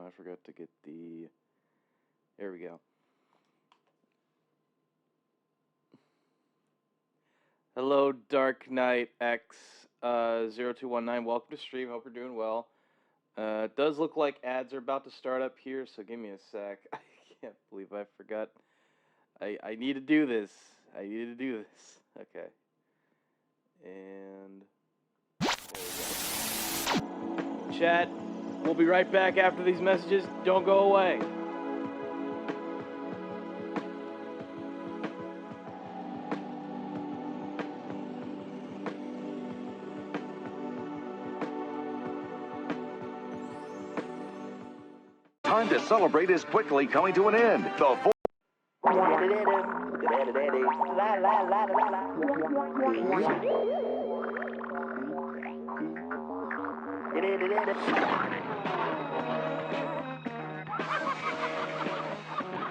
I forgot to get the... There we go. Hello, Dark Knight X 0219. Welcome to stream. Hope you're doing well. It does look like ads are about to start up here, so give me a sec. I can't believe I forgot. I need to do this. I need to do this. Okay. And there we go. Chat, we'll be right back after these messages. Don't go away. Time to celebrate is quickly coming to an end.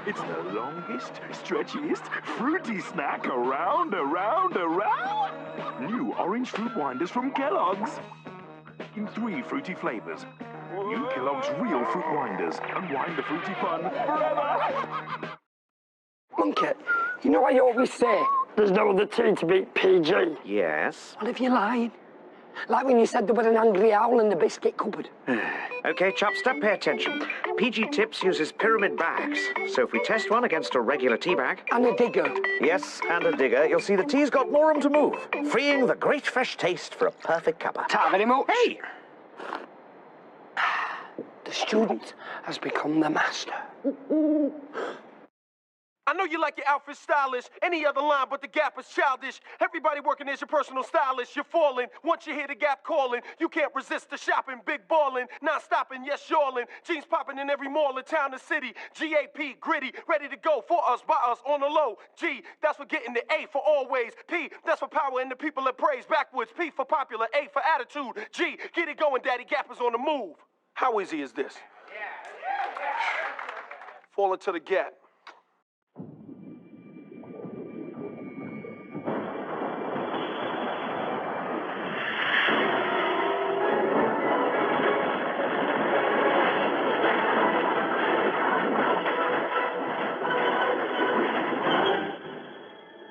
It's the longest, stretchiest, fruity snack around. New orange fruit winders from Kellogg's. In 3 fruity flavors. New Kellogg's Real Fruit Winders. Unwind the fruity fun forever. Monkey, you know I always say there's no other tea to beat PG. Yes? Well, if you're lying. Like when you said there was an angry owl in the biscuit cupboard. Okay, Chopster, pay attention. PG Tips uses pyramid bags. So if we test one against a regular tea bag... And a digger. Yes, and a digger, you'll see the tea's got more room to move, freeing the great fresh taste for a perfect cuppa. Ta very much. Hey! The student has become the master. I know you like your outfit stylish. Any other line but the Gap is childish. Everybody working is your personal stylist. You're falling. Once you hear the Gap calling, you can't resist the shopping. Big ballin', not stopping, yes, yawling. Jeans popping in every mall in town and city. GAP, gritty, ready to go for us, by us, on the low. G, that's for getting the A for always. P, that's for power and the people that praise. Backwards, P for popular, A for attitude. G, get it going, Daddy Gap is on the move. How easy is this? Fall into the Gap.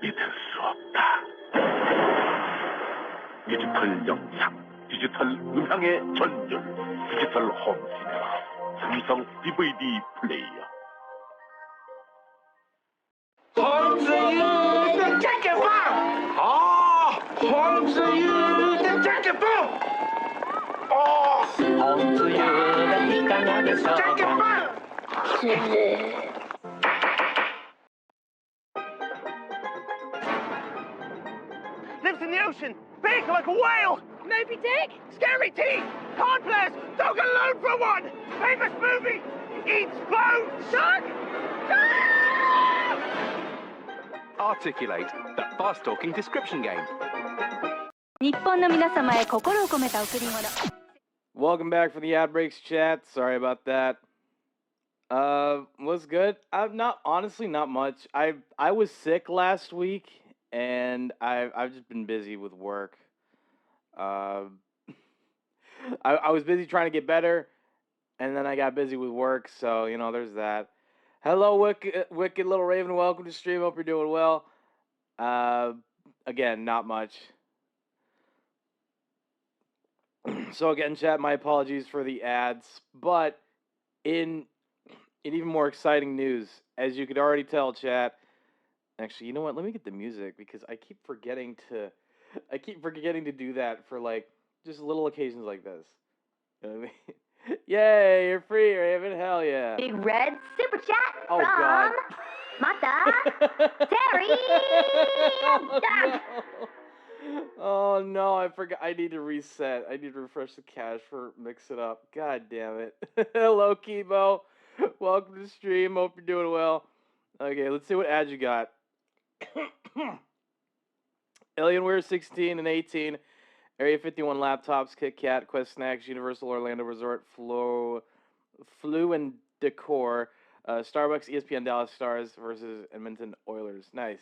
믿을 수 없다. 디지털 영상, 디지털 음향의 전율, 디지털 홈시네마, 삼성 DVD 플레이어. 황제유의 짱깨빵! 황제유의 짱깨빵! 황제유의 짱깨빵! 짱깨빵! Lives in the ocean, big like a whale! Moby Dick! Scary teeth! Card players! Dog alone for one! Famous movie! Eats bones! Shark! Shark! Articulate, the fast-talking description game. Welcome back for the ad breaks, chat. Sorry about that. What's good? Honestly, not much. I was sick last week, and I've just been busy with work. I was busy trying to get better, and then I got busy with work, so, you know, there's that. Hello, Wicked Little Raven. Welcome to stream. Hope you're doing well. Again, not much. So again, chat, my apologies for the ads. But in even more exciting news, as you could already tell, chat. Actually, you know what? Let me get the music because I keep forgetting to do that for like just little occasions like this. You know what I mean? Yay, you're free, Raven. Hell yeah. Big red super chat Oh, from God. Mata Terry. Oh, no. Oh no, I forgot. I need to reset. I need to refresh the cache for mix it up. God damn it. Hello, Kibo. Welcome to the stream. Hope you're doing well. Okay, let's see what ads you got. Alienware 16 and 18. Area 51 laptops, Kit Kat, Quest Snacks, Universal Orlando Resort, Flu and Decor, Starbucks, ESPN Dallas Stars versus Edmonton Oilers. Nice.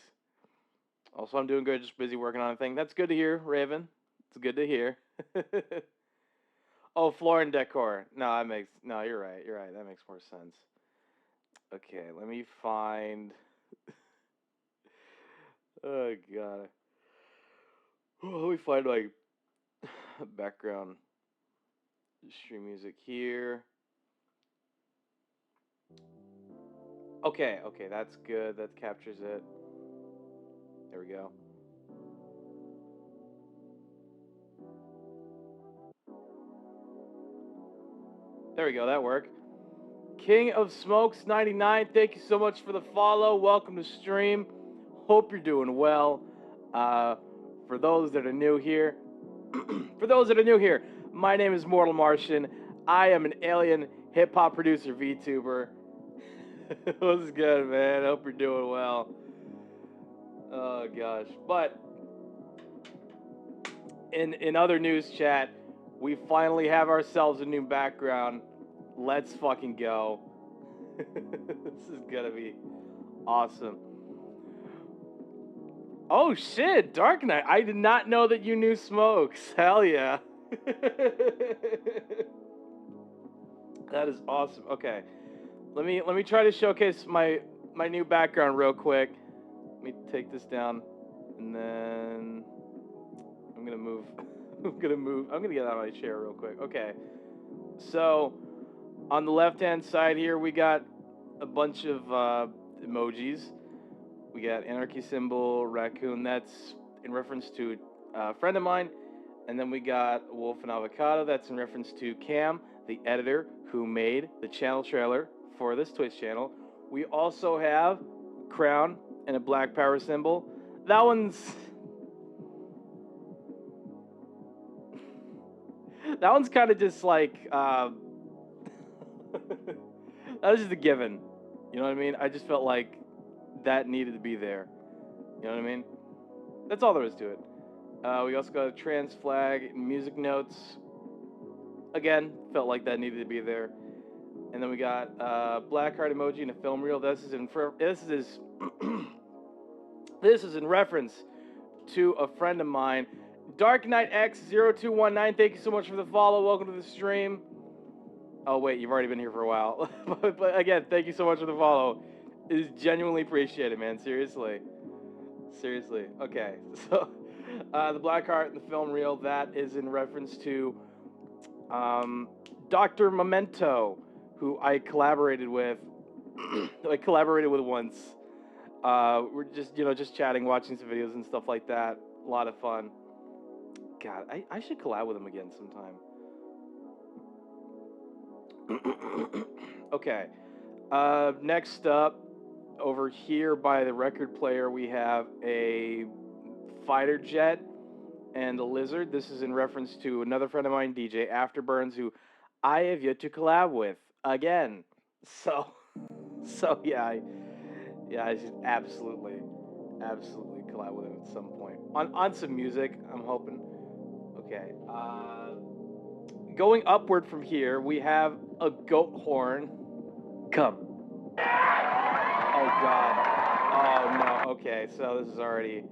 Also, I'm doing good, just busy working on a thing. That's good to hear, Raven. It's good to hear. Oh, floor and decor. No, you're right. You're right. That makes more sense. Okay, let me find. Oh god. Let me find my background stream music here. Okay, that's good. That captures it. There we go. There we go. That worked. King of Smokes 99, thank you so much for the follow. Welcome to stream. Hope you're doing well. For those that are new here, my name is Mortal Martian. I am an alien hip hop producer VTuber. What's good, man? Hope you're doing well. Oh gosh, but in other news chat, we finally have ourselves a new background. Let's fucking go. This is gonna be awesome. Oh shit, Dark Knight. I did not know that you knew Smokes. Hell yeah. That is awesome. Okay. Let me try to showcase my new background real quick. Let me take this down and then I'm gonna move. I'm gonna get out of my chair real quick. Okay. So on the left-hand side here, we got a bunch of emojis. We got anarchy symbol, raccoon. That's in reference to a friend of mine. And then we got wolf and avocado. That's in reference to Cam, the editor who made the channel trailer for this Twitch channel. We also have crown and a black power symbol. That one's kind of just like that was just a given. You know what I mean? I just felt like that needed to be there. You know what I mean? That's all there is to it. We also got a trans flag, music notes. Again, felt like that needed to be there. And then we got black heart emoji and a film reel. This is this is in reference to a friend of mine, Dark Knight X0219. Thank you so much for the follow. Welcome to the stream. Oh wait, you've already been here for a while. but again, thank you so much for the follow. It is genuinely appreciated, man. Seriously. Okay, so the black heart and the film reel, that is in reference to Dr. Memento, who I collaborated with. Once. We're just chatting, watching some videos and stuff like that. A lot of fun. God, I should collab with him again sometime. Okay. Next up, over here by the record player, we have a fighter jet and a lizard. This is in reference to another friend of mine, DJ Afterburns, who I have yet to collab with again. So yeah, I should absolutely collab with him at some point on some music. I'm hoping. Okay. Going upward from here, we have a goat horn. Come. Oh god. Oh no. Okay, so this is already.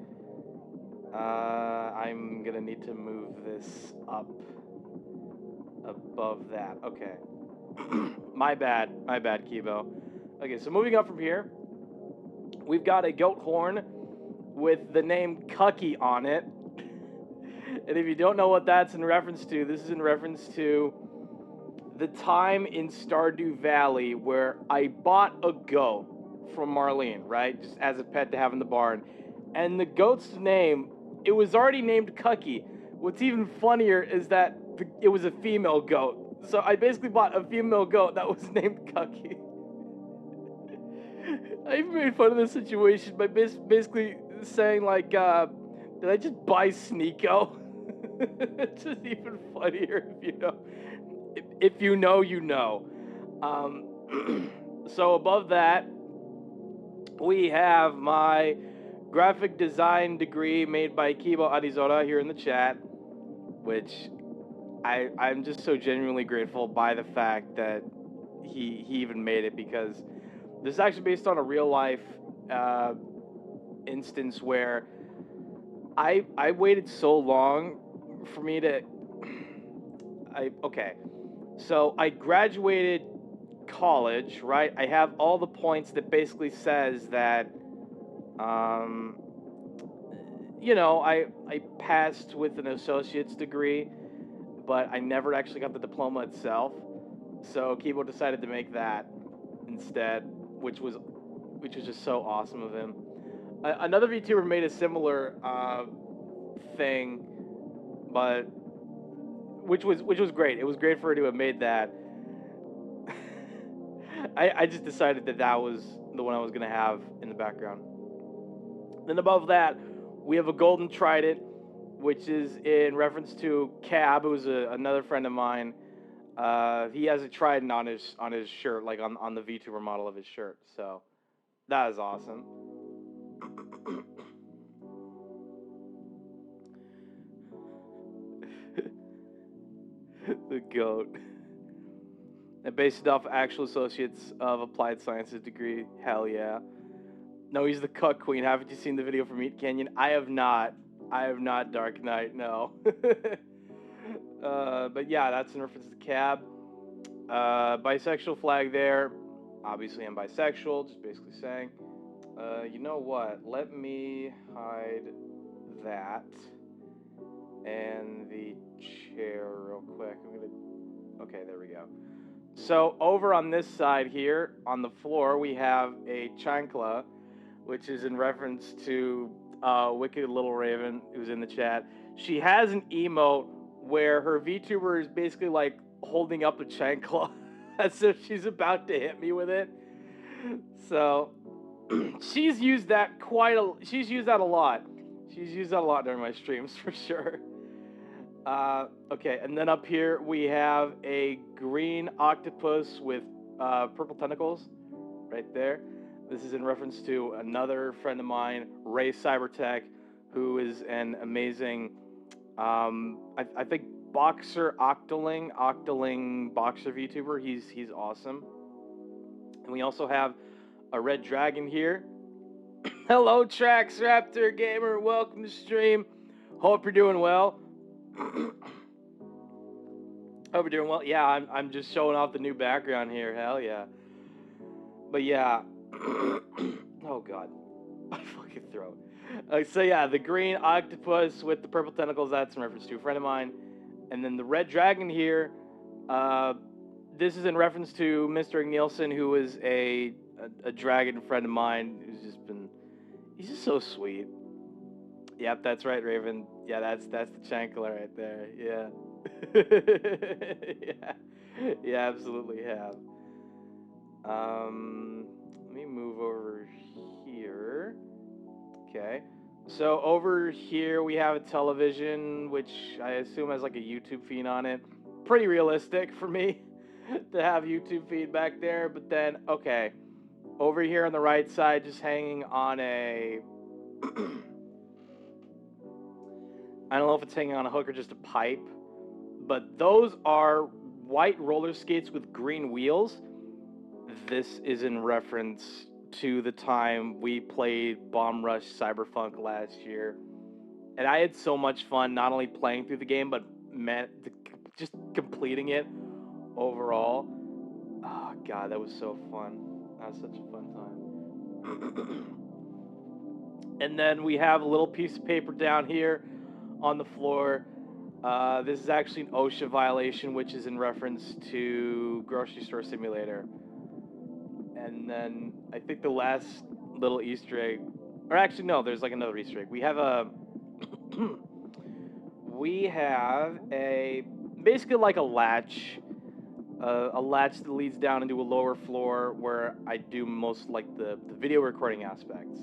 I'm gonna need to move this up above that. Okay. My bad, Kibo. Okay, so moving up from here, we've got a goat horn with the name Cucky on it. And if you don't know what that's in reference to, this is in reference to the time in Stardew Valley where I bought a goat from Marlene, right? Just as a pet to have in the barn. And the goat's name, it was already named Cucky. What's even funnier is that it was a female goat. So I basically bought a female goat that was named Cucky. I even made fun of the situation by basically saying like, did I just buy Sneeko? It's just even funnier if you know. If you know, you know. So above that, we have my graphic design degree made by Kibo Arizora here in the chat, which I'm just so genuinely grateful by the fact that he even made it, because this is actually based on a real life instance where I waited so long for me to okay. So I graduated college, right? I have all the points that basically says that, I passed with an associate's degree, but I never actually got the diploma itself. So Kibo decided to make that instead, which was just so awesome of him. Another VTuber made a similar thing, but which was great. It was great for her to have made that. I just decided that was the one I was gonna have in the background. Then above that, we have a golden trident, which is in reference to Cab, who's another friend of mine. He has a trident on his shirt, like on the VTuber model of his shirt. So that is awesome. The GOAT. And based off actual associates of applied sciences degree. Hell yeah. No, he's the cuck queen. Haven't you seen the video from Meat Canyon? I have not, Dark Knight, no. But yeah, that's in reference to Cab. Bisexual flag there. Obviously I'm bisexual, just basically saying. You know what? Let me hide that and the chair real quick. Okay, there we go. So over on this side here, on the floor, we have a chancla, which is in reference to Wicked Little Raven, who's in the chat. She has an emote where her VTuber is basically like holding up a chancla as if she's about to hit me with it. So she's used that a lot. She's used that a lot during my streams for sure. Okay, and then up here we have a green octopus with purple tentacles right there. This is in reference to another friend of mine, Ray Cybertech, who is an amazing, I think boxer Octoling boxer VTuber. He's awesome. And we also have a red dragon here. Hello, Trax Raptor Gamer. Welcome to stream. Hope you're doing well. Hope you're doing well. Yeah, I'm just showing off the new background here. Hell yeah. But yeah. Oh god. My fucking throat. So yeah, the green octopus with the purple tentacles, that's in reference to a friend of mine. And then the red dragon here, this is in reference to Mr. Nielsen, who is a dragon friend of mine he's just so sweet. Yep, that's right, Raven. Yeah, that's the chancla right there. Yeah. Yeah, absolutely have. Let me move over here. Okay. So over here we have a television, which I assume has like a YouTube feed on it. Pretty realistic for me to have YouTube feed back there. But then, okay, over here on the right side, just hanging on a... I don't know if it's hanging on a hook or just a pipe, but those are white roller skates with green wheels. This is in reference to the time we played Bomb Rush Cyberpunk last year. And I had so much fun not only playing through the game, but just completing it overall. Oh, God, that was so fun. That was such a fun time. And then we have a little piece of paper down here on the floor. This is actually an OSHA violation, which is in reference to Grocery Store Simulator. And then I think the last little Easter egg, or actually no, there's like another Easter egg. We have basically like a latch that leads down into a lower floor where I do most like the video recording aspects.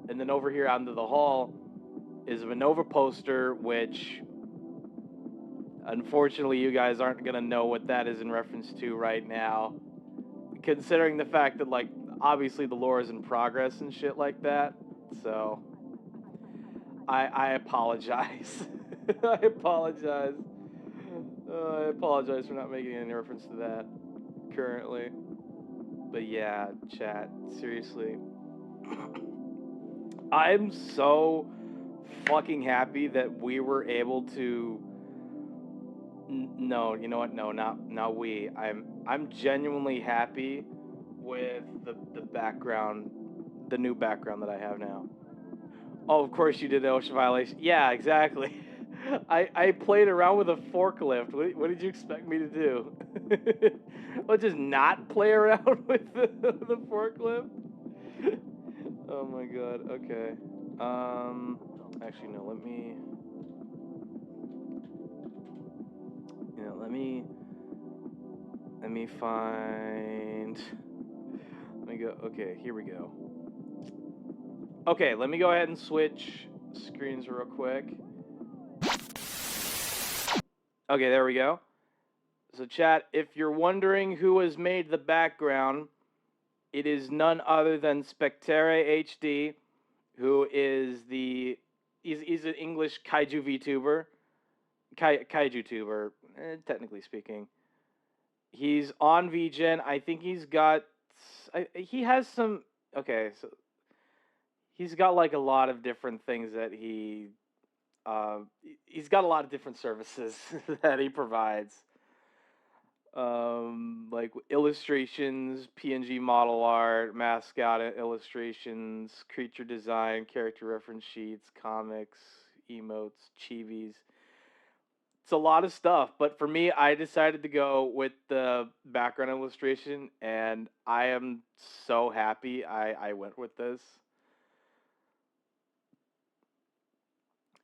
And then over here out into the hall is a Nova poster, which unfortunately you guys aren't gonna know what that is in reference to right now, considering the fact that like obviously the lore is in progress and shit like that. So I apologize. I apologize for not making any reference to that currently. But yeah, chat, seriously. I'm so fucking happy that we were able to No, you know what? No, not we. I'm genuinely happy with the background, the new background that I have now. Oh, of course you did the OSHA violation. Yeah, exactly. I played around with a forklift. What did you expect me to do? Well, just not play around with the forklift? Oh my god. Okay. Actually no. Let me find. Let me go. Okay, here we go. Okay, let me go ahead and switch screens real quick. Okay, there we go. So chat, if you're wondering who has made the background, it is none other than Spectere HD, who is he's an English kaiju VTuber, kaiju tuber, technically speaking. He's on VGen. I think he has some. Okay, so he's got like a lot of different things that he's got a lot of different services that he provides. Like illustrations, PNG model art, mascot illustrations, creature design, character reference sheets, comics, emotes, chibis. It's a lot of stuff, but for me, I decided to go with the background illustration, and I am so happy I went with this.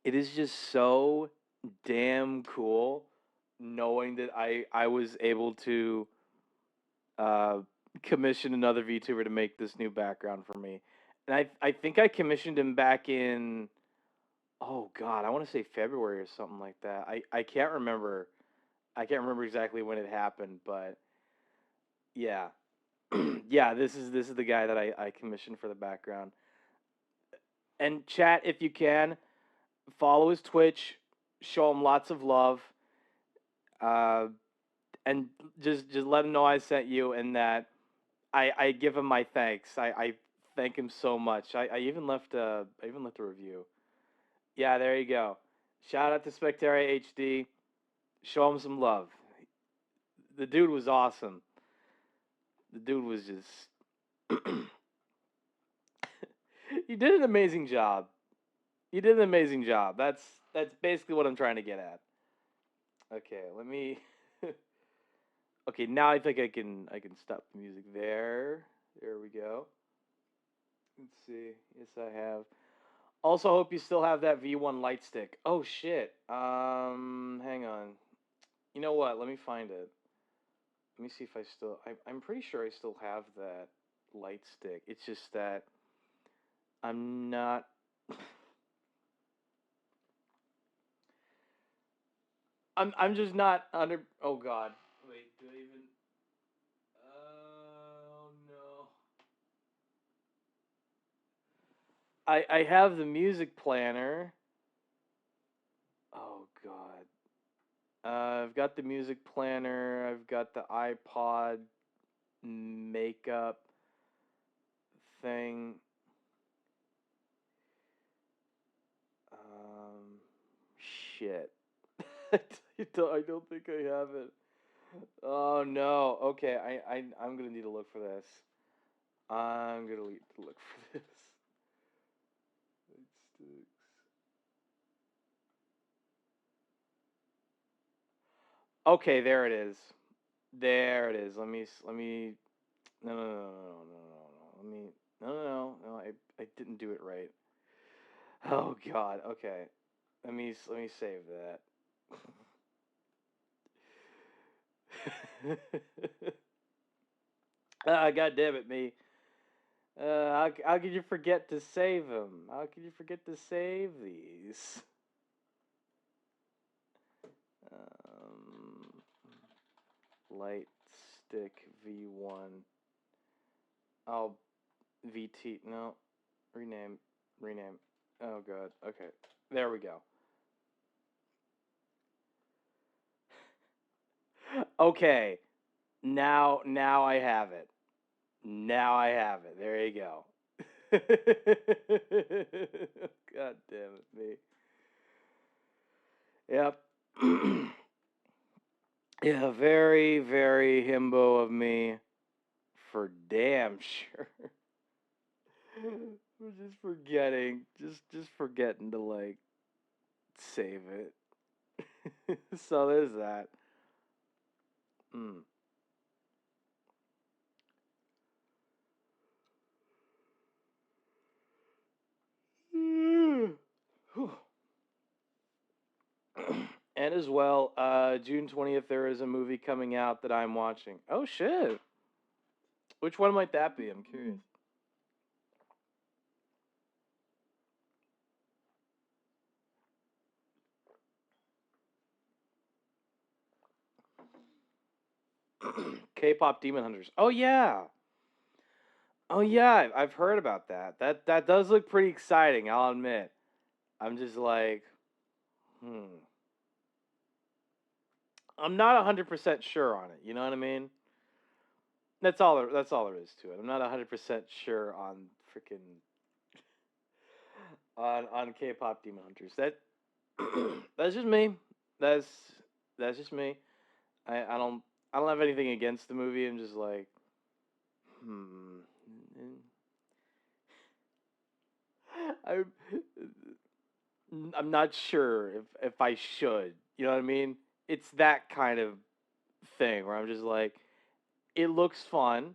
It is just so damn cool knowing that I was able to commission another VTuber to make this new background for me. And I think I commissioned him back in, oh god, I want to say February or something like that. I can't remember. I can't remember exactly when it happened, but yeah. Yeah, this is the guy that I commissioned for the background. And chat, if you can, follow his Twitch, show him lots of love. And just let him know I sent you and that I give him my thanks. I thank him so much. I even left a review. Yeah, there you go. Shout out to Spectere HD. Show him some love. The dude was awesome. The dude was just You did an amazing job. You did an amazing job. That's basically what I'm trying to get at. Okay, let me Okay, now I think I can stop the music there. There we go. Let's see. Yes, I have. Also, hope you still have that V1 light stick. Oh shit. Hang on. You know what? Let me find it. Let me see if I still. I'm pretty sure I still have that light stick. It's just that I'm not. I'm just not under. Oh god. Wait. Do I even? Oh no. I have the music planner. Oh god. I've got the music planner. I've got the iPod makeup thing. Shit. I don't think I have it. Oh no. Okay, I'm gonna need to look for this. I'm gonna need to look for this. It sticks. Okay, there it is. There it is. Let me. No, no, no, no, no, no, no, no. Let me. No, no, no, no. I didn't do it right. Oh God. Okay. Let me save that. God damn it, me. How could you forget to save them? How could you forget to save these? Light stick V1. Oh, VT. No. Rename. Oh god. Okay. There we go. Okay. Now I have it. Now I have it. There you go. God damn it, me. Yep. Yeah, very, very himbo of me, for damn sure. We're just forgetting, just forgetting to like save it. So there's that. Mm. Whew. And as well, June 20th, there is a movie coming out that I'm watching. Oh shit! Which one might that be? I'm curious. K-pop Demon Hunters. Oh yeah. Oh yeah, I've heard about that. That does look pretty exciting, I'll admit. I'm just like, hmm. I'm not 100% sure on it. You know what I mean? That's all there is to it. I'm not 100% sure on freaking on K-pop Demon Hunters. That's just me. That's that's just me. I don't have anything against the movie. I'm just like, hmm. I I'm not sure if I should. You know what I mean? It's that kind of thing where I'm just like, it looks fun.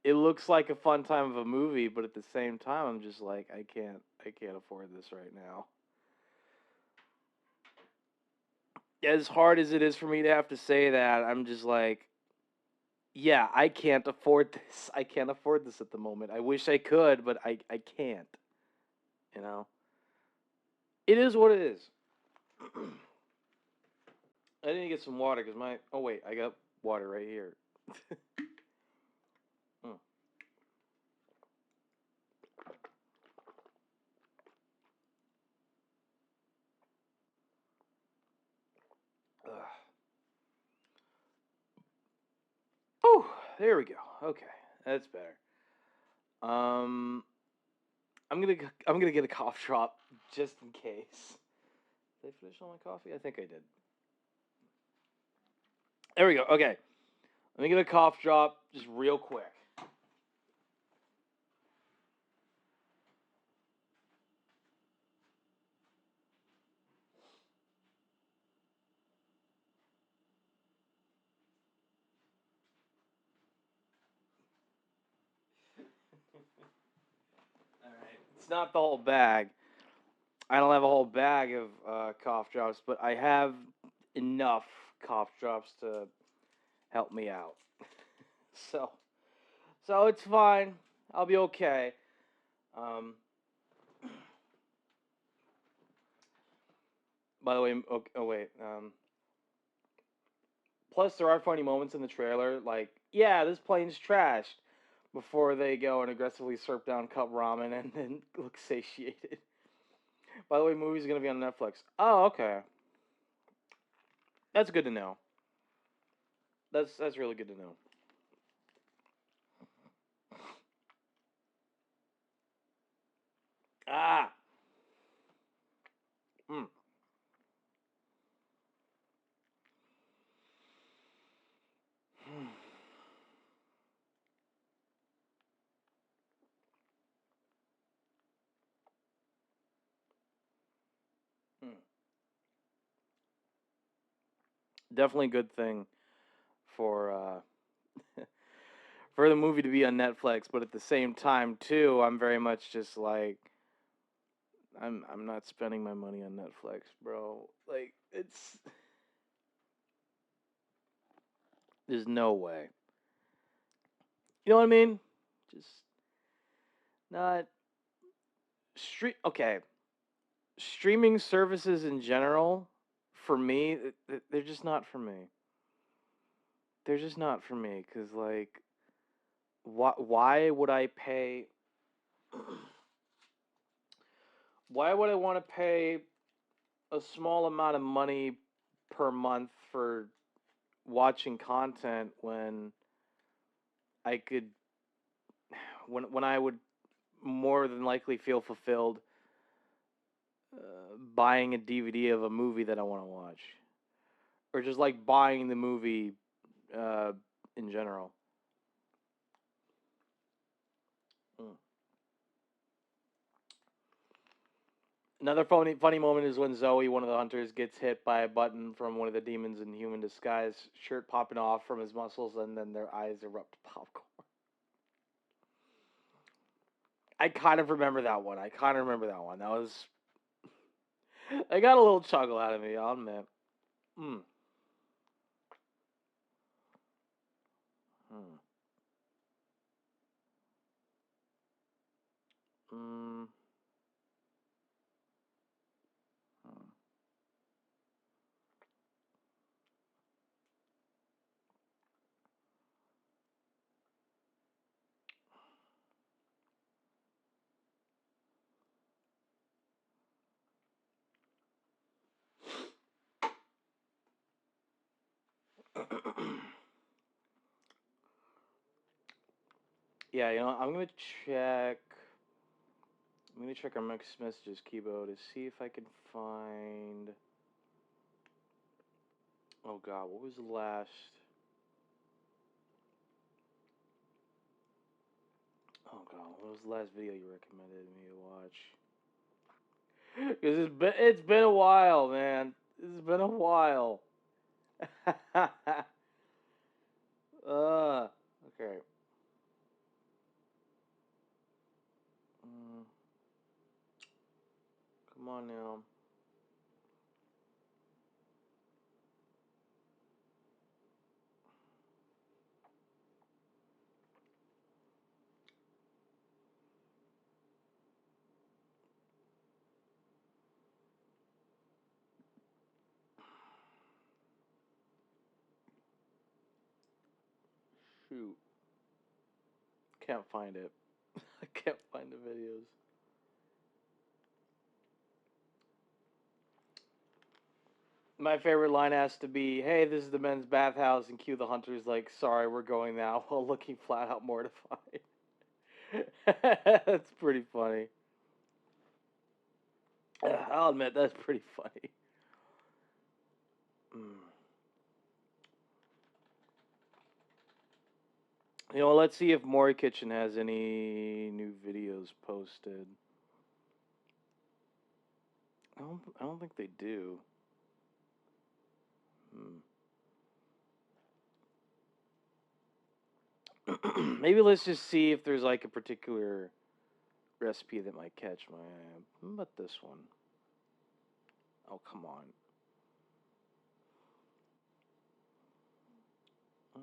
It looks like a fun time of a movie, but at the same time, I'm just like, I can't afford this right now. As hard as it is for me to have to say that, I'm just like, yeah, I can't afford this. I can't afford this at the moment. I wish I could, but I can't. You know? It is what it is. I need to get some water because my. Oh, wait, I got water right here. Mm. Ugh. Oh, there we go. Okay, that's better. Um, I'm gonna get a cough drop just in case. Did I finish all my coffee? I think I did. There we go. Okay, let me get a cough drop just real quick. All right, it's not the whole bag. I don't have a whole bag of cough drops, but I have enough cough drops to help me out. So, so it's fine. I'll be okay. Um, by the way, oh wait. Plus, there are funny moments in the trailer, like, yeah, this plane's trashed, before they go and aggressively slurp down cup ramen and then look satiated. By the way, movie's gonna be on Netflix. Oh, okay. That's good to know. That's really good to know. Ah. Mm. Mm. Definitely a good thing for for the movie to be on Netflix, but at the same time too, I'm very much just like, I'm not spending my money on Netflix, bro. Like, it's there's no way. You know what I mean? Just not okay. Streaming services in general, for me, they're just not for me. They're just not for me cuz like why would I pay why would I want to pay a small amount of money per month for watching content when I could when I would more than likely feel fulfilled buying a DVD of a movie that I want to watch, or just like buying the movie in general. Another funny moment is when Zoe, one of the hunters, gets hit by a button from one of the demons in human disguise, shirt popping off from his muscles, and then their eyes erupt popcorn. I kind of remember that one. That was... I got a little chuckle out of me, I'll admit. Hmm. Yeah, I'm gonna check. I'm gonna check our mixed messages, Kibo, to see if I can find. Oh God, what was the last? Oh God, what was the last video you recommended me to watch? Because it's been a while, man. It's been a while. Okay. Come on now. Shoot. Can't find it. I can't find the videos. My favorite line has to be, "Hey, this is the men's bathhouse," and cue the hunters like, "Sorry, we're going now," while looking flat out mortified. That's pretty funny. I'll admit, that's pretty funny. Let's see if Mori Kitchen has any new videos posted. I don't think they do. Maybe let's just see if there's like a particular recipe that might catch my eye. What about this one? Oh, come on. No.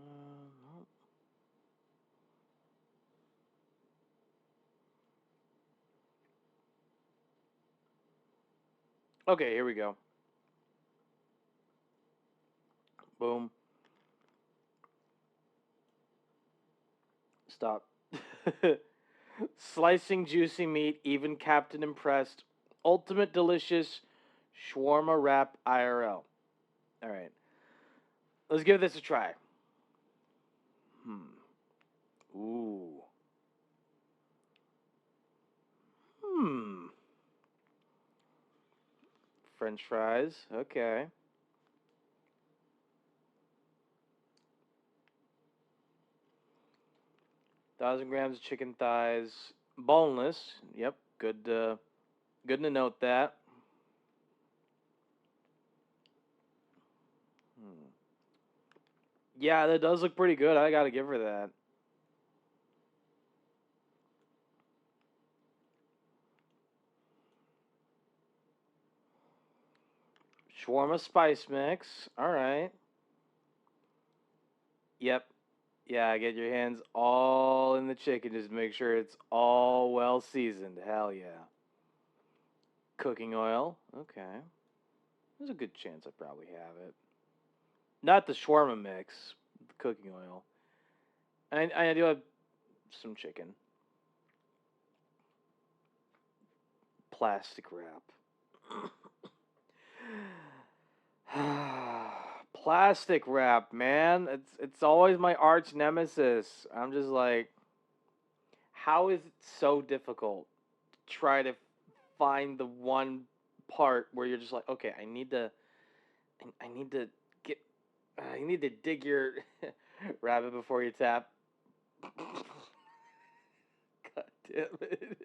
Okay, here we go. Boom. Stop. Slicing juicy meat, even Captain Impressed. Ultimate delicious shawarma wrap IRL. Alright. Let's give this a try. Ooh. French fries. Okay. 1,000 grams of chicken thighs. Boneless. Yep. Good to note that. Yeah, that does look pretty good. I gotta give her that. Shawarma spice mix. Alright. Yep. Yeah, get your hands all in the chicken. Just make sure it's all well seasoned. Hell yeah. Cooking oil. Okay. There's a good chance I probably have it. Not the shawarma mix. The cooking oil. I do have some chicken. Plastic wrap. Plastic wrap, man. It's always my arch nemesis. I'm just like, how is it so difficult to try to find the one part where you're just like, okay, I need to get You need to dig your rabbit before you tap. God damn it.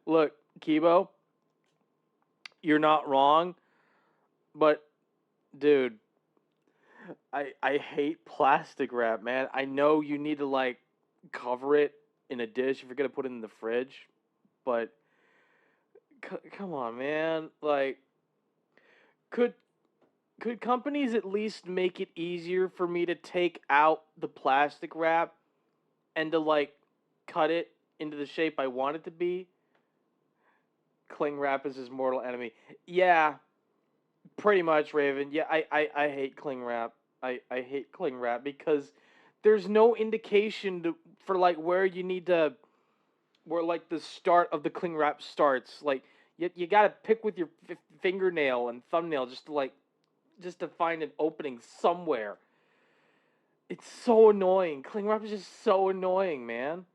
Look, Kibo, you're not wrong, but dude, I hate plastic wrap, man. I know you need to like cover it in a dish if you're gonna put it in the fridge, but come on, man. Like, could could companies at least make it easier for me to take out the plastic wrap and to like cut it into the shape I want it to be? Cling wrap is his mortal enemy. Yeah, pretty much, Raven. Yeah, I hate cling wrap. I hate cling wrap because there's no indication for like where you need to, where like the start of the cling wrap starts. Like you gotta pick with your fingernail and thumbnail just to find an opening somewhere. It's so annoying. Cling wrap is just so annoying, man.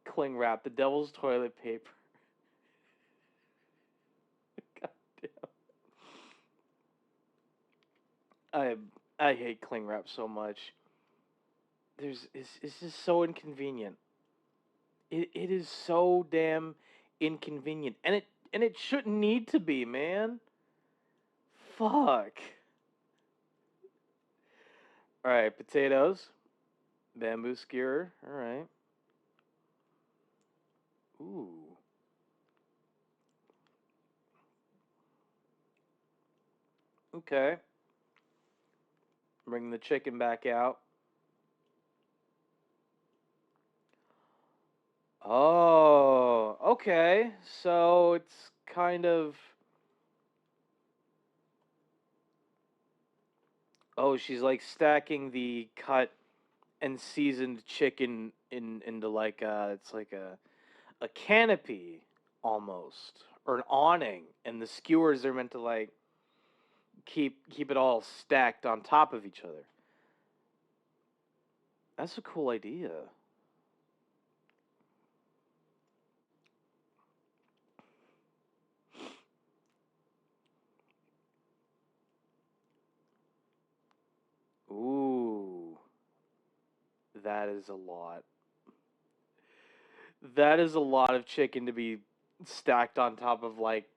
Cling wrap, the devil's toilet paper. God damn. I hate cling wrap so much. It's just so inconvenient. It is so damn inconvenient, and it shouldn't need to be, man. Fuck. All right, potatoes, bamboo skewer. All right. Ooh. Okay. Bring the chicken back out. Oh, okay. So it's kind of. Oh, she's like stacking the cut and seasoned chicken into like it's like a canopy almost, or an awning, and the skewers are meant to like keep it all stacked on top of each other. That's a cool idea. Ooh, that is a lot. That is a lot of chicken to be stacked on top of like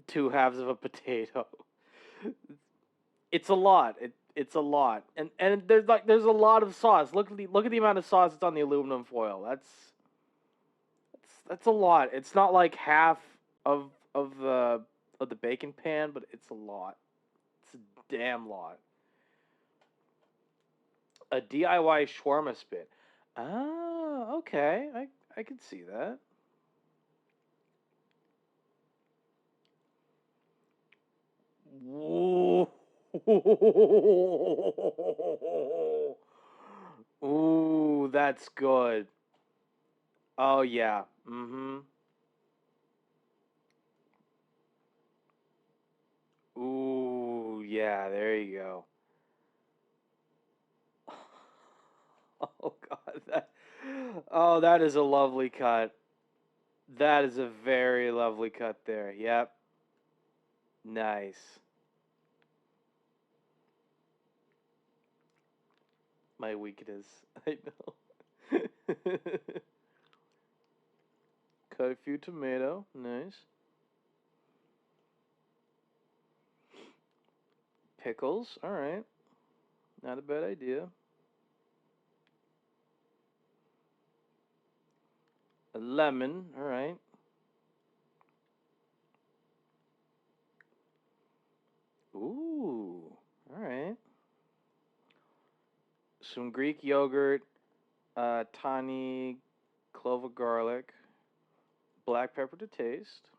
two halves of a potato. It's a lot. It's a lot, and there's a lot of sauce. Look at the amount of sauce that's on the aluminum foil. That's a lot. It's not like half of of the of the bacon pan, but it's a lot. It's a damn lot. A DIY shawarma spit. Ah, okay. I can see that. Whoa. Ooh, that's good. Oh yeah. Mm-hmm. Ooh, yeah, there you go. Oh God, that is a lovely cut. That is a very lovely cut there. Yep. Nice. My weakness. I know. Cut a few tomato. Nice. Pickles. All right. Not a bad idea. A lemon. All right. Ooh. All right. Some Greek yogurt. Tiny clove of garlic. Black pepper to taste.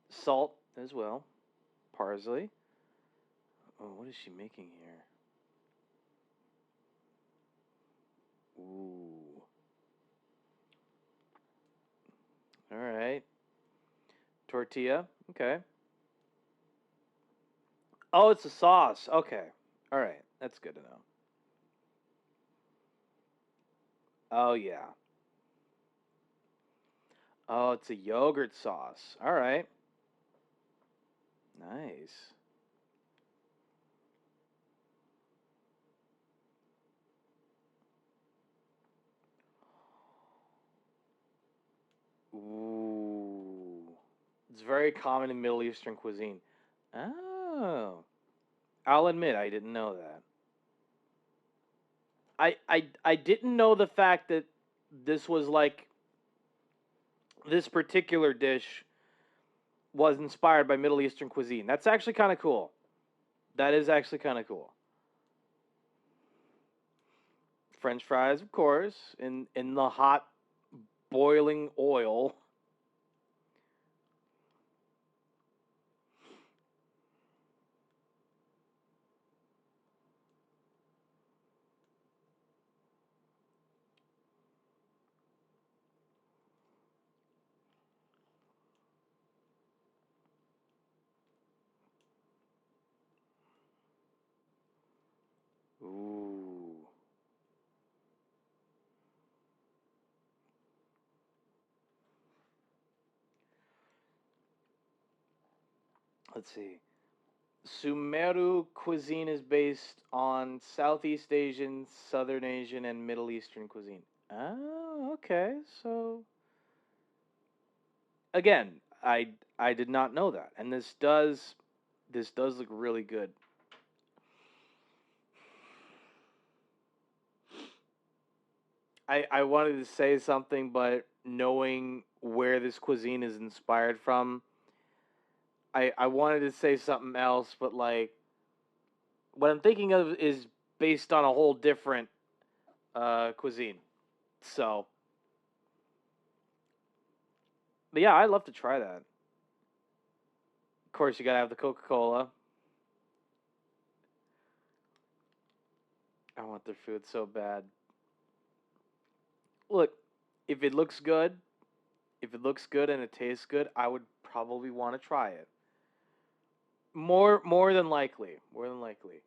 Salt as well. Parsley. Oh, what is she making here? Ooh. All right. Tortilla. Okay. Oh, it's a sauce. Okay. All right. That's good to know. Oh, yeah. Oh, it's a yogurt sauce. All right. Nice. Ooh. It's very common in Middle Eastern cuisine. Oh. I'll admit I didn't know that. I didn't know the fact that this was like this particular dish was inspired by Middle Eastern cuisine. That's actually kind of cool. That is actually kind of cool. French fries, of course, in the hot boiling oil. Ooh. Let's see. Sumeru cuisine is based on Southeast Asian, Southern Asian, and Middle Eastern cuisine. Oh, okay. So again, I did not know that, and this does look really good. I wanted to say something, but knowing where this cuisine is inspired from, I wanted to say something else, but like what I'm thinking of is based on a whole different cuisine. So, but yeah, I'd love to try that. Of course, you gotta have the Coca-Cola. I want their food so bad. Look, if it looks good, and it tastes good, I would probably want to try it. More than likely. More than likely.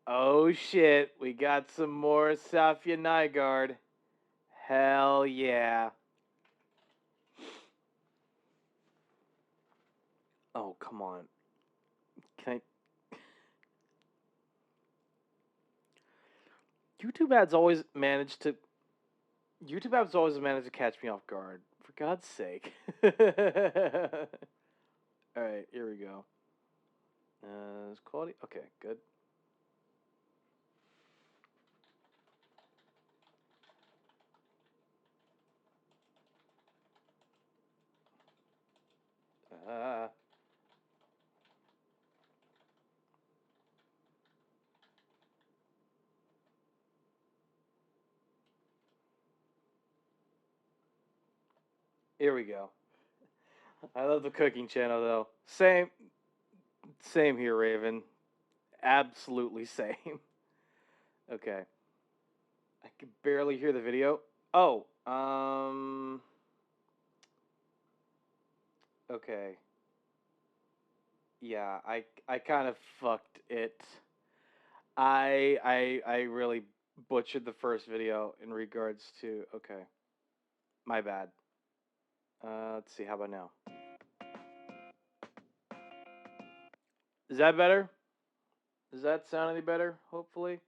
Oh shit, we got some more Safia Nygaard. Hell yeah. Oh, come on. Can I... YouTube ads always manage to catch me off guard. For God's sake. Alright, here we go. Is quality? Okay, good. Here we go. I love the cooking channel though. Same here, Raven. Absolutely same. Okay. I could barely hear the video. Oh, okay. Yeah, I kind of fucked it. I really butchered the first video in regards to, okay. My bad. Let's see, how about now? Is that better? Does that sound any better, hopefully?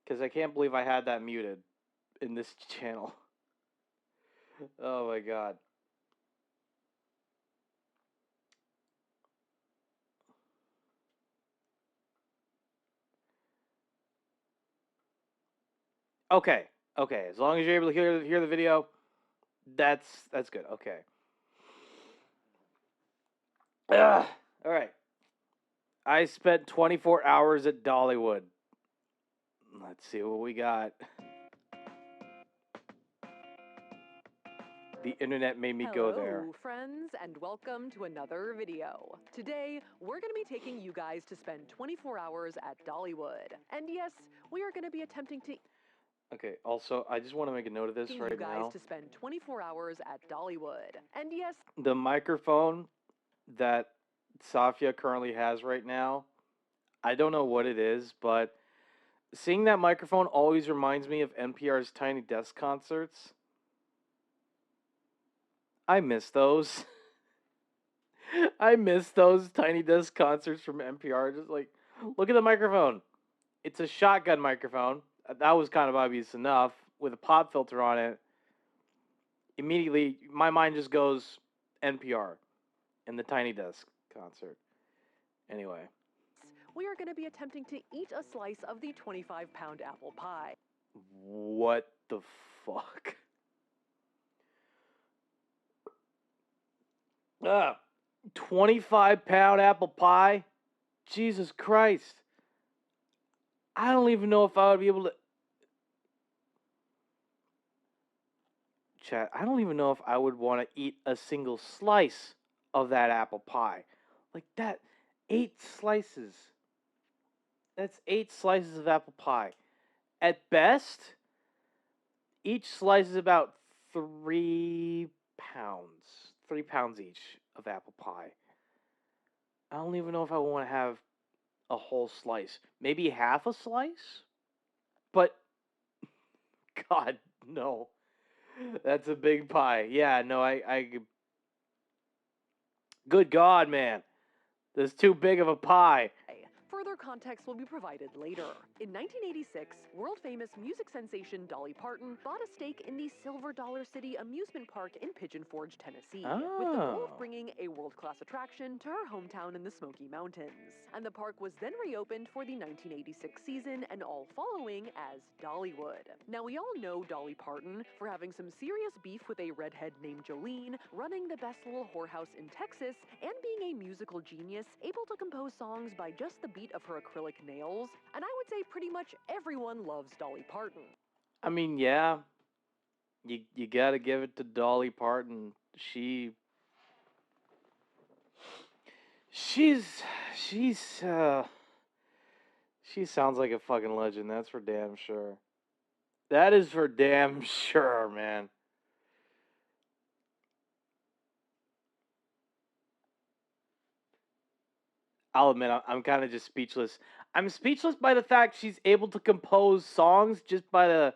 Because I can't believe I had that muted in this channel. Oh my god. Okay. Okay. As long as you're able to hear the video, that's good. Okay. Ugh. All right. I spent 24 hours at Dollywood. Let's see what we got. The internet made me go there. Hello, friends, and welcome to another video. Today, we're going to be taking you guys to spend 24 hours at Dollywood. And yes, we are going to be attempting to... Okay, also, I just want to make a note of this right you guys now. to spend 24 hours at Dollywood. And yes... The microphone that Safia currently has right now, I don't know what it is, but seeing that microphone always reminds me of NPR's Tiny Desk concerts. I miss those. I miss those Tiny Desk concerts from NPR. Just like, look at the microphone. It's a shotgun microphone. That was kind of obvious enough with a pop filter on it. immediately my mind just goes NPR and the Tiny Desk concert. Anyway. We are going to be attempting to eat a slice of the 25-pound apple pie. What the fuck? 25-pound apple pie? Jesus Christ. I don't even know if I would be able to... Chat, I don't even know if I would want to eat a single slice of that apple pie. Like that, 8 slices. That's 8 slices of apple pie. At best, each slice is about 3 pounds. 3 pounds each of apple pie. I don't even know if I want to have a whole slice. Maybe half a slice? But, God, no. That's a big pie. Yeah, no, I good God, man. That's too big of a pie. Further context will be provided later. In 1986, world-famous music sensation Dolly Parton bought a stake in the Silver Dollar City amusement park in Pigeon Forge, Tennessee, with the goal of bringing a world-class attraction to her hometown in the Smoky Mountains. And the park was then reopened for the 1986 season and all following as Dollywood. Now, we all know Dolly Parton for having some serious beef with a redhead named Jolene, running the best little whorehouse in Texas, and being a musical genius, able to compose songs by just the beat of her acrylic nails, and I would say pretty much everyone loves Dolly Parton. I mean, yeah, you gotta give it to Dolly Parton. She sounds like a fucking legend. That's for damn sure. That is for damn sure, man. I'll admit, I'm kind of just speechless. I'm speechless by the fact she's able to compose songs just by the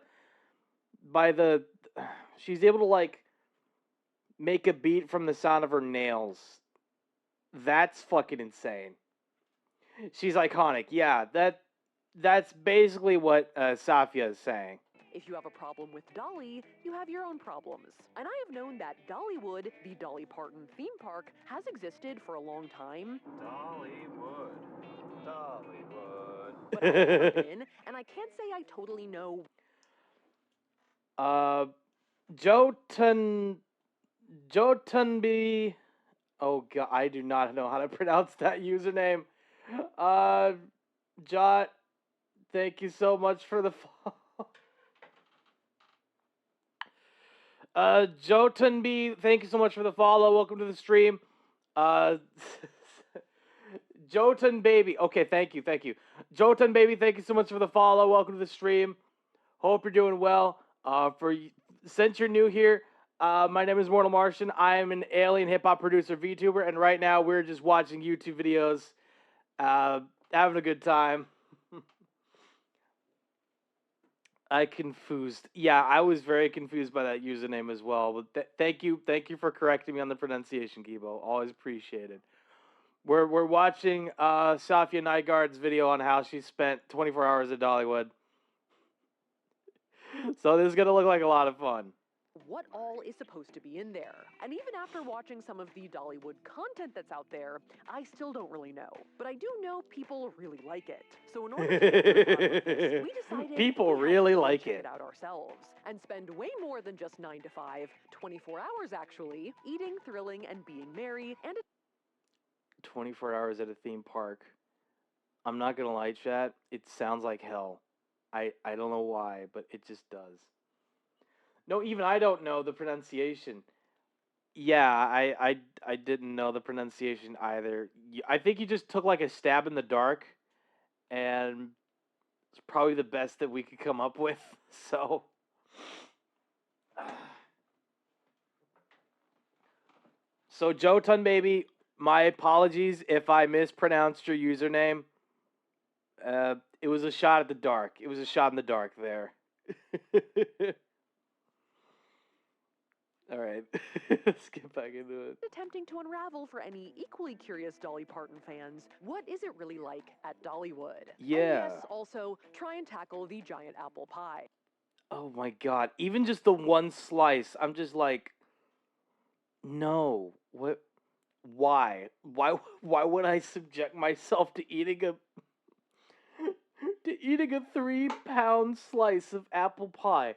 she's able to like make a beat from the sound of her nails. That's fucking insane. She's iconic. Yeah, that's basically what Safia is saying. If you have a problem with Dolly, you have your own problems. And I have known that Dollywood, the Dolly Parton theme park, has existed for a long time. Dollywood. But I've never been, and I can't say I totally know. Jotunby. Oh god, I do not know how to pronounce that username. Jot, thank you so much for the Jotunby, thank you so much for the follow. Welcome to the stream. Jotun Baby. Okay, thank you. Jotun Baby, thank you so much for the follow. Welcome to the stream. Hope you're doing well. Since you're new here, my name is Mortal Martian. I am an alien hip-hop producer, VTuber, and right now we're just watching YouTube videos, having a good time. Yeah, I was very confused by that username as well. But thank you for correcting me on the pronunciation, Gibo. Always appreciated. We're watching Safia Nygaard's video on how she spent 24 hours at Dollywood. So this is gonna look like a lot of fun. What all is supposed to be in there. And even after watching some of the Dollywood content that's out there, I still don't really know. But I do know people really like it. So in order to this, we decided people really like check it out ourselves and spend way more than just 9 to 5, 24 hours actually, eating, thrilling, and being merry, and 24 hours at a theme park. I'm not gonna lie, chat. It sounds like hell. I don't know why, but it just does. No, even I don't know the pronunciation. Yeah, I didn't know the pronunciation either. I think you just took like a stab in the dark, and it's probably the best that we could come up with. So, Jotun Baby, my apologies if I mispronounced your username. It was a shot at the dark. It was a shot in the dark there. All right, let's get back into it. Attempting to unravel for any equally curious Dolly Parton fans, what is it really like at Dollywood? Yeah. And yes, also try and tackle the giant apple pie. Oh my god. Even just the one slice, I'm just like, no. What? Why? Why would I subject myself to eating a 3-pound slice of apple pie?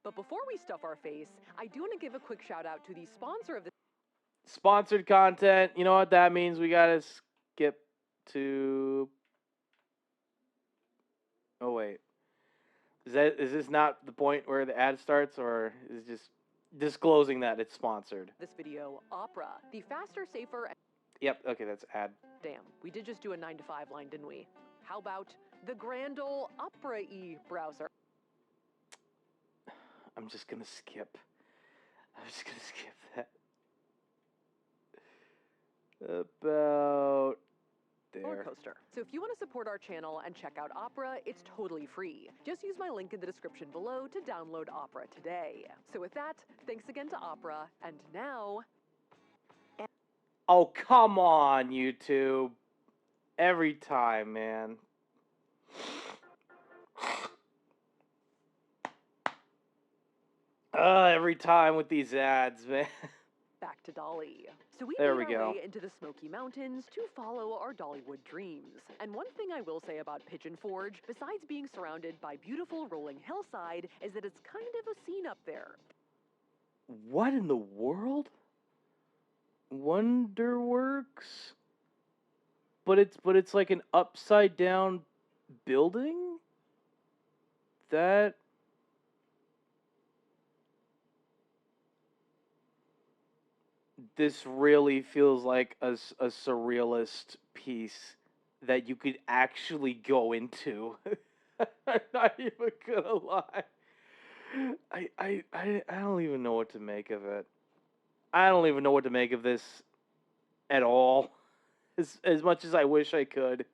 But before we stuff our face, I do want to give a quick shout out to the sponsor of this. Sponsored content. You know what that means? We gotta skip to. Oh wait, is this not the point where the ad starts, or is it just disclosing that it's sponsored? This video, Opera, the faster, safer. Yep. Okay, that's ad. Damn, we did just do a 9 to 5 line, didn't we? How about the grand ol' Opera-y browser? I'm just gonna skip. I'm just gonna skip that. About Roller there. coaster. So if you want to support our channel and check out Opera, it's totally free. Just use my link in the description below to download Opera today. So with that, thanks again to Opera, and now... Oh, come on, YouTube. Every time, man. Every time with these ads, man. Back to Dolly. So we There made we our go. way into the Smoky Mountains to follow our Dollywood dreams. And one thing I will say about Pigeon Forge, besides being surrounded by beautiful rolling hillside, is that it's kind of a scene up there. What in the world? Wonderworks? But it's like an upside down building? That this really feels like a surrealist piece that you could actually go into. I'm not even gonna lie. I don't even know what to make of it. I don't even know what to make of this at all. As much as I wish I could.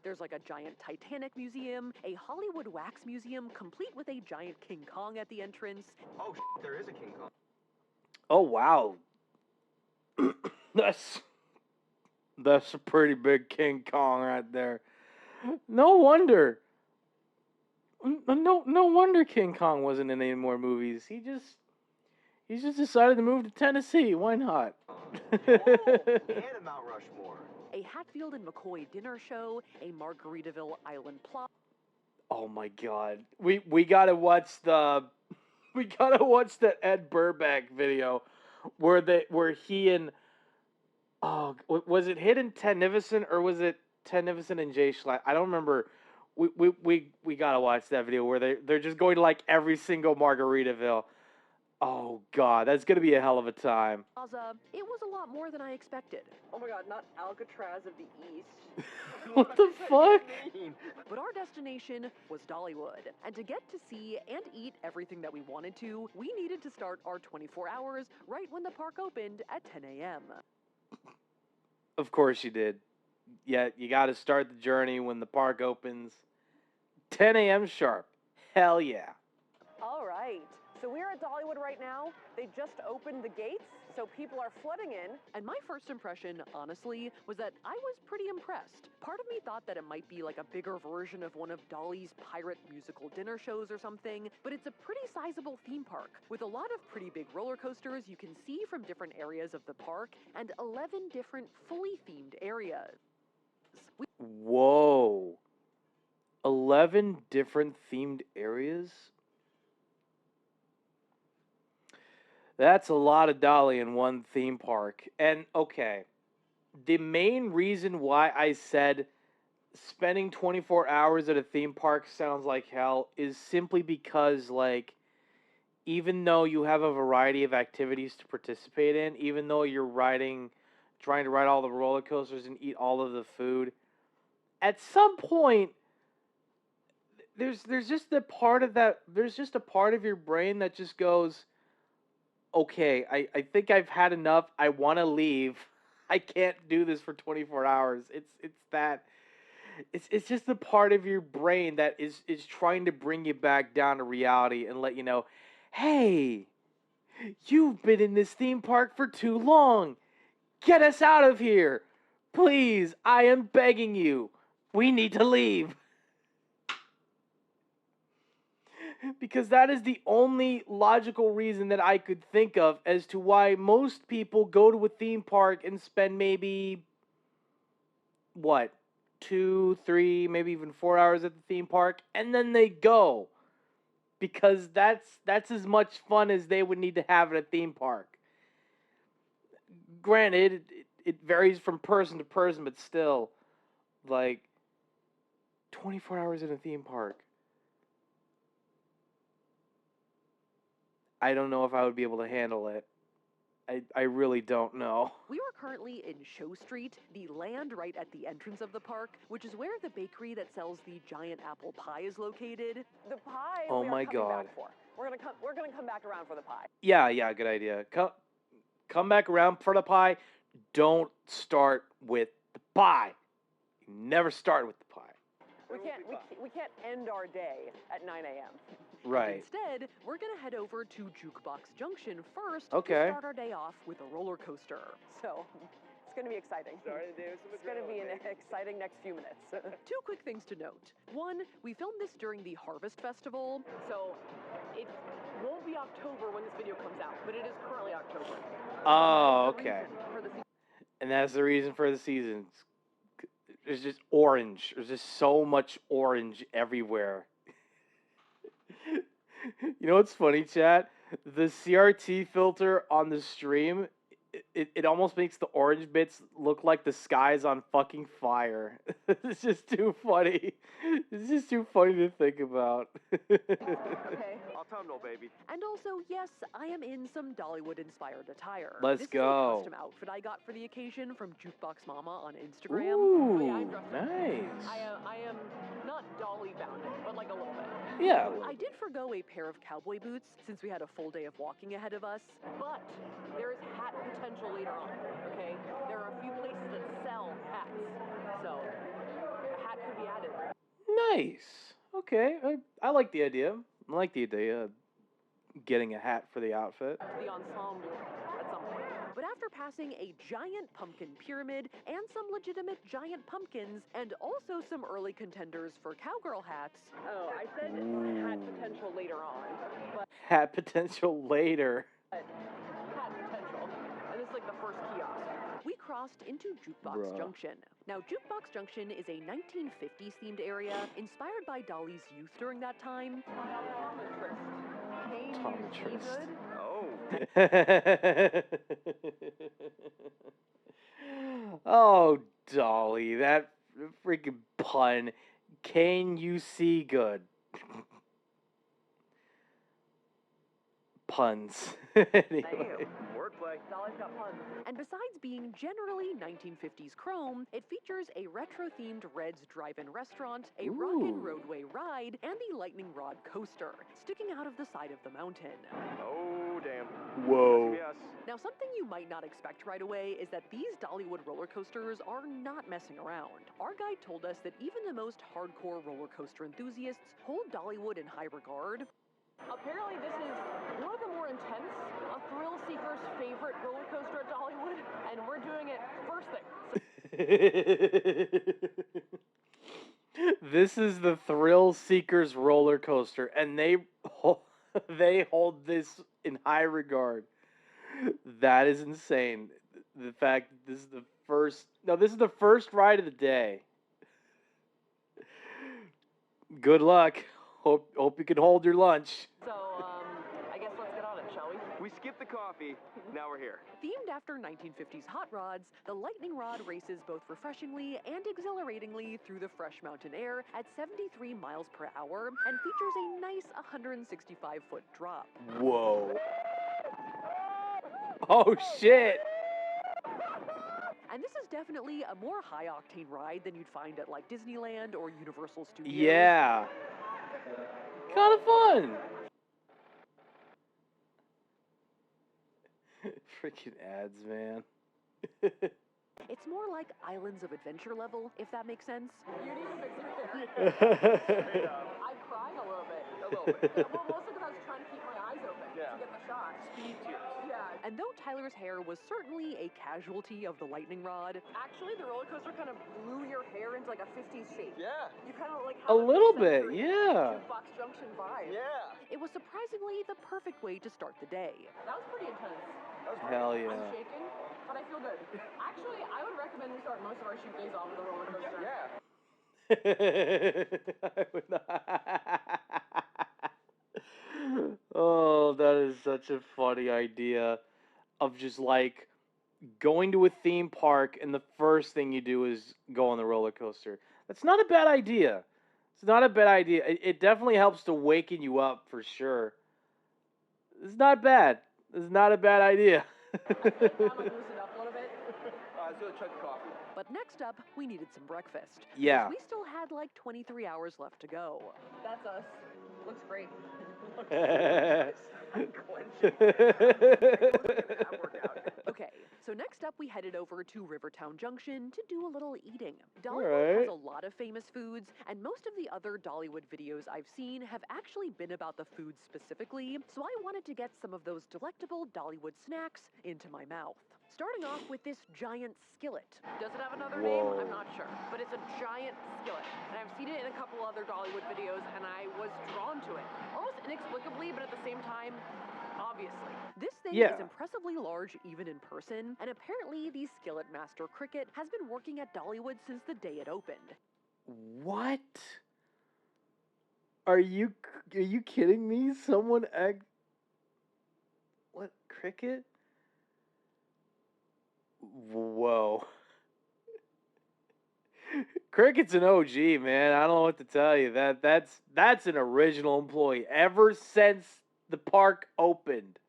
There's like a giant Titanic museum, a Hollywood wax museum complete with a giant King Kong at the entrance. Oh, there is a King Kong. Oh wow. That's a pretty big King Kong right there. No wonder. No wonder King Kong wasn't in any more movies. He just decided to move to Tennessee. Why not? And a Mount Rushmore. A Hatfield and McCoy dinner show, a Margaritaville Island plot. Oh my god. We gotta watch the Ed Burbank video where he and was it Hidden Tennyson or was it Tennyson and Jay Schlatt? I don't remember. We gotta watch that video where they're just going to like every single Margaritaville. Oh god, that's gonna be a hell of a time. It was a lot more than I expected. Oh my god, not Alcatraz of the East. What the fuck? But our destination was Dollywood, and to get to see and eat everything that we wanted to, we needed to start our 24 hours right when the park opened at 10 a.m. Of course you did. Yeah, you gotta start the journey when the park opens. 10 a.m. sharp. Hell yeah. All right, so we're at Dollywood right now. They just opened the gates, so people are flooding in. And my first impression, honestly, was that I was pretty impressed. Part of me thought that it might be like a bigger version of one of Dolly's pirate musical dinner shows or something, but it's a pretty sizable theme park, with a lot of pretty big roller coasters you can see from different areas of the park, and 11 different fully themed areas. Whoa. 11 different themed areas? That's a lot of Dolly in one theme park. And, okay, the main reason why I said spending 24 hours at a theme park sounds like hell is simply because, like, even though you have a variety of activities to participate in, even though you're trying to ride all the roller coasters and eat all of the food, at some point, there's just a part of your brain that just goes, okay, I think I've had enough. I want to leave. I can't do this for 24 hours. It's just the part of your brain that is trying to bring you back down to reality and let you know, hey, you've been in this theme park for too long. Get us out of here. Please, I am begging you. We need to leave. Because that is the only logical reason that I could think of as to why most people go to a theme park and spend maybe, what, 2, 3, maybe even 4 hours at the theme park, and then they go. Because that's as much fun as they would need to have at a theme park. Granted, it varies from person to person, but still, like, 24 hours in a theme park. I don't know if I would be able to handle it. I really don't know. We are currently in Show Street, the land right at the entrance of the park, which is where the bakery that sells the giant apple pie is located. The pie. Oh we are my coming God. Back for. We're gonna come back around for the pie. Yeah, good idea. Come back around for the pie. Don't start with the pie. You never start with the pie. We can't end our day at 9 a.m. Right. Instead, we're gonna head over to Jukebox Junction first Okay. to start our day off with a roller coaster. So it's gonna be exciting. It's gonna be an exciting next few minutes. Two quick things to note. One, we filmed this during the Harvest Festival, So it won't be October when this video comes out, but it is currently October. Oh, The okay. reason for the season. And that's the reason for the seasons. There's just orange. There's just so much orange everywhere. You know what's funny, chat? The CRT filter on the stream, it almost makes the orange bits look like the sky's on fucking fire. It's just too funny. It's just too funny to think about. Okay. Autumnal, baby. and also, yes, I am in some Dollywood-inspired attire. Let's this go. is a custom outfit I got for the occasion from Jukebox Mama on Instagram. Ooh, Yeah, I'm dressed up. nice. I am not dolly bounded, but like a little bit. Yeah. I did forgo a pair of cowboy boots since we had a full day of walking ahead of us. But there is hat potential later on, okay? There are a few places that sell hats, so a hat could be added. Nice. Okay, I like the idea. I like the idea of getting a hat for the outfit. The ensemble at some point. But after passing a giant pumpkin pyramid and some legitimate giant pumpkins, and also some early contenders for cowgirl hats, Oh, I said hat potential later on, but Hat potential later. hat potential. And this is like the first kiosk. we crossed into Jukebox Bruh. Junction. Now, Jukebox Junction is a 1950s themed area inspired by Dolly's youth during that time. Optometrist. Oh. Oh, Dolly, that freaking pun. Can you see good? Puns. Anyway. Wordplay. Dolly's got puns. And besides being generally 1950s chrome, it features a retro-themed Red's Drive-In restaurant, a rockin' Ooh. roadway ride, and the lightning rod coaster, sticking out of the side of the mountain. Oh, damn. Whoa. Yes. Now, something you might not expect right away is that these Dollywood roller coasters are not messing around. Our guide told us that even the most hardcore roller coaster enthusiasts hold Dollywood in high regard. Apparently this is one of the more intense, a thrill seeker's favorite roller coaster at Dollywood, and we're doing it first thing. This is the Thrill Seekers roller coaster, and they hold this in high regard. That is insane. The fact that this is the first ride of the day. Good luck. Hope you can hold your lunch. So, I guess let's get on it, shall we? We skipped the coffee. Now we're here. Themed after 1950s hot rods, the lightning rod races both refreshingly and exhilaratingly through the fresh mountain air at 73 miles per hour and features a nice 165-foot drop. Whoa. Oh shit. And this is definitely a more high-octane ride than you'd find at like Disneyland or Universal Studios. Yeah. Kind of fun. Freaking ads, man. It's more like Islands of Adventure level, if that makes sense. You need to fix it. I cried a little bit. A little bit. Yeah, well, mostly because I was trying to keep my eyes open to get the shot. Speed tears. Yeah, And though Tyler's hair was certainly a casualty of the lightning rod, Actually, the roller coaster kind of blew your hair into like a 50s shape. Yeah. You kind of like A have little bit, mid-century yeah. Jukebox Junction vibe. Yeah. it was surprisingly the perfect way to start the day. That was pretty intense. Hell I'm yeah. shaking, but I feel good. Actually, I would recommend we start most of our shoot days off with a roller coaster. Yeah. I would not. Oh, that is such a funny idea of just like going to a theme park and the first thing you do is go on the roller coaster. That's not a bad idea. It's not a bad idea. It definitely helps to waken you up for sure. It's not bad. It's not a bad idea. Kind of loosen up a little bit. Let's go check the coffee. But next up, we needed some breakfast. Yeah. We still had like 23 hours left to go. That's us. Looks great. Okay, so next up we headed over to Rivertown Junction to do a little eating. Dollywood Alright. has a lot of famous foods, and most of the other Dollywood videos I've seen have actually been about the food specifically, so I wanted to get some of those delectable Dollywood snacks into my mouth. Starting off with this giant skillet. Does it have another name? Whoa. I'm not sure. But it's a giant skillet. And I've seen it in a couple other Dollywood videos, and I was drawn to it. Almost inexplicably, but at the same time, obviously. This thing Yeah. is impressively large even in person, and apparently the skillet master Cricket has been working at Dollywood since the day it opened. What? Are you kidding me? Someone what, Cricket? Whoa. Cricket's an OG, man. I don't know what to tell you. That's an original employee. Ever since the park opened,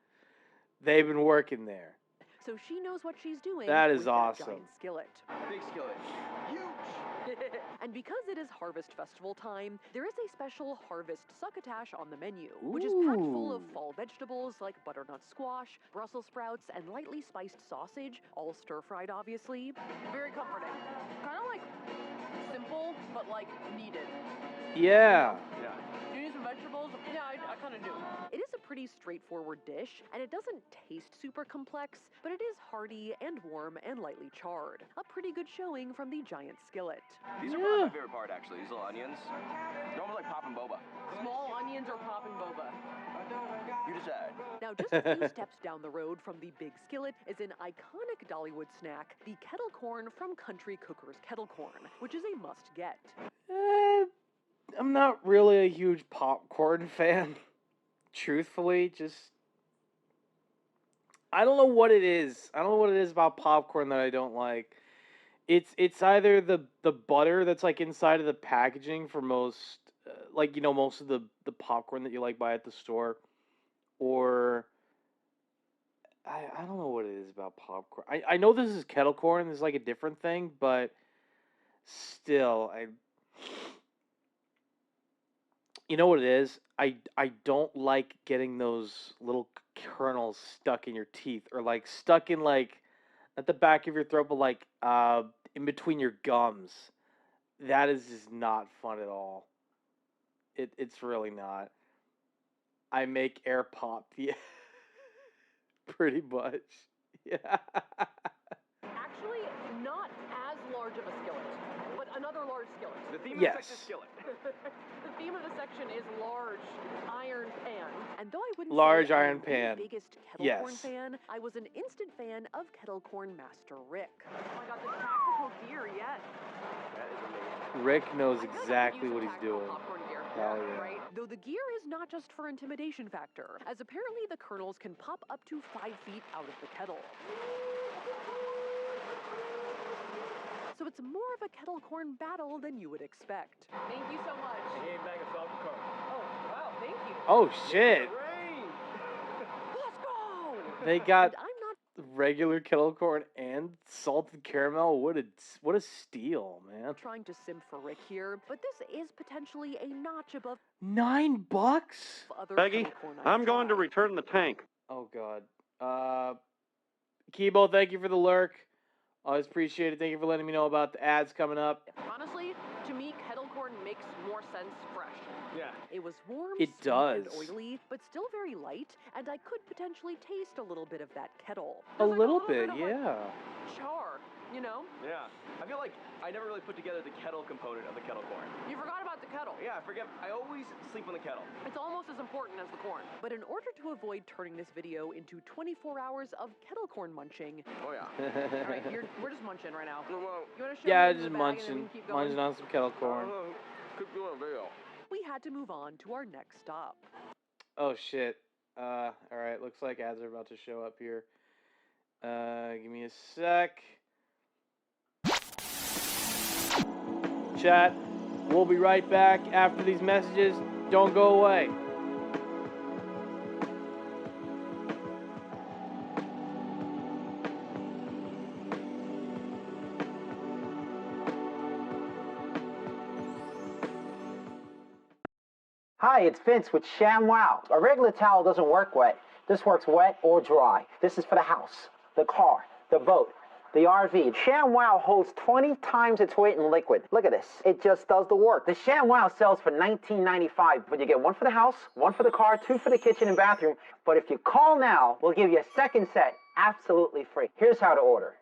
they've been working there. So she knows what she's doing. That is with awesome. That giant skillet. Big skillet. Huge. And because it is Harvest Festival time, there is a special Harvest Succotash on the menu, which is packed full of Ooh. fall vegetables like butternut squash, Brussels sprouts, and lightly spiced sausage, all stir-fried, obviously. Very comforting. Kind of like simple, but like needed. Yeah. Yeah. Do you need some vegetables? Yeah, I kind of do. It is a pretty straightforward dish, and it doesn't taste super complex, but it is hearty and warm and lightly charred. A pretty good showing from the giant skillet. These are probably my favorite part, actually. These little onions. They're almost like popping boba. Small onions or popping boba? You decide. Now, just a few steps down the road from the big skillet is an iconic Dollywood snack, the kettle corn from Country Cooker's Kettle Corn, which is a must-get. I'm not really a huge popcorn fan. Truthfully, just I don't know what it is. I don't know what it is about popcorn that I don't like. It's either the butter that's like inside of the packaging for most like most of the popcorn that you like buy at the store, or I don't know what it is about popcorn. I know this is kettle corn. This is like a different thing, but still you know what it is? I don't like getting those little kernels stuck in your teeth, or like stuck in like at the back of your throat, but like in between your gums. That is just not fun at all. It's really not. I make air pop, yeah. Pretty much. Yeah. Actually, not as large of a skillet, but another large skillet. The theme Yes. of the section is skillet. The theme of the section is large iron pan. And though I wouldn't Large say iron I'm pan. the biggest kettle corn Yes. fan, I was an instant fan of kettle corn master Rick. Oh my god, the tactical gear, yes. That is amazing. Rick knows I feel like I could exactly use what some he's tactical doing. popcorn gear. Hell yeah. Right? Though the gear is not just for intimidation factor, as apparently the kernels can pop up to 5 feet out of the kettle. So it's more of a kettle corn battle than you would expect. Thank you so much. He ain't back a salt and pepper. Oh, wow, thank you. Oh shit! Rain. Let's go! They got And I'm not regular kettle corn and salted caramel. What a steal, man. trying to simp for Rick here, but this is potentially a notch above $9? other Peggy, kettle corn I've I'm going to tried. return the tank. Oh god. Kibo, thank you for the lurk. Always appreciate it. Thank you for letting me know about the ads coming up. Honestly, to me, kettle corn makes more sense fresh. Yeah. It was warm, It sweet, and does. oily, but still very light, and I could potentially taste a little bit of that kettle. A There's like little bit bit, of, like, yeah. char, you know? Yeah. I feel like I never really put together the kettle component of the kettle corn. You forgot about the kettle. Yeah, I always sleep on the kettle. It's almost as important as the corn. But in order to avoid turning this video into 24 hours of kettle corn munching, Oh, yeah. All right, we're just munching right now. You want to show Yeah, me just the bag and then we munching, can keep going? munching on some kettle corn. Keep doing video. we had to move on to our next stop. Oh shit. Alright, looks like ads are about to show up here. Give me a sec. Chat, we'll be right back after these messages. Don't go away. Hi, it's Vince with ShamWow. A regular towel doesn't work wet. This works wet or dry. This is for the house, the car, the boat, the RV. ShamWow holds 20 times its weight in liquid. Look at this. It just does the work. The ShamWow sells for $19.95, but you get one for the house, one for the car, two for the kitchen and bathroom. But if you call now, we'll give you a second set absolutely free. Here's how to order.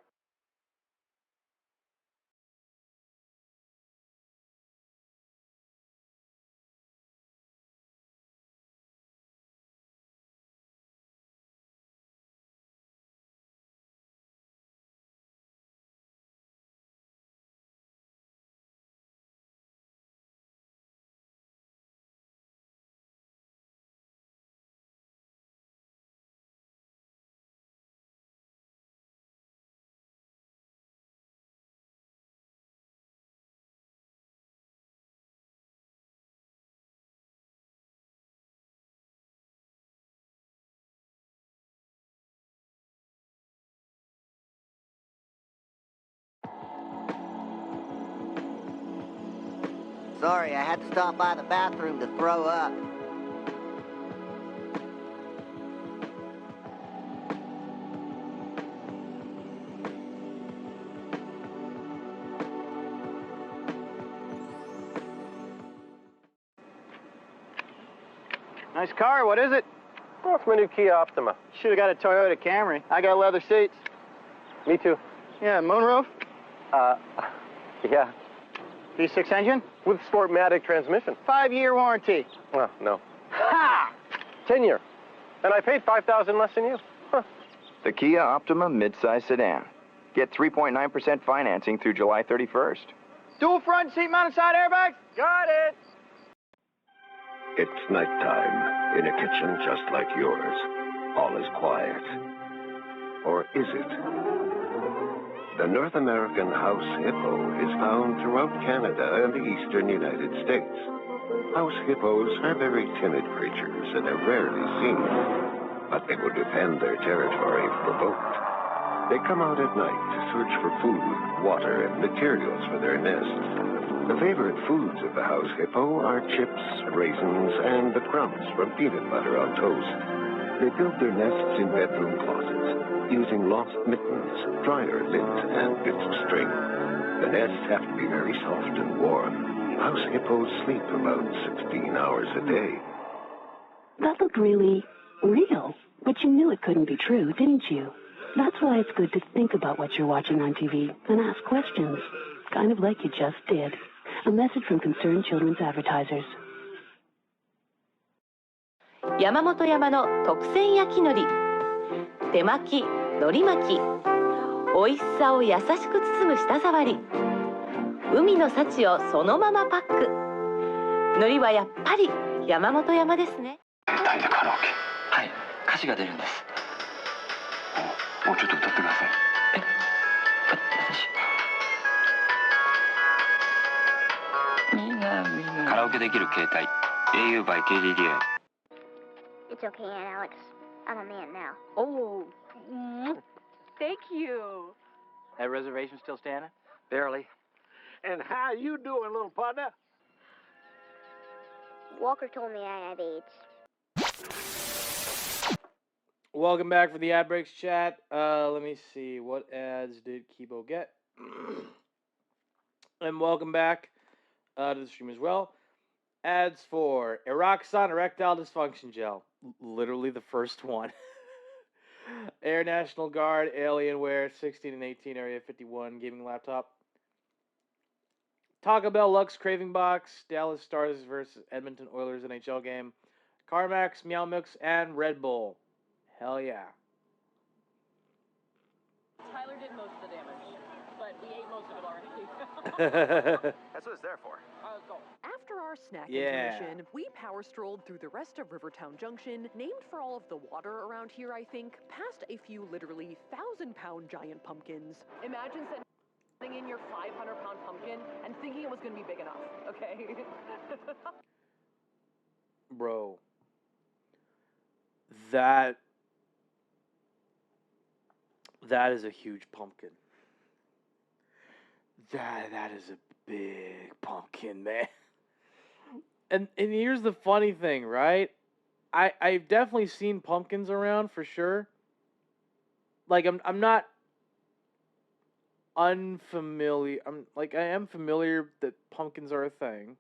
Sorry, I had to stop by the bathroom to throw up. Nice car, what is it? Oh, it's my new Kia Optima. Should have got a Toyota Camry. I got leather seats. Me too. Yeah, moonroof. Yeah. V6 engine. With Sportmatic transmission. 5-year warranty. Oh, no. Ha! 10-year. And I paid $5,000 less than you. Huh. The Kia Optima midsize sedan. Get 3.9% financing through July 31st. Dual front seat mounted side airbags. Got it. It's nighttime in a kitchen just like yours. All is quiet. Or is it? The North American house hippo is found throughout Canada and the eastern United States. House hippos are very timid creatures and are rarely seen, but they will defend their territory if provoked. They come out at night to search for food, water, and materials for their nests. The favorite foods of the house hippo are chips, raisins, and the crumbs from peanut butter on toast. They build their nests in bedroom closets, using lost mittens, dryer lids, and bits of string. The nests have to be very soft and warm. House hippos sleep about 16 hours a day. That looked really real, but you knew it couldn't be true, didn't you? That's why it's good to think about what you're watching on TV and ask questions, kind of like you just did. A message from Concerned Children's Advertisers. 山本山の特選焼き海苔、手巻き、海苔巻き、美味しさを優しく包む舌触り、海の幸をそのままパック。海苔はやっぱり山本山ですね。歌いでカラオケ。はい、歌詞が出るんです。もうちょっと歌ってください。カラオケできる携帯 au by KDDI. It's okay, Aunt Alex. I'm a man now. Oh, thank you. That reservation still standing? Barely. And how you doing, little partner? Walker told me I have AIDS. Welcome back for the ad breaks chat. Let me see. What ads did Kibo get? And welcome back. to the stream as well. Ads for Eroxon Erectile Dysfunction Gel. Literally the first one. Air National Guard, Alienware, 16 and 18, Area 51, gaming laptop. Taco Bell Lux Craving Box, Dallas Stars versus Edmonton Oilers NHL game. Carmax, Meow Mix, and Red Bull. Hell yeah. Tyler did most of the damage, but we ate most of it already. That's what it's there for. Let's go. After our snack Yeah. intermission, we power strolled through the rest of Rivertown Junction, named for all of the water around here, I think, past a few literally 1,000-pound giant pumpkins. Imagine sitting in your 500-pound pumpkin and thinking it was going to be big enough, okay? Bro. That is a huge pumpkin. That is a big pumpkin, man. And here's the funny thing, right? I've definitely seen pumpkins around for sure. Like I'm not unfamiliar. I am familiar that pumpkins are a thing.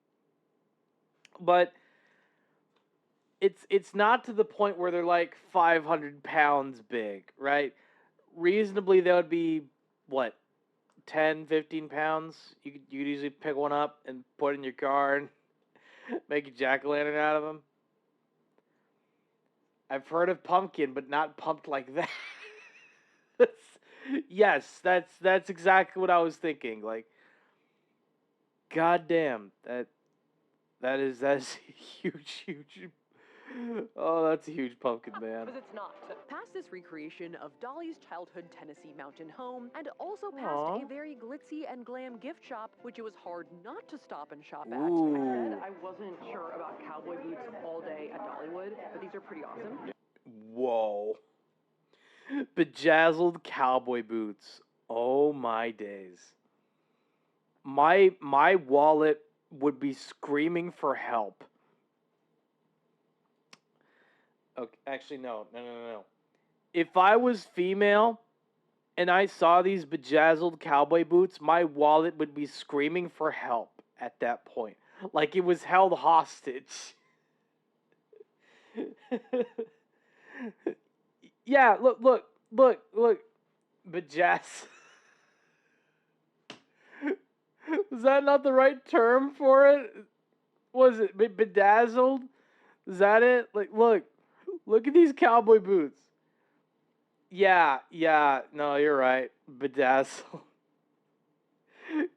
But it's not to the point where they're like 500 pounds big, right? Reasonably, that would be, what, 10, 15 pounds? You could usually pick one up and put it in your car and make a jack-o'-lantern out of them. I've heard of pumpkin, but not pumped like that. Yes, that's exactly what I was thinking. Like, goddamn, that is huge. Oh, that's a huge pumpkin, man. Because it's not. Past this recreation of Dolly's childhood Tennessee mountain home, and also past Aww. a very glitzy and glam gift shop, which it was hard not to stop and shop at. Ooh. I said I wasn't sure about cowboy boots all day at Dollywood, but these are pretty awesome. Whoa. Bejazzled cowboy boots. Oh my days. My wallet would be screaming for help. Okay, actually, no. If I was female and I saw these bejazzled cowboy boots, my wallet would be screaming for help at that point. Like it was held hostage. Yeah, look. Bejazz. Was that not the right term for it? Was it bedazzled? Is that it? Like, look at these cowboy boots. Yeah, no, you're right. Bedazzled.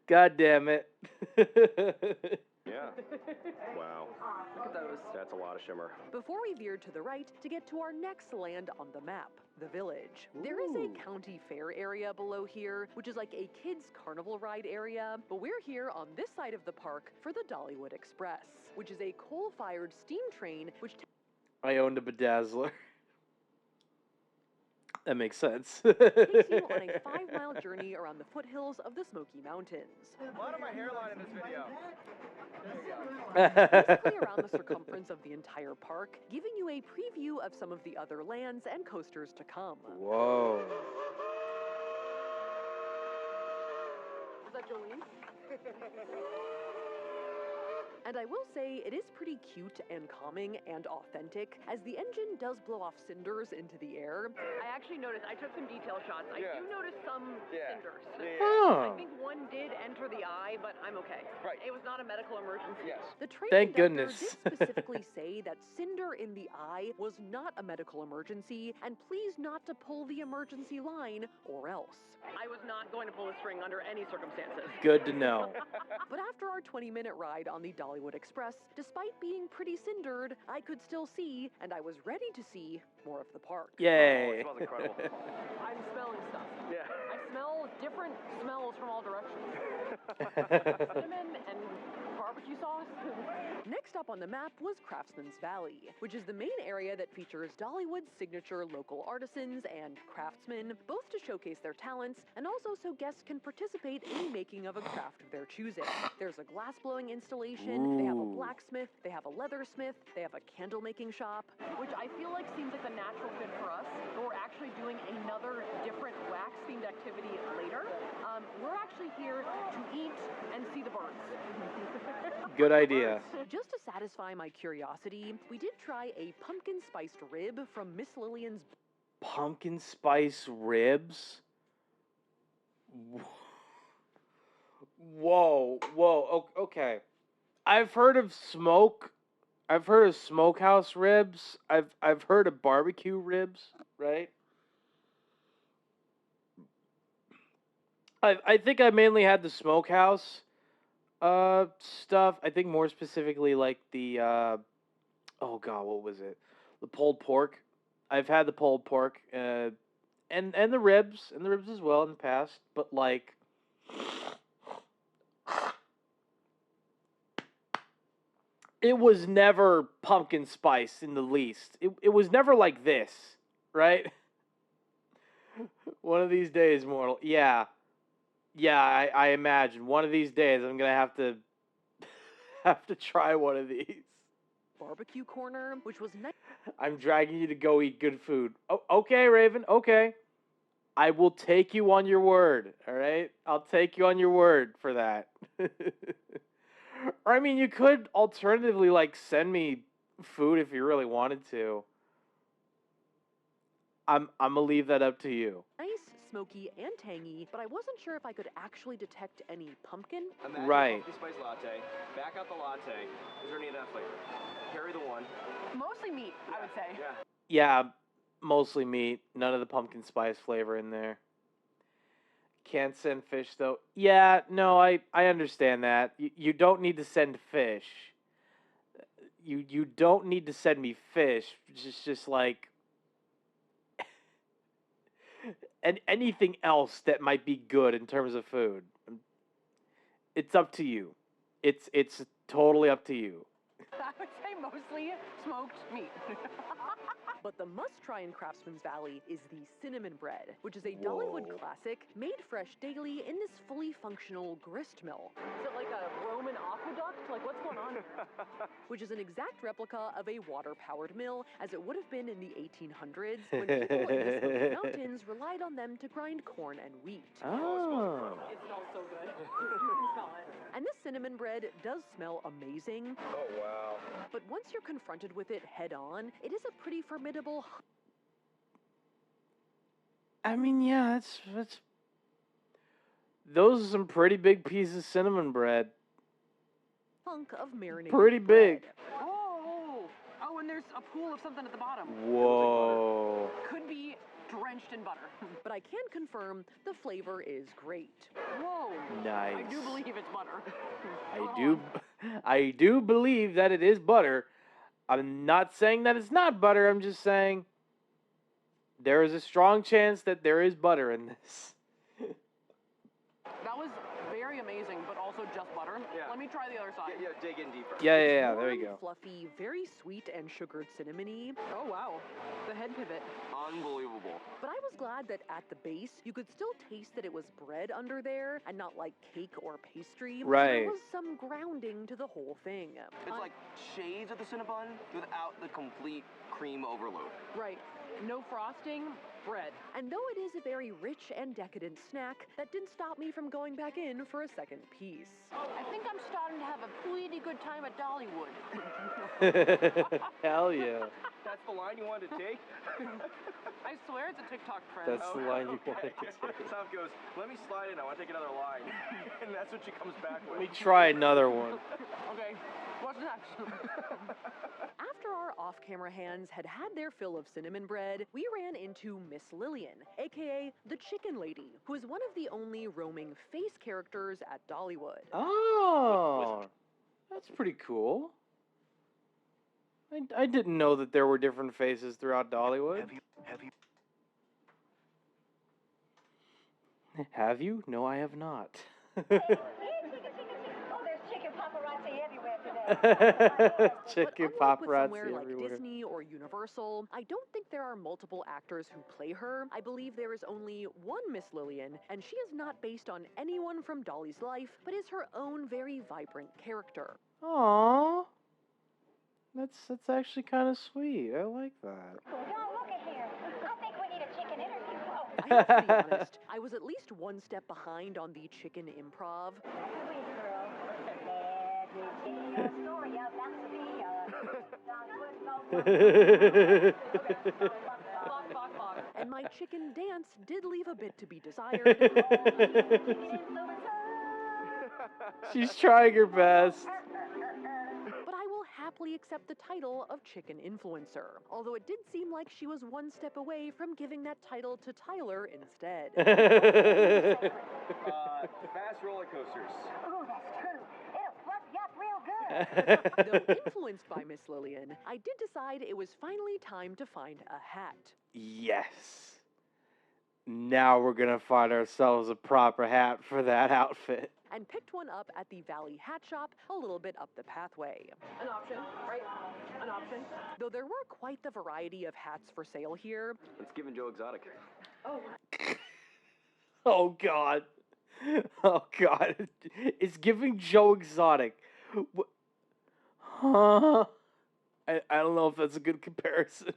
God damn it. Yeah. Wow. Look at those. That's a lot of shimmer. Before we veered to the right to get to our next land on the map, the village. There is a county fair area below here, which is like a kids' carnival ride area, but we're here on this side of the park for the Dollywood Express, which is a coal-fired steam train which I owned a bedazzler. That makes sense. takes you on a 5-mile journey around the foothills of the Smoky Mountains. A lot of my hairline in this video. Basically around the circumference of the entire park, giving you a preview of some of the other lands and coasters to come. Whoa. Is that Jolene? And I will say it is pretty cute and calming and authentic, as the engine does blow off cinders into the air. I actually noticed, I took some detail shots. I do notice some cinders. Huh. I think one did enter the eye, but I'm okay. Right. It was not a medical emergency. Yes. The train Thank conductor goodness. did specifically say that cinder in the eye was not a medical emergency, and please not to pull the emergency line, or else. I was not going to pull the string under any circumstances. Good to know. But after our 20-minute ride on the Dollywood Express, despite being pretty cindered, I could still see, and I was ready to see, more of the park. Yay. Oh, it smells incredible. I'm smelling stuff. Yeah. I smell different smells from all directions. Cinnamon and barbecue sauce. Next up on the map was Craftsman's Valley, which is the main area that features Dollywood's signature local artisans and craftsmen, both to showcase their talents and also so guests can participate in the making of a craft of their choosing. There's a glass-blowing installation, they have a blacksmith, they have a leathersmith, they have a candle-making shop. Which I feel like seems like the natural fit for us, but we're actually doing another different wax-themed activity later. We're actually here to eat and see the birds. Good idea. Just to satisfy my curiosity, we did try a pumpkin-spiced rib from Miss Lillian's... Pumpkin spice ribs? Whoa, okay. I've heard of smokehouse ribs. I've heard of barbecue ribs, right? I think I mainly had the smokehouse stuff. I think more specifically like the oh god, what was it? The pulled pork. I've had the pulled pork and the ribs as well in the past, but like it was never pumpkin spice in the least. It was never like this, right? One of these days, mortal. Yeah, I imagine one of these days I'm gonna have to try one of these. Barbecue corner, which was nice. I'm dragging you to go eat good food. Oh, okay, Raven. Okay, I will take you on your word. All right, I'll take you on your word for that. Or I mean, you could alternatively like send me food if you really wanted to. I'm gonna leave that up to you. Nice, smoky, and tangy, but I wasn't sure if I could actually detect any pumpkin. Imagine right. Pumpkin spice latte. Back out the latte. Is there any of that flavor? Carry the one. Mostly meat, I would say. Yeah. Yeah, mostly meat. None of the pumpkin spice flavor in there. Can't send fish though. Yeah, no, I understand that. You don't need to send fish. You don't need to send me fish. It's just like and anything else that might be good in terms of food. It's up to you. It's totally up to you. I would say mostly smoked meat. But the must-try in Craftsman's Valley is the cinnamon bread, which is a Dollywood classic made fresh daily in this fully functional grist mill. Is it like a Roman aqueduct? Like, what's going on? Which is an exact replica of a water-powered mill, as it would have been in the 1800s when people in the Smoky Mountains relied on them to grind corn and wheat. Oh. It smells so good. You can smell it. And this cinnamon bread does smell amazing. Oh, wow. But once you're confronted with it head-on, it is a pretty formidable... I mean, yeah, that's... Those are some pretty big pieces of cinnamon bread. Hunk of marinated Pretty big. bread. Oh, and there's a pool of something at the bottom. Whoa. Could be drenched in butter. But I can confirm the flavor is great. Whoa. Nice. I do believe it's butter. I do believe that it is butter. I'm not saying that it's not butter. I'm just saying there is a strong chance that there is butter in this. That was very amazing, but also just butter. Yeah. Let me try the other side. Yeah, dig in deeper. Yeah, there you go. Fluffy, very sweet and sugared cinnamony. Oh, wow. The head pivot. Unbelievable. But I was glad that at the base, you could still taste that it was bread under there and not like cake or pastry. Right. So there was some grounding to the whole thing. It's like shades of the Cinnabon without the complete cream overload. Right. No frosting, bread. And though it is a very rich and decadent snack, that didn't stop me from going back in for a second piece. I think I'm starting to have a pretty good time at Dollywood. Hell yeah. That's the line you wanted to take? I swear it's a TikTok trend. That's the line you wanted to take. South goes, let me slide in, I want to take another line. And that's what she comes back with. Let me try another one. Okay, what's next? After our off-camera hands had had their fill of cinnamon bread, we ran into Miss Lillian, aka the Chicken Lady, who is one of the only roaming face characters at Dollywood. Oh, that's pretty cool. I didn't know that there were different faces throughout Dollywood. Have you? No, I have not. Oh, there's chicken paparazzi everywhere today. Chicken Unlike with paparazzi somewhere like everywhere. Disney or Universal, I don't think there are multiple actors who play her. I believe there is only one Miss Lillian, and she is not based on anyone from Dolly's life, but is her own very vibrant character. Aww. That's actually kind of sweet. I like that. Y'all, look at here. I think we need a chicken interview. Oh. I have to be honest, I was at least one step behind on the chicken improv. Please, girl. Let me tell you a story about And my chicken dance did leave a bit to be desired. She's trying her best. But I will happily accept the title of chicken influencer, although it did seem like she was one step away from giving that title to Tyler instead. Fast roller coasters. Oh, that's true. It'll fluff you up real good. Though influenced by Miss Lillian, I did decide it was finally time to find a hat. Yes. Now we're gonna find ourselves a proper hat for that outfit. And picked one up at the Valley Hat Shop a little bit up the pathway. An option, right? An option. Though there were quite the variety of hats for sale here. It's giving Joe Exotic. Oh. Oh God. Oh God. It's giving Joe Exotic. Huh? I don't know if that's a good comparison.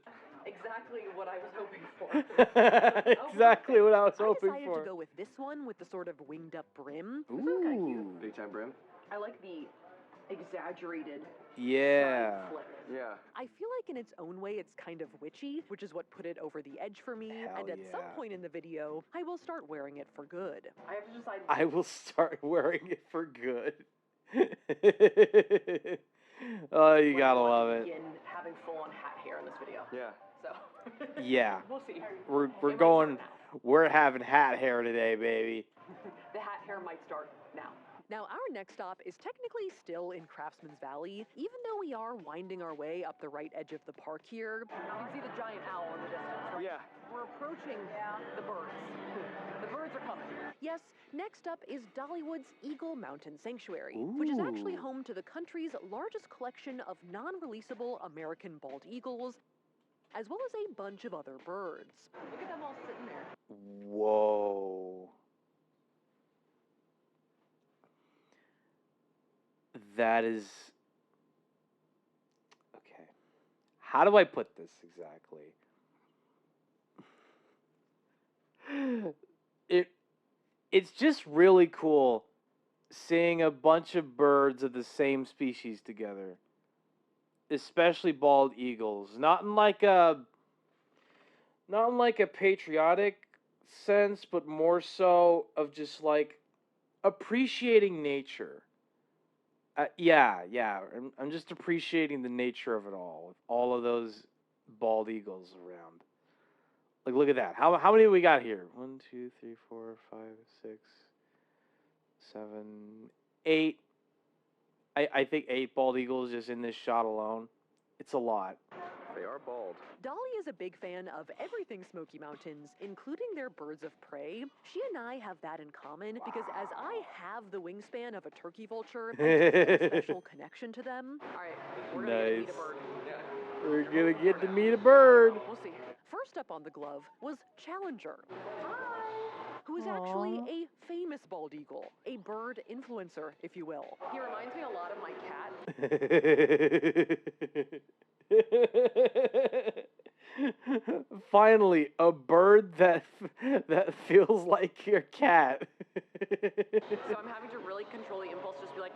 Exactly what I was hoping for. Exactly what I was I hoping decided for. to go with this one with the sort of winged up brim. Ooh. Big time brim. I like the exaggerated Yeah. side flip. Yeah. I feel like in its own way it's kind of witchy, which is what put it over the edge for me. Hell And at some yeah. point in the video, I will start wearing it for good. I have to decide. I will start wearing it for good. Oh, you gotta love it. Begin having full-on hat hair in this video. Yeah. So. Yeah. We'll see. We're we're having hat hair today, baby. The hat hair might start now. Now, our next stop is technically still in Craftsman's Valley, even though we are winding our way up the right edge of the park here. You can see the giant owl in the distance, right? Yeah. We're approaching the birds. The birds are coming. Yes, next up is Dollywood's Eagle Mountain Sanctuary, which is actually home to the country's largest collection of non-releasable American bald eagles, as well as a bunch of other birds. Look at them all sitting there. Whoa. That is... Okay. How do I put this exactly? It's just really cool seeing a bunch of birds of the same species together. Especially bald eagles. Not in like a patriotic sense, but more so of just like appreciating nature. Yeah. I'm just appreciating the nature of it all, with all of those bald eagles around. Like, look at that. How many we got here? 1, 2, 3, 4, 5, 6, 7, 8. I think 8 bald eagles just in this shot alone. It's a lot. They are bald. Dolly is a big fan of everything Smoky Mountains, including their birds of prey. She and I have that in common because as I have the wingspan of a turkey vulture, I feel a special connection to them. All right, we're gonna get to meet a bird. We're gonna get to meet a bird. We'll see. First up on the glove was Challenger, who is actually a famous bald eagle, a bird influencer, if you will. He reminds me a lot of my cat. Finally, a bird that feels like your cat. So I'm having to really control the impulse, just be like,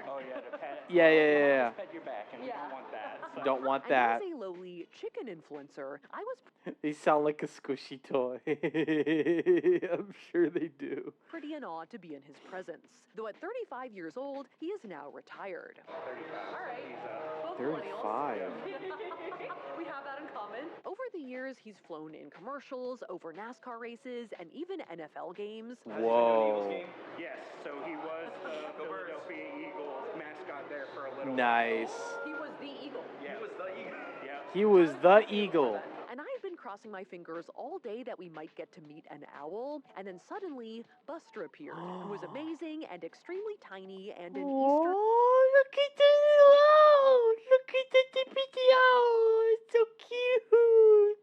oh yeah, to pet. Yeah. Pet your back, and we don't want that. So. Don't want that. And as a lowly chicken influencer, I was They sound like a squishy toy. I'm sure they do. pretty in awe to be in his presence. Though at 35 years old, he is now retired. 35. all right, both 35. we have that in common. Over the years, he's flown in commercials, over NASCAR races, and even NFL games. Whoa. Yes, so he was the Philadelphia Eagles mascot there for a little Nice. He was the eagle. Yeah. He was the eagle. Yeah. He was the eagle. And I've been crossing my fingers all day that we might get to meet an owl, and then suddenly Buster appeared, who was amazing and extremely tiny and an Easter. Oh, look at the at the tippity owl. It's so cute.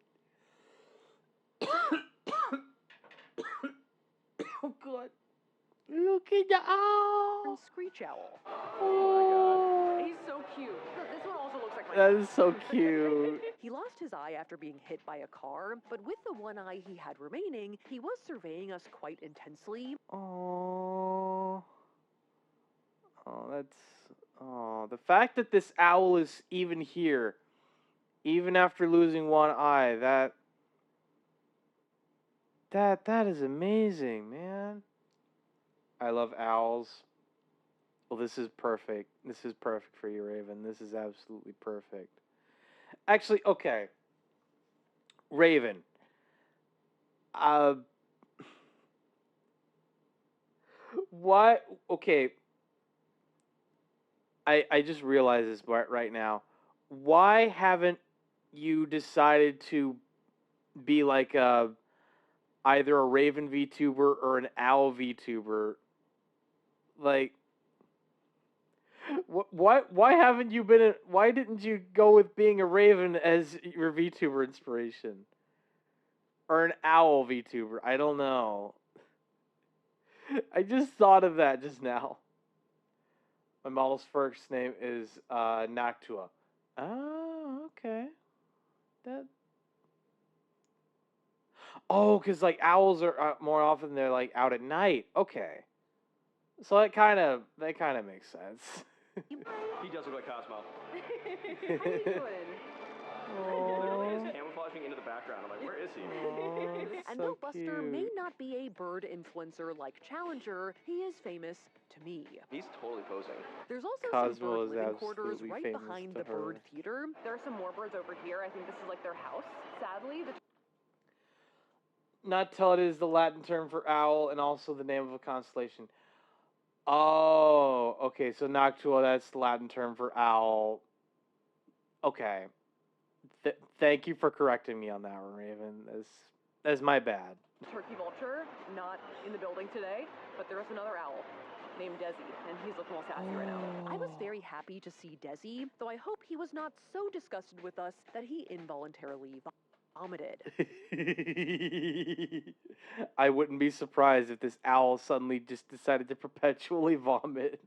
Oh god. Look at the owl. Screech owl. Oh. He's so cute. This one also looks like my That dad. is so cute. He lost his eye after being hit by a car, but with the one eye he had remaining, he was surveying us quite intensely. Oh. Oh, that's... Oh, the fact that this owl is even here, even after losing one eye, that is amazing, man. I love owls. Well, this is perfect. This is perfect for you, Raven. This is absolutely perfect. Actually, okay. Raven. Why? Okay. I just realized this right now. Why haven't you decided to be like either a Raven VTuber or an Owl VTuber? Like, why haven't you been? Why didn't you go with being a Raven as your VTuber inspiration, or an Owl VTuber? I don't know. I just thought of that just now. My model's first name is Noctua. Oh, okay. That. Oh, because like owls are more often they're like out at night. Okay. So that kind of makes sense. He does look like Cosmo. How you doing? Literally is camouflaging into the background. I'm like, where is he? And so though Buster may cute. not be a bird influencer like Challenger, he is famous to me. He's totally posing. There's also Cosmo some bird is living quarters absolutely right famous behind to the bird her. theater. There are some more birds over here. I think this is like their house. Sadly, the Noctua is the Latin term for owl and also the name of a constellation. Oh, okay. So Noctua, that's the Latin term for owl. Okay. Thank you for correcting me on that one, Raven. That's my bad. turkey vulture, not in the building today, but there's another owl named Desi, and he's looking all sassy right now. I was very happy to see Desi, though I hope he was not so disgusted with us that he involuntarily vomited. I wouldn't be surprised if this owl suddenly just decided to perpetually vomit.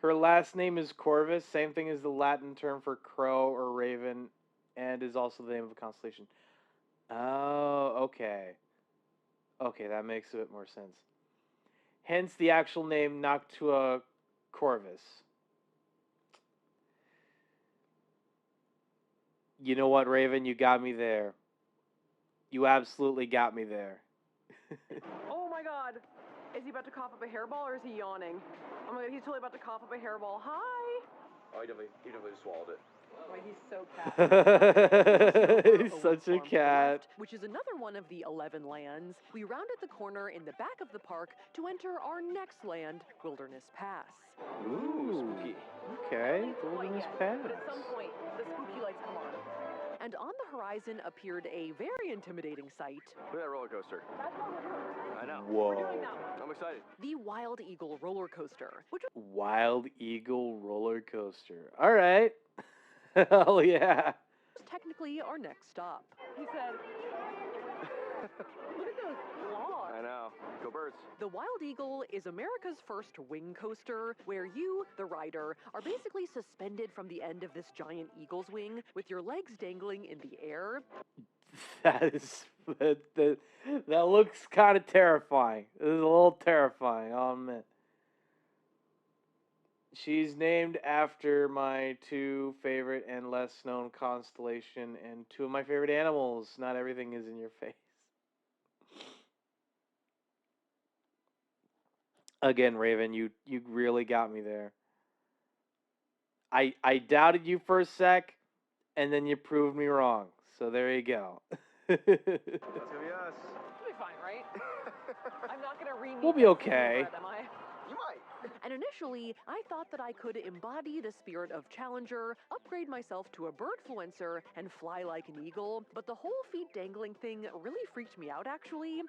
Her last name is Corvus, same thing as the Latin term for crow or raven, and is also the name of a constellation. Oh, okay. Okay, that makes a bit more sense. Hence the actual name Noctua Corvus. You know what, Raven? You got me there. You absolutely got me there. Oh my god! Is he about to cough up a hairball or is he yawning? Oh my god, he's totally about to cough up a hairball. Hi! Oh, he definitely just swallowed it. Oh, he's so cat. He's such a cat. Which is another one of the 11 lands. We rounded the corner in the back of the park to enter our next land, Wilderness Pass. Ooh, spooky. Okay, Wilderness Pass. But at some point, the spooky lights come on. And on the horizon appeared a very intimidating sight. Look at that roller coaster. That's what we're doing. I know. Whoa. We're doing that one. I'm excited. The Wild Eagle roller coaster, which was Wild Eagle roller coaster. All right. Hell yeah. technically our next stop. He said, look at those claws. I know. Go birds. The Wild Eagle is America's first wing coaster, where you, the rider, are basically suspended from the end of this giant eagle's wing with your legs dangling in the air. That looks kind of terrifying. It is a little terrifying, I'll admit. She's named after my two favorite and less known constellation and two of my favorite animals. Not everything is in your face. Again, Raven, you really got me there. I doubted you for a sec, and then you proved me wrong. So there you go. That's gonna be us. We'll be fine, right? I'm not gonna read. We'll be okay. Am I? You might. And initially, I thought that I could embody the spirit of Challenger, upgrade myself to a birdfluencer, and fly like an eagle, but the whole feet dangling thing really freaked me out, actually.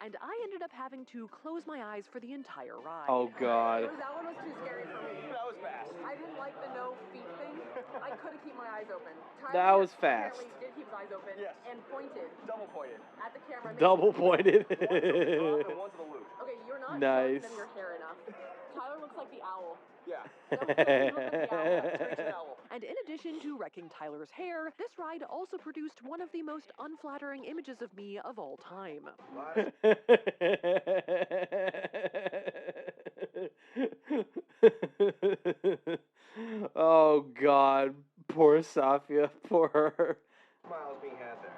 And I ended up having to close my eyes for the entire ride. Oh, God. That one was too scary for me. That was fast. I didn't like the no feet thing. I couldn't keep my eyes open. That was fast. Apparently did keep his eyes open and pointed. Double pointed. At the camera. Double pointed. One's to the drop and one's to the loop. Okay, you're not Nice. showing them your hair enough. Tyler looks like the owl. Yeah. And in addition to wrecking Tyler's hair, this ride also produced one of the most unflattering images of me of all time. Oh, God. Poor Safia. Poor her. Miles being had there.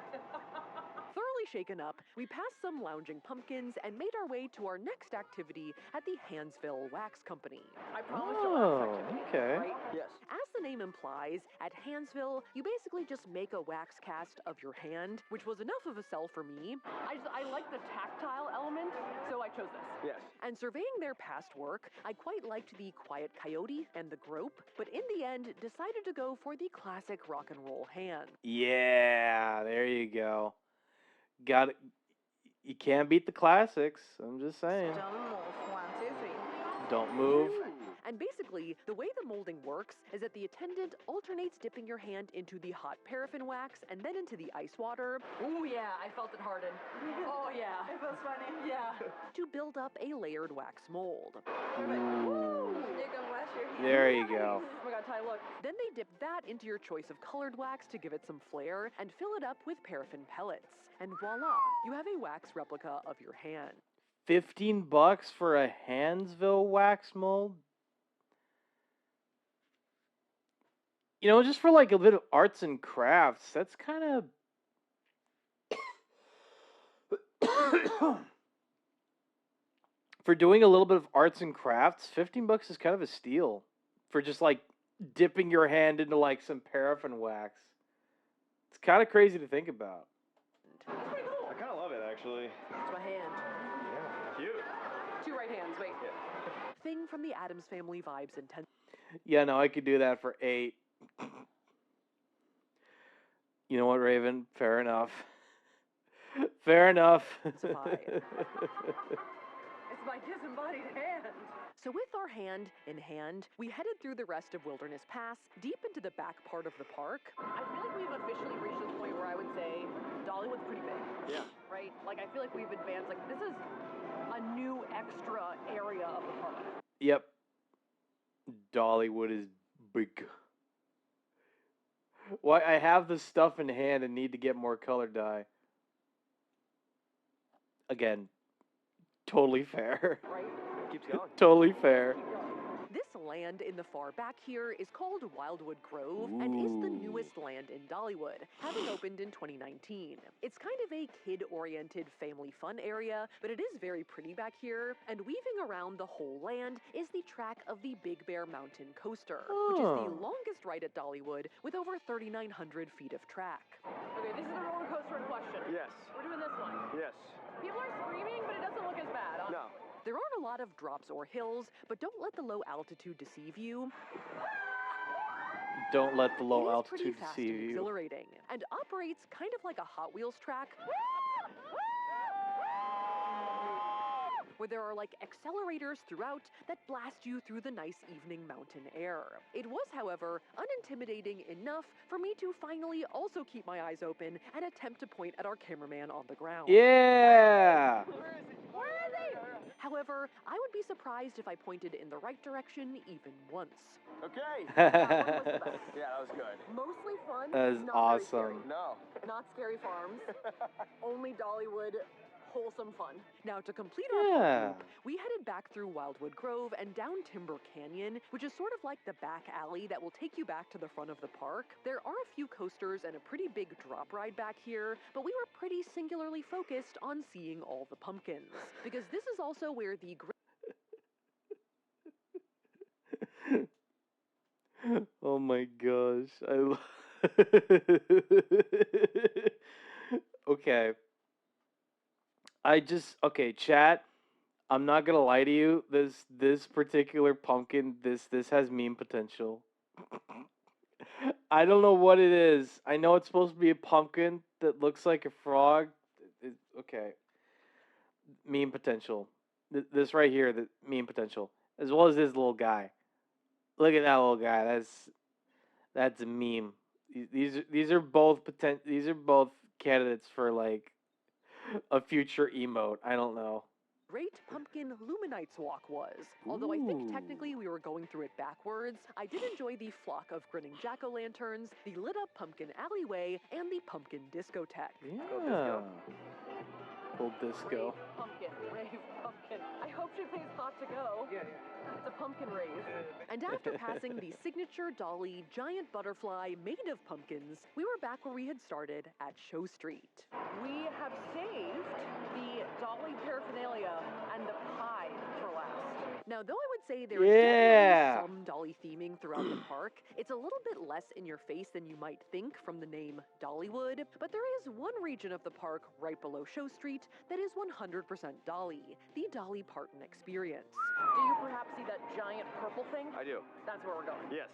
Thoroughly shaken up, we passed some lounging pumpkins and made our way to our next activity at the Hansville Wax Company. I promised Oh, okay. Right? Yes. As the name implies, at Hansville, you basically just make a wax cast of your hand, which was enough of a sell for me. I like the tactile element, so I chose this. Yes. And surveying their past work, I quite liked the Quiet Coyote and the Grope, but in the end, decided to go for the classic rock and roll hand. Yeah, there you go. Got it. You can't beat the classics. I'm just saying. Don't move. And basically, the way the molding works is that the attendant alternates dipping your hand into the hot paraffin wax and then into the ice water. Ooh, yeah, I felt it harden. Oh, yeah. It was funny. Yeah. To build up a layered wax mold. Ooh. You can wash your hands. There you go. Oh my God, Ty, look. Then they dip that into your choice of colored wax to give it some flair and fill it up with paraffin pellets. And voila, you have a wax replica of your hand. $15 for a Hansville wax mold? You know, just for like a bit of arts and crafts, that's kind of... For doing a little bit of arts and crafts, $15 is kind of a steal. For just like dipping your hand into like some paraffin wax. It's kind of crazy to think about. That's pretty cool. I kind of love it, actually. It's my hand. Yeah. Cute. Two right hands, wait. Thing from the Addams Family vibes intense. Yeah, no, I could do that for $8. You know what, Raven? Fair enough. Fair enough. It's my disembodied hand. So with our hand in hand, we headed through the rest of Wilderness Pass, deep into the back part of the park. I feel like we've officially reached this point where I would say Dollywood's pretty big. Yeah. Right? Like, I feel like we've advanced. Like, this is a new extra area of the park. Yep. Dollywood is big. Why, I have the stuff in hand and need to get more color dye. Again, totally fair. Right? Keeps going. Totally fair. This land in the far back here is called Wildwood Grove and is the newest land in Dollywood, having opened in 2019. It's kind of a kid-oriented family fun area, but it is very pretty back here, and weaving around the whole land is the track of the Big Bear Mountain Coaster, which is the longest ride at Dollywood with over 3,900 feet of track. Okay, this is the roller coaster in question. Yes. We're doing this one. Yes. People are screaming, but it doesn't look as bad. Huh? No. There aren't a lot of drops or hills, but don't let the low altitude deceive you. Don't let the low It is altitude pretty fast deceive and you. exhilarating, and operates kind of like a Hot Wheels track, where there are like accelerators throughout that blast you through the nice evening mountain air. It was, however, unintimidating enough for me to finally also keep my eyes open and attempt to point at our cameraman on the ground. Yeah! Where is he? However, I would be surprised if I pointed in the right direction even once. Okay. That one was the best. Yeah, that was good. Mostly fun. That is not very scary. awesome. No. Not Scary Farms. Only Dollywood. Wholesome fun. Now, to complete our loop, we headed back through Wildwood Grove and down Timber Canyon, which is sort of like the back alley that will take you back to the front of the park. There are a few coasters and a pretty big drop ride back here, but we were pretty singularly focused on seeing all the pumpkins, because this is also where the Oh my gosh. Okay. Okay, chat. I'm not gonna lie to you. This particular pumpkin, this has meme potential. I don't know what it is. I know it's supposed to be a pumpkin that looks like a frog. Okay. Meme potential. This right here, the meme potential, as well as this little guy. Look at that little guy. That's a meme. These are both These are both candidates for like a future emote. I don't know. Great Pumpkin Luminites Walk was. Although I think technically we were going through it backwards, I did enjoy the flock of grinning jack-o'-lanterns, the lit-up pumpkin alleyway, and the pumpkin discotheque. Yeah. Old disco. Rave, pumpkin, rave, pumpkin. I hope she plays Hot to Go. Yeah. It's a pumpkin rave. And after passing the signature Dolly giant butterfly made of pumpkins, we were back where we had started at Show Street. We have saved the Dolly paraphernalia and the pie for last. Now, though I would say there is definitely some Dolly theming throughout the park, it's a little bit less in your face than you might think from the name Dollywood, but there is one region of the park right below Show Street that is 100% Dolly, the Dolly Parton experience. Do you perhaps see that giant purple thing? I do. That's where we're going. Yes.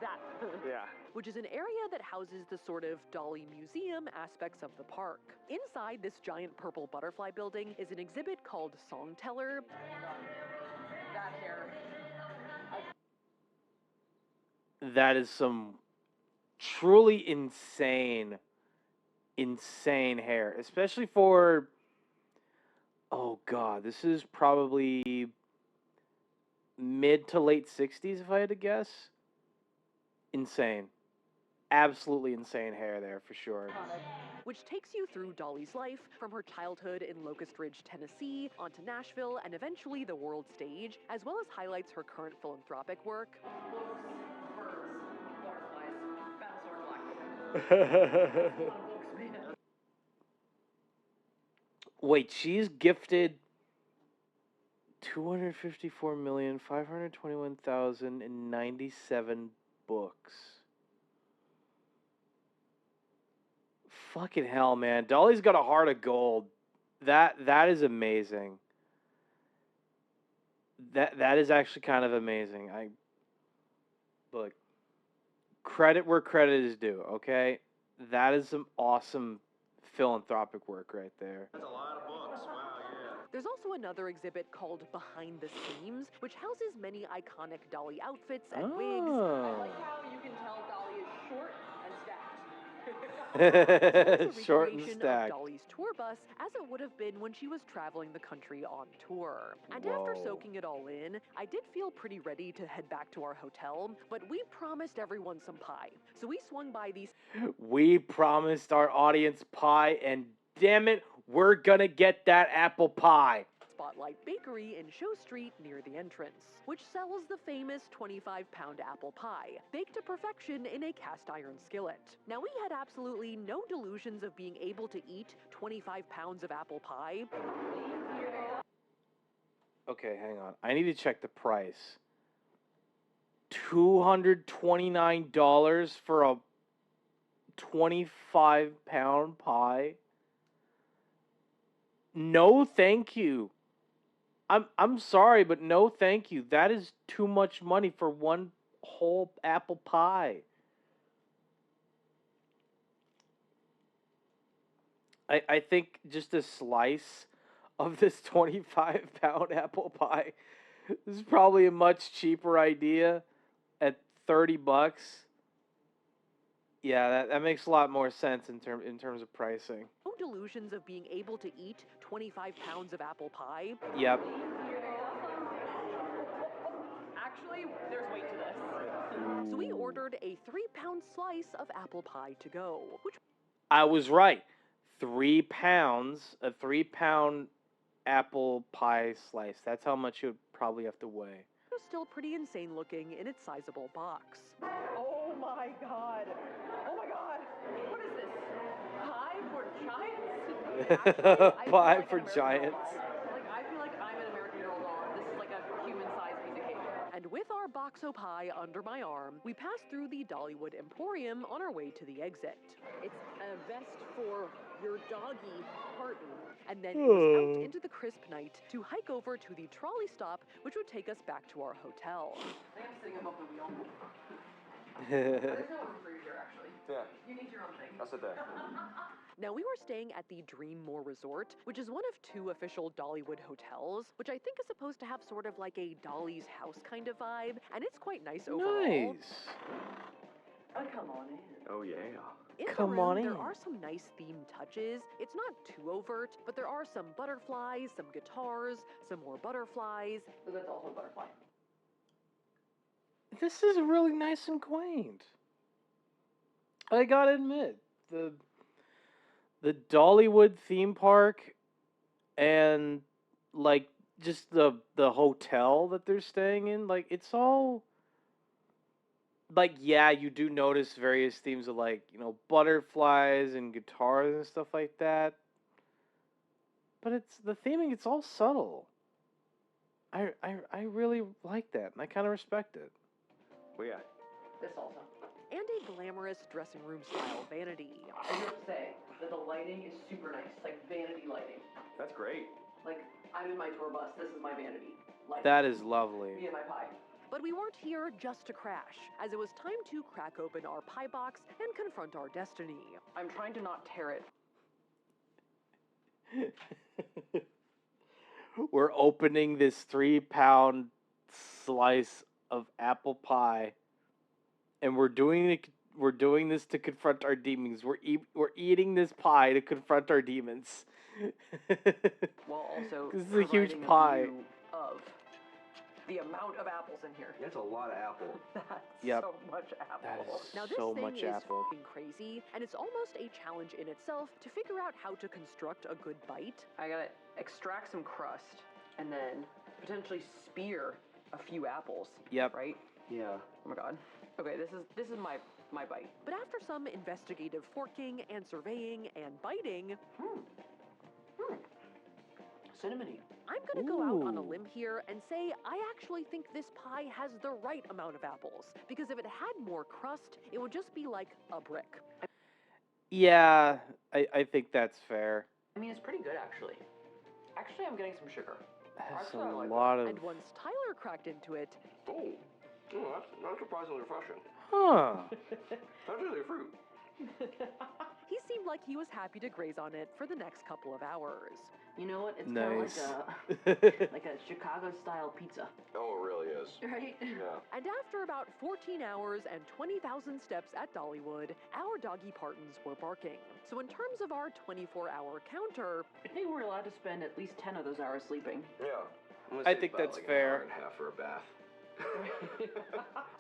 That. Yeah. Which is an area that houses the sort of Dolly museum aspects of the park. Inside this giant purple butterfly building is an exhibit called Song Teller. That hair. That is some truly insane hair, especially for, oh god, this is probably mid to late 60s if I had to guess. Insane. Absolutely insane hair there for sure. Which takes you through Dolly's life from her childhood in Locust Ridge, Tennessee, onto Nashville, and eventually the world stage, as well as highlights her current philanthropic work. Wait, she's gifted 254,521,097 books. Fucking hell, man. Dolly's got a heart of gold. That is amazing. That is actually kind of amazing. Look, credit where credit is due, okay? That is some awesome philanthropic work right there. That's a lot of books. Wow, yeah. There's also another exhibit called Behind the Seams, which houses many iconic Dolly outfits and wigs. I like how you can tell Dolly is short and stacked. Short and stacked. Of Dolly's tour bus, as it would have been when she was traveling the country on tour. And after soaking it all in, I did feel pretty ready to head back to our hotel, but we promised everyone some pie. So we swung by these. We promised our audience pie, and damn it, we're gonna get that apple pie. Spotlight Bakery in Show Street near the entrance, which sells the famous 25-pound apple pie, baked to perfection in a cast iron skillet. Now, we had absolutely no delusions of being able to eat 25 pounds of apple pie. Okay, hang on. I need to check the price. $229 for a 25-pound pie? No, thank you. I'm sorry, but no thank you. That is too much money for one whole apple pie. I think just a slice of this 25-pound apple pie is probably a much cheaper idea at $30. Yeah, that makes a lot more sense in terms of pricing. No delusions of being able to eat 25 pounds of apple pie. Yep. Actually, there's weight to this. So we ordered a 3-pound slice of apple pie to go, which I was right. 3 pounds, a 3-pound apple pie slice. That's how much you would probably have to weigh. was still pretty insane looking in its sizable box. Oh my god. Oh my god. What is this? Pie for giants? Pie for giants. I feel like I'm an American Girl doll. This is like a human-sized piece of cake. And with our boxo pie under my arm, we passed through the Dollywood Emporium on our way to the exit. It's a vest for your doggy, Parton. And then it was out into the crisp night to hike over to the trolley stop, which would take us back to our hotel. I think I'm sitting above the wheel. There's no room for you here, actually. Yeah. You need your own thing. I'll sit there. Now, we were staying at the Dreammore Resort, which is one of 2 official Dollywood hotels, which I think is supposed to have sort of like a Dolly's house kind of vibe, and it's quite nice overall. Nice. Come on in. Oh, yeah. In Come the room, on in. there are some nice themed touches. It's not too overt, but there are some butterflies, some guitars, some more butterflies. So that's also a butterfly. This is really nice and quaint. I gotta admit, the Dollywood theme park and like just the hotel that they're staying in, like it's all like, yeah, you do notice various themes of like, butterflies and guitars and stuff like that. But it's the theming, it's all subtle. I really like that, and I kind of respect it. We got This also. And a glamorous dressing room style vanity. I do have to say that the lighting is super nice, like vanity lighting. That's great. Like, I'm in my tour bus, this is my vanity lighting. That is lovely. Me and my pie. But we weren't here just to crash, as it was time to crack open our pie box and confront our destiny. I'm trying to not tear it. We're opening this 3-pound slice of apple pie, and we're doing this to confront our demons. We're eating this pie to confront our demons. While also this is a huge providing pie. view of the amount of apples in here. That's a lot of apple. That's Yep. so much apple. That is Now this so thing much is apple. f***ing crazy, and it's almost a challenge in itself to figure out how to construct a good bite. I gotta extract some crust and then potentially spear a few apples. Yep. Right? Yeah. Oh my god. Okay, this is my bite. But after some investigative forking and surveying and biting, Cinnamony. I'm gonna go out on a Ooh. limb here and say I actually think this pie has the right amount of apples, because if it had more crust, it would just be like a brick. Yeah, I think that's fair. I mean, it's pretty good actually. Actually, I'm getting some sugar. That's Actually, a I like lot of. And once Tyler cracked into it, Oh, that's surprisingly refreshing. Huh. That's really fruit. he seemed like he was happy to graze on it for the next couple of hours. You know what? It's Nice. kind of like a Chicago-style pizza. Oh, it really is. Right? Yeah. And after about 14 hours and 20,000 steps at Dollywood, our doggy partons were barking. So in terms of our 24-hour counter, I think we're allowed to spend at least 10 of those hours sleeping. Yeah. I think that's fair. An hour and a half for a bath.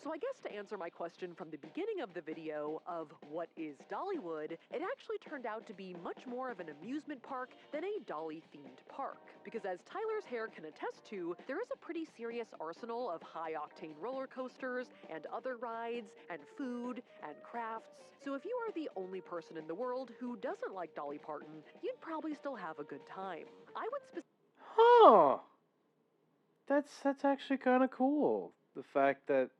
So I guess to answer my question from the beginning of the video of what is Dollywood, it actually turned out to be much more of an amusement park than a Dolly-themed park. Because as Tyler's hair can attest to, there is a pretty serious arsenal of high-octane roller coasters and other rides and food and crafts. So if you are the only person in the world who doesn't like Dolly Parton, you'd probably still have a good time. I would Huh. That's actually kind of cool. The fact that,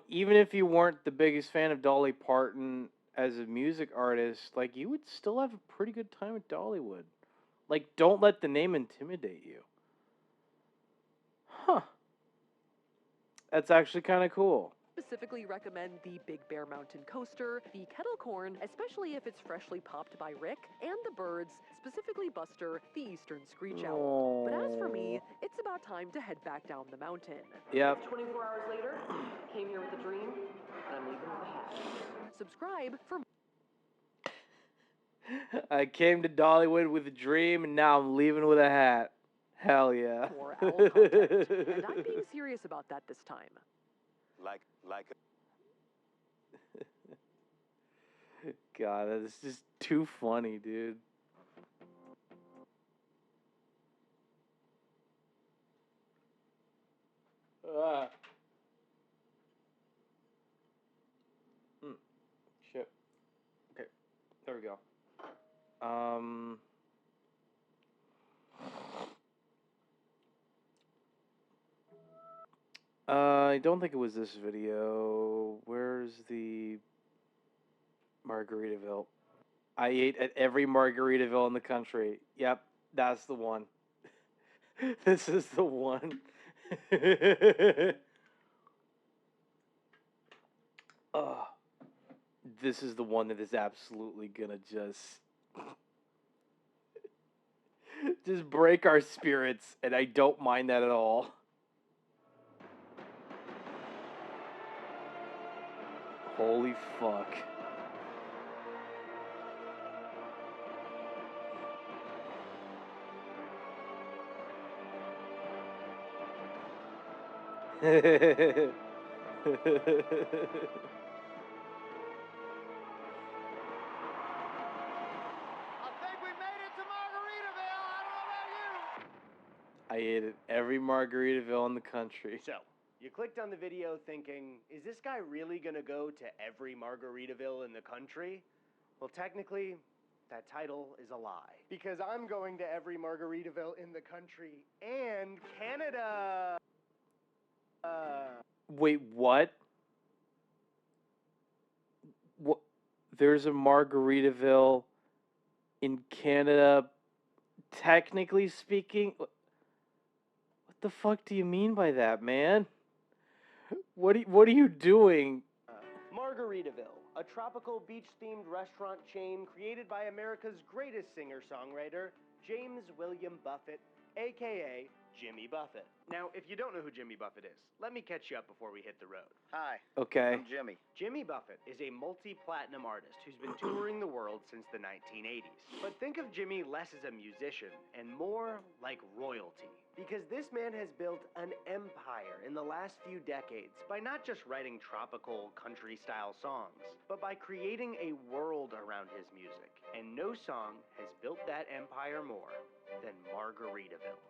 even if you weren't the biggest fan of Dolly Parton as a music artist, like, you would still have a pretty good time at Dollywood. Like, don't let the name intimidate you. Huh. That's actually kind of cool. specifically recommend the Big Bear Mountain Coaster, the Kettle Corn, especially if it's freshly popped by Rick, and the birds, specifically Buster, the Eastern Screech Owl. But as for me, it's about time to head back down the mountain. Yep. 24 hours later, came here with a dream, and I'm leaving with a hat. Subscribe for I came to Dollywood with a dream, and now I'm leaving with a hat. Hell yeah. more owl content. And I'm being serious about that this time. God, that's just too funny, dude. Shit. Okay, there we go. I don't think it was this video. Where's the Margaritaville? I ate at every Margaritaville in the country. Yep, that's the one. This is the one. This is the one that is absolutely gonna just break our spirits, and I don't mind that at all. Holy fuck. I ate at every Margaritaville in the country. So, you clicked on the video thinking, is this guy really gonna go to every Margaritaville in the country? Well, technically, that title is a lie. Because I'm going to every Margaritaville in the country and Canada. Wait, what? What? There's a Margaritaville in Canada, technically speaking? What the fuck do you mean by that, man? What are you doing? Margaritaville, a tropical beach-themed restaurant chain created by America's greatest singer-songwriter, James William Buffett, aka Jimmy Buffett. Now, if you don't know who Jimmy Buffett is, let me catch you up before we hit the road. Hi. Okay. I'm Jimmy. Jimmy Buffett is a multi-platinum artist who's been touring the world since the 1980s. But think of Jimmy less as a musician and more like royalty. Because this man has built an empire in the last few decades by not just writing tropical country-style songs, but by creating a world around his music. And no song has built that empire more than Margaritaville.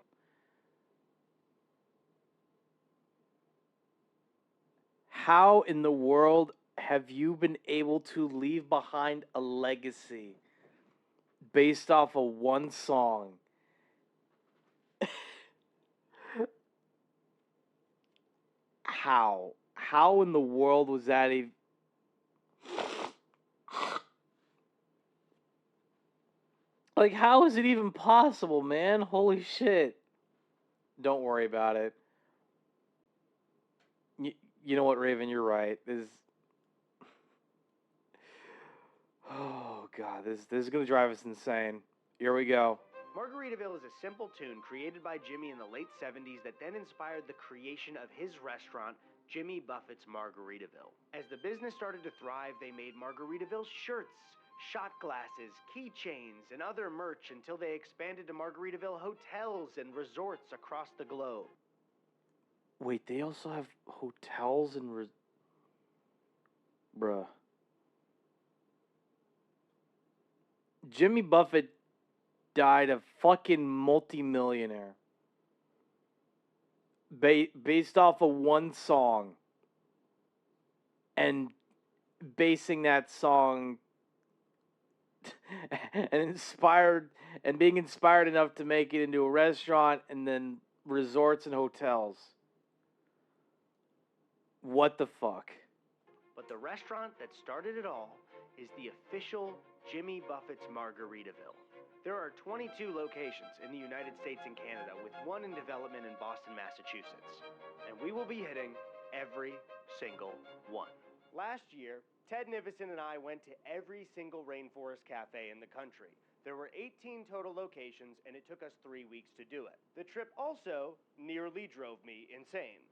How in the world have you been able to leave behind a legacy based off of one song? How? How in the world was that even... Like, how is it even possible, man? Holy shit. Don't worry about it. You know what, Raven? You're right. Oh, God. This is going to drive us insane. Here we go. Margaritaville is a simple tune created by Jimmy in the late 70s that then inspired the creation of his restaurant, Jimmy Buffett's Margaritaville. As the business started to thrive, they made Margaritaville shirts, shot glasses, keychains, and other merch until they expanded to Margaritaville hotels and resorts across the globe. Wait, they also have hotels and Bruh. Jimmy Buffett died a fucking multimillionaire. Based off of one song. And basing that song and being inspired enough to make it into a restaurant and then resorts and hotels. What the fuck? But the restaurant that started it all is the official Jimmy Buffett's Margaritaville. There are 22 locations in the United States and Canada, with one in development in Boston, Massachusetts. And we will be hitting every single one. Last year, Ted Nivison and I went to every single rainforest cafe in the country. There were 18 total locations, and it took us 3 weeks to do it. The trip also nearly drove me insane.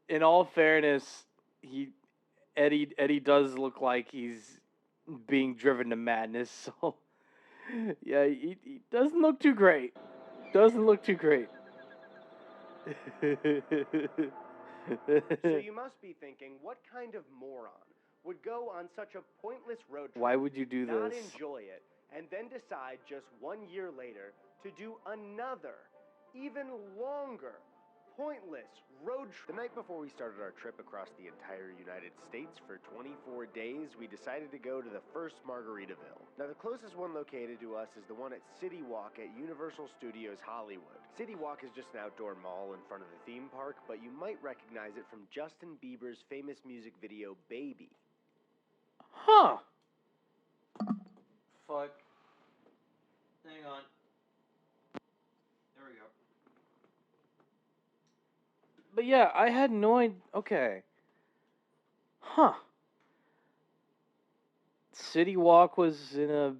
In all fairness, Eddie does look like he's being driven to madness. So yeah, he doesn't look too great. Doesn't look too great. So you must be thinking, what kind of moron would go on such a pointless road trip? Why would you do not this? enjoy it, and then decide just 1 year later to do another, even longer, pointless road trip? The night before we started our trip across the entire United States for 24 days, we decided to go to the first Margaritaville. Now, the closest one located to us is the one at City Walk at Universal Studios Hollywood. City Walk is just an outdoor mall in front of the theme park, but you might recognize it from Justin Bieber's famous music video, Baby. Huh. Fuck. Hang on. But yeah, I had no idea. Okay. Huh. City Walk was in a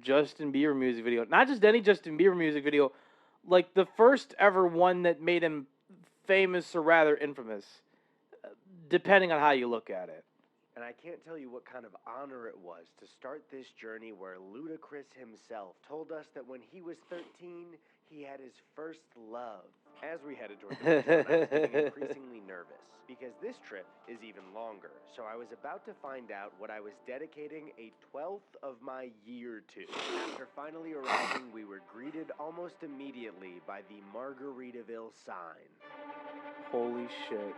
Justin Bieber music video. Not just any Justin Bieber music video, like the first ever one that made him famous or rather infamous, depending on how you look at it. And I can't tell you what kind of honor it was to start this journey where Ludacris himself told us that when he was 13, he had his first love. As we headed toward the restaurant, I was getting increasingly nervous, because this trip is even longer. So I was about to find out what I was dedicating a 12th of my year to. After finally arriving, we were greeted almost immediately by the Margaritaville sign. Holy shit.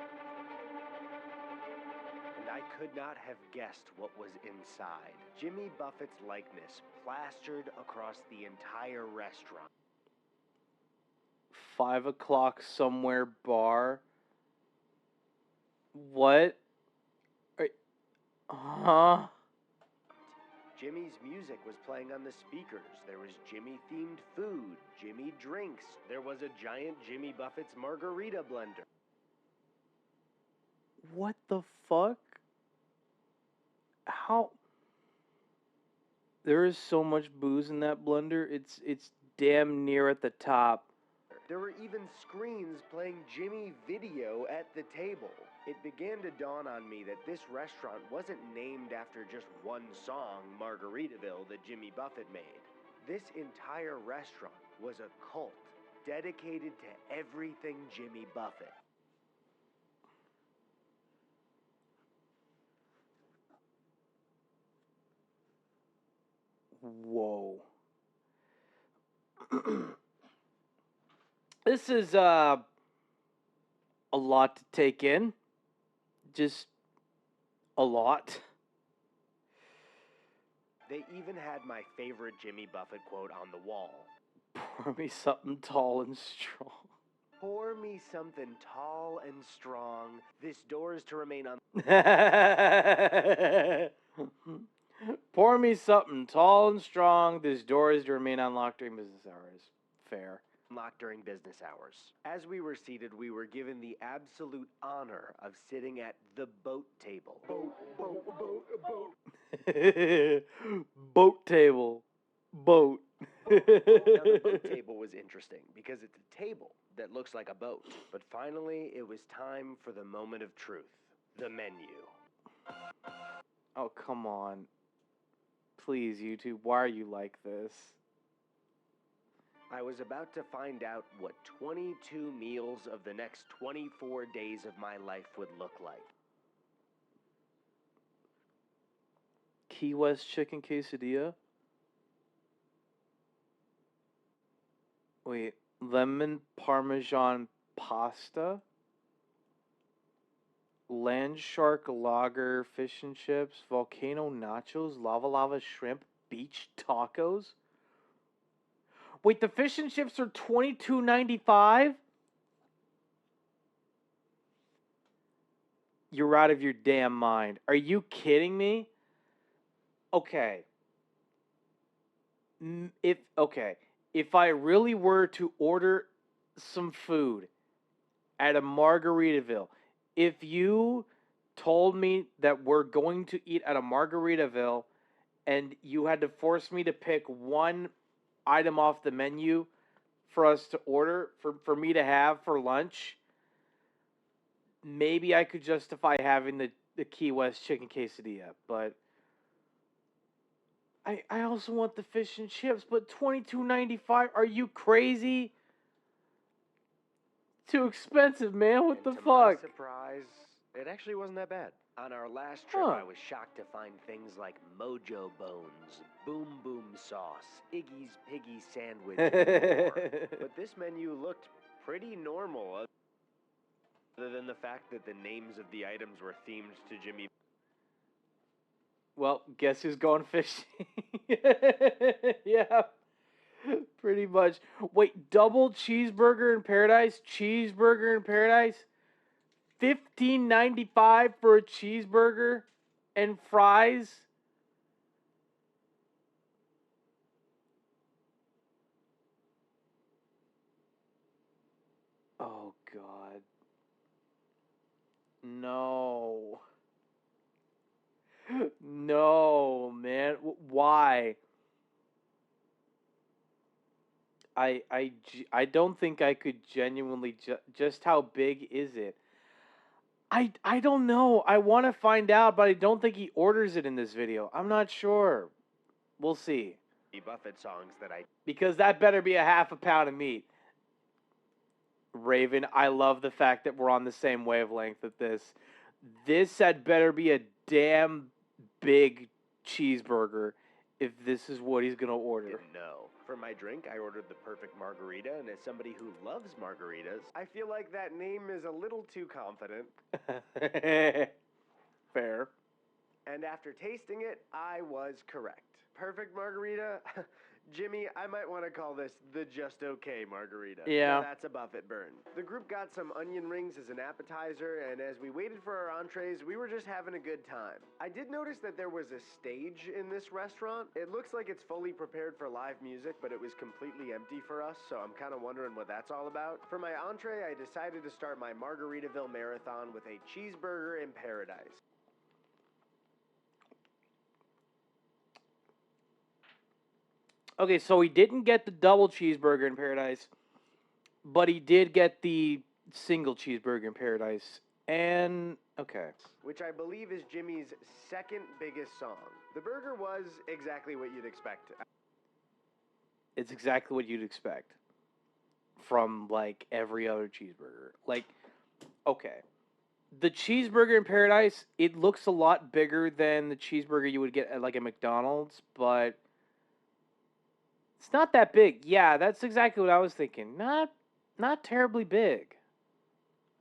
And I could not have guessed what was inside. Jimmy Buffett's likeness plastered across the entire restaurant. 5 o'clock somewhere bar. What? Huh? Jimmy's music was playing on the speakers. There was Jimmy-themed food, Jimmy drinks. There was a giant Jimmy Buffett's margarita blender. What the fuck? How? There is so much booze in that blender. It's damn near at the top. There were even screens playing Jimmy video at the table. It began to dawn on me that this restaurant wasn't named after just one song, Margaritaville, that Jimmy Buffett made. This entire restaurant was a cult dedicated to everything Jimmy Buffett. Whoa. This is a lot to take in. Just a lot. They even had my favorite Jimmy Buffett quote on the wall. Pour me something tall and strong. Pour me something tall and strong. This door is to remain on. Pour me something tall and strong. This door is to remain unlocked during business hours. Fair. Unlocked during business hours. As we were seated, we were given the absolute honor of sitting at the boat table. Boat table. Boat. Now, the boat table was interesting because it's a table that looks like a boat. But finally, it was time for the moment of truth. The menu. Oh, come on. Please, YouTube, why are you like this? I was about to find out what 22 meals of the next 24 days of my life would look like. Key West chicken quesadilla? Wait, lemon parmesan pasta? Land shark lager fish and chips? Volcano nachos? Lava lava shrimp? Beach tacos? Wait, the fish and chips are $22.95? You're out of your damn mind. Are you kidding me? Okay. If I really were to order some food at a Margaritaville, if you told me that we're going to eat at a Margaritaville and you had to force me to pick one item off the menu for us to order, for me to have for lunch, maybe I could justify having the Key West chicken quesadilla, but I also want the fish and chips, but $22.95, are you crazy? Too expensive, man, what the To fuck? my surprise, it actually wasn't that bad. On our last trip, I was shocked to find things like Mojo Bones, Boom Boom Sauce, Iggy's Piggy Sandwich, and more. But this menu looked pretty normal, other than the fact that the names of the items were themed to Jimmy. Well, guess who's going fishing? Yeah, pretty much. Wait, double cheeseburger in paradise? Cheeseburger in paradise? $15.95 for a cheeseburger and fries? Oh, God. No. No, man. Why? I don't think I could genuinely just how big is it? I don't know. I want to find out, but I don't think he orders it in this video. I'm not sure. We'll see. Buffett songs that I... Because that better be a half a pound of meat. Raven, I love the fact that we're on the same wavelength with this. This had better be a damn big cheeseburger if this is what he's going to order. No. For my drink, I ordered the perfect margarita, and as somebody who loves margaritas, I feel like that name is a little too confident. Fair. And after tasting it, I was correct. Perfect margarita? Jimmy, I might want to call this the just okay margarita. Yeah. Now that's a Buffett burn. The group got some onion rings as an appetizer, and as we waited for our entrees, we were just having a good time. I did notice that there was a stage in this restaurant. It looks like it's fully prepared for live music, but it was completely empty for us, so I'm kind of wondering what that's all about. For my entree, I decided to start my Margaritaville marathon with a cheeseburger in paradise. Okay, so he didn't get the double cheeseburger in paradise, but he did get the single cheeseburger in paradise. And, okay. Which I believe is Jimmy's second biggest song. The burger was exactly what you'd expect. It's exactly what you'd expect from, like, every other cheeseburger. Like, okay. The cheeseburger in paradise, it looks a lot bigger than the cheeseburger you would get at, like, a McDonald's, but it's not that big. Yeah, that's exactly what I was thinking. Not terribly big.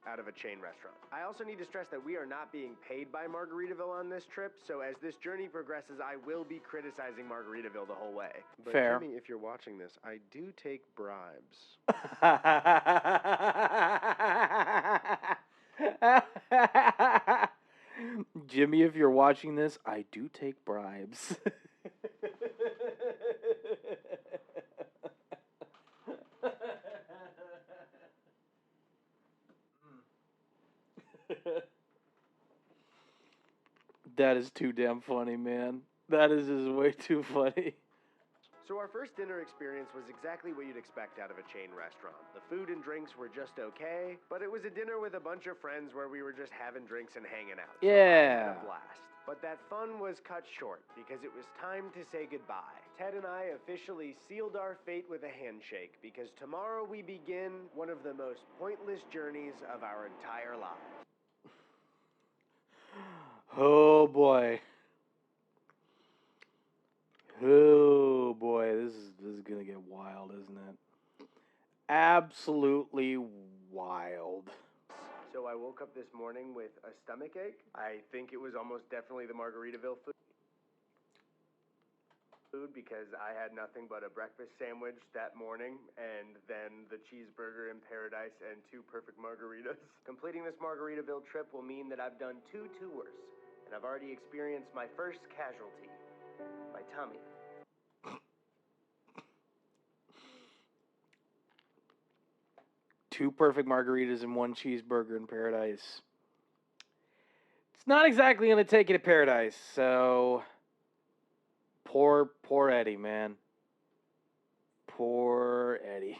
Out of a chain restaurant. I also need to stress that we are not being paid by Margaritaville on this trip, so as this journey progresses, I will be criticizing Margaritaville the whole way. But Fair. Jimmy, if you're watching this, I do take bribes. Jimmy, if you're watching this, I do take bribes. That is too damn funny, man. That is just way too funny. So our first dinner experience was exactly what you'd expect out of a chain restaurant. The food and drinks were just okay, but it was a dinner with a bunch of friends where we were just having drinks and hanging out. So Yeah. I had a blast. But that fun was cut short because it was time to say goodbye. Ted and I officially sealed our fate with a handshake because tomorrow we begin one of the most pointless journeys of our entire lives. Oh boy. Oh boy, this is gonna get wild, isn't it? Absolutely wild. So I woke up this morning with a stomach ache. I think it was almost definitely the Margaritaville food because I had nothing but a breakfast sandwich that morning and then the cheeseburger in paradise and 2 perfect margaritas. Completing this Margaritaville trip will mean that I've done 2 tours and I've already experienced my first casualty, my tummy. Two perfect margaritas and 1 cheeseburger in paradise. It's not exactly going to take you to paradise, so poor Eddie, man. Poor Eddie.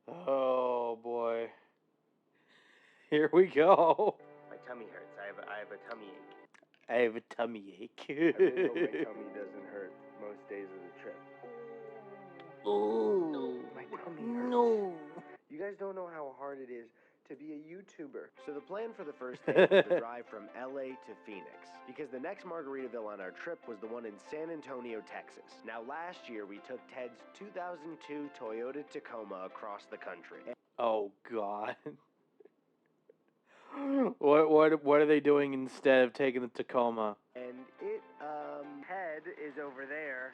Oh boy. Here we go. My tummy hurts. I have a tummy ache. I have a tummy ache. I really hope my tummy doesn't hurt most days of the trip. Oh, my tummy hurts. No. You guys don't know how hard it is to be a YouTuber. So the plan for the first day was to drive from LA to Phoenix, because the next Margaritaville on our trip was the one in San Antonio, Texas. Now last year we took Ted's 2002 Toyota Tacoma across the country. Oh God. What are they doing instead of taking the Tacoma? And Ted is over there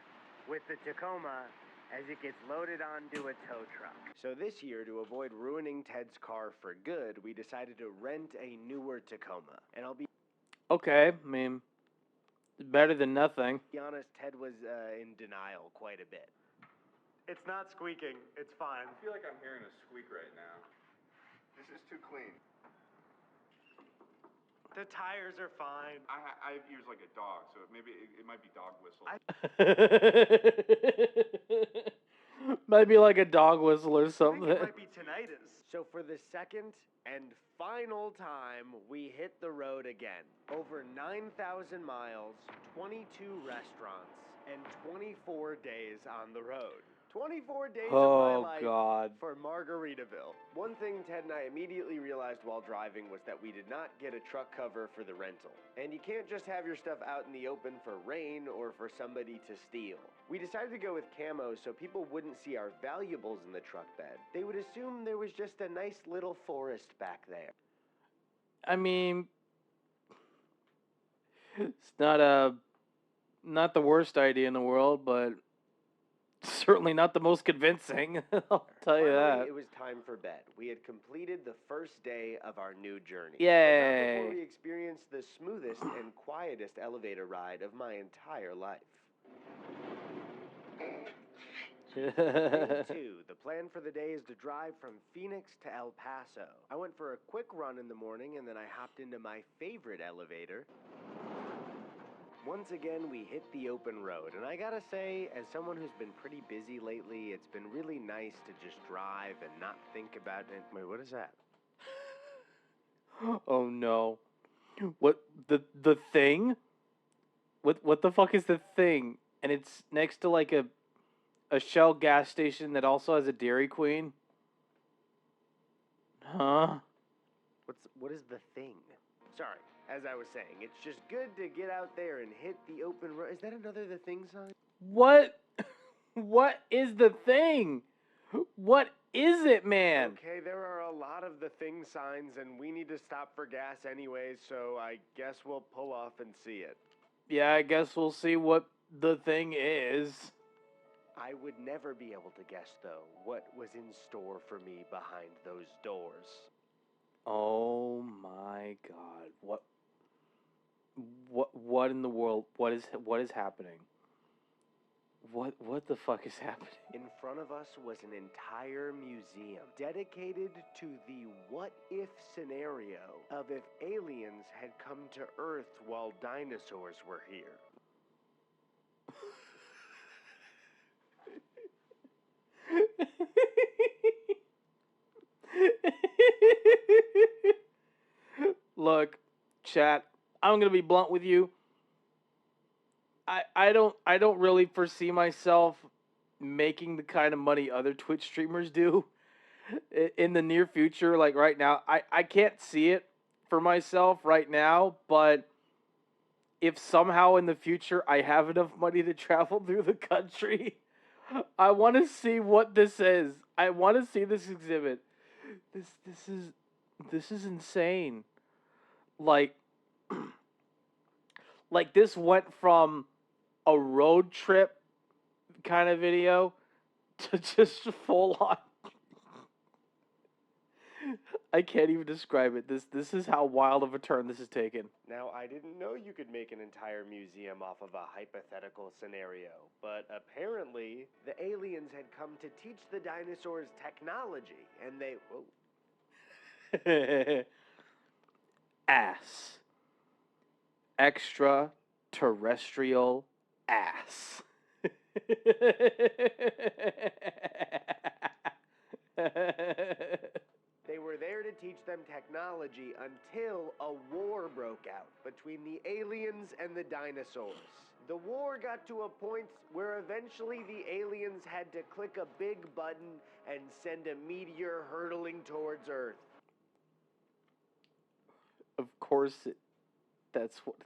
with the Tacoma as it gets loaded onto a tow truck. So this year, to avoid ruining Ted's car for good, we decided to rent a newer Tacoma. And I'll be Okay, I mean, better than nothing. honest, Ted was in denial quite a bit. It's not squeaking. It's fine. I feel like I'm hearing a squeak right now. This is too clean. The tires are fine. I have ears like a dog, so maybe it might be dog whistle. Might be like a dog whistle or something. I think it might be tinnitus. So for the second and final time, we hit the road again. Over 9,000 miles, 22 restaurants, and 24 days on the road. 24 days of my life God. for Margaritaville. One thing Ted and I immediately realized while driving was that we did not get a truck cover for the rental. And you can't just have your stuff out in the open for rain or for somebody to steal. We decided to go with camo so people wouldn't see our valuables in the truck bed. They would assume there was just a nice little forest back there. I mean, it's not the worst idea in the world, but certainly not the most convincing. I'll tell you Finally, that. it was time for bed. We had completed the first day of our new journey. Yay. But not before we experienced the smoothest and quietest elevator ride of my entire life. Day 2. The plan for the day is to drive from Phoenix to El Paso. I went for a quick run in the morning and then I hopped into my favorite elevator. Once again, we hit the open road, and I gotta say, as someone who's been pretty busy lately, it's been really nice to just drive and not think about it. Wait, what is that? Oh no. What the thing? What the fuck is the thing? And it's next to like a Shell gas station that also has a Dairy Queen? Huh? What is the thing? Sorry. As I was saying, it's just good to get out there and hit the open road. Is that another The Thing sign? What? What is the thing? What is it, man? Okay, there are a lot of The Thing signs, and we need to stop for gas anyway, so I guess we'll pull off and see it. Yeah, I guess we'll see what the thing is. I would never be able to guess, though, what was in store for me behind those doors. Oh my God. What in the world? What is happening? What the fuck is happening? In front of us was an entire museum dedicated to the what if scenario of if aliens had come to Earth while dinosaurs were here. Look, chat, I'm gonna be blunt with you. I don't really foresee myself making the kind of money other Twitch streamers do in the near future. Like right now, I can't see it for myself right now, but if somehow in the future I have enough money to travel through the country, I want to see what this is. I want to see this exhibit. This is insane. Like this went from a road trip kind of video to just full on. I can't even describe it. This is how wild of a turn this is taken. Now, I didn't know you could make an entire museum off of a hypothetical scenario, but apparently the aliens had come to teach the dinosaurs technology, and they... Whoa. Ass. Extraterrestrial ass. They were there to teach them technology until a war broke out between the aliens and the dinosaurs. The war got to a point where eventually the aliens had to click a big button and send a meteor hurtling towards Earth. Of course, that's what...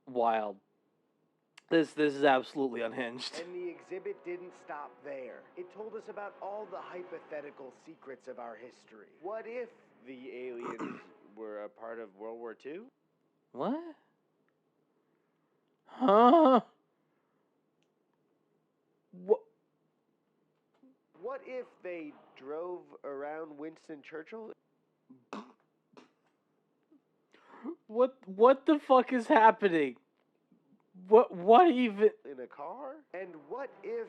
Wild. This is absolutely unhinged. And the exhibit didn't stop there. It told us about all the hypothetical secrets of our history. What if the aliens were a part of World War II? What? Huh? What if they drove around Winston Churchill? What the fuck is happening? What even? In a car? And what if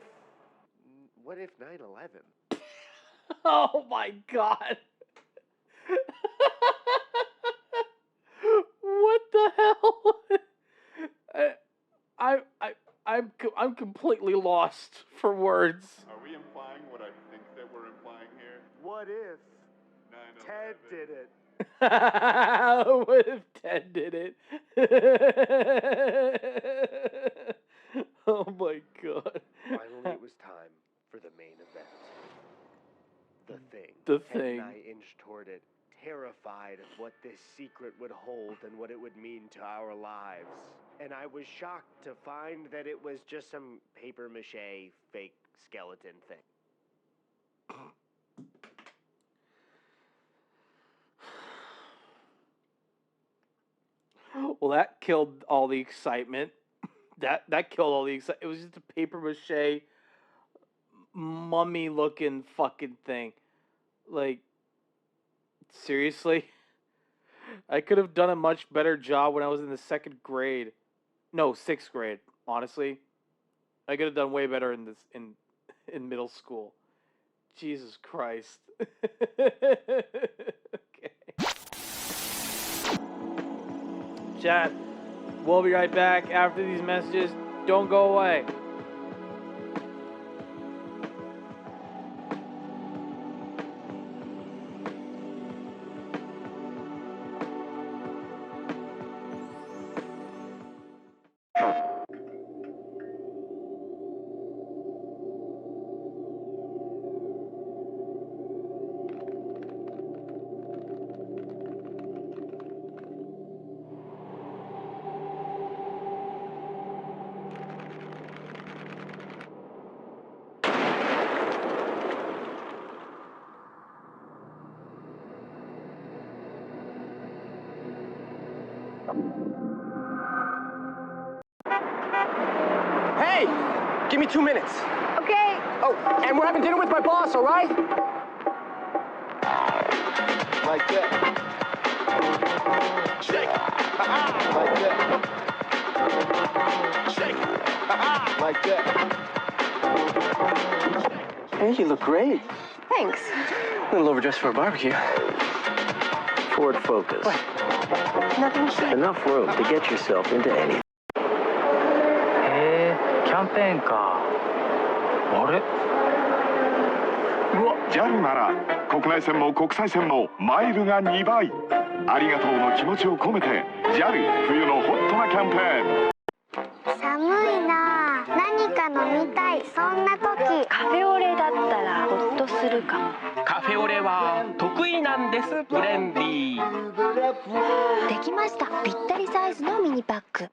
9/11? Oh my God. What the hell? I'm completely lost for words. Are we implying what I think that we're implying here? What if Ted did it? What if Ted did it? Oh my god. Finally, it was time for the main event. The thing. The Ted thing. and I inched toward it, terrified of what this secret would hold and what it would mean to our lives. And I was shocked to find that it was just some paper mache fake skeleton thing. Well, that killed all the excitement. That killed all the excitement. It was just a paper mache mummy looking fucking thing. Like, seriously? I could have done a much better job when I was in the 2nd grade. No, 6th grade, honestly. I could have done way better in in middle school. Jesus Christ. Okay. Chat, we'll be right back after these messages. Don't go away. Hey! Give me 2 minutes. Okay. Oh, and we're having dinner with my boss, all right? Like that. Shake. Like that. Shake. Like that. Hey, you look great. Thanks. A little overdressed for a barbecue. Forward focus. What? Nothing cheap. Enough room to get yourself into anything. キャンペーンか。あれ? JAL なら国内線も国際線もマイルが2倍。ありがとうの気持ちを込めて JAL 冬のホットなキャンペーン。寒いな。何か飲みたい。そんな時。カフェオレだったらホッとするかも。カフェオレは得意なんです、ブレンディー。できました。ぴったりサイズのミニパック。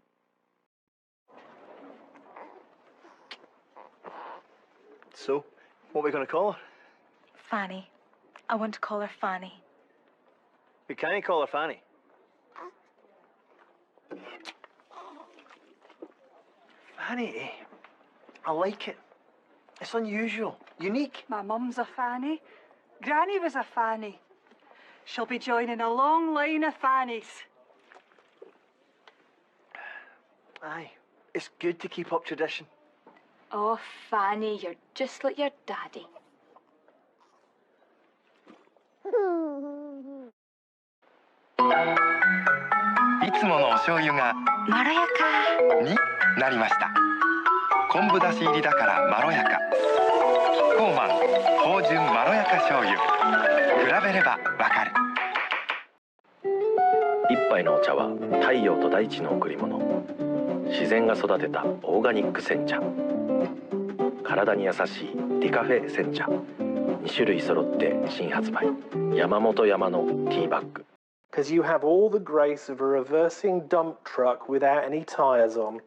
So, what are we going to call her? Fanny. I want to call her Fanny. We can't call her Fanny. Fanny? I like it. It's unusual, unique. My mum's a Fanny. Granny was a Fanny. She'll be joining a long line of Fannies. Aye, it's good to keep up tradition. Oh, Fanny, you're just like your daddy. いつものお醤油がまろやかになりました。昆布だし入りだからまろやか。キッコーマン芳醇まろやか醤油。比べればわかる。一杯のお茶は太陽と大地の贈り物。自然が育てたオーガニック煎茶。体に優しいディカフェ煎茶。2種類揃って新発売。山本山のティーバッグ。Because you have all the grace of a reversing dump truck without any tyres on.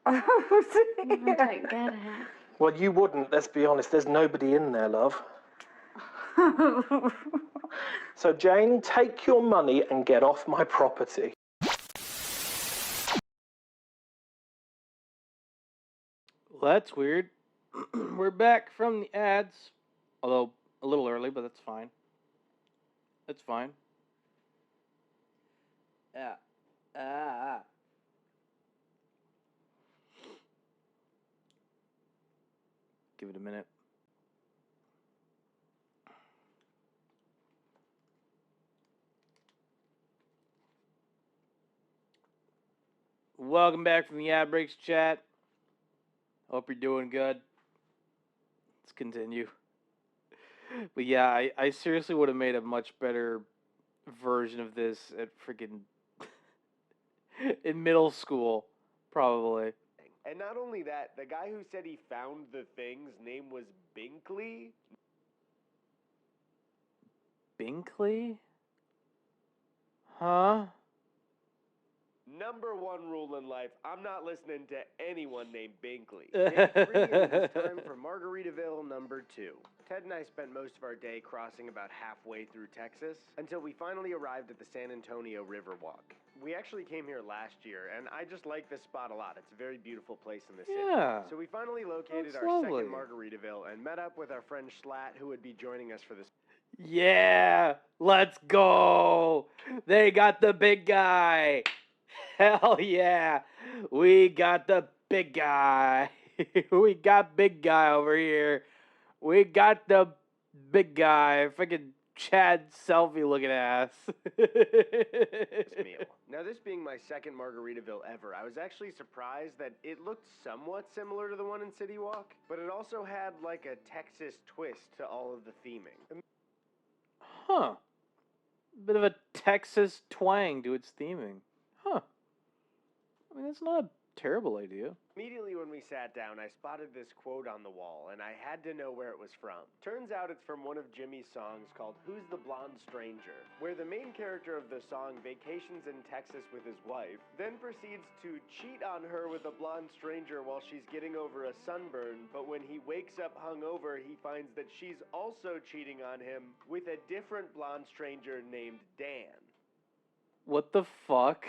I don't get it. Well, you wouldn't, let's be honest. There's nobody in there, love. So, Jane, take your money and get off my property. Well, that's weird. We're back from the ads. Although, a little early, but that's fine. That's fine. Yeah. Give it a minute. Welcome back from the ad breaks, chat. Hope you're doing good. Let's continue. But yeah, I seriously would have made a much better version of this at freaking in middle school, probably. And not only that, the guy who said he found the thing's name was Binkley. Binkley? Huh? Number one rule in life, I'm not listening to anyone named Binkley. Day 3, and it's time for Margaritaville number 2. Ted and I spent most of our day crossing about halfway through Texas until we finally arrived at the San Antonio Riverwalk. We actually came here last year, and I just like this spot a lot. It's a very beautiful place in the city. Yeah. So we finally located That's our lovely. second Margaritaville and met up with our friend Schlatt, who would be joining us for this. Yeah, let's go. They got the big guy. Hell yeah. We got the big guy. We got big guy over here. We got the big guy. Freaking Chad selfie looking ass. This meal. Now, this being my second Margaritaville ever, I was actually surprised that it looked somewhat similar to the one in City Walk, but it also had like a Texas twist to all of the theming. Huh. Bit of a Texas twang to its theming. Huh. I mean, that's not a terrible idea. Immediately when we sat down, I spotted this quote on the wall, and I had to know where it was from. Turns out it's from one of Jimmy's songs called Who's the Blonde Stranger, where the main character of the song vacations in Texas with his wife, then proceeds to cheat on her with a blonde stranger while she's getting over a sunburn, but when he wakes up hungover, he finds that she's also cheating on him with a different blonde stranger named Dan. What the fuck?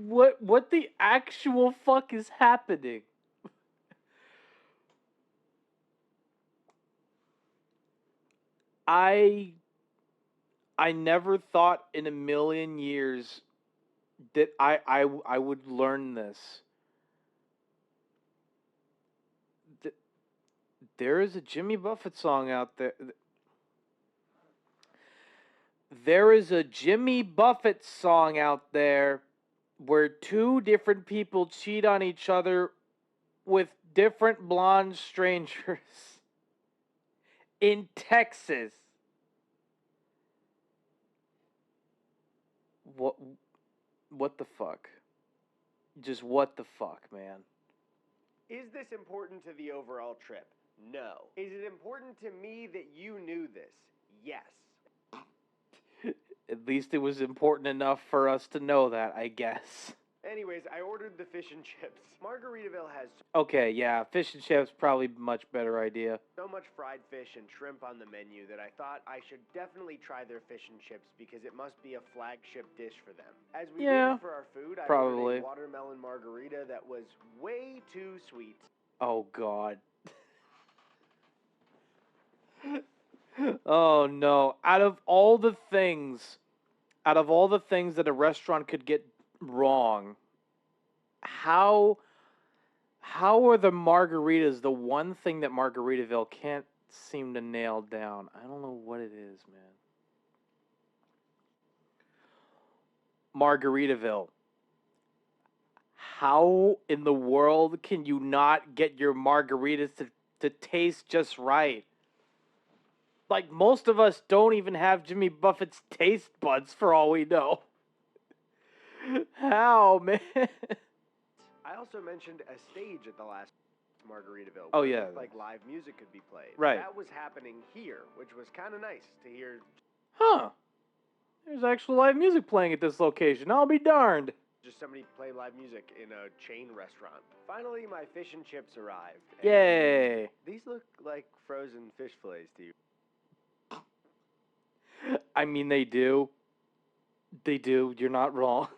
What the actual fuck is happening? I never thought in a million years that I would learn this. There is a Jimmy Buffett song out there. There is a Jimmy Buffett song out there where two different people cheat on each other with different blonde strangers in Texas. What the fuck? Just what the fuck, man? Is this important to the overall trip? No. Is it important to me that you knew this? Yes. At least it was important enough for us to know that, I guess. Anyways, I ordered the fish and chips. Margaritaville has Okay, yeah, fish and chips probably much better idea. so much fried fish and shrimp on the menu that I thought I should definitely try their fish and chips because it must be a flagship dish for them. As we waited for our food, I probably. ordered a watermelon margarita that was way too sweet. Oh, God. Oh, no. Out of all the things that a restaurant could get wrong, how are the margaritas the one thing that Margaritaville can't seem to nail down? I don't know what it is, man. Margaritaville. How in the world can you not get your margaritas to taste just right? Like, most of us don't even have Jimmy Buffett's taste buds for all we know. How, man? I also mentioned a stage at the last Margaritaville. Oh, where it yeah. looked like live music could be played. Right. That was happening here, which was kind of nice to hear. Huh. There's actual live music playing at this location. I'll be darned. Just somebody play live music in a chain restaurant. Finally, my fish and chips arrived. Yay. These look like frozen fish fillets to you. I mean, they do. They do. You're not wrong.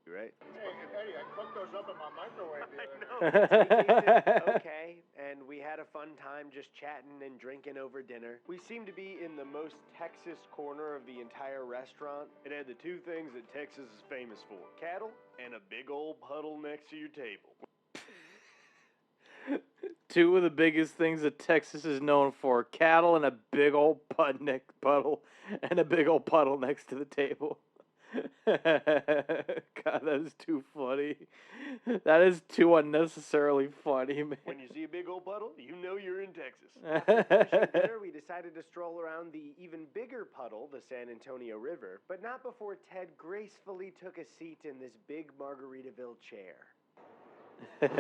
Right? Hey, Eddie, I cooked those up in my microwave the other day. Okay, and we had a fun time just chatting and drinking over dinner. We seemed to be in the most Texas corner of the entire restaurant. It had the two things that Texas is famous for: cattle and a big old puddle next to your table. Two of the biggest things that Texas is known for: cattle and a big old puddle and a big old puddle next to the table. God, that is too funny. That is too unnecessarily funny, man. When you see a big old puddle, you know you're in Texas. After finishing dinner, we decided to stroll around the even bigger puddle, the San Antonio River, but not before Ted gracefully took a seat in this big Margaritaville chair. And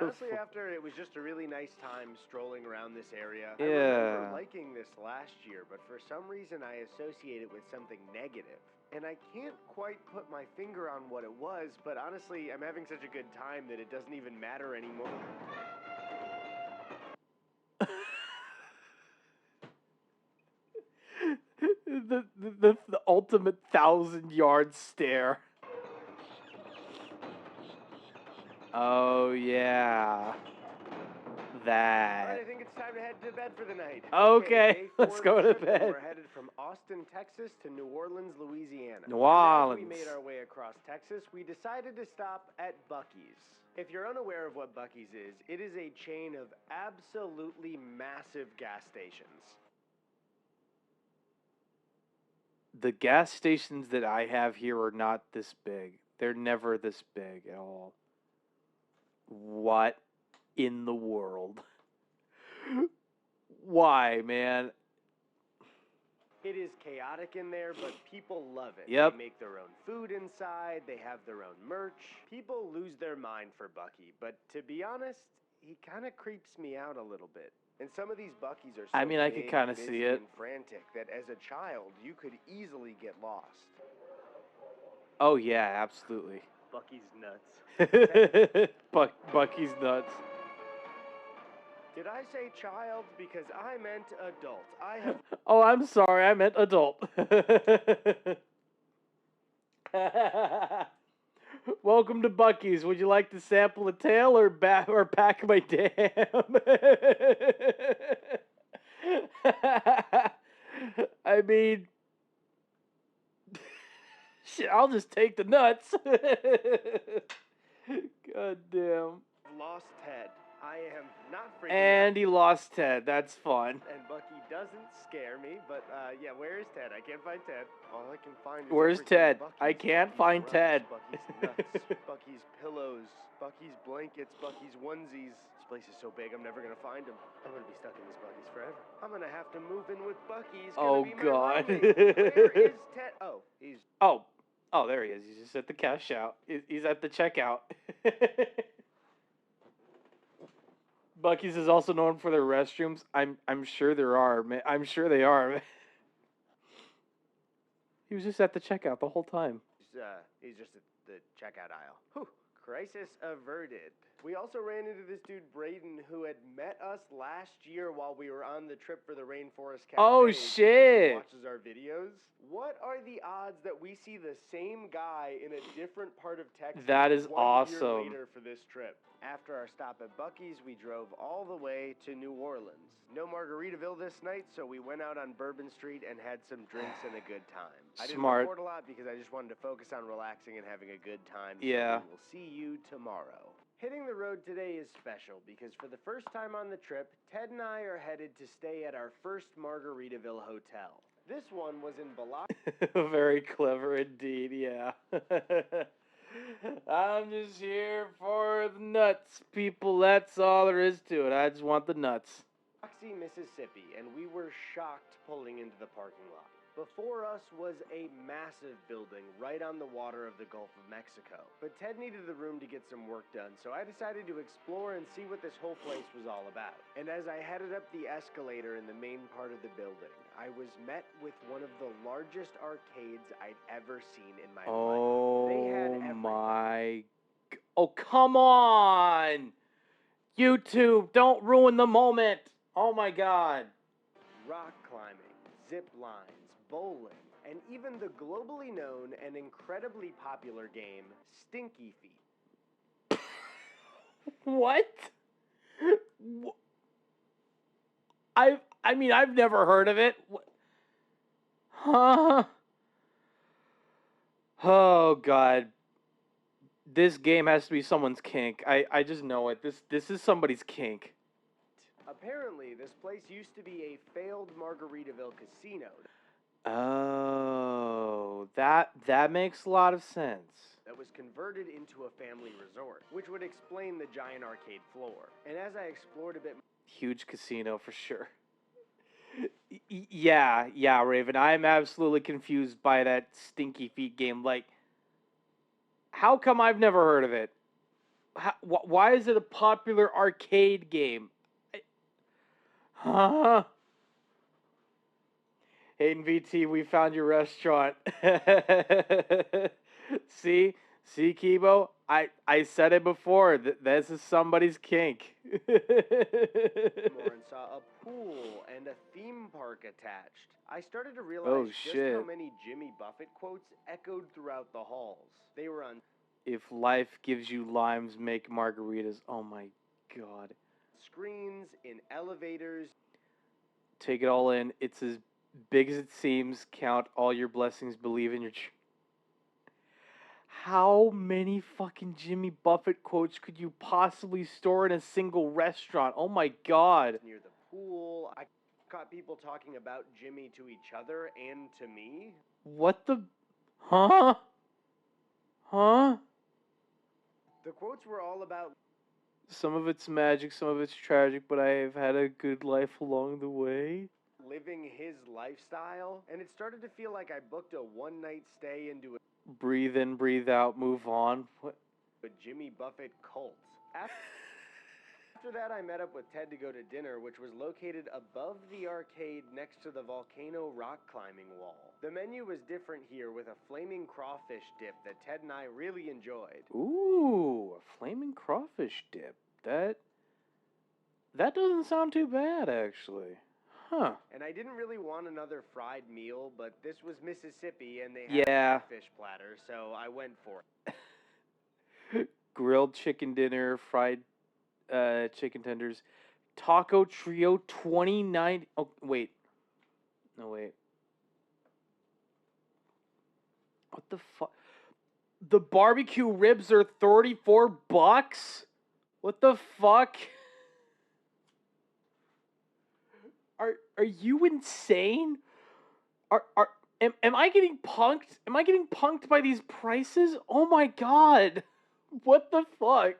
honestly, after it was just a really nice time strolling around this area. I remember liking this last year, but for some reason I associate it with something negative. And I can't quite put my finger on what it was, but honestly, I'm having such a good time that it doesn't even matter anymore. the ultimate 1,000-yard stare. Oh, yeah. That. All right, I think it's time to head to bed for the night. Okay, let's go to bed. We're headed from Austin, Texas to New Orleans, Louisiana. New Orleans. As we made our way across Texas, we decided to stop at Buc-ee's. If you're unaware of what Buc-ee's is, it is a chain of absolutely massive gas stations. The gas stations that I have here are not this big. They're never this big at all. What in the world? Why, man? It is chaotic in there, but people love it. Yep. They make their own food inside. They have their own merch. People lose their mind for Buc-ee, but to be honest, he kind of creeps me out a little bit. And some of these Buc-ees are so I mean, I big, can kind of busy, see it. and frantic that as a child, you could easily get lost. Oh, yeah, absolutely. Buc-ee's nuts. Buc-ee's nuts. Did I say child? Because I meant adult. I have... Oh, I'm sorry. I meant adult. Welcome to Buc-ee's. Would you like to sample a tail or pack my dam? I mean, shit, I'll just take the nuts. God damn. Lost Ted. I am not freaking And out. he lost Ted. That's fun. And Buc-ee doesn't scare me, but yeah, where is Ted? I can't find Ted. All I can find is Where's everything. Ted? I can't find Ted. Buc-ee's nuts, Buc-ee's pillows, Buc-ee's blankets, Buc-ee's onesies. This place is so big, I'm never gonna find him. I'm gonna be stuck in this Buc-ee's forever. I'm gonna have to move in with Buc-ee's. Oh, God. Where is Ted? Oh, he's... Oh, there he is. He's just at the cash out. He's at the checkout. Buc-ee's is also known for their restrooms. I'm sure there are, man. I'm sure they are, man. He was just at the checkout the whole time. He's just at the checkout aisle. Whew. Crisis averted. We also ran into this dude, Braden, who had met us last year while we were on the trip for the Rainforest Cafe. Oh, shit. He watches our videos. What are the odds that we see the same guy in a different part of Texas? That is 1 awesome. year later for this trip? After our stop at Buc-ee's, we drove all the way to New Orleans. No Margaritaville this night, so we went out on Bourbon Street and had some drinks and a good time. I didn't Smart. record a lot because I just wanted to focus on relaxing and having a good time. Yeah. So we will see you tomorrow. Hitting the road today is special because for the first time on the trip, Ted and I are headed to stay at our first Margaritaville hotel. This one was in Biloxi. Very clever indeed, yeah. I'm just here for the nuts, people. That's all there is to it. I just want the nuts. Mississippi, and we were shocked pulling into the parking lot. Before us was a massive building right on the water of the Gulf of Mexico. But Ted needed the room to get some work done, so I decided to explore and see what this whole place was all about. And as I headed up the escalator in the main part of the building, I was met with one of the largest arcades I'd ever seen in my life. They had everything. Oh, come on! YouTube, don't ruin the moment! Oh my God. Rock climbing, zip lines, bowling, and even the globally known and incredibly popular game, Stinky Feet. What? I mean, I've never heard of it. Huh? Oh, God. This game has to be someone's kink. I just know it. This is somebody's kink. Apparently, this place used to be a failed Margaritaville casino. Oh, that makes a lot of sense. That was converted into a family resort, which would explain the giant arcade floor. And as I explored a bit... Huge casino for sure. Yeah, Raven. I am absolutely confused by that Stinky Feet game. Like, how come I've never heard of it? Why is it a popular arcade game? Huh? Hayden VT, we found your restaurant. See, Kibo, I said it before. This is somebody's kink. More and saw a pool and a theme park attached. I started to realize just how many Jimmy Buffett quotes echoed throughout the halls. They were on... If life gives you limes, make margaritas. Oh my god. Screens, in elevators. Take it all in. It's as big as it seems. Count all your blessings. Believe in your... How many fucking Jimmy Buffett quotes could you possibly store in a single restaurant? Oh my god. Near the pool, I caught people talking about Jimmy to each other and to me. What the... Huh? Huh? The quotes were all about... Some of it's magic, some of it's tragic, but I have had a good life along the way. Living his lifestyle, and it started to feel like I booked a one-night stay into a... Breathe in, breathe out, move on. What? A Jimmy Buffett cult. After that, I met up with Ted to go to dinner, which was located above the arcade next to the volcano rock climbing wall. The menu was different here with a flaming crawfish dip that Ted and I really enjoyed. Ooh, a flaming crawfish dip. That doesn't sound too bad, actually. Huh. And I didn't really want another fried meal, but this was Mississippi and they had a fish platter, so I went for it. Grilled chicken dinner, fried chicken tenders, taco trio, $29. Oh, wait. No, wait. What the fuck? The barbecue ribs are $34? What the fuck? Are you insane? Am I getting punked? Am I getting punked by these prices? Oh my god. What the fuck?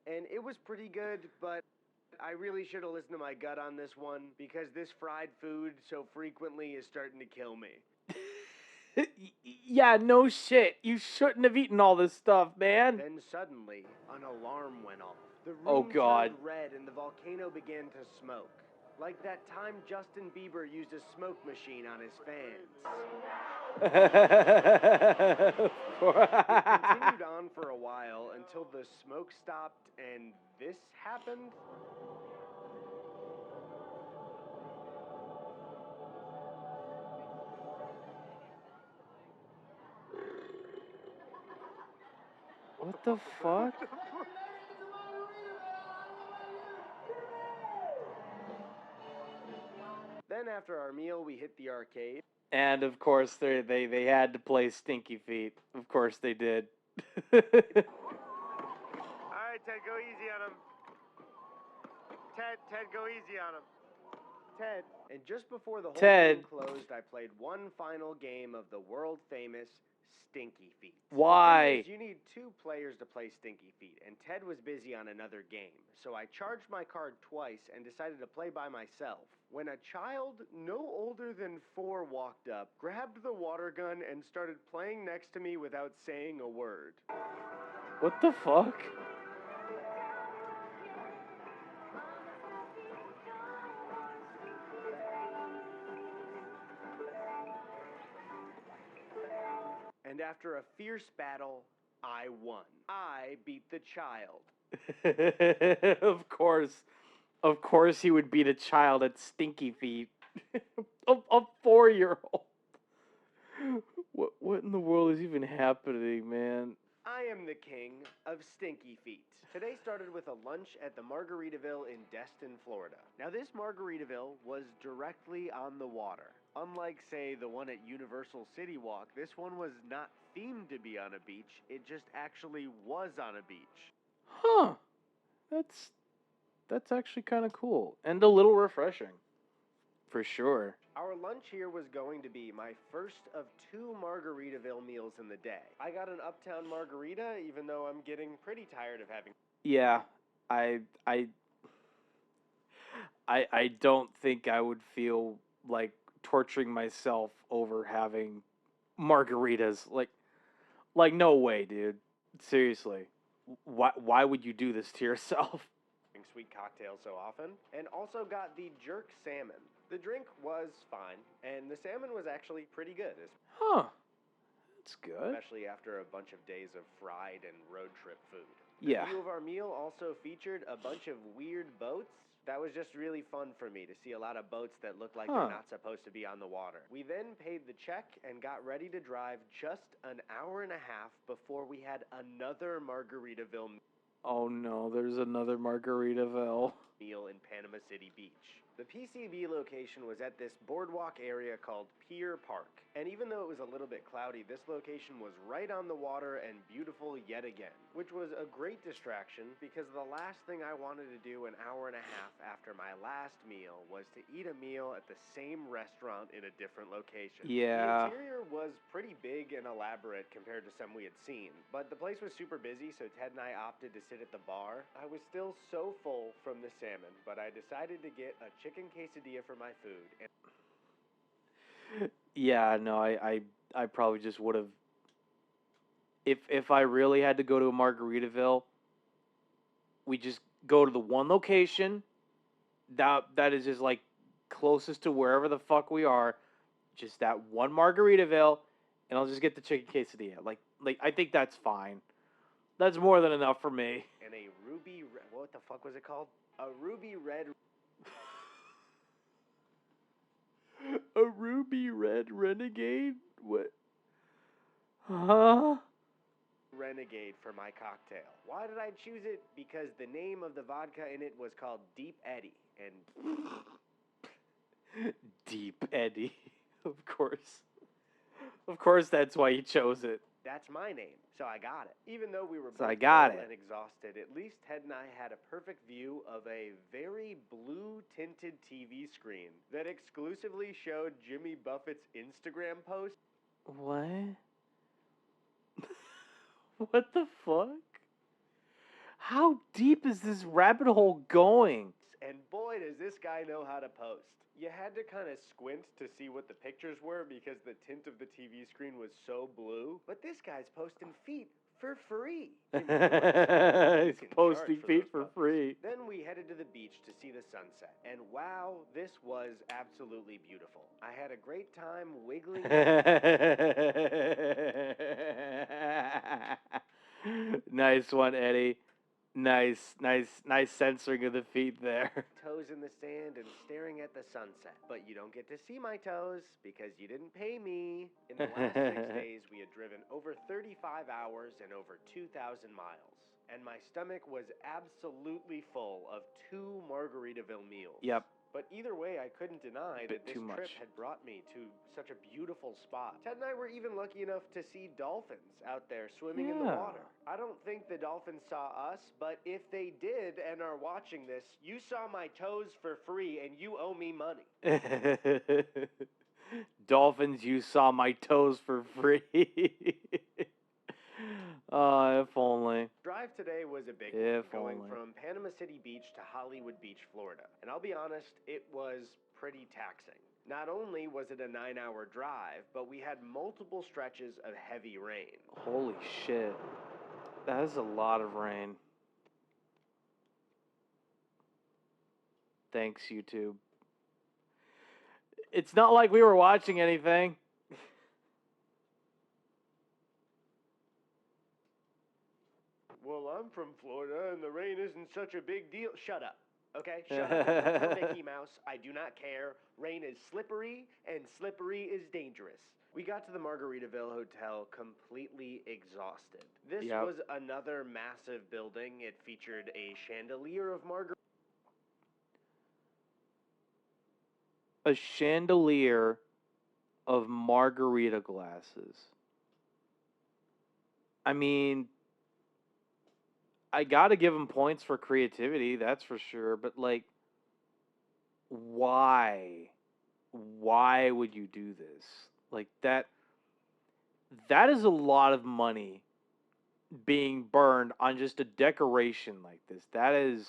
And it was pretty good, but I really should have listened to my gut on this one because this fried food so frequently is starting to kill me. Yeah, no shit. You shouldn't have eaten all this stuff, man. Then suddenly, an alarm went off. The room turned red and the volcano began to smoke. Like that time Justin Bieber used a smoke machine on his fans. It continued on for a while until the smoke stopped and this happened. What the fuck? Then after our meal, we hit the arcade. And of course, they had to play Stinky Feet. Of course they did. All right, Ted, go easy on him. Ted, go easy on him. Ted. And just before the whole game closed, I played one final game of the world-famous Stinky Feet. Why? You need 2 players to play Stinky Feet, and Ted was busy on another game. So I charged my card twice and decided to play by myself. When a child no older than 4 walked up, grabbed the water gun, and started playing next to me without saying a word. What the fuck? And after a fierce battle, I won. I beat the child. Of course he would beat a child at Stinky Feet. a 4-year-old. What in the world is even happening, man? I am the king of Stinky Feet. Today started with a lunch at the Margaritaville in Destin, Florida. Now this Margaritaville was directly on the water. Unlike, say, the one at Universal City Walk, this one was not themed to be on a beach. It just actually was on a beach. Huh. That's actually kind of cool. And a little refreshing. For sure. Our lunch here was going to be my first of 2 Margaritaville meals in the day. I got an Uptown margarita, even though I'm getting pretty tired of having... Yeah, I don't think I would feel like torturing myself over having margaritas. Like no way, dude. Seriously. Why would you do this to yourself? Sweet cocktails so often, and also got the jerk salmon. The drink was fine, and the salmon was actually pretty good. Huh. That's good. Especially after a bunch of days of fried and road trip food. Yeah. The view of our meal also featured a bunch of weird boats. That was just really fun for me to see a lot of boats that look like they're not supposed to be on the water. We then paid the check and got ready to drive just an hour and a half before we had another Margaritaville Oh no, there's another Margaritaville meal in Panama City Beach. The PCB location was at this boardwalk area called Pier Park, and even though it was a little bit cloudy, this location was right on the water and beautiful yet again, which was a great distraction because the last thing I wanted to do an hour and a half after my last meal was to eat a meal at the same restaurant in a different location. Yeah. The interior was pretty big and elaborate compared to some we had seen, but the place was super busy, so Ted and I opted to sit at the bar. I was still so full from the salmon, but I decided to get a chicken quesadilla for my food. Yeah, no, I probably just would have. If I really had to go to a Margaritaville, we just go to the one location that is just like closest to wherever the fuck we are, just that one Margaritaville, and I'll just get the chicken quesadilla. Like I think that's fine. That's more than enough for me. And a ruby, what the fuck was it called? A ruby red. A ruby red renegade? What? Huh? Renegade for my cocktail. Why did I choose it? Because the name of the vodka in it was called Deep Eddy, and Deep Eddy. Of course that's why you chose it. That's my name, so I got it. Even though we were So both I got full it. and exhausted, at least Ted and I had a perfect view of a very blue-tinted TV screen that exclusively showed Jimmy Buffett's Instagram post. What? What the fuck? How deep is this rabbit hole going? And boy, does this guy know how to post. You had to kind of squint to see what the pictures were because the tint of the TV screen was so blue. But this guy's posting feet for free. He's posting feet for free. Then we headed to the beach to see the sunset. And wow, this was absolutely beautiful. I had a great time wiggling. Nice one, Eddie. Nice censoring of the feet there. Toes in the sand and staring at the sunset. But you don't get to see my toes because you didn't pay me. In the last 6 days, we had driven over 35 hours and over 2,000 miles. And my stomach was absolutely full of 2 Margaritaville meals. Yep. But either way, I couldn't deny that this trip had brought me to such a beautiful spot. Ted and I were even lucky enough to see dolphins out there swimming in the water. I don't think the dolphins saw us, but if they did and are watching this, you saw my toes for free and you owe me money. Dolphins, you saw my toes for free. Oh, if only. Drive today was a big one, going from Panama City Beach to Hollywood Beach, Florida. And I'll be honest, it was pretty taxing. Not only was it a 9-hour drive, but we had multiple stretches of heavy rain. Holy shit. That is a lot of rain. Thanks, YouTube. It's not like we were watching anything. Well, I'm from Florida, and the rain isn't such a big deal. Shut up, okay? Shut up. I'm Mickey Mouse. I do not care. Rain is slippery, and slippery is dangerous. We got to the Margaritaville Hotel completely exhausted. This was another massive building. It featured a chandelier of margarita. A chandelier of margarita glasses. I mean, I gotta give them points for creativity, that's for sure, but like, why? why would you do this? Like, that is a lot of money being burned on just a decoration like this. That is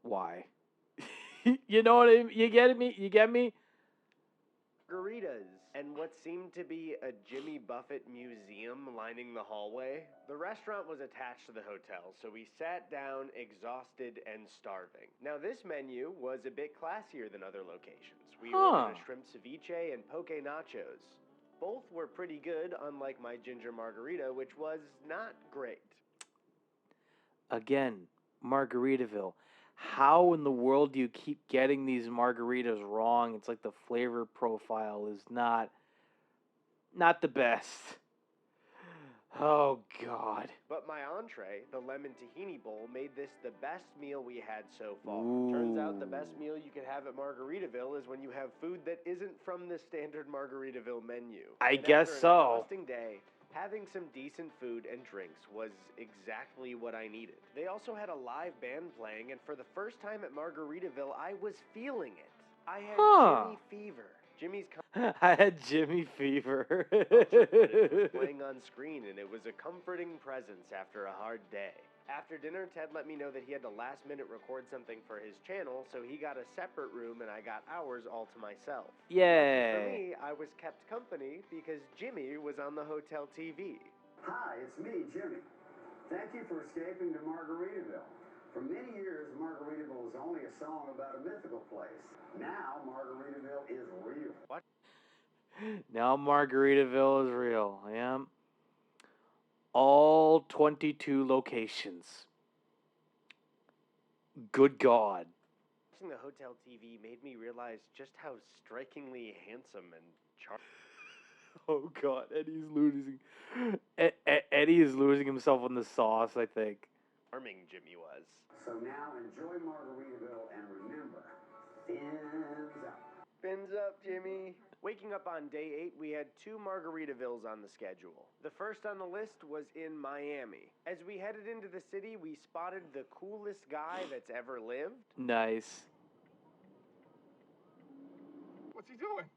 why. You know what I mean? You get me? You get me? Margaritas and what seemed to be a Jimmy Buffett museum lining the hallway. The restaurant was attached to the hotel, so we sat down exhausted and starving. Now this menu was a bit classier than other locations. We ordered a shrimp ceviche and poke nachos. Both were pretty good, unlike my ginger margarita, which was not great. Again, Margaritaville. How in the world do you keep getting these margaritas wrong? It's like the flavor profile is not the best. Oh, God. But my entree, the lemon tahini bowl, made this the best meal we had so far. Ooh. Turns out the best meal you can have at Margaritaville is when you have food that isn't from the standard Margaritaville menu. I guess after so. An exhausting day, having some decent food and drinks was exactly what I needed. They also had a live band playing, and for the first time at Margaritaville, I was feeling it. I had Jimmy fever. Jimmy's I had Jimmy fever. playing on screen, and it was a comforting presence after a hard day. After dinner, Ted let me know that he had to last minute record something for his channel, so he got a separate room and I got ours all to myself. Yay. For me, I was kept company because Jimmy was on the hotel TV. Hi, it's me, Jimmy. Thank you for escaping to Margaritaville. For many years, Margaritaville was only a song about a mythical place. Now, Margaritaville is real. What? Now Margaritaville is real. Yeah. All 22 locations. Good God. Watching the hotel TV made me realize just how strikingly handsome and charming. Oh God, Eddie is losing himself on the sauce, I think. Charming Jimmy was. So now enjoy Margaritaville and remember, fins up. Fins up, Jimmy. Waking up on day 8, we had 2 Margaritavilles on the schedule. The first on the list was in Miami. As we headed into the city, we spotted the coolest guy that's ever lived. Nice. What's he doing?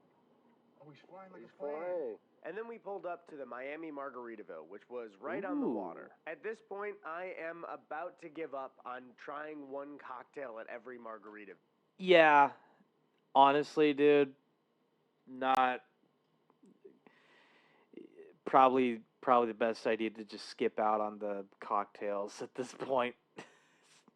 Oh, he's flying like a plane. And then we pulled up to the Miami Margaritaville, which was right on the water. At this point, I am about to give up on trying one cocktail at every Margaritaville. Yeah. Honestly, dude, not probably the best idea to just skip out on the cocktails at this point.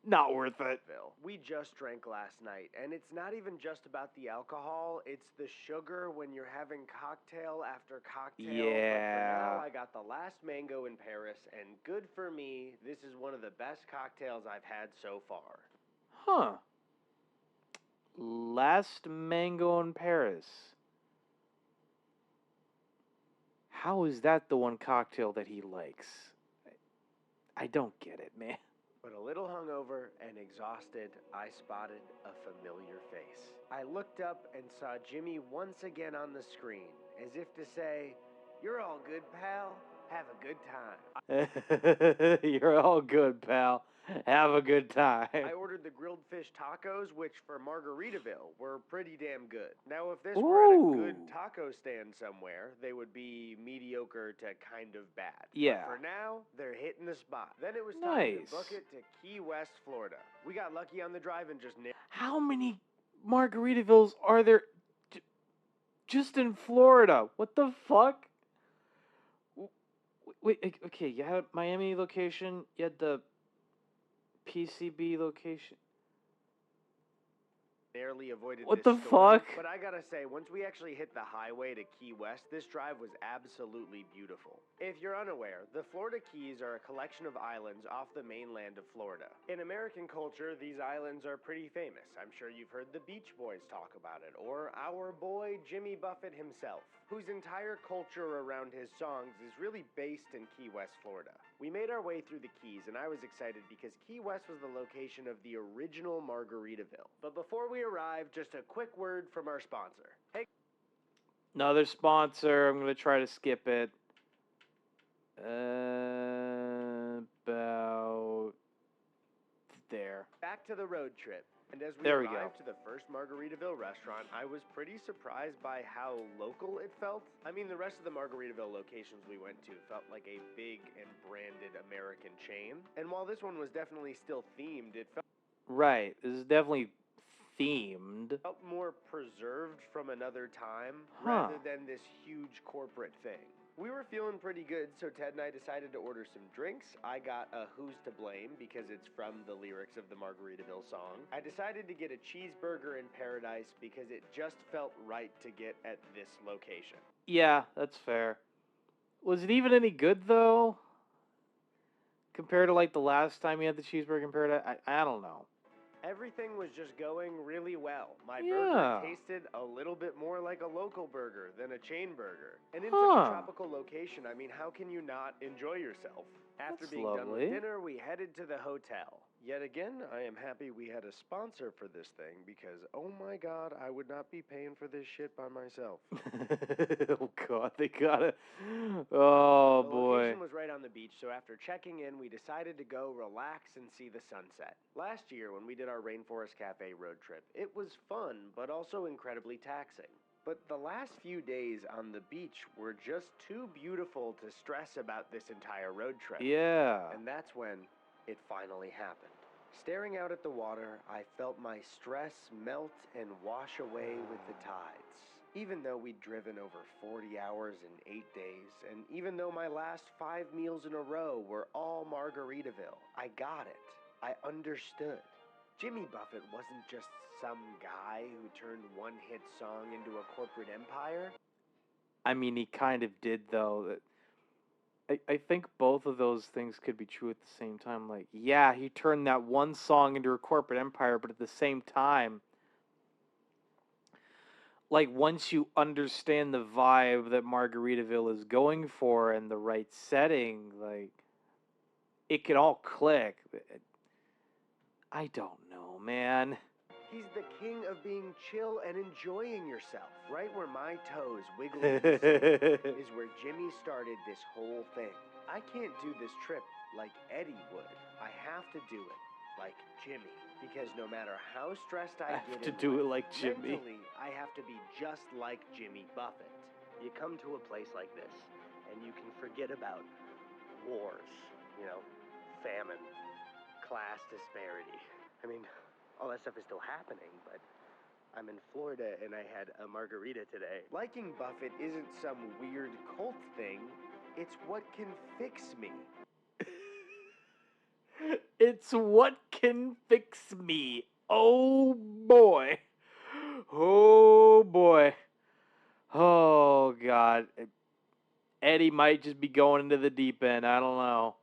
Not worth it. We just drank last night, and it's not even just about the alcohol, it's the sugar when you're having cocktail after cocktail. Yeah. But for now, I got the last mango in Paris, and good for me, this is one of the best cocktails I've had so far. Huh. Last mango in Paris. How is that the one cocktail that he likes? I don't get it, man. But a little hungover and exhausted, I spotted a familiar face. I looked up and saw Jimmy once again on the screen, as if to say, "You're all good, pal. Have a good time." You're all good, pal. Have a good time. I ordered the grilled fish tacos, which for Margaritaville were pretty damn good. Now, if this were at a good taco stand somewhere, they would be mediocre to kind of bad. Yeah. But for now, they're hitting the spot. Then it was time to book it to Key West, Florida. We got lucky on the drive and just How many Margaritavilles are there just in Florida? What the fuck? Wait, okay, you had Miami location, you had the PCB location. Barely avoided what this the storm, fuck? But I gotta say, once we actually hit the highway to Key West, this drive was absolutely beautiful. If you're unaware, the Florida Keys are a collection of islands off the mainland of Florida. In American culture, these islands are pretty famous. I'm sure you've heard the Beach Boys talk about it, or our boy Jimmy Buffett himself, whose entire culture around his songs is really based in Key West, Florida. We made our way through the Keys, and I was excited because Key West was the location of the original Margaritaville. But before we arrived, just a quick word from our sponsor. Hey. Another sponsor. I'm going to try to skip it. About there. Back to the road trip. And as we There we arrived go. to the first Margaritaville restaurant, I was pretty surprised by how local it felt. I mean, the rest of the Margaritaville locations we went to felt like a big and branded American chain. And while this one was definitely still themed, it felt Right. This is definitely themed. more preserved from another time Huh. rather than this huge corporate thing. We were feeling pretty good, so Ted and I decided to order some drinks. I got a Who's to Blame because it's from the lyrics of the Margaritaville song. I decided to get a cheeseburger in Paradise because it just felt right to get at this location. Yeah, that's fair. Was it even any good though? Compared to like the last time you had the cheeseburger in Paradise? I don't know. Everything was just going really well. My Yeah. burger tasted a little bit more like a local burger than a chain burger. And in such Huh. a tropical location, I mean, how can you not enjoy yourself? After That's being done with lovely. dinner, we headed to the hotel. Yet again, I am happy we had a sponsor for this thing because, oh my god, I would not be paying for this shit by myself. Oh god, they gotta. Oh The boy. location was right on the beach, so after checking in, we decided to go relax and see the sunset. Last year, when we did our Rainforest Cafe road trip, it was fun, but also incredibly taxing. But the last few days on the beach were just too beautiful to stress about this entire road trip. Yeah. And that's when it finally happened. Staring out at the water, I felt my stress melt and wash away with the tides. Even though we'd driven over 40 hours in 8 days, and even though my last 5 meals in a row were all Margaritaville, I got it. I understood. Jimmy Buffett wasn't just some guy who turned one hit song into a corporate empire. I mean, he kind of did though. I think both of those things could be true at the same time. Like, yeah, he turned that one song into a corporate empire, but at the same time, like, once you understand the vibe that Margaritaville is going for and the right setting, like, it could all click. I don't know, man. He's the king of being chill and enjoying yourself. Right where my toes wiggle in the sand is where Jimmy started this whole thing. I can't do this trip like Eddie would. I have to do it like Jimmy. Because no matter how stressed I have get to do it like Jimmy. mentally, I have to be just like Jimmy Buffett. You come to a place like this, and you can forget about wars, famine, class disparity. I mean, all that stuff is still happening, but I'm in Florida and I had a margarita today. Liking Buffett isn't some weird cult thing. It's what can fix me. It's what can fix me. Oh boy. Oh boy. Oh god. Eddie might just be going into the deep end. I don't know.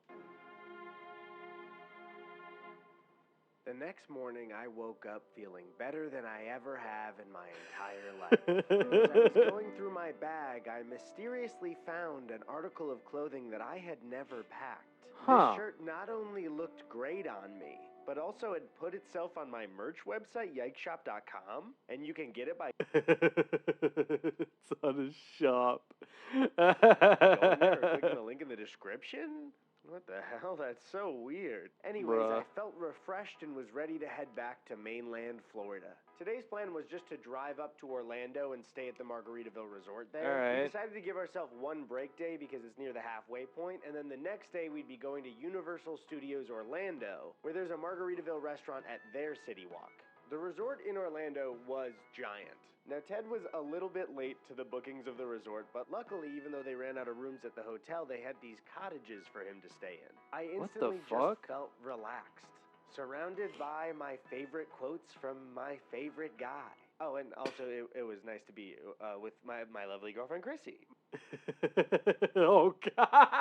The next morning, I woke up feeling better than I ever have in my entire life. As I was going through my bag, I mysteriously found an article of clothing that I had never packed. Huh. This shirt not only looked great on me, but also had put itself on my merch website, yikeshop.com, and you can get it by It's on his shop. going there or clicking the link in the description. What the hell? That's so weird. Anyways, Bruh. I felt refreshed and was ready to head back to mainland Florida. Today's plan was just to drive up to Orlando and stay at the Margaritaville Resort there. Alright. We decided to give ourselves one break day because it's near the halfway point, and then the next day we'd be going to Universal Studios Orlando, where there's a Margaritaville restaurant at their City Walk. The resort in Orlando was giant. Now, Ted was a little bit late to the bookings of the resort, but luckily, even though they ran out of rooms at the hotel, they had these cottages for him to stay in. I What the instantly fuck? just felt relaxed, surrounded by my favorite quotes from my favorite guy. Oh, and also, it was nice to be with my lovely girlfriend, Chrissy. Oh god.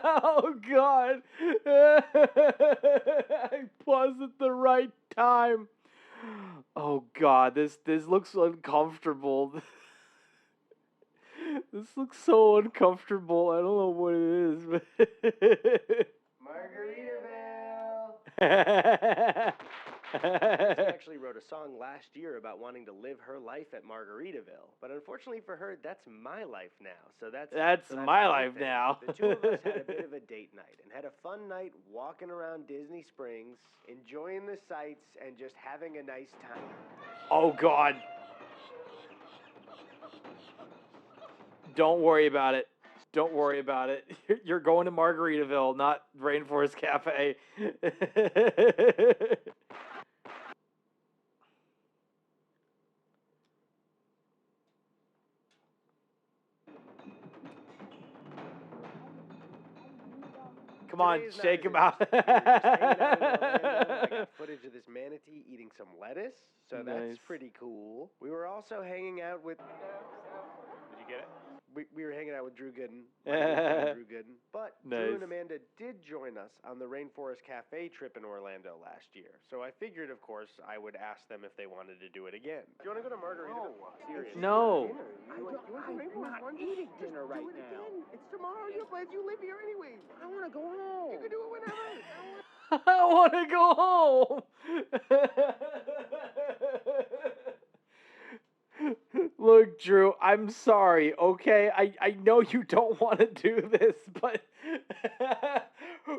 Oh god. I paused at the right time. Oh god, this looks uncomfortable. This looks so uncomfortable. I don't know what it is, but Margaritaville! Chrissy actually wrote a song last year about wanting to live her life at Margaritaville, but unfortunately for her, that's my life now. So that's my a good life thing. now. The two of us had a bit of a date night and had a fun night walking around Disney Springs, enjoying the sights, and just having a nice time. Oh, God. Don't worry about it. Don't worry about it. You're going to Margaritaville, not Rainforest Cafe. Come on, Today's not shake as him out. interesting. We were just hanging out in Orlando. I got footage of this manatee eating some lettuce, so Nice. that's pretty cool. We were also hanging out with... Did you get it? We were hanging out with Drew Gooden, my good friend Drew Gooden. But Drew and Nice. Amanda did join us on the Rainforest Cafe trip in Orlando last year. So I figured, of course, I would ask them if they wanted to do it again. Do you want to go to Margaritaville? Seriously. No. You want to eating dinner right now. It's tomorrow. You're glad you live here anyways. I want to go home. You can do it whenever. I want to go home. Look, Drew, I'm sorry, okay? I know you don't want to do this, but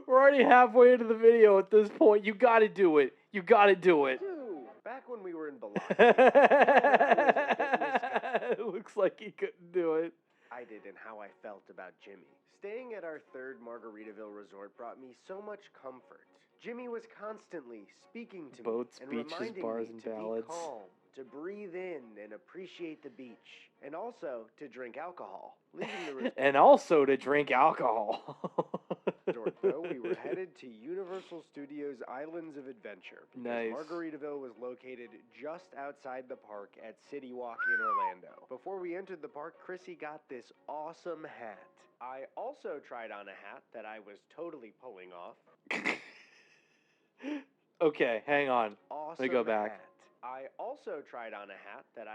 we're already halfway into the video at this point. You got to do it. You got to do it. Back when we were in Biloxi, It looks like he couldn't do it. I did and how I felt about Jimmy. Staying at our third Margaritaville resort brought me so much comfort. Jimmy was constantly speaking to Boats, me and beaches, reminding bars, me and to ballads. be calm, to breathe in and appreciate the beach, and also to drink alcohol. Leaving the resort, And also to drink alcohol. though, we were headed to Universal Studios Islands of Adventure because Nice. Margaritaville was located just outside the park at City Walk in Orlando. Before we entered the park, Chrissy got this awesome hat. I also tried on a hat that I was totally pulling off. Okay, hang on. Awesome Let me go back. hat. I also tried on a hat that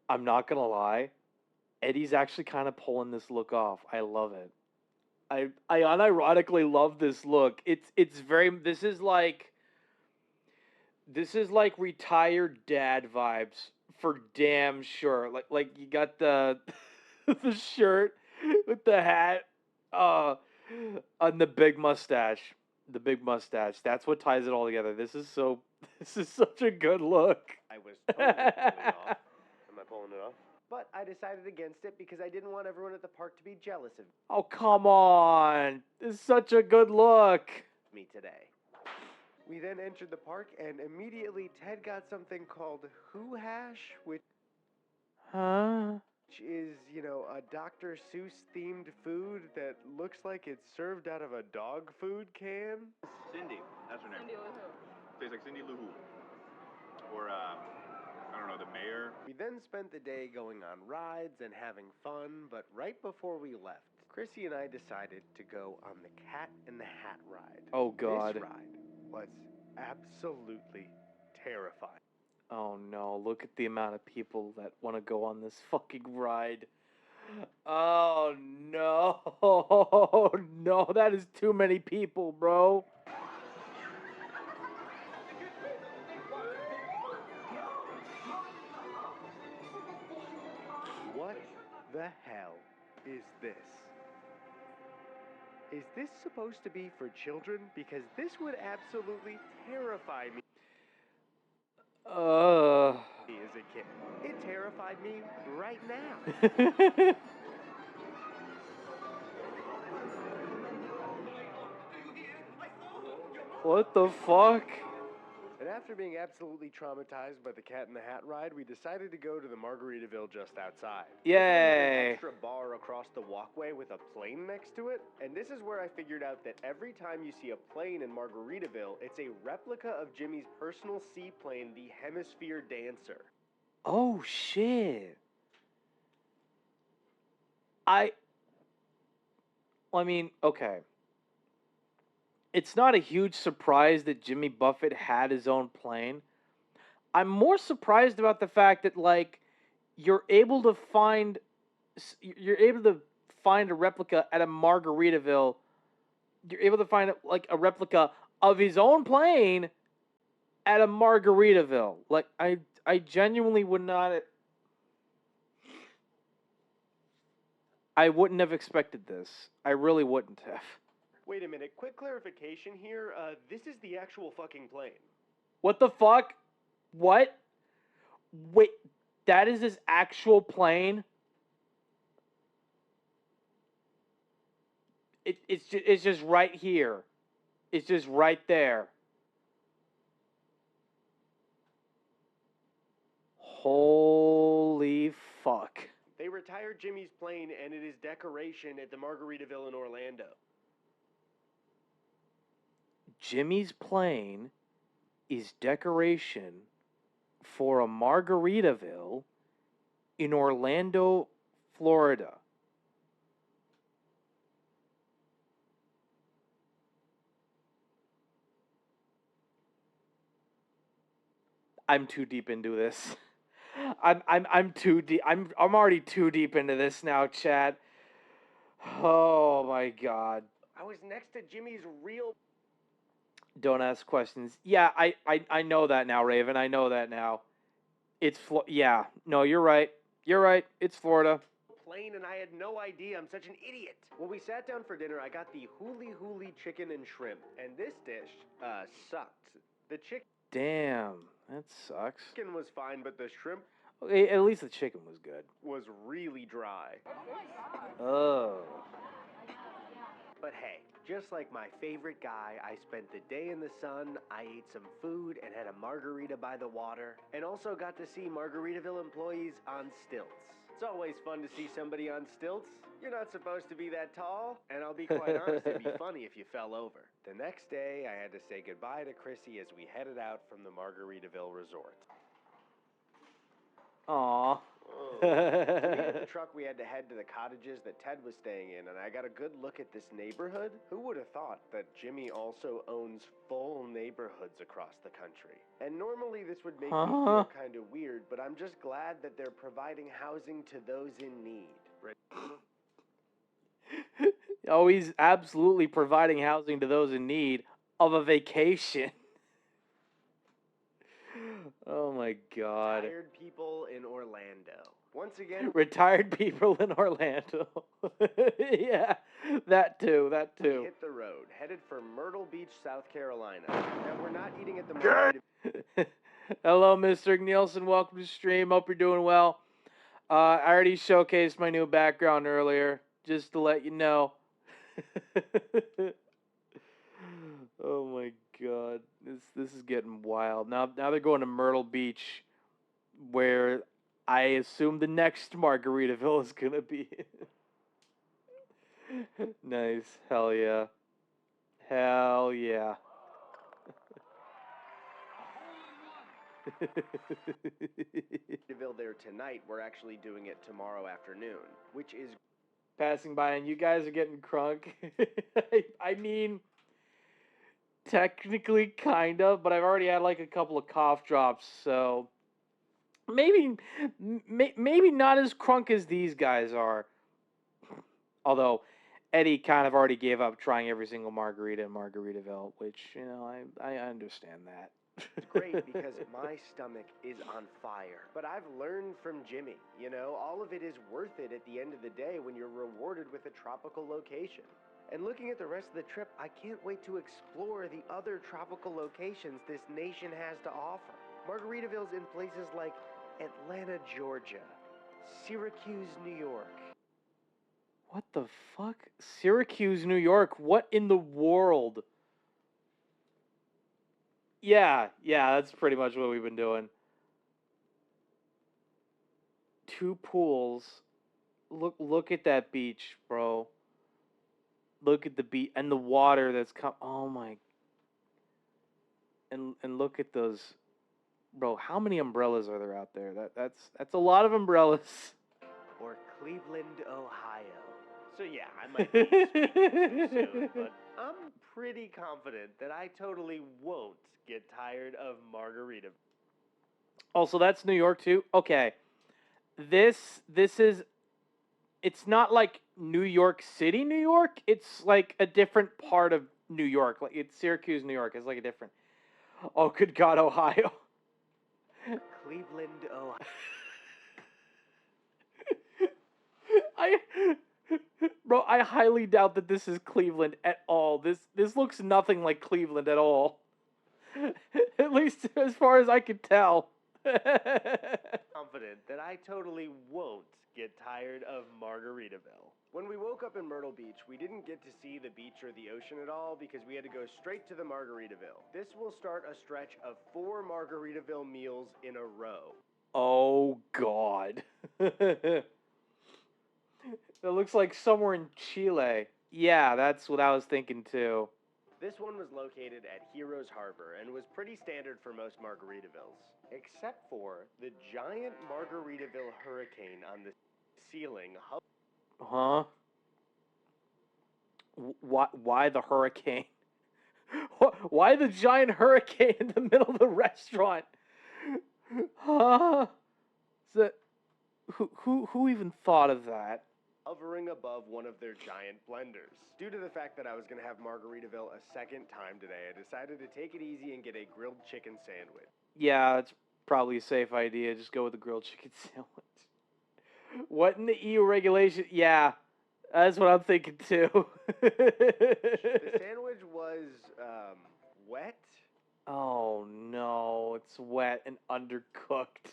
I'm not gonna lie, Eddie's actually kind of pulling this look off. I love it. I unironically love this look. It's very. This is like retired dad vibes for damn sure. Like you got the the shirt with the hat, and the big mustache. The big mustache. That's what ties it all together. This is such a good look. I was totally pulling off. Am I pulling it off? But I decided against it because I didn't want everyone at the park to be jealous of Oh, come on. This is such a good look. me today. We then entered the park and immediately Ted got something called Who Hash, which Huh? is, a Dr. Seuss themed food that looks like it's served out of a dog food can. Cindy, that's her name. Cindy Lou Who. Tastes like Cindy Lou Who. Or, I don't know, the mayor. We then spent the day going on rides and having fun, but right before we left, Chrissy and I decided to go on the Cat in the Hat ride. Oh, God. This ride was absolutely terrifying. Oh, no. Look at the amount of people that want to go on this fucking ride. Oh, no. No, that is too many people, bro. What the hell is this? Is this supposed to be for children? Because this would absolutely terrify me as a kid. It terrified me right now. What the fuck? And after being absolutely traumatized by the Cat in the Hat ride, we decided to go to the Margaritaville just outside. There's an Yay. extra bar across the walkway with a plane next to it, and this is where I figured out that every time you see a plane in Margaritaville, it's a replica of Jimmy's personal seaplane, the Hemisphere Dancer. Oh, shit. I mean, okay. It's not a huge surprise that Jimmy Buffett had his own plane. I'm more surprised about the fact that, like, you're able to find a replica at a Margaritaville. You're able to find, like, a replica of his own plane at a Margaritaville. Like, I genuinely would not... I wouldn't have expected this. I really wouldn't have. Wait a minute, quick clarification here. This is the actual fucking plane. What the fuck? What? Wait, that is this actual plane? It's just right here. It's just right there. Holy fuck. They retired Jimmy's plane, and it is decoration at the Margaritaville in Orlando. Jimmy's plane is decoration for a Margaritaville in Orlando, Florida. I'm too deep into this. I'm too deep. I'm already too deep into this now, chat. Oh my god. I was next to Jimmy's real... Don't ask questions. Yeah, I know that now, Raven. I know that now. It's yeah. No, you're right. You're right. It's Florida. Plane, and I had no idea. I'm such an idiot. When we sat down for dinner, I got the huli chicken and shrimp, and this dish sucked. The chicken... Damn, that sucks. Chicken was fine, but the shrimp... Okay, at least the chicken was good. Was really dry. Oh. But hey, just like my favorite guy, I spent the day in the sun, I ate some food and had a margarita by the water, and also got to see Margaritaville employees on stilts. It's always fun to see somebody on stilts. You're not supposed to be that tall, and I'll be quite honest, it'd be funny if you fell over. The next day, I had to say goodbye to Chrissy as we headed out from the Margaritaville resort. Aww. To meet the truck, we had to head to the cottages that Ted was staying in, and I got a good look at this neighborhood. Who would have thought that Jimmy also owns full neighborhoods across the country? And normally this would make me feel kind of weird, but I'm just glad that they're providing housing to those in need. Oh, he's absolutely providing housing to those in need of a vacation. Oh my god. Retired people in Orlando. Once again... Retired people in Orlando. Yeah, that too. We hit the road, headed for Myrtle Beach, South Carolina. Now, we're not eating at the Margaritaville. Hello, Mr. Nielsen. Welcome to the stream. Hope you're doing well. I already showcased my new background earlier, just to let you know. Oh my god, this is getting wild. Now they're going to Myrtle Beach, where I assume the next Margaritaville is gonna be. Nice, hell yeah, hell yeah. There tonight. We're actually doing it tomorrow afternoon, which is passing by, and you guys are getting crunk. I mean, technically kind of, but I've already had like a couple of cough drops, so maybe not as crunk as these guys are. Although Eddie kind of already gave up trying every single margarita in Margaritaville, which, you know, I understand that. It's great because my stomach is on fire. But I've learned from Jimmy, you know, all of it is worth it at the end of the day when you're rewarded with a tropical location. And looking at the rest of the trip, I can't wait to explore the other tropical locations this nation has to offer. Margaritaville's in places like Atlanta, Georgia, Syracuse, New York. What the fuck? Syracuse, New York? What in the world? Yeah, that's pretty much what we've been doing. 2 pools. Look at that beach, bro. Look at the beach and the water that's oh my. And look at those, bro. How many umbrellas are there out there? That's a lot of umbrellas. Or Cleveland, Ohio. So yeah, I might be speaking soon, but I'm pretty confident that I totally won't get tired of Margarita. Also, that's New York too. Okay, this is. It's not like New York City, New York. It's like a different part of New York. Like it's Syracuse, New York. It's like a different. Oh, good God, Ohio. Cleveland, Ohio. Bro, I highly doubt that this is Cleveland at all. This looks nothing like Cleveland at all. At least as far as I could tell. Confident that I totally won't get tired of Margaritaville. When we woke up in Myrtle Beach, we didn't get to see the beach or the ocean at all because we had to go straight to the Margaritaville. This will start a stretch of 4 Margaritaville meals in a row. Oh, God. It looks like somewhere in Chile. Yeah, that's what I was thinking too. This one was located at Heroes Harbor and was pretty standard for most Margaritavilles, except for the giant Margaritaville hurricane on the ceiling. Huh? Why the hurricane? Why the giant hurricane in the middle of the restaurant? Huh? Is that, who even thought of that? Hovering above one of their giant blenders. Due to the fact that I was going to have Margaritaville a second time today, I decided to take it easy and get a grilled chicken sandwich. Yeah, that's probably a safe idea. Just go with the grilled chicken sandwich. What in the EU regulation? Yeah, that's what I'm thinking too. The sandwich was wet. Oh no, it's wet and undercooked.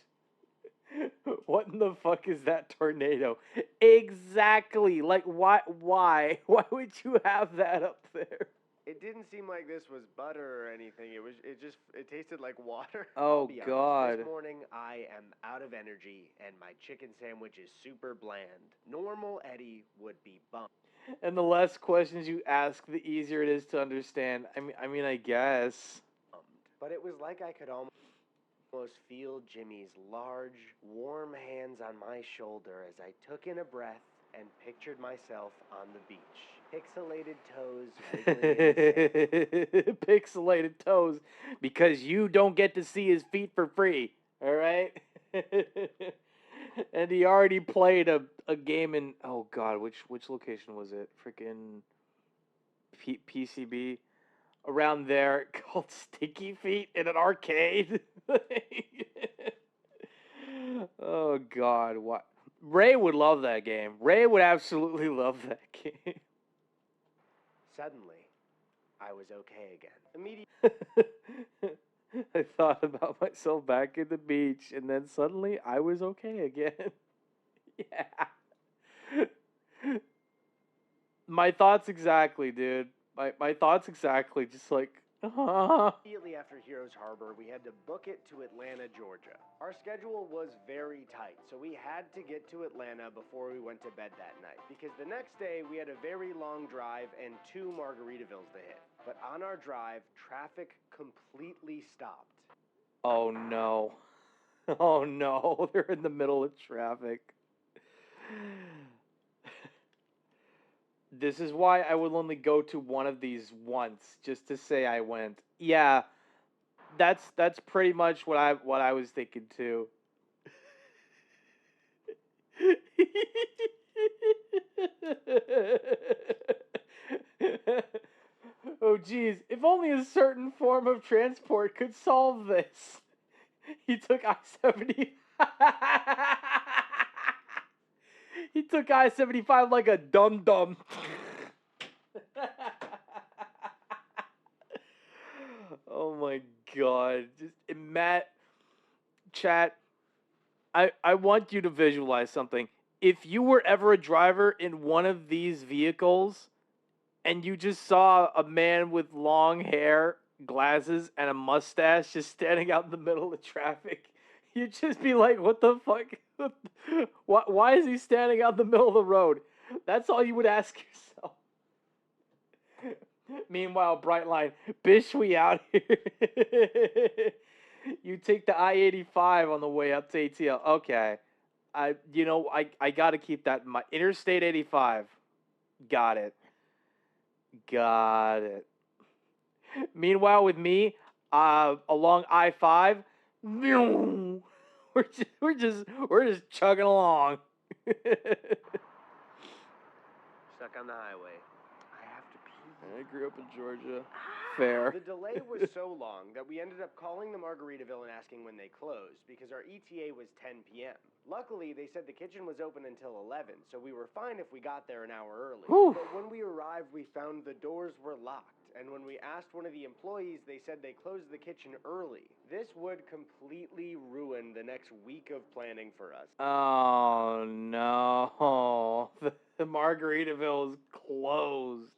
What in the fuck is that tornado? Exactly. Like, why? Why would you have that up there? It didn't seem like this was butter or anything. It tasted like water. Oh, God. This morning I am out of energy and my chicken sandwich is super bland. Normal Eddie would be bummed. And the less questions you ask, the easier it is to understand. I mean, I guess. But it was like I could almost feel Jimmy's large, warm hands on my shoulder as I took in a breath and pictured myself on the beach. Pixelated toes wiggling. Pixelated toes, because you don't get to see his feet for free, all right? And he already played a game in, oh God, which location was it? Freaking PCB? Around there, called Sticky Feet in an arcade. Oh God, what? Ray would love that game. Ray would absolutely love that game. Suddenly, I was okay again. I thought about myself back at the beach, and then suddenly I was okay again. Yeah. My thoughts exactly, dude. My thoughts exactly. Just like, Immediately after Heroes Harbor, we had to book it to Atlanta, Georgia. Our schedule was very tight, so we had to get to Atlanta before we went to bed that night, because the next day we had a very long drive and 2 Margaritavilles to hit. But on our drive, traffic completely stopped. Oh no. Oh no, they're in the middle of traffic. This is why I will only go to one of these once, just to say I went. Yeah, that's pretty much what I was thinking too. Oh geez, if only a certain form of transport could solve this. He took I-70. He took I-75 like a dum-dum. Oh my God. Just Matt, chat, I want you to visualize something. If you were ever a driver in one of these vehicles and you just saw a man with long hair, glasses, and a mustache just standing out in the middle of traffic, you'd just be like, what the fuck? Why is he standing out in the middle of the road? That's all you would ask yourself. Meanwhile, Brightline, bish, we out here. You take the I-85 on the way up to ATL. Okay. I got to keep that in mind. Interstate 85. Got it. Got it. Meanwhile, with me, along I-5, we're just chugging along. Stuck on the highway. I have to pee. I grew up in Georgia. Fair. The delay was so long that we ended up calling the Margaritaville and asking when they closed because our ETA was 10 p.m. Luckily, they said the kitchen was open until 11, so we were fine if we got there an hour early. Whew. But when we arrived, we found the doors were locked. And when we asked one of the employees, they said they closed the kitchen early. This would completely ruin the next week of planning for us. Oh, no. The Margaritaville is closed.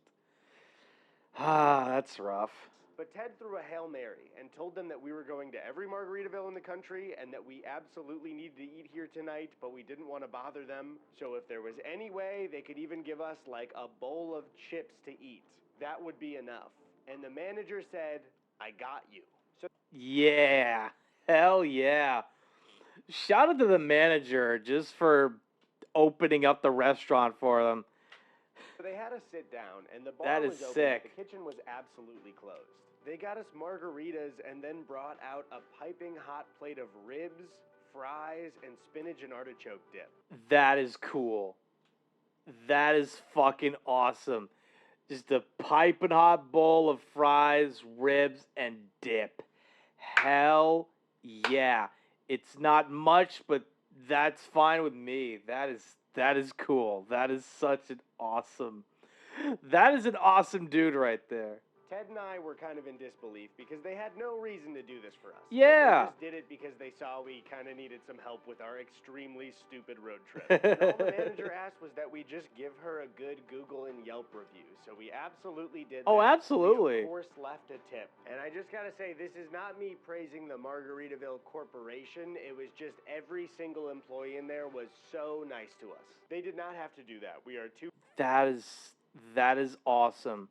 Ah, that's rough. But Ted threw a Hail Mary and told them that we were going to every Margaritaville in the country and that we absolutely needed to eat here tonight, but we didn't want to bother them. So if there was any way, they could even give us like a bowl of chips to eat. That would be enough. And the manager said, I got you. So Yeah. Hell yeah. Shout out to the manager just for opening up the restaurant for them. they had us sit down, and the bar That was is open, sick. but the kitchen was absolutely closed. They got us margaritas and then brought out a piping hot plate of ribs, fries, and spinach and artichoke dip. That is cool. That is fucking awesome. Just a piping hot bowl of fries, ribs, and dip. Hell yeah. It's not much, but that's fine with me. That is cool. That is such an awesome... That is an awesome dude right there. Ted and I were kind of in disbelief because they had no reason to do this for us. Yeah. They just did it because they saw we kind of needed some help with our extremely stupid road trip. And all the manager asked was that we just give her a good Google and Yelp review. So we absolutely did that. Oh, absolutely. We, of course, left a tip. And I just got to say, this is not me praising the Margaritaville Corporation. It was just every single employee in there was so nice to us. They did not have to do that. We are too... That is awesome.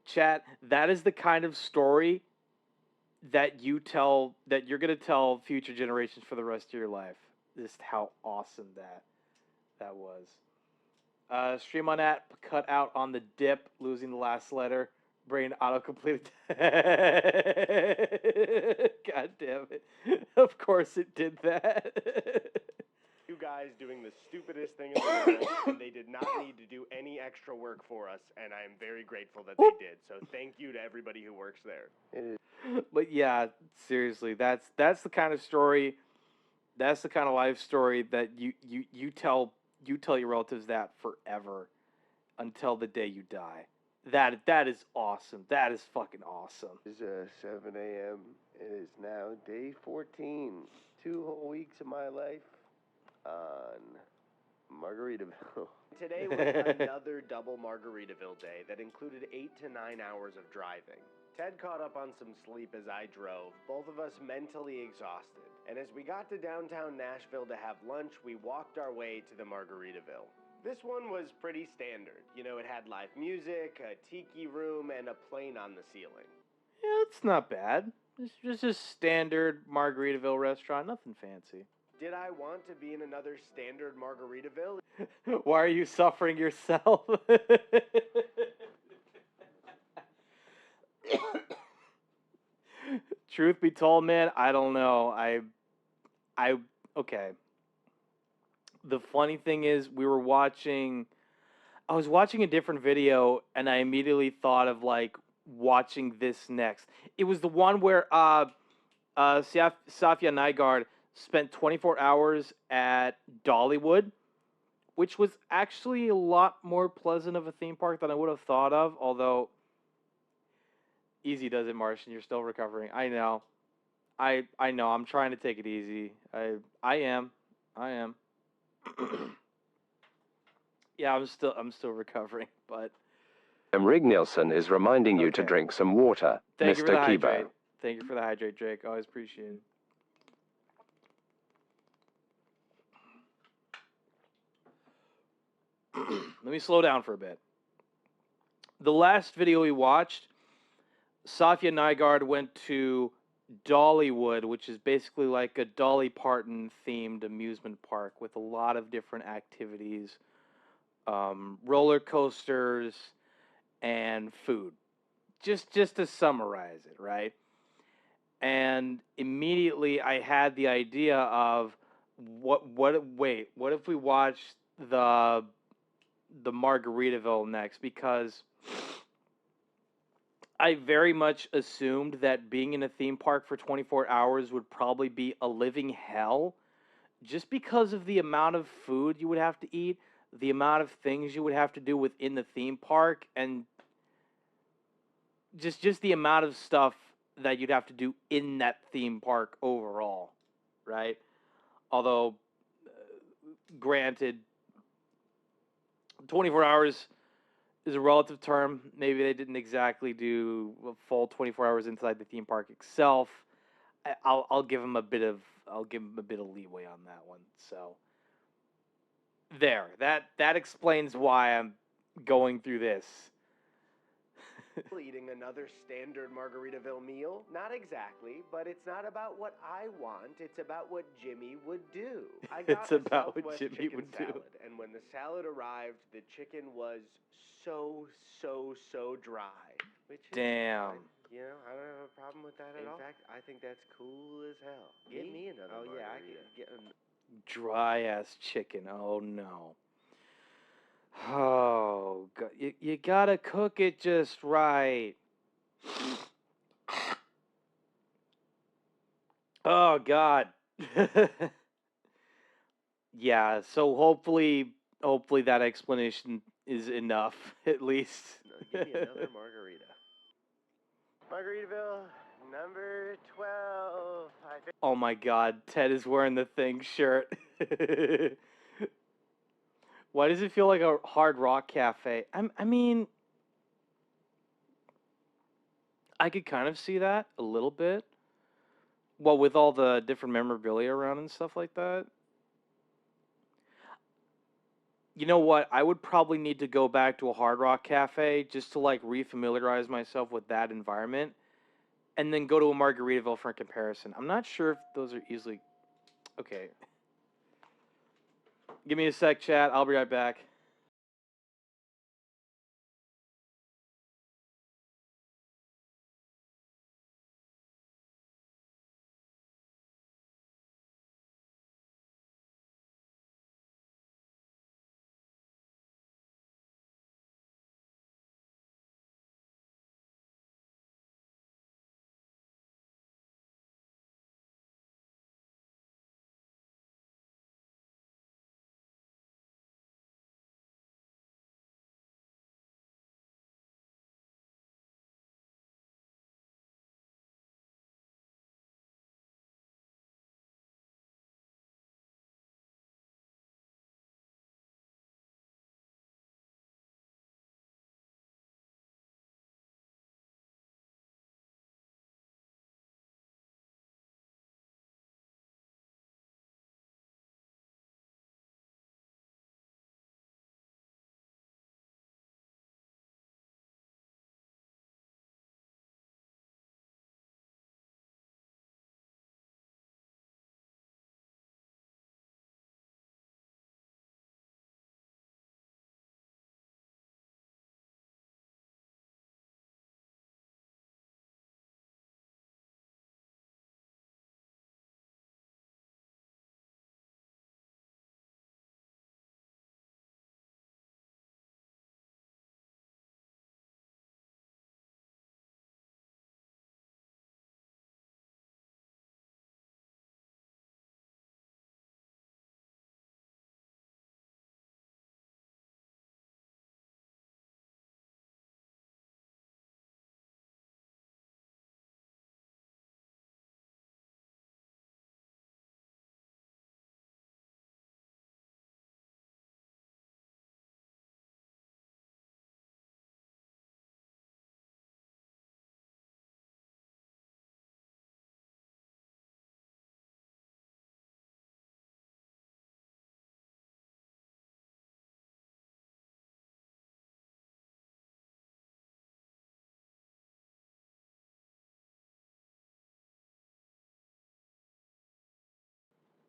Chat, that is the kind of story that you're going to tell future generations for the rest of your life. Just how awesome that was. Stream on app, cut out on the dip, losing the last letter, brain auto-completed. God damn it. Of course it did that. You guys doing the stupidest thing in the world, and they did not need to do any extra work for us, and I am very grateful that they did. So thank you to everybody who works there. But yeah, seriously, that's the kind of story, that's the kind of life story that you tell your relatives that forever until the day you die. That is awesome. That is fucking awesome. It's 7 a.m. It is now day 14. 2 whole weeks of my life on Margaritaville. Today was another double Margaritaville day that included 8 to 9 hours of driving. Ted caught up on some sleep as I drove, both of us mentally exhausted. And as we got to downtown Nashville to have lunch, we walked our way to the Margaritaville. This one was pretty standard. You know, it had live music, a tiki room, and a plane on the ceiling. Yeah, it's not bad. It's just a standard Margaritaville restaurant, nothing fancy. Did I want to be in another standard Margaritaville? Why are you suffering yourself? Truth be told, man, I don't know. Okay. The funny thing is, I was watching a different video, and I immediately thought of, like, watching this next. It was the one where Safia Nygaard spent 24 hours at Dollywood, which was actually a lot more pleasant of a theme park than I would have thought of, although easy does it, Martian. You're still recovering. I know. I know. I'm trying to take it easy. I am. Yeah, I'm still recovering, but Rig Nielsen is reminding you to drink some water, thank you for Mr. the Kibo. hydrate. Thank you for the hydrate, Drake. Always appreciate it. Let me slow down for a bit. The last video we watched, Safia Nygaard went to Dollywood, which is basically like a Dolly Parton themed amusement park with a lot of different activities, roller coasters, and food. Just to summarize it, right? And immediately I had the idea of what if we watched the Margaritaville next, because I very much assumed that being in a theme park for 24 hours would probably be a living hell, just because of the amount of food you would have to eat, the amount of things you would have to do within the theme park, and just the amount of stuff that you'd have to do in that theme park overall, right? Although, granted, 24 hours is a relative term. Maybe they didn't exactly do a full 24 hours inside the theme park itself. I'll give them a bit of leeway on that one. So there, that explains why I'm going through this. Eating another standard Margaritaville meal? Not exactly, but it's not about what I want. It's about what Jimmy would do. I got It's about what Southwest Jimmy chicken would salad, do. and when the salad arrived, the chicken was so dry. Which is Damn. fine. You know, I don't have a problem with that at all. In fact, I think that's cool as hell. Get me another margarita. Yeah, I could get Dry ass chicken. Oh no. Oh, God. You gotta cook it just right. Oh God. Yeah. So hopefully that explanation is enough, at least. Give me another margarita. Margaritaville number 12. I think. Oh my God, Ted is wearing the Thing shirt. Why does it feel like a Hard Rock Cafe? I mean, I could kind of see that a little bit. Well, with all the different memorabilia around and stuff like that. You know what? I would probably need to go back to a Hard Rock Cafe just to like refamiliarize myself with that environment, and then go to a Margaritaville for a comparison. I'm not sure if those are easily. Okay. Give me a sec, chat. I'll be right back.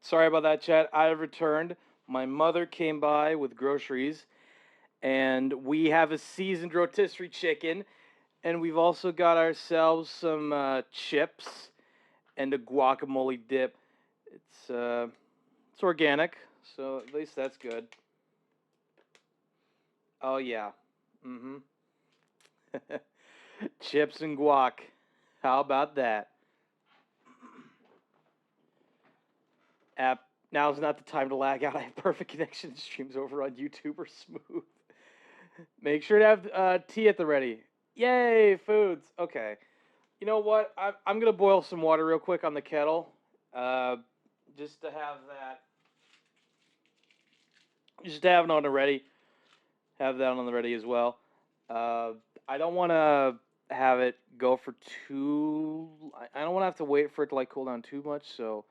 Sorry about that, chat. I have returned. My mother came by with groceries, and we have a seasoned rotisserie chicken, and we've also got ourselves some chips and a guacamole dip. It's organic, so at least that's good. Oh yeah. Chips and guac. How about that? App. Now's not the time to lag out. I have perfect connection. Streams over on YouTube are smooth. Make sure to have tea at the ready. Yay, foods. Okay. You know what? I'm going to boil some water real quick on the kettle. Just to have that. Just to have it on the ready. Have that on the ready as well. I don't want to have it go for too... I don't want to have to wait for it to like cool down too much, so...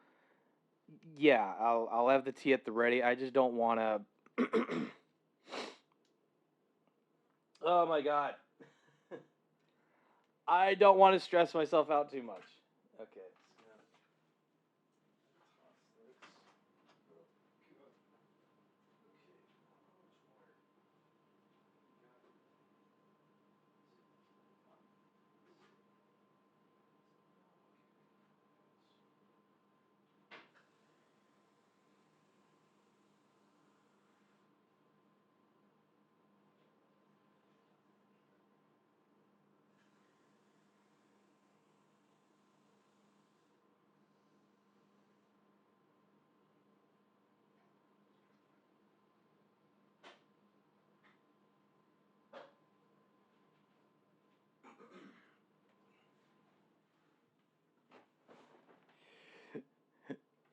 Yeah, I'll have the tea at the ready. I just don't want to... Oh my god. I don't want to stress myself out too much. Okay.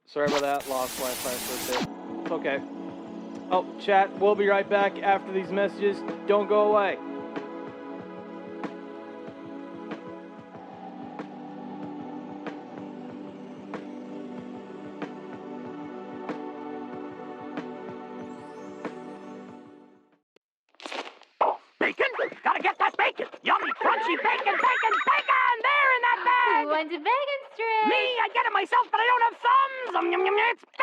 Sorry about that. Lost Wi-Fi for a bit. It's okay. Oh, chat, we'll be right back after these messages. Don't go away. Bacon? Gotta get that bacon! Yummy, crunchy bacon, bacon, bacon! There in that bag! Who wants a bacon strip? Me, I get it myself, but I don't have thumbs! Yum, yum, yum, it's bacon!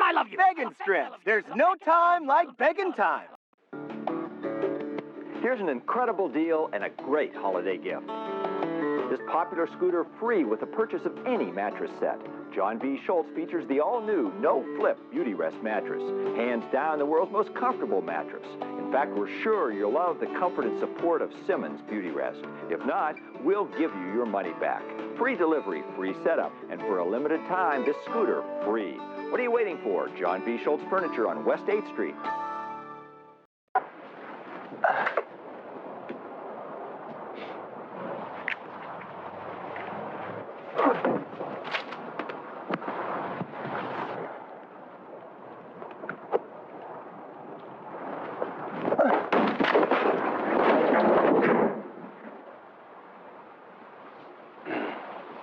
I love you. Bacon strips. There's no time like bacon time. Here's an incredible deal and a great holiday gift. This popular scooter free with the purchase of any mattress set. John V. Schultz features the all-new no-flip Beauty Rest mattress. Hands down the world's most comfortable mattress. In fact, we're sure you'll love the comfort and support of Simmons Beauty Rest. If not, we'll give you your money back. Free delivery, free setup, and for a limited time, this scooter free. What are you waiting for? John V. Schultz Furniture on West 8th Street.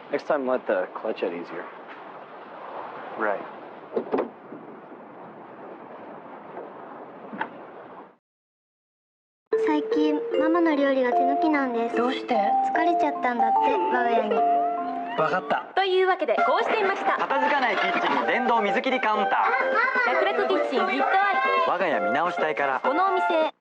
Next time, let the clutch out easier. Right.最近ママの料理が手抜きなんです。どうして？疲れちゃったんだって我が家に。わかった。というわけでこうしてみました。片付かないキッチンに電動水切りカウンター。楽々キッチンフィットアイ。我が家見直したいから。このお店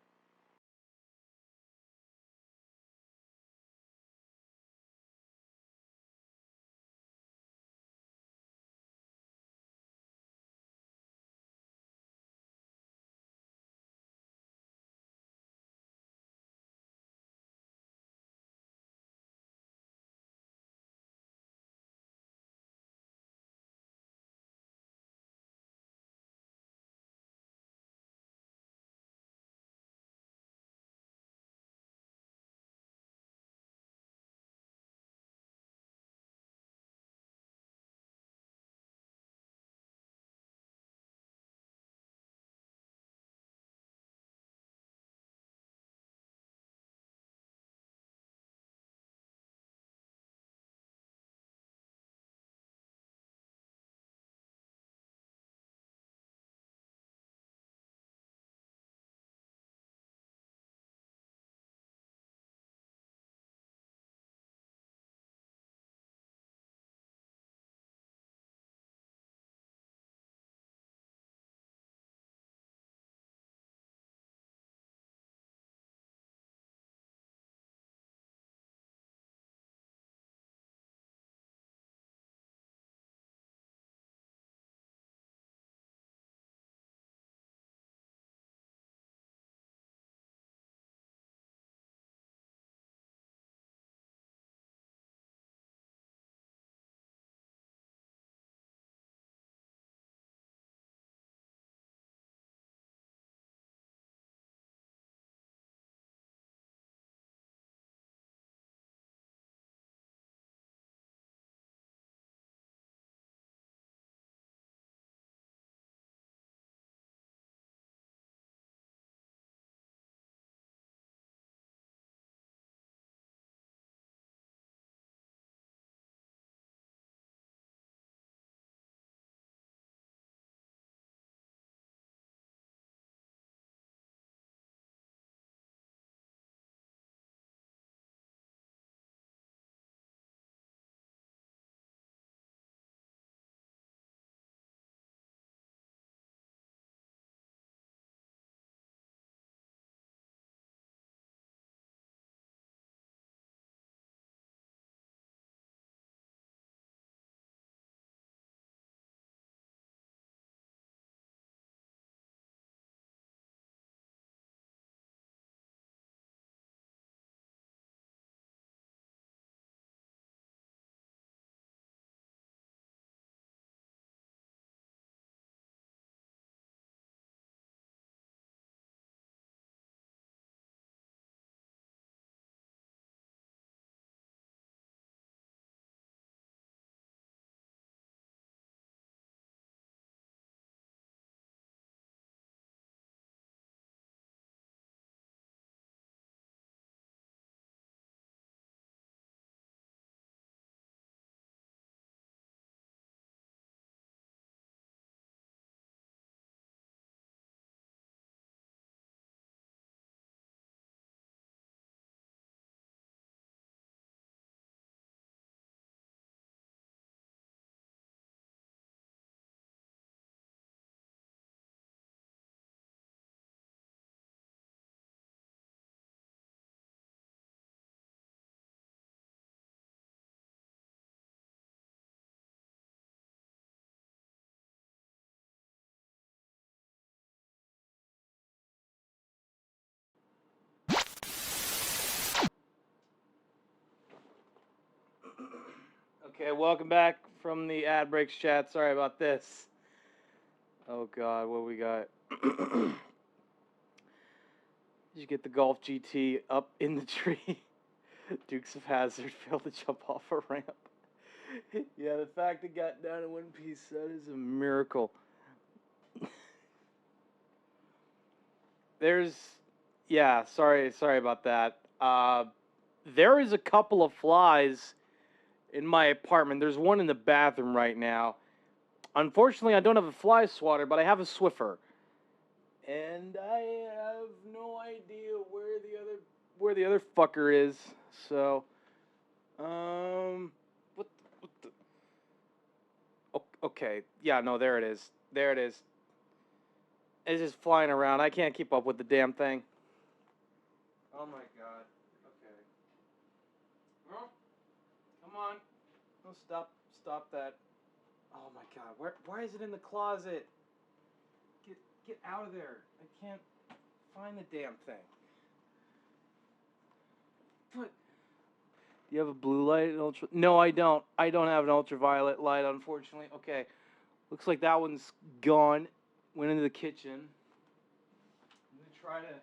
Okay, welcome back from the ad breaks chat. Sorry about this. Oh God, what we got? Did you get the Golf GT up in the tree? Dukes of Hazzard failed to jump off a ramp. Yeah, the fact it got down in one piece, that is a miracle. Yeah, sorry about that. There is a couple of flies in my apartment. There's one in the bathroom right now. Unfortunately, I don't have a fly swatter, but I have a Swiffer. And I have no idea where the other fucker is. So, what the? Okay, yeah, no, there it is. There it is. It's just flying around. I can't keep up with the damn thing. Oh my God. Okay. Well, come on. No, stop that. Oh my God. Why is it in the closet? Get out of there. I can't find the damn thing. What? Do you have a blue light? An ultra? No, I don't. I don't have an ultraviolet light, unfortunately. Okay. Looks like that one's gone. Went into the kitchen. I'm gonna try to.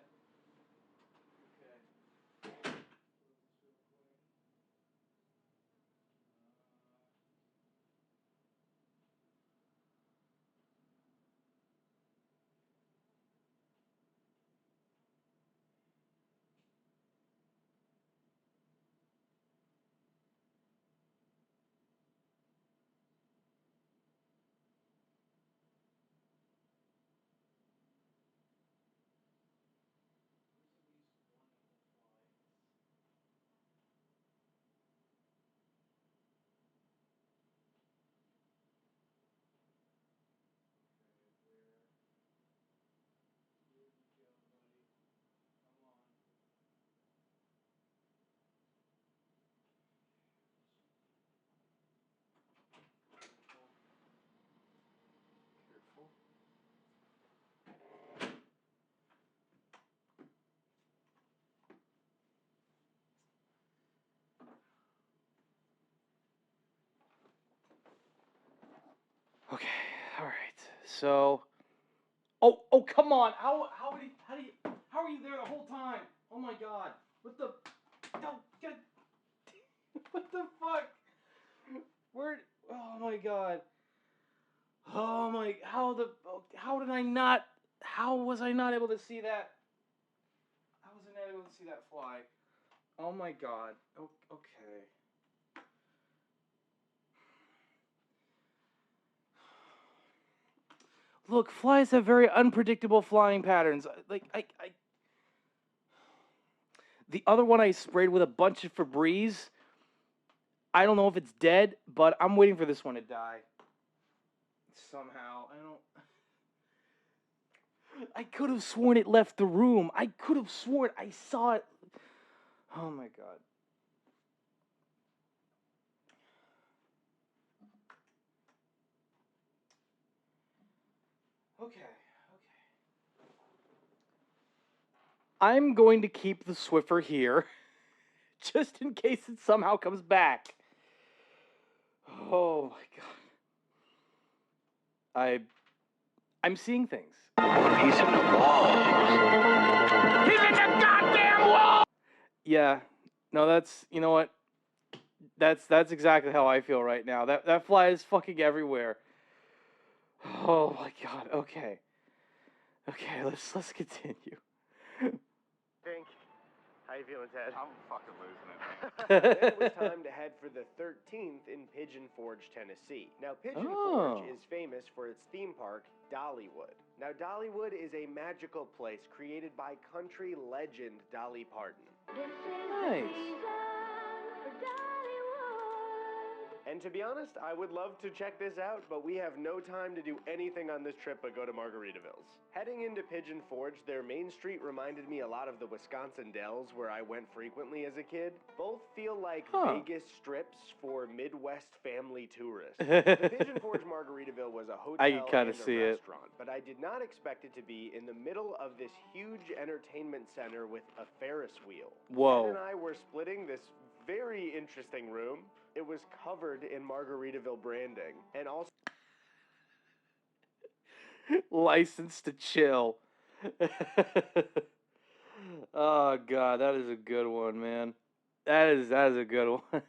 Okay, all right. So, oh, come on. How are you there the whole time? Oh my God. What the? No, get. What the fuck? Where? Oh my God. Oh my. How did I not? How was I not able to see that? How was I not able to see that fly? Oh my God. Okay. Look, flies have very unpredictable flying patterns. Like, the other one I sprayed with a bunch of Febreze. I don't know if it's dead, but I'm waiting for this one to die. Somehow. I could have sworn it left the room. I could have sworn I saw it. Oh my God. Okay. I'm going to keep the Swiffer here, just in case it somehow comes back. Oh my God. I'm seeing things. He's in the wall. He's in the goddamn wall! Yeah. No, that's, you know what? That's exactly how I feel right now. That fly is fucking everywhere. Oh my God. Okay. Okay, let's continue. Think. How you feeling, Ted? I'm fucking losing it. Then it was time to head for the 13th in Pigeon Forge, Tennessee. Now, Pigeon Forge is famous for its theme park, Dollywood. Now, Dollywood is a magical place created by country legend Dolly Parton. Nice. And to be honest, I would love to check this out, but we have no time to do anything on this trip but go to Margaritaville's. Heading into Pigeon Forge, their main street reminded me a lot of the Wisconsin Dells, where I went frequently as a kid. Both feel like Vegas strips for Midwest family tourists. The Pigeon Forge Margaritaville was a hotel and a restaurant, but I did not expect it to be in the middle of this huge entertainment center with a Ferris wheel. Whoa. Ted and I were splitting this very interesting room. It was covered in Margaritaville branding, and also License to chill. Oh god, that is a good one, man. That is a good one.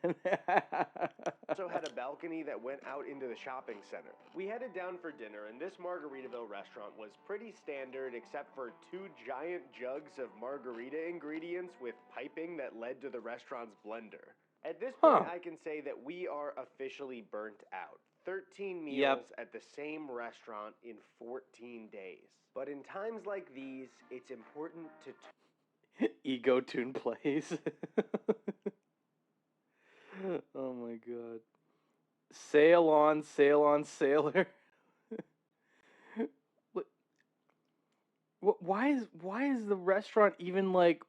also had a balcony that went out into the shopping center. We headed down for dinner, and this Margaritaville restaurant was pretty standard except for 2 giant jugs of margarita ingredients with piping that led to the restaurant's blender. At this point, I can say that we are officially burnt out. 13 meals at the same restaurant in 14 days. But in times like these, it's important to... Ego tune plays. Oh my god. Sail on, sailor. Why is the restaurant even like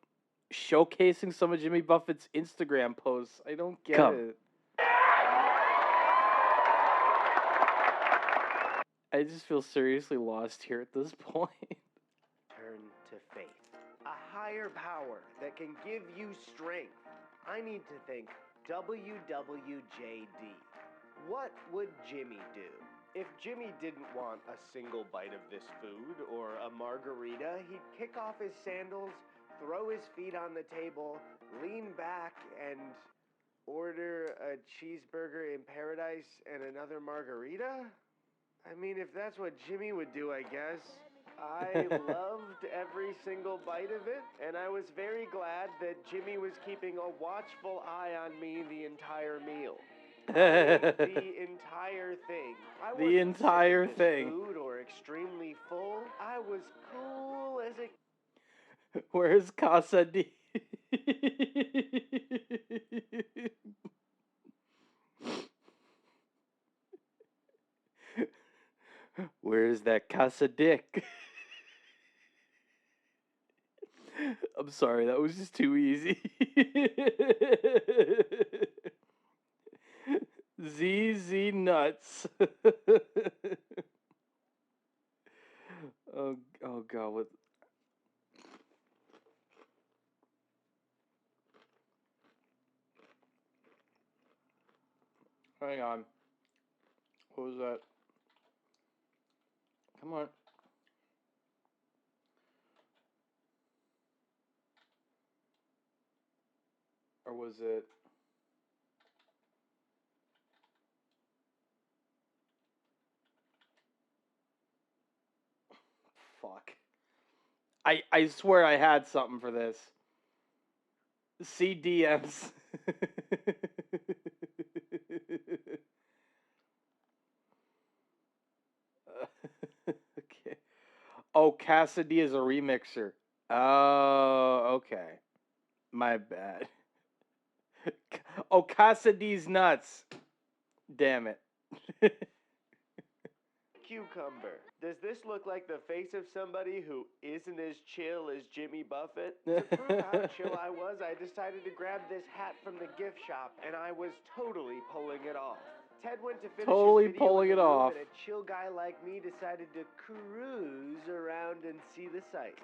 showcasing some of Jimmy Buffett's Instagram posts? I don't get it. I just feel seriously lost here at this point. Turn to faith. A higher power that can give you strength. I need to think WWJD. What would Jimmy do? If Jimmy didn't want a single bite of this food or a margarita, he'd kick off his sandals, throw his feet on the table, lean back, and order a cheeseburger in paradise and another margarita? I mean, if that's what Jimmy would do, I guess. I loved every single bite of it, and I was very glad that Jimmy was keeping a watchful eye on me the entire meal. The entire thing. I wasn't sick of this food or extremely full. I was cool as a... Where's Casa D? Where's that Casa Dick? I'm sorry, that was just too easy. ZZ nuts. Oh god, what? Hang on. What was that? Come on. Or was it? Fuck. I swear I had something for this. CDMs. Okay. Oh, Cassidy is a remixer. Oh, okay. My bad. Oh, Cassidy's nuts. Damn it. Cucumber. Does this look like the face of somebody who isn't as chill as Jimmy Buffett? To prove how chill I was, I decided to grab this hat from the gift shop, and I was totally pulling it off. Ted went to finish his video pulling in it the room, off. and a chill guy like me decided to cruise around and see the sights.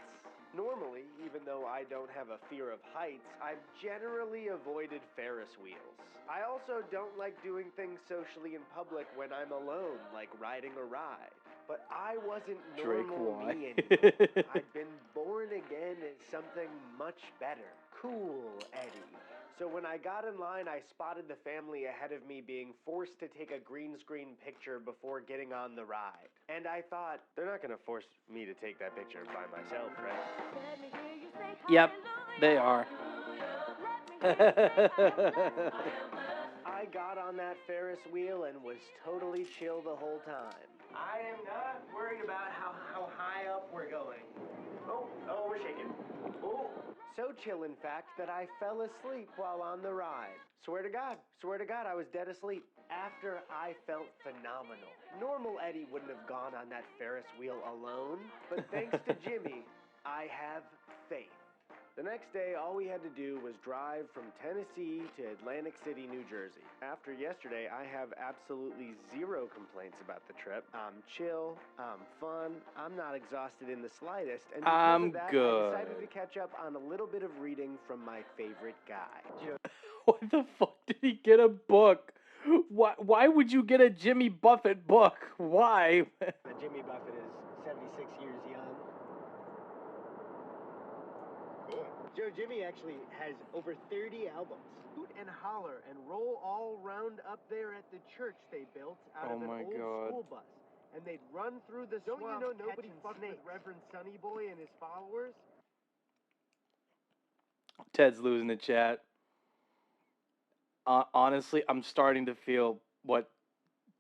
Normally, even though I don't have a fear of heights, I've generally avoided Ferris wheels. I also don't like doing things socially in public when I'm alone, like riding a ride. But I wasn't normal me anymore. I'd been born again as something much better. Cool Eddie. So when I got in line, I spotted the family ahead of me being forced to take a green screen picture before getting on the ride. And I thought, they're not going to force me to take that picture by myself, right? Yep, they are. I got on that Ferris wheel and was totally chill the whole time. I am not worried about how high up we're going. Oh, we're shaking. Oh. So chill, in fact, that I fell asleep while on the ride. Swear to God, I was dead asleep. After, I felt phenomenal. Normal Eddie wouldn't have gone on that Ferris wheel alone, but thanks to Jimmy, I have faith. The next day, all we had to do was drive from Tennessee to Atlantic City, New Jersey. After yesterday, I have absolutely zero complaints about the trip. I'm chill, I'm fun, I'm not exhausted in the slightest, and because I'm of that, good. I decided to catch up on a little bit of reading from my favorite guy. Why the fuck did he get a book? Why would you get a Jimmy Buffett book? Why? Jimmy Buffett is 76 years young. Cool. Joe Jimmy actually has over 30 albums. Hoot and holler and roll all round up there at the church they built out Oh of an my old God. school bus. And they'd run through the swamp. Don't you know nobody fucked with Reverend Sonny Boy and his followers? Ted's losing the chat. Honestly, I'm starting to feel what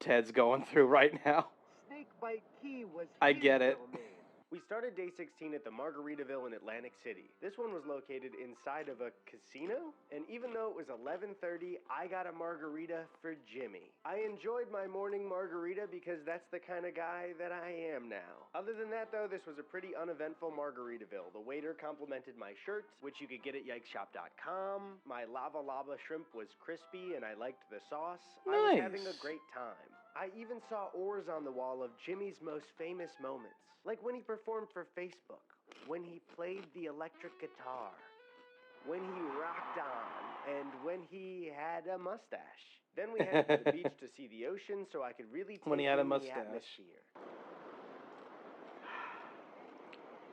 Ted's going through right now. Snakebite Key was I his get it. domain. We started day 16 at the Margaritaville in Atlantic City. This one was located inside of a casino, and even though it was 11:30, I got a margarita for Jimmy. I enjoyed my morning margarita because that's the kind of guy that I am now. Other than that, though, this was a pretty uneventful Margaritaville. The waiter complimented my shirts, which you could get at yikeshop.com. My lava lava shrimp was crispy, and I liked the sauce. I was having a great time. I even saw oars on the wall of Jimmy's most famous moments. Like when he performed for Facebook, when he played the electric guitar, when he rocked on, and when he had a mustache. Then we headed to the beach to see the ocean so I could really take When he had a in the mustache. atmosphere.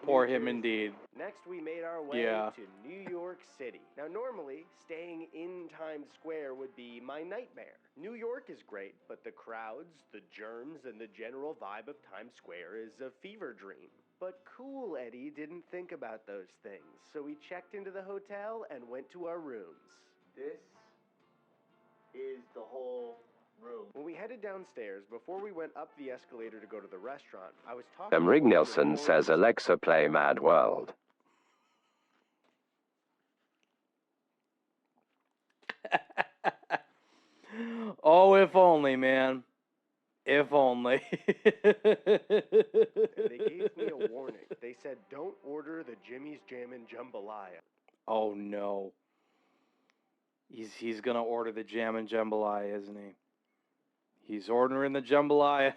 Poor him indeed. Next, we made our way to New York City. Now, normally, staying in Times Square would be my nightmare. New York is great, but the crowds, the germs, and the general vibe of Times Square is a fever dream. But Cool Eddie didn't think about those things, so we checked into the hotel and went to our rooms. This is the whole room. When we headed downstairs, before we went up the escalator to go to the restaurant, I was talking to Rig one of the Nielsen says Alexa play Mad World. Oh, if only, man. If only. and they gave me a warning. They said, don't order the Jimmy's Jammin' Jambalaya. Oh, no. He's gonna order the Jammin' Jambalaya, isn't he? He's ordering the jambalaya.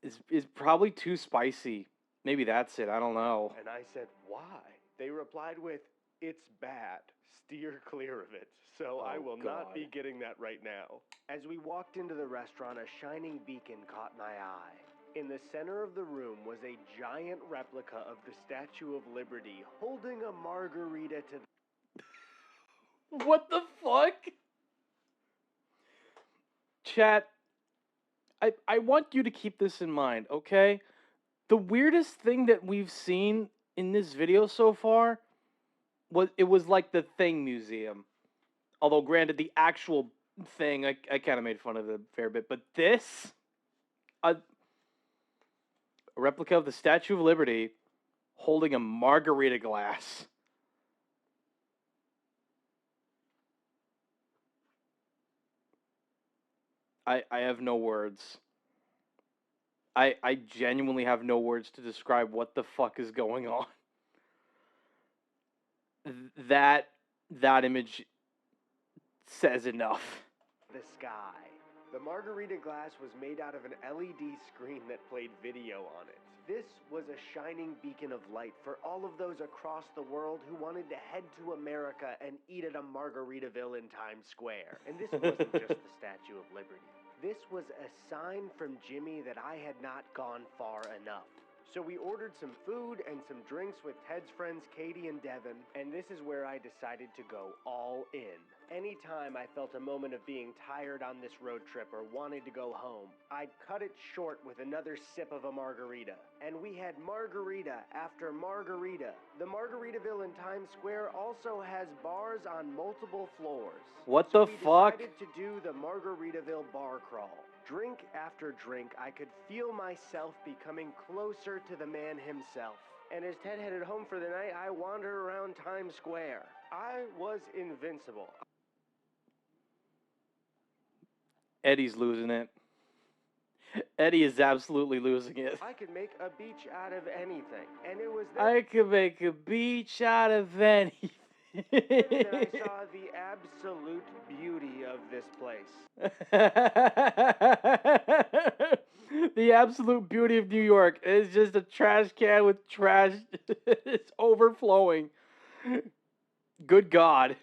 It's probably too spicy. Maybe that's it. I don't know. And I said, why? They replied with, it's bad. Steer clear of it. So I will not be getting that right now. As we walked into the restaurant, a shining beacon caught my eye. In the center of the room was a giant replica of the Statue of Liberty holding a margarita to the... What the fuck? Chat, I want you to keep this in mind, okay? The weirdest thing that we've seen in this video so far was like the Thing Museum. Although granted, the actual thing, I kind of made fun of it a fair bit, but this, a replica of the Statue of Liberty holding a margarita glass. I have no words. I genuinely have no words to describe what the fuck is going on. That image says enough. The sky. The margarita glass was made out of an LED screen that played video on it. This was a shining beacon of light for all of those across the world who wanted to head to America and eat at a Margaritaville in Times Square. And this wasn't just the Statue of Liberty. This was a sign from Jimmy that I had not gone far enough. So we ordered some food and some drinks with Ted's friends Katie and Devin, and this is where I decided to go all in. Anytime I felt a moment of being tired on this road trip or wanted to go home, I'd cut it short with another sip of a margarita. And we had margarita after margarita. The Margaritaville in Times Square also has bars on multiple floors. What the fuck? We decided to do the Margaritaville bar crawl. Drink after drink, I could feel myself becoming closer to the man himself. And as Ted headed home for the night, I wandered around Times Square. I was invincible. Eddie's losing it. Eddie is absolutely losing it. I could make a beach out of anything, and it was I could make a beach out of anything. that I saw the absolute beauty of this place. The absolute beauty of New York is just a trash can with trash. It's overflowing. Good God.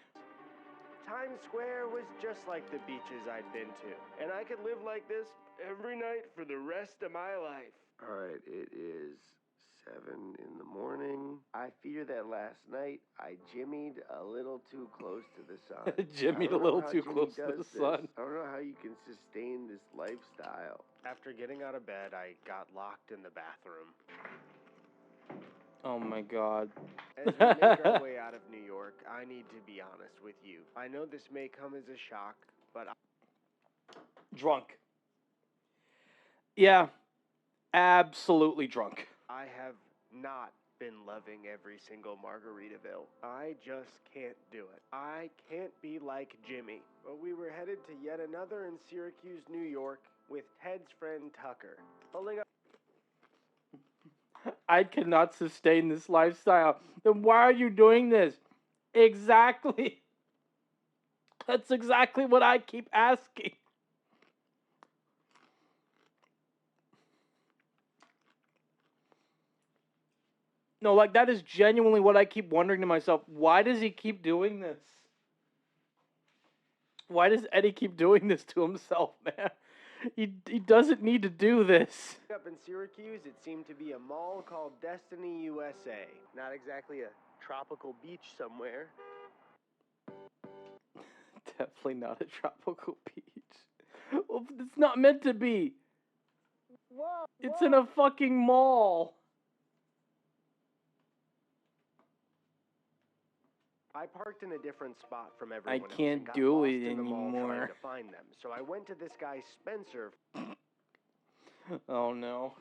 Times Square was just like the beaches I'd been to, and I could live like this every night for the rest of my life. All right, it is 7 in the morning. I fear that last night I jimmied a little too close to the sun. Jimmied a little too close to the sun. I don't know how you can sustain this lifestyle. After getting out of bed, I got locked in the bathroom. Oh my God. As we make our way out of New York, I need to be honest with you. I know this may come as a shock, but Drunk. Yeah, absolutely drunk. I have not been loving every single Margaritaville. I just can't do it. I can't be like Jimmy. But we were headed to yet another in Syracuse, New York, with Ted's friend Tucker. Pulling up. I cannot sustain this lifestyle. Then why are you doing this? Exactly. That's exactly what I keep asking. No, like, that is genuinely what I keep wondering to myself. Why does he keep doing this? Why does Eddie keep doing this to himself, man? He doesn't need to do this. Up in Syracuse, it seemed to be a mall called Destiny USA. Not exactly a tropical beach somewhere. Definitely not a tropical beach. Well, it's not meant to be. Whoa, it's in a fucking mall. I parked in a different spot from everyone else. I can't do it anymore. To find them. So I went to this guy Spencer. Oh no.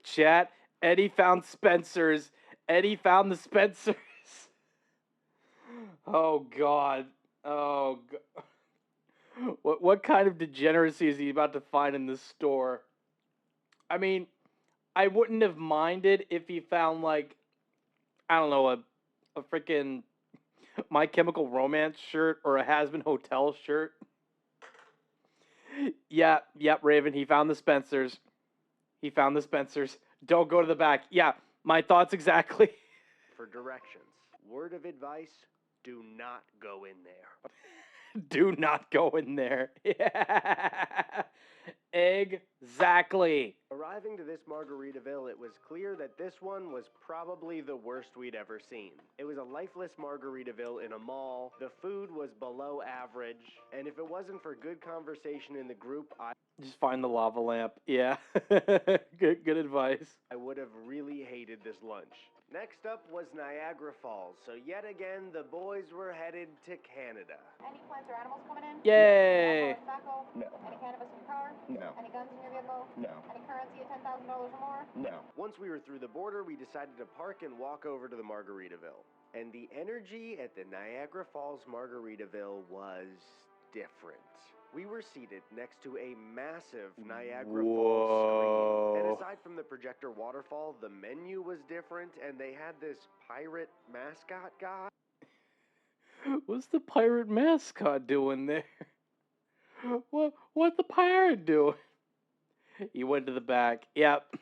Chat, Eddie found Spencer's. Eddie found the Spencer's. Oh God. Oh God. What kind of degeneracy is he about to find in this store? I mean, I wouldn't have minded if he found, like, I don't know, a freaking My Chemical Romance shirt or a Has-Been Hotel shirt. Yep, Raven, he found the Spencers. He found the Spencers. Don't go to the back. Yeah, my thoughts exactly. For directions. Word of advice, do not go in there. Do not go in there. Yeah. Exactly. Arriving to this Margaritaville, it was clear that this one was probably the worst we'd ever seen. It was a lifeless Margaritaville in a mall, the food was below average, and if it wasn't for good conversation in the group, Just find the lava lamp. Yeah. Good advice. I would have really hated this lunch. Next up was Niagara Falls, so yet again, the boys were headed to Canada. Any plants or animals coming in? Yay! Tobacco? No. Any cannabis in your car? No. Any guns in your vehicle? No. Any currency at $10,000 or more? No. Once we were through the border, we decided to park and walk over to the Margaritaville. And the energy at the Niagara Falls Margaritaville was different. We were seated next to a massive Niagara Falls screen. And aside from the projector waterfall, the menu was different, and they had this pirate mascot guy. What's the pirate mascot doing there? What the pirate doing? He went to the back. Yep.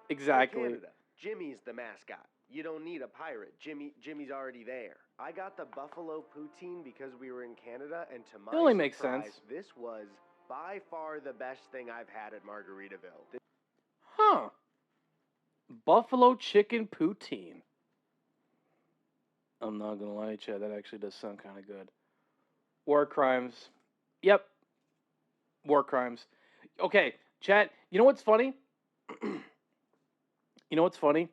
Exactly. Canada. Jimmy's the mascot. You don't need a pirate. Jimmy's already there. I got the buffalo poutine because we were in Canada, and to my It only surprise, makes sense. this was by far the best thing I've had at Margaritaville. Huh. Buffalo chicken poutine. I'm not gonna lie to you, that actually does sound kind of good. War crimes. Yep. War crimes. Okay, chat, you know what's funny? You know what's funny?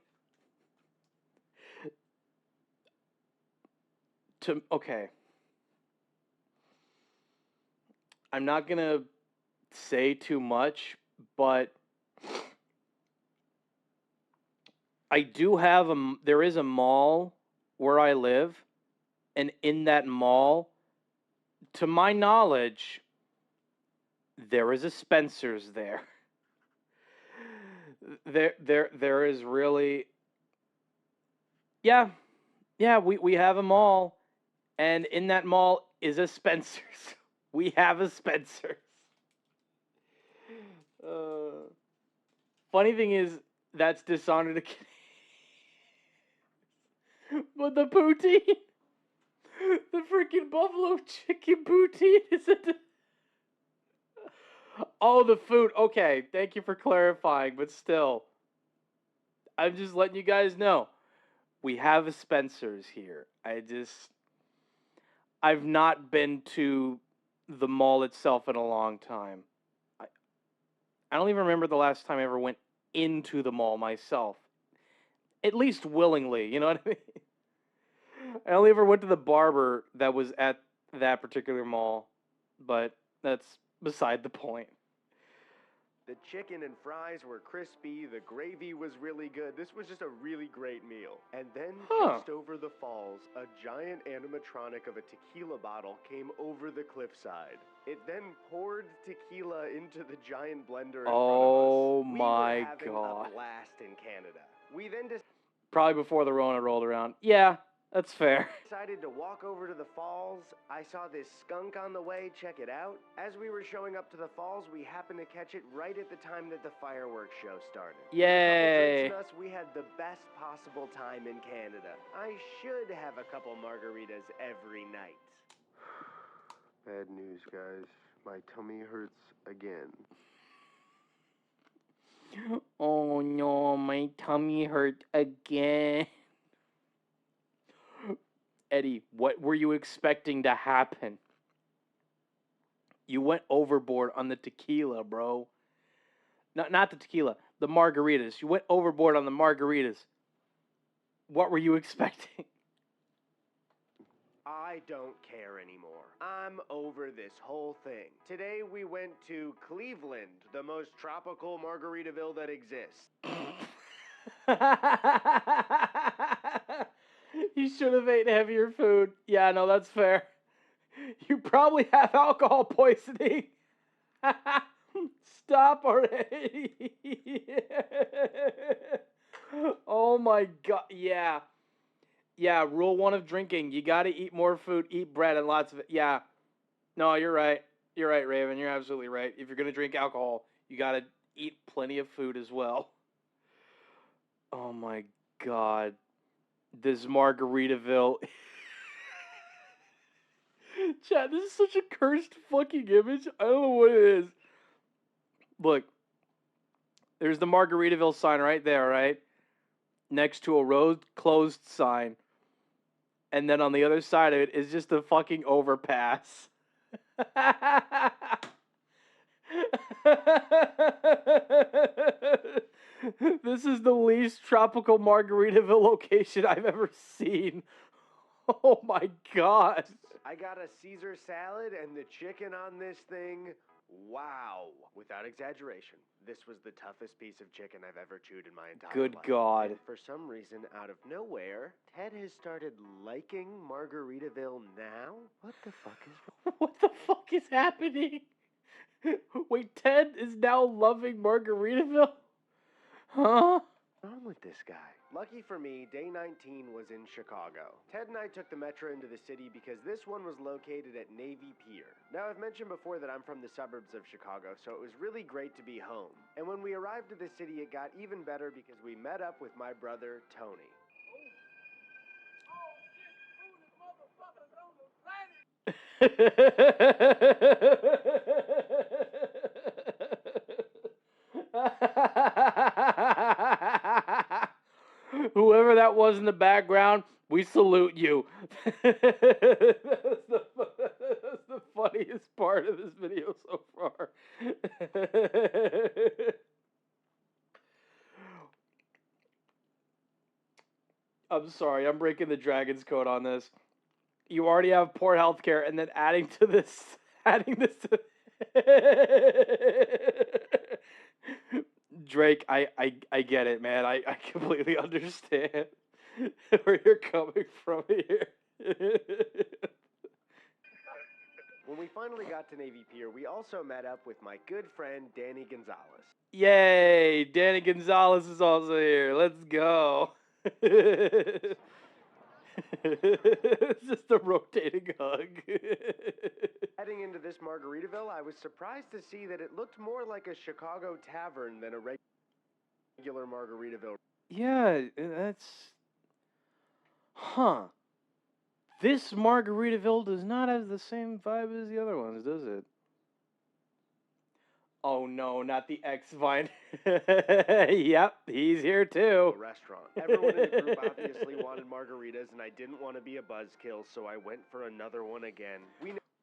Okay. I'm not gonna say too much, but I do have there is a mall where I live, and in that mall, to my knowledge, there is a Spencer's there. There is really, yeah, we have a mall, and in that mall is a Spencer's. We have a Spencer's. Funny thing is, that's Dishonored to Canadians. But the poutine, the freaking buffalo chicken poutine is a... Oh, the food. Okay, thank you for clarifying, but still, I'm just letting you guys know. We have a Spencer's here. I've not been to the mall itself in a long time. I don't even remember the last time I ever went into the mall myself. At least willingly, you know what I mean? I only ever went to the barber that was at that particular mall, but that's beside the point. The chicken and fries were crispy, the gravy was really good. This was just a really great meal. And then, just over the falls, a giant animatronic of a tequila bottle came over the cliffside. It then poured tequila into the giant blender in front of us. Oh my We were having God. a blast in Canada. We then Probably before the Rona rolled around. Yeah, that's fair. decided to walk over to the falls. I saw this skunk on the way, check it out. As we were showing up to the falls, we happened to catch it right at the time that the fireworks show started. Yay. With a couple drinks in us, we had the best possible time in Canada. I should have a couple margaritas every night. Bad news, guys. My tummy hurts again. Oh no, my tummy hurt again. Eddie, what were you expecting to happen? You went overboard on the tequila, bro. Not the tequila, the margaritas. You went overboard on the margaritas. What were you expecting? I don't care anymore. I'm over this whole thing. Today we went to Cleveland, the most tropical Margaritaville that exists. You should have ate heavier food. Yeah, no, that's fair. You probably have alcohol poisoning. Stop already. Oh my God. Yeah. Yeah, rule 1 of drinking. You got to eat more food, eat bread, and lots of it. Yeah. No, you're right. You're right, Raven. You're absolutely right. If you're going to drink alcohol, you got to eat plenty of food as well. Oh my God. This Margaritaville. Chat, this is such a cursed fucking image. I don't know what it is. Look. There's the Margaritaville sign right there, right? Next to a road closed sign. And then on the other side of it is just a fucking overpass. This is the least tropical Margaritaville location I've ever seen. Oh my God. I got a Caesar salad and the chicken on this thing. Wow. Without exaggeration, this was the toughest piece of chicken I've ever chewed in my entire life. Good God. And for some reason, out of nowhere, Ted has started liking Margaritaville now? What the fuck is... What the fuck is happening? Wait, Ted is now loving Margaritaville? Huh? What's wrong with this guy? Lucky for me, day 19 was in Chicago. Ted and I took the metro into the city because this one was located at Navy Pier. Now, I've mentioned before that I'm from the suburbs of Chicago, so it was really great to be home. And when we arrived at the city, it got even better because we met up with my brother, Tony. Whoever that was in the background, we salute you. That's the funniest part of this video so far. I'm sorry, I'm breaking the Dragon's Code on this. You already have poor healthcare, and then adding this to Drake, I get it, man. I completely understand where you're coming from here. When we finally got to Navy Pier, we also met up with my good friend Danny Gonzalez. Yay! Danny Gonzalez is also here. Let's go. It's just a rotating hug. Heading into this Margaritaville, I was surprised to see that it looked more like a Chicago tavern than a regular Margaritaville. Yeah, that's... Huh. This Margaritaville does not have the same vibe as the other ones, does it? Oh no, not the X-Vine. Yep, he's here too. Restaurant. Everyone in the group obviously wanted margaritas, and I didn't want to be a buzzkill, so I went for another one again.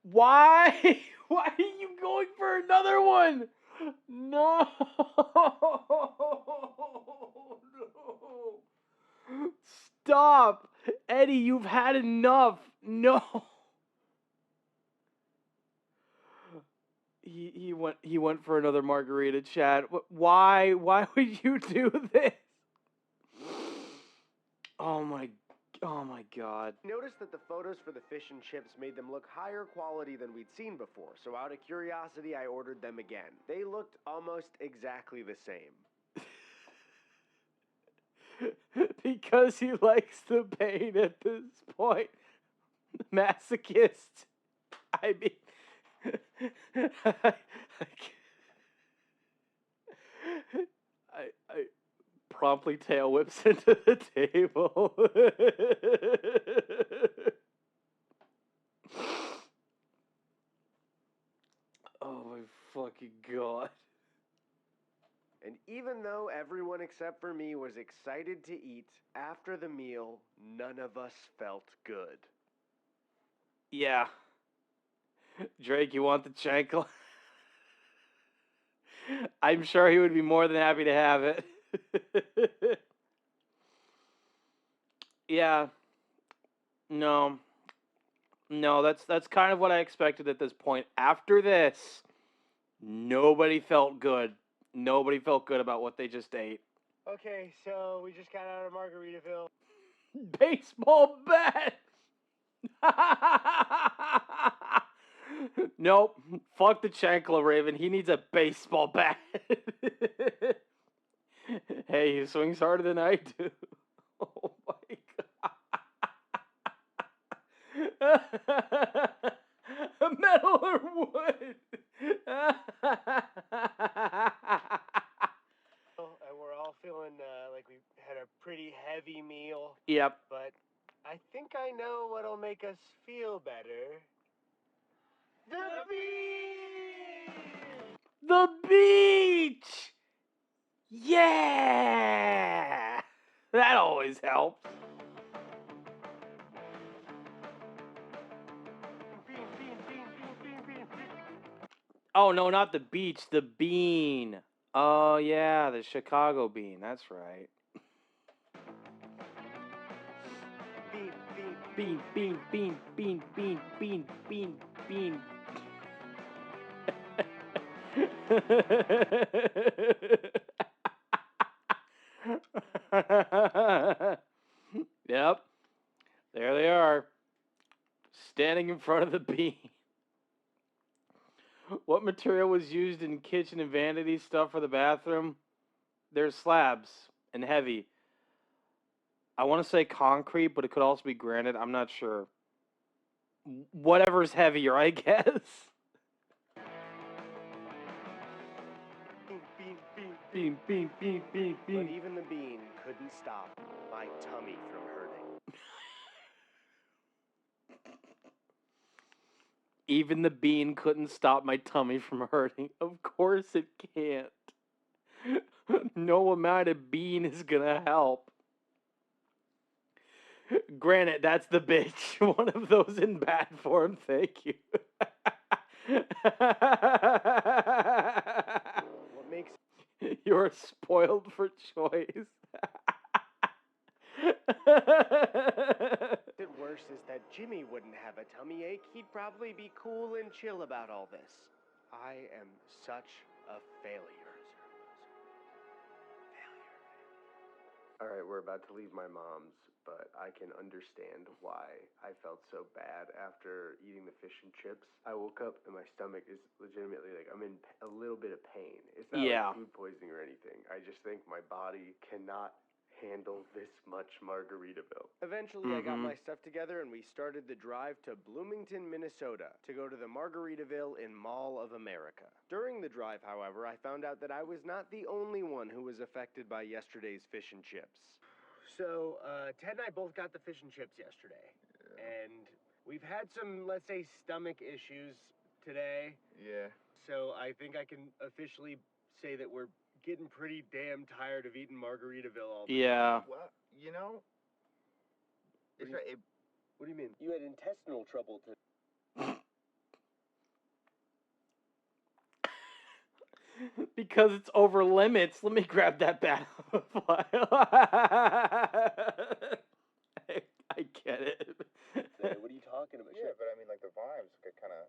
Why? Why are you going for another one? No. No. Stop. Eddie, you've had enough. No. He went for another margarita, Chad. Why would you do this? Oh my God. Noticed that the photos for the fish and chips made them look higher quality than we'd seen before, so out of curiosity I ordered them again. They looked almost exactly the same. Because he likes the pain at this point. Masochist. I mean... I promptly tail whips into the table. Oh my fucking God. And even though everyone except for me was excited to eat, after the meal, none of us felt good. Yeah. Drake, you want the chancla? I'm sure he would be more than happy to have it. Yeah. No, that's kind of what I expected at this point. After this, nobody felt good. Nobody felt good about what they just ate. Okay, so we just got out of Margaritaville. Baseball bat! Nope. Fuck the chancla, Raven. He needs a baseball bat. Hey, he swings harder than I do. Oh my God. Metal or wood? And we're all feeling like we had a pretty heavy meal. Yep. But I think I know what'll make us feel better. The beach! The beach! Yeah! That always helps. Oh, no, not the beach, the bean. Oh, yeah, the Chicago bean. That's right. Bean, bean, bean, bean, bean, bean, bean, bean. Yep. There they are. Standing in front of the bean. What material was used in kitchen and vanity stuff for the bathroom? There's slabs and heavy. I want to say concrete, but it could also be granite. I'm not sure. Whatever's heavier, I guess. Bean, bean, bean, bean, bean. But even the bean couldn't stop my tummy from hurting. Even the bean couldn't stop my tummy from hurting. Of course it can't. No amount of bean is gonna help. Granted, that's the bitch. One of those in bad form, thank you. What makes You're spoiled for choice. it worse is that Jimmy wouldn't have a tummy ache. He'd probably be cool and chill about all this. I am such a failure. All right, we're about to leave my mom's, but I can understand why I felt so bad after eating the fish and chips. I woke up and my stomach is legitimately like, I'm in a little bit of pain. It's not like food poisoning or anything. I just think my body cannot handle this much Margaritaville. Eventually, I got my stuff together and we started the drive to Bloomington, Minnesota to go to the Margaritaville in Mall of America. During the drive, however, I found out that I was not the only one who was affected by yesterday's fish and chips. So, Ted and I both got the fish and chips yesterday. And we've had some, let's say, stomach issues today. Yeah. So I think I can officially say that we're getting pretty damn tired of eating Margaritaville all the time. Well, you know, what do you mean? You had intestinal trouble today. Because it's over limits. Let me grab that battle file. I get it. What are you talking about? Yeah, but I mean, like the vibes kind of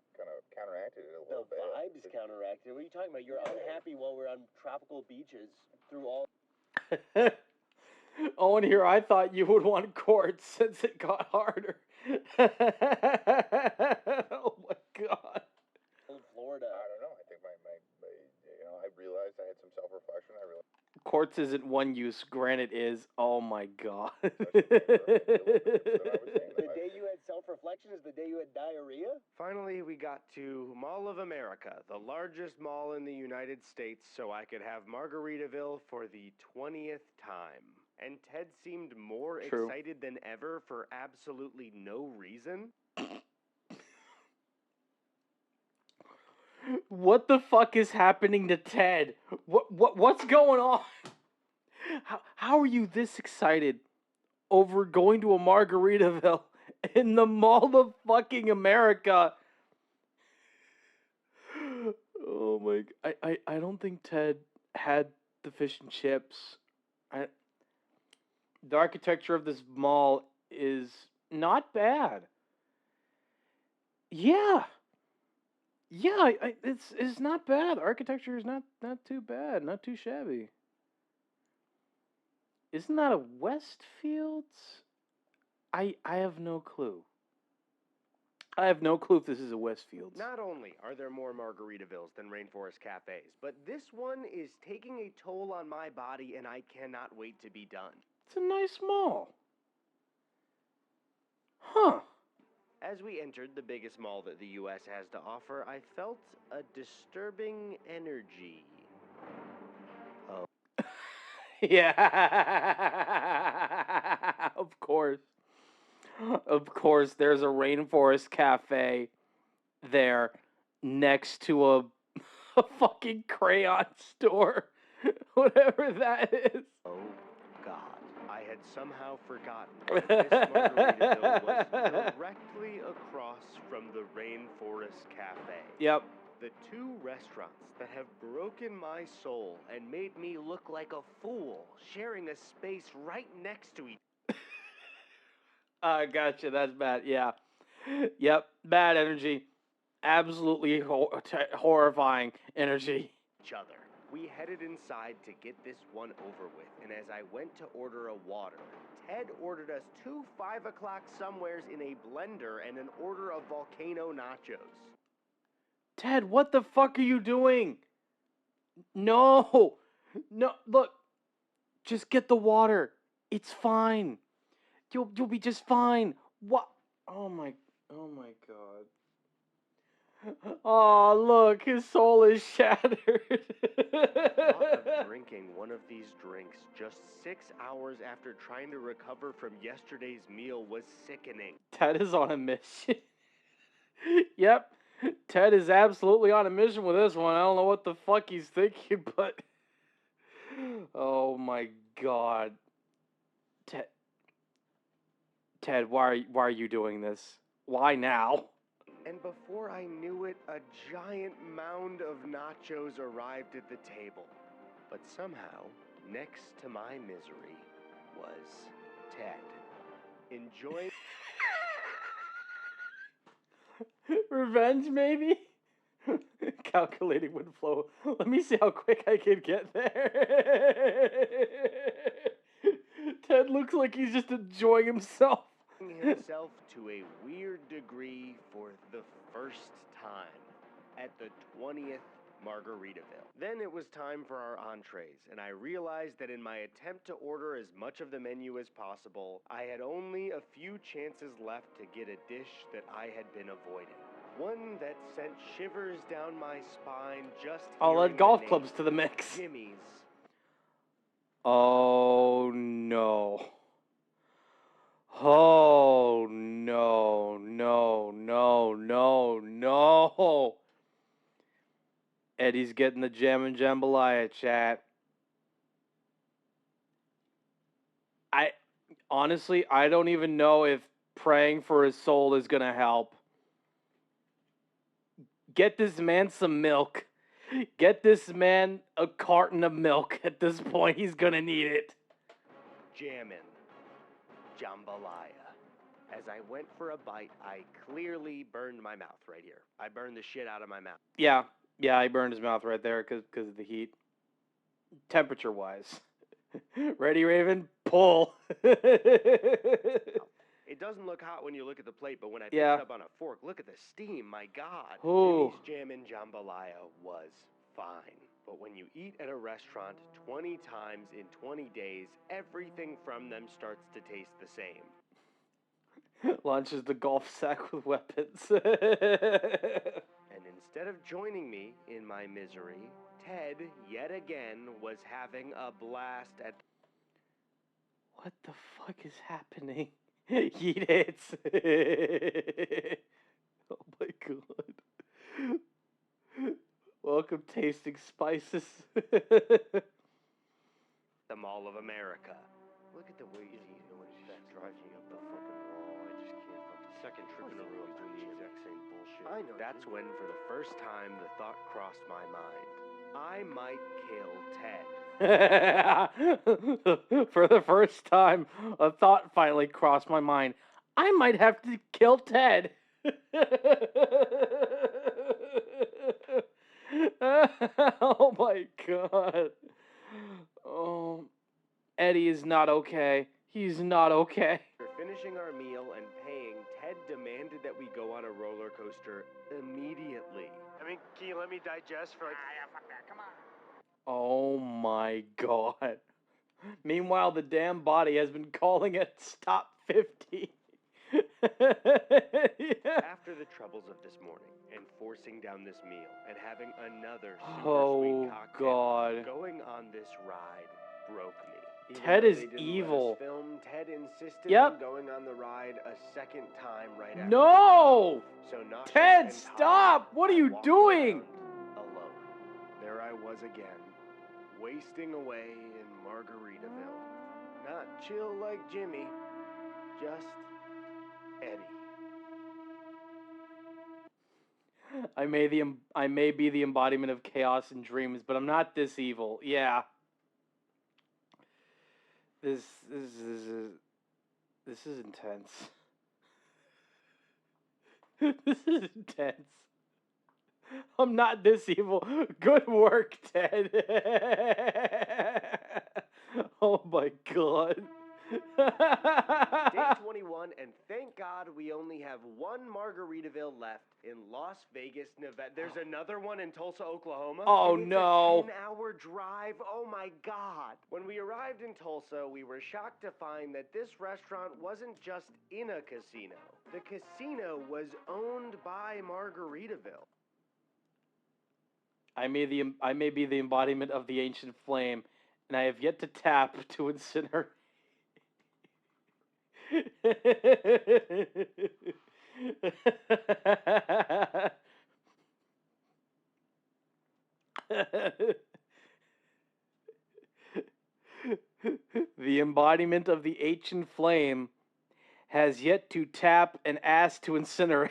counteracted it a little bit. The vibes counteracted. What are you talking about? You're unhappy while we're on tropical beaches through all. Owen here, I thought you would want quartz since it got harder. Oh my god. Florida. I don't know. I think my I realized I had some self-reflection. I realized Quartz isn't one use, granite is. Oh my god. The day you had self-reflection is the day you had diarrhea? Finally, we got to Mall of America, the largest mall in the United States, so I could have Margaritaville for the 20th time. And Ted seemed more excited than ever for absolutely no reason. What the fuck is happening to Ted? What's going on? How are you this excited over going to a Margaritaville in the Mall of fucking America? Oh my! I don't think Ted had the fish and chips. The architecture of this mall is not bad. Yeah. Yeah, it's not bad. Architecture is not too bad, not too shabby. Isn't that a Westfields? I have no clue. I have no clue if this is a Westfields. Not only are there more Margaritavilles than Rainforest Cafes, but this one is taking a toll on my body and I cannot wait to be done. It's a nice mall. Huh. As we entered the biggest mall that the U.S. has to offer, I felt a disturbing energy. Oh. Yeah. Of course. Of course, there's a Rainforest Cafe there next to a fucking crayon store. Whatever that is. Oh, God. I had somehow forgotten that this Margaritaville was directly across from the Rainforest Cafe. Yep. The two restaurants that have broken my soul and made me look like a fool, sharing a space right next to each other. Gotcha. That's bad. Yeah. Yep. Bad energy. Absolutely horrifying energy. Each other. We headed inside to get this one over with, and as I went to order a water, Ted ordered us 2 5 o'clock somewheres in a blender and an order of volcano nachos. Ted, what the fuck are you doing? No, look, just get the water. It's fine. You'll be just fine. What? Oh my god. Oh, look, his soul is shattered. The thought of drinking one of these drinks just 6 hours after trying to recover from yesterday's meal was sickening. Ted is on a mission. Yep, Ted is absolutely on a mission with this one. I don't know what the fuck he's thinking, but... Oh my god. Ted, why are you doing this? Why now? And before I knew it, a giant mound of nachos arrived at the table. But somehow, next to my misery, was Ted. Enjoying... Revenge, maybe? Calculating wind flow. Let me see how quick I can get there. looks like he's just enjoying himself. Himself to a weird degree for the first time at the 20th Margaritaville. Then it was time for our entrees, and I realized that in my attempt to order as much of the menu as possible, I had only a few chances left to get a dish that I had been avoiding. One that sent shivers down my spine just I'll hearing add golf the name, clubs to the mix. Jimmy's. Oh no. Oh no, no, no, no, no. Eddie's getting the jam and jambalaya, chat. Honestly, I don't even know if praying for his soul is gonna help. Get this man some milk. Get this man a carton of milk. At this point, he's gonna need it. Jammin' jambalaya. As I went for a bite, I clearly burned my mouth right here. I burned the shit out of my mouth. Yeah, he burned his mouth right there because of the heat. Temperature-wise. Ready, Raven? Pull. It doesn't look hot when you look at the plate, but when I picked it up on a fork, look at the steam, my God. Ooh. Jimmy's Jammin' Jambalaya was fine. But when you eat at a restaurant 20 times in 20 days, everything from them starts to taste the same. Launches the golf sack with weapons. And instead of joining me in my misery, Ted, yet again, was having a blast at... What the fuck is happening? Yeet hits. Oh my God. Welcome, tasting spices. The Mall of America. Look at the way he's eating when he's drives me up the fucking wall. I just can't fucking... Second trip in a row he's doing the exact same bullshit. I know. That's when, for the first time, the thought crossed my mind. I might kill Ted. For the first time, a thought finally crossed my mind. I might have to kill Ted. Oh my God. Oh, Eddie is not okay. He's not okay. After finishing our meal and paying, Ted demanded that we go on a roller coaster immediately. I mean, can you let me digest for like... yeah, fuck that, come on. Oh my God. Meanwhile, the damn body has been calling it stop 50. After the troubles of this morning and forcing down this meal and having another super sweet cocktail, God. going on this ride broke me. Even Ted though is they didn't evil. Let us film, Ted insisted Yep. on going on the ride a second time right after. No! So nauseous Ted, and stop! What are you doing? Alone. There I was again, wasting away in Margaritaville. Not chill like Jimmy, just Eddie. I may be the embodiment of chaos and dreams, but I'm not this evil. Yeah. This is intense. This is intense. I'm not this evil. Good work, Ted. Oh my God. Day 21, and thank God we only have one Margaritaville left in Las Vegas, Nevada. There's another one in Tulsa, Oklahoma. Oh, and it's no. a 10-hour drive. Oh my God. When we arrived in Tulsa, we were shocked to find that this restaurant wasn't just in a casino. The casino was owned by Margaritaville. I may be the embodiment of the ancient flame, and I have yet to tap to incinerate. The embodiment of the ancient flame has yet to tap and ask to incinerate.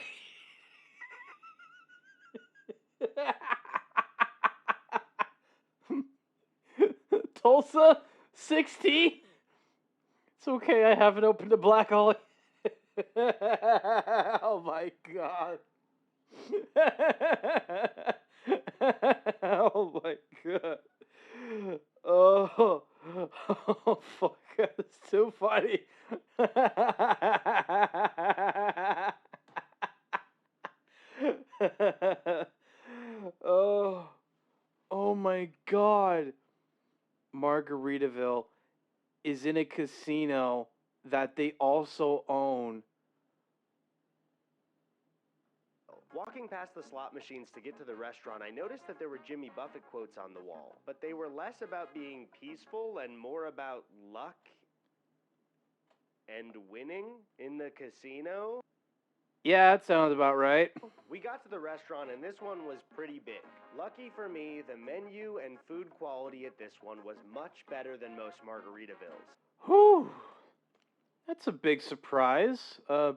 Tulsa, 16. It's okay, I haven't opened a black hole. Oh my God. Oh my God. Oh fuck. It's too funny. Oh, oh my God. Margaritaville is in a casino that they also own. Walking past the slot machines to get to the restaurant, I noticed that there were Jimmy Buffett quotes on the wall, but they were less about being peaceful and more about luck and winning in the casino. Yeah, that sounds about right. We got to the restaurant and this one was pretty big. Lucky for me, the menu and food quality at this one was much better than most Margaritavilles. Whew. That's a big surprise. A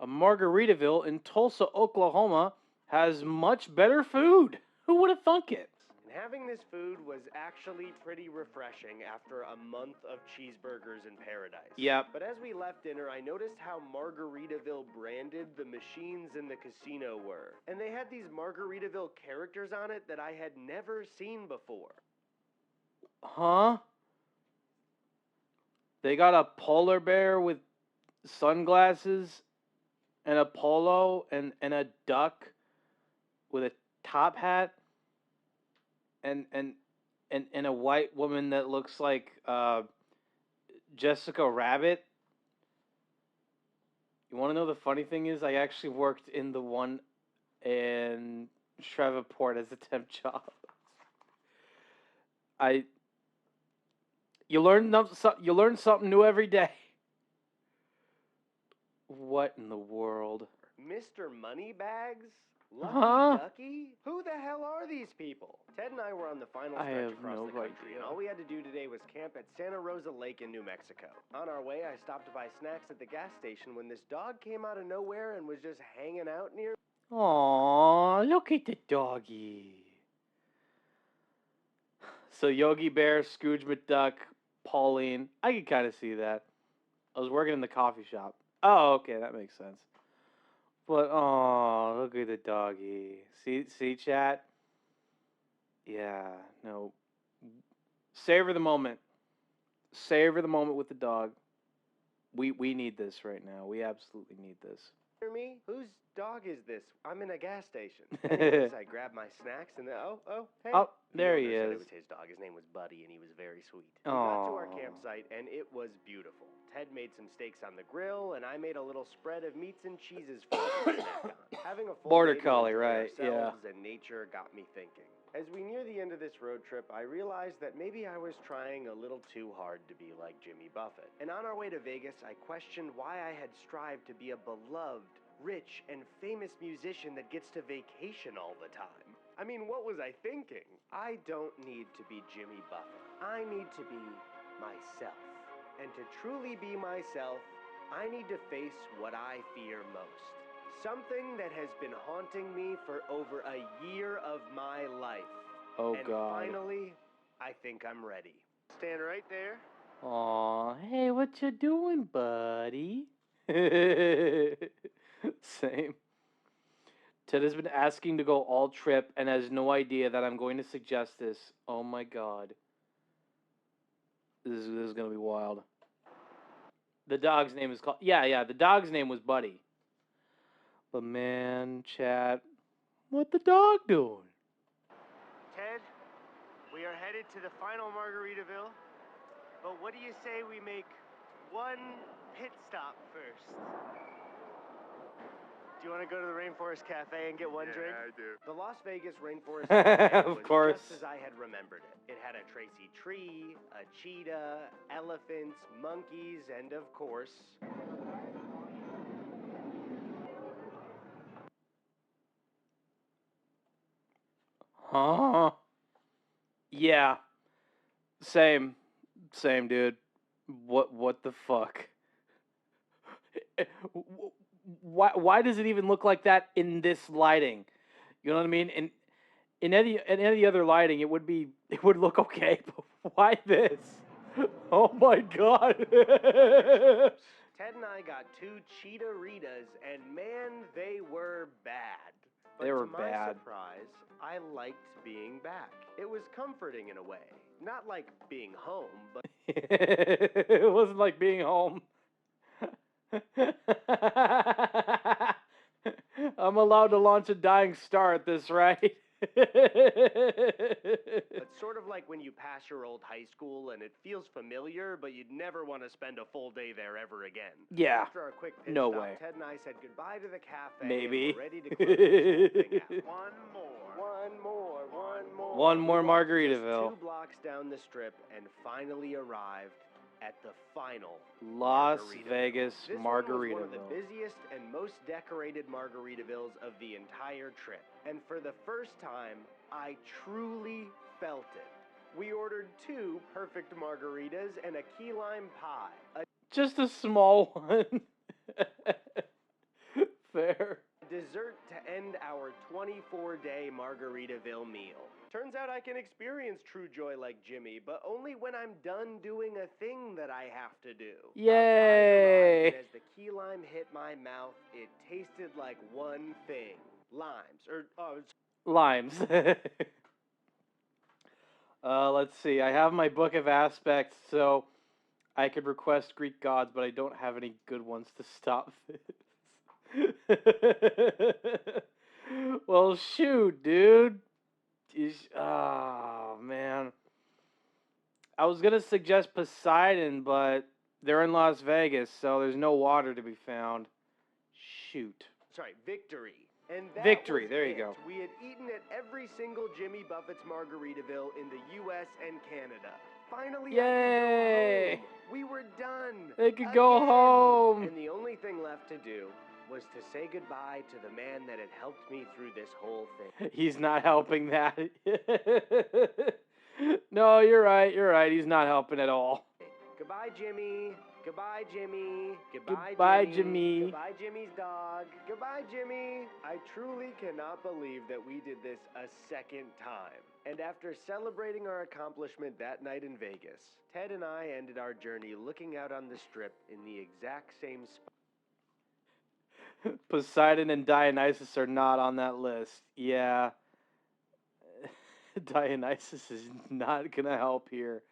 Margaritaville in Tulsa, Oklahoma has much better food. Who would have thunk it? And having this food was actually pretty refreshing after a month of cheeseburgers in paradise. Yep. But as we left dinner, I noticed how Margaritaville branded the machines in the casino were. And they had these Margaritaville characters on it that I had never seen before. Huh? They got a polar bear with sunglasses and a polo and a duck with a top hat and a white woman that looks like Jessica Rabbit. You want to know the funny thing is I actually worked in the one in Shreveport as a temp job. You learn something new every day. What in the world? Mr. Moneybags? Lucky Ducky? Who the hell are these people? Ted and I were on the final stretch across the country, and all we had to do today was camp at Santa Rosa Lake in New Mexico. On our way, I stopped to buy snacks at the gas station when this dog came out of nowhere and was just hanging out near. Aww, look at the doggy. So Yogi Bear, Scrooge McDuck, Pauline. I could kind of see that. I was working in the coffee shop. Oh, okay, that makes sense. But, oh, look at the doggy. See, chat? Yeah, no. Savor the moment. Savor the moment with the dog. We need this right now. We absolutely need this. Hear me? Whose dog is this? I'm in a gas station. Anyways, I grabbed my snacks and then, hey. Oh, there he Said is. it was his dog. His name was Buddy, and he was very sweet. We got to our campsite, and it was beautiful. Ted made some steaks on the grill, and I made a little spread of meats and cheeses for us to snack on. Having a full Border day to collie, enjoy right, yeah. ourselves and nature got me thinking. As we near the end of this road trip, I realized that maybe I was trying a little too hard to be like Jimmy Buffett. And on our way to Vegas, I questioned why I had strived to be a beloved, rich, and famous musician that gets to vacation all the time. I mean, what was I thinking? I don't need to be Jimmy Buffett. I need to be myself. And to truly be myself, I need to face what I fear most. Something that has been haunting me for over a year of my life. Oh, and God. finally, I think I'm ready. Stand right there. Aw, hey, what you doing, buddy? Same. Ted has been asking to go all trip and has no idea that I'm going to suggest this. Oh my God. This is going to be wild. The dog's name is called... Yeah, the dog's name was Buddy. But man, chat, what the dog doing? Ted, we are headed to the final Margaritaville, but what do you say we make one pit stop first? Do you want to go to the Rainforest Cafe and get one drink? Yeah, I do. The Las Vegas Rainforest Cafe Of was course. just as I had remembered it. It had a Tracy tree, a cheetah, elephants, monkeys, and of course... Huh? Yeah. Same, dude. What the fuck? Why does it even look like that in this lighting? You know what I mean? In any other lighting, it would look okay. But why this? Oh my God! Ted and I got 2 cheetah-ritas, and man, they were bad. They were to my bad. surprise, I liked being back. It was comforting in a way. Not like being home, but It wasn't like being home. I'm allowed to launch a dying star at this, right? It's sort of like when you pass your old high school and it feels familiar, but you'd never want to spend a full day there ever again. Yeah. After our quick pit No stop, way. Ted and I said goodbye to the cafe. Maybe. And we're ready to close this whole thing out. One more We walked just Margaritaville. 2 blocks down the strip and finally arrived at the final Las Margaritaville. Vegas This one was one of the Margaritaville. busiest and most decorated Margaritavilles of the entire trip. And for the first time, I truly felt it. We ordered 2 perfect margaritas and a key lime pie. Just a small one. Fair. Dessert to end our 24-day Margaritaville meal. Turns out I can experience true joy like Jimmy, but only when I'm done doing a thing that I have to do. Yay! And as the key lime hit my mouth, it tasted like one thing. Limes. Limes. Let's see. I have my book of aspects, so I could request Greek gods, but I don't have any good ones to stop this. Well, shoot, dude. Oh, man. I was going to suggest Poseidon, but they're in Las Vegas, so there's no water to be found. Shoot. Sorry, Victory. And that Victory, was there you it. go. We had eaten at every single Jimmy Buffett's Margaritaville in the U.S. and Canada. Finally, Yay! I could go home. We were done. They could go home. And the only thing left to do was to say goodbye to the man that had helped me through this whole thing. He's not helping that. No, you're right. You're right. He's not helping at all. Goodbye, Jimmy. Goodbye, Jimmy. Goodbye, Jimmy. Goodbye, Jimmy's dog. Goodbye, Jimmy. I truly cannot believe that we did this a second time. And after celebrating our accomplishment that night in Vegas, Ted and I ended our journey looking out on the strip in the exact same spot. Poseidon and Dionysus are not on that list. Yeah. Dionysus is not going to help here.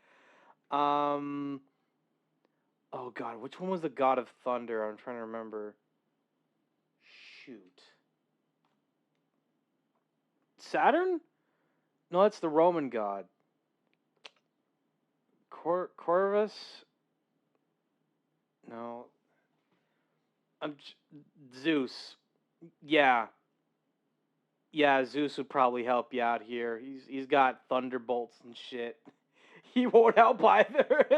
Oh, God. Which one was the god of thunder? I'm trying to remember. Shoot. Saturn? No, that's the Roman god. Corvus? No. Zeus. Yeah. Yeah, Zeus would probably help you out here. He's got thunderbolts and shit. He won't help either. We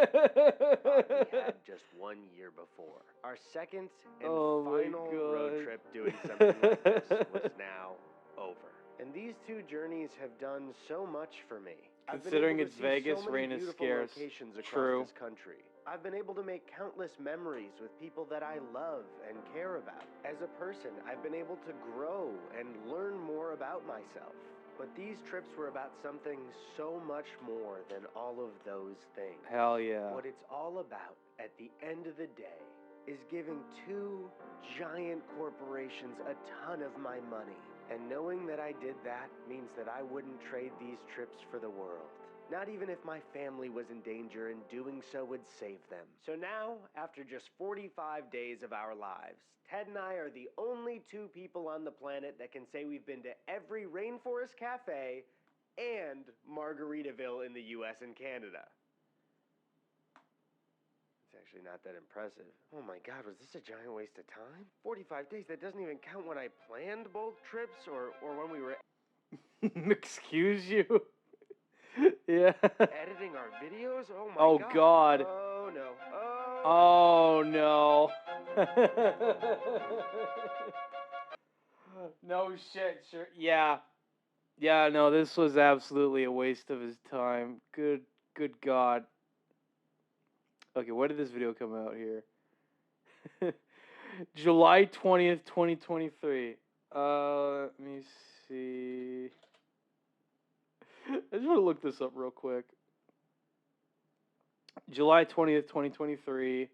had just 1 year before. Our second and final road trip doing something like this was now over. And these 2 journeys have done so much for me. Considering it's Vegas, rain is scarce. True. This country. I've been able to make countless memories with people that I love and care about. As a person, I've been able to grow and learn more about myself. But these trips were about something so much more than all of those things. Hell yeah. What it's all about at the end of the day is giving 2 giant corporations a ton of my money. And knowing that I did that means that I wouldn't trade these trips for the world. Not even if my family was in danger and doing so would save them. So now, after just 45 days of our lives, Ted and I are the only 2 people on the planet that can say we've been to every rainforest cafe and Margaritaville in the US and Canada. It's actually not that impressive. Oh my God, was this a giant waste of time? 45 days, that doesn't even count when I planned both trips or when we were Excuse you? Yeah. editing our videos? Oh my Oh, God. God. Oh no. Oh, no. No shit. Sure. Yeah. Yeah, no, this was absolutely a waste of his time. Good God. Okay, when did this video come out here? July 20th, 2023. Let me see. I just want to look this up real quick. July 20th, 2023.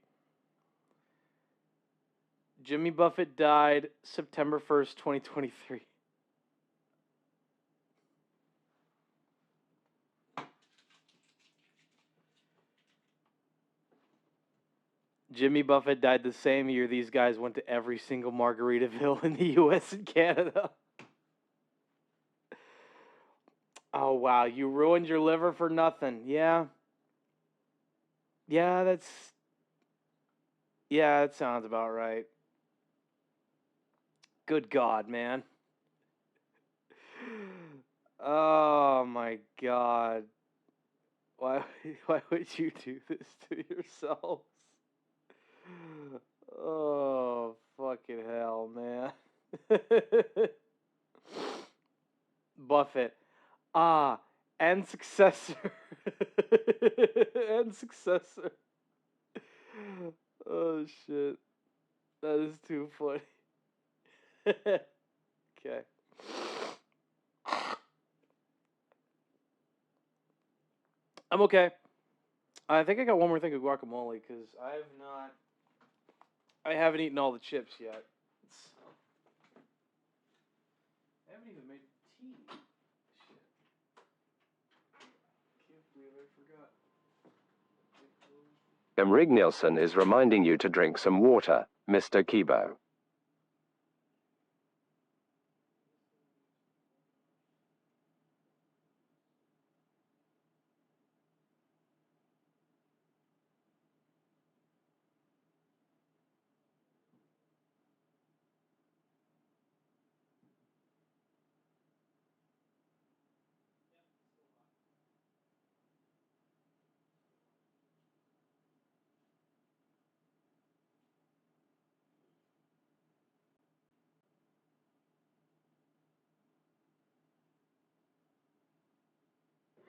Jimmy Buffett died September 1st, 2023. Jimmy Buffett died the same year these guys went to every single Margaritaville in the U.S. and Canada. Oh, wow. You ruined your liver for nothing. Yeah. Yeah, that sounds about right. Good God, man. Oh, my God. Why would you do this to yourselves? Oh, fucking hell, man. Buffett. And successor. And successor. Oh, shit. That is too funny. Okay. I'm okay. I think I got one more thing of guacamole because I haven't eaten all the chips yet. I haven't even made tea. Shit. Can't believe I forgot. Rig Nielsen is reminding you to drink some water, Mr. Kibo.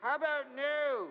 How about new?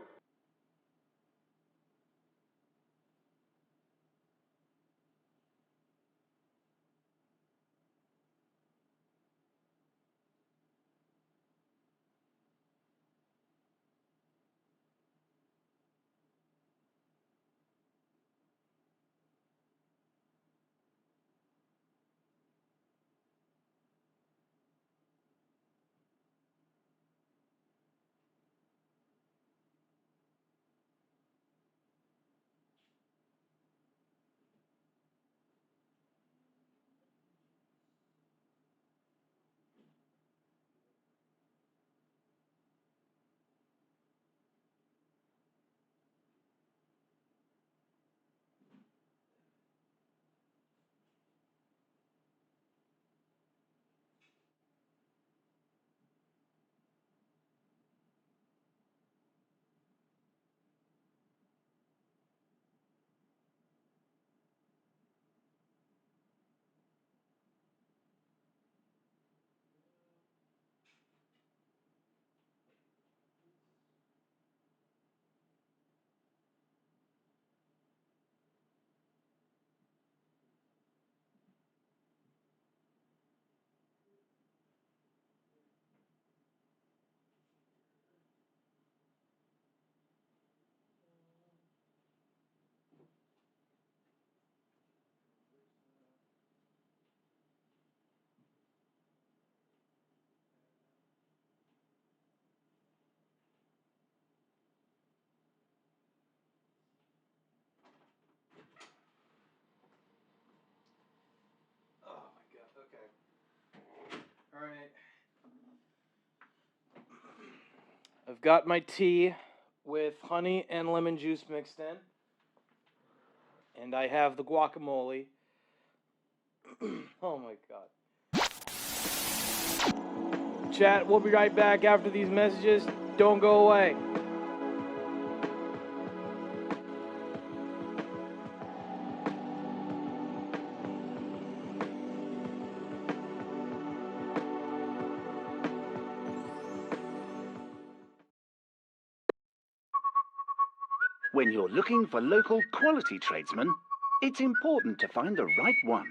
Oh my God. Okay. All right. I've got my tea with honey and lemon juice mixed in. And I have the guacamole. Oh my God. Chat, we'll be right back after these messages. Don't go away. When you're looking for local quality tradesmen, it's important to find the right one.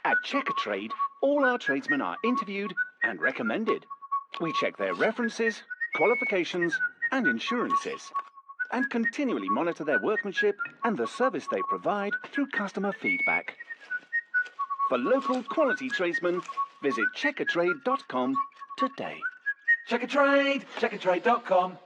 At Checkatrade, all our tradesmen are interviewed and recommended. We check their references, qualifications, and insurances, and continually monitor their workmanship and the service they provide through customer feedback. For local quality tradesmen, visit checkatrade.com today. Checkatrade! Checkatrade.com.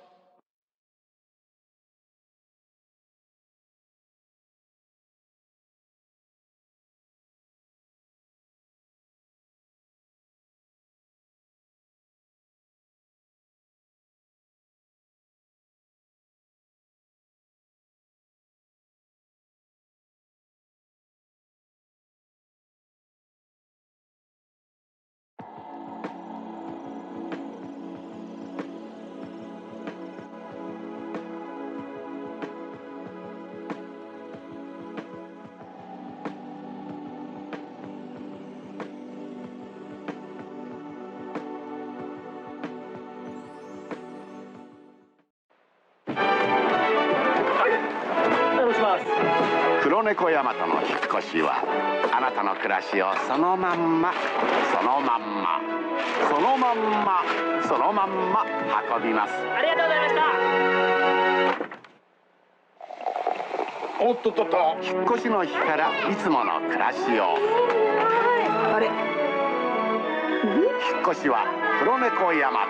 黒猫ヤマトの引っ越しはあなたの暮らしをそのまんまそのまんまそのまんまそのまんま運びます。ありがとうございました。おっとっとっと、引っ越しの日からいつもの暮らしを。あれ、引っ越しは黒猫ヤマ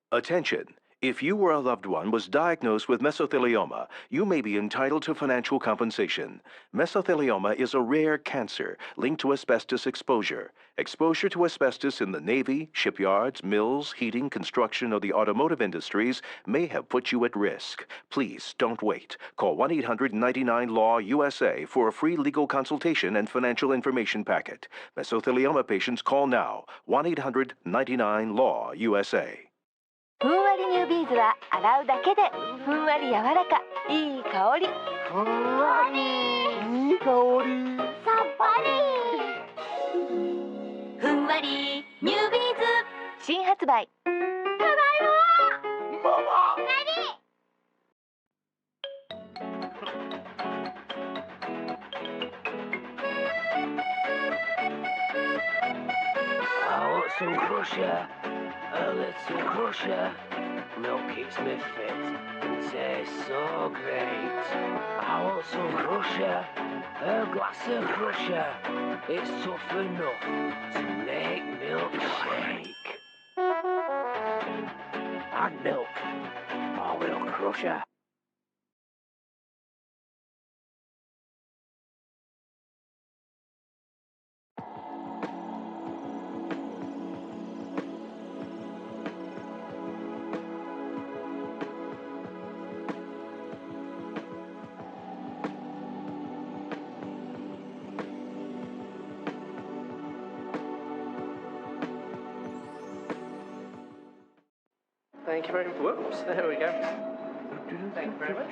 ト。 Attention! If you or a loved one was diagnosed with mesothelioma, you may be entitled to financial compensation. Mesothelioma is a rare cancer linked to asbestos exposure. Exposure to asbestos in the Navy, shipyards, mills, heating, construction, or the automotive industries may have put you at risk. Please don't wait. Call 1-800-99-LAW-USA for a free legal consultation and financial information packet. Mesothelioma patients call now. 1-800-99-LAW-USA. ふんわりニュービーズは洗うだけでふんわり柔らか、いい香り。ふんわりいい香り。さっぱり。ふんわりニュービーズ新発売。ただいま。ママ。何？Some crusher, a little crusher. Milk keeps me fit and tastes so great. I want some crusher, a glass of crusher. It's tough enough to make milk shake. Add milk, or will crusher. Thank you very much. Whoops, there we go. Thank you very much.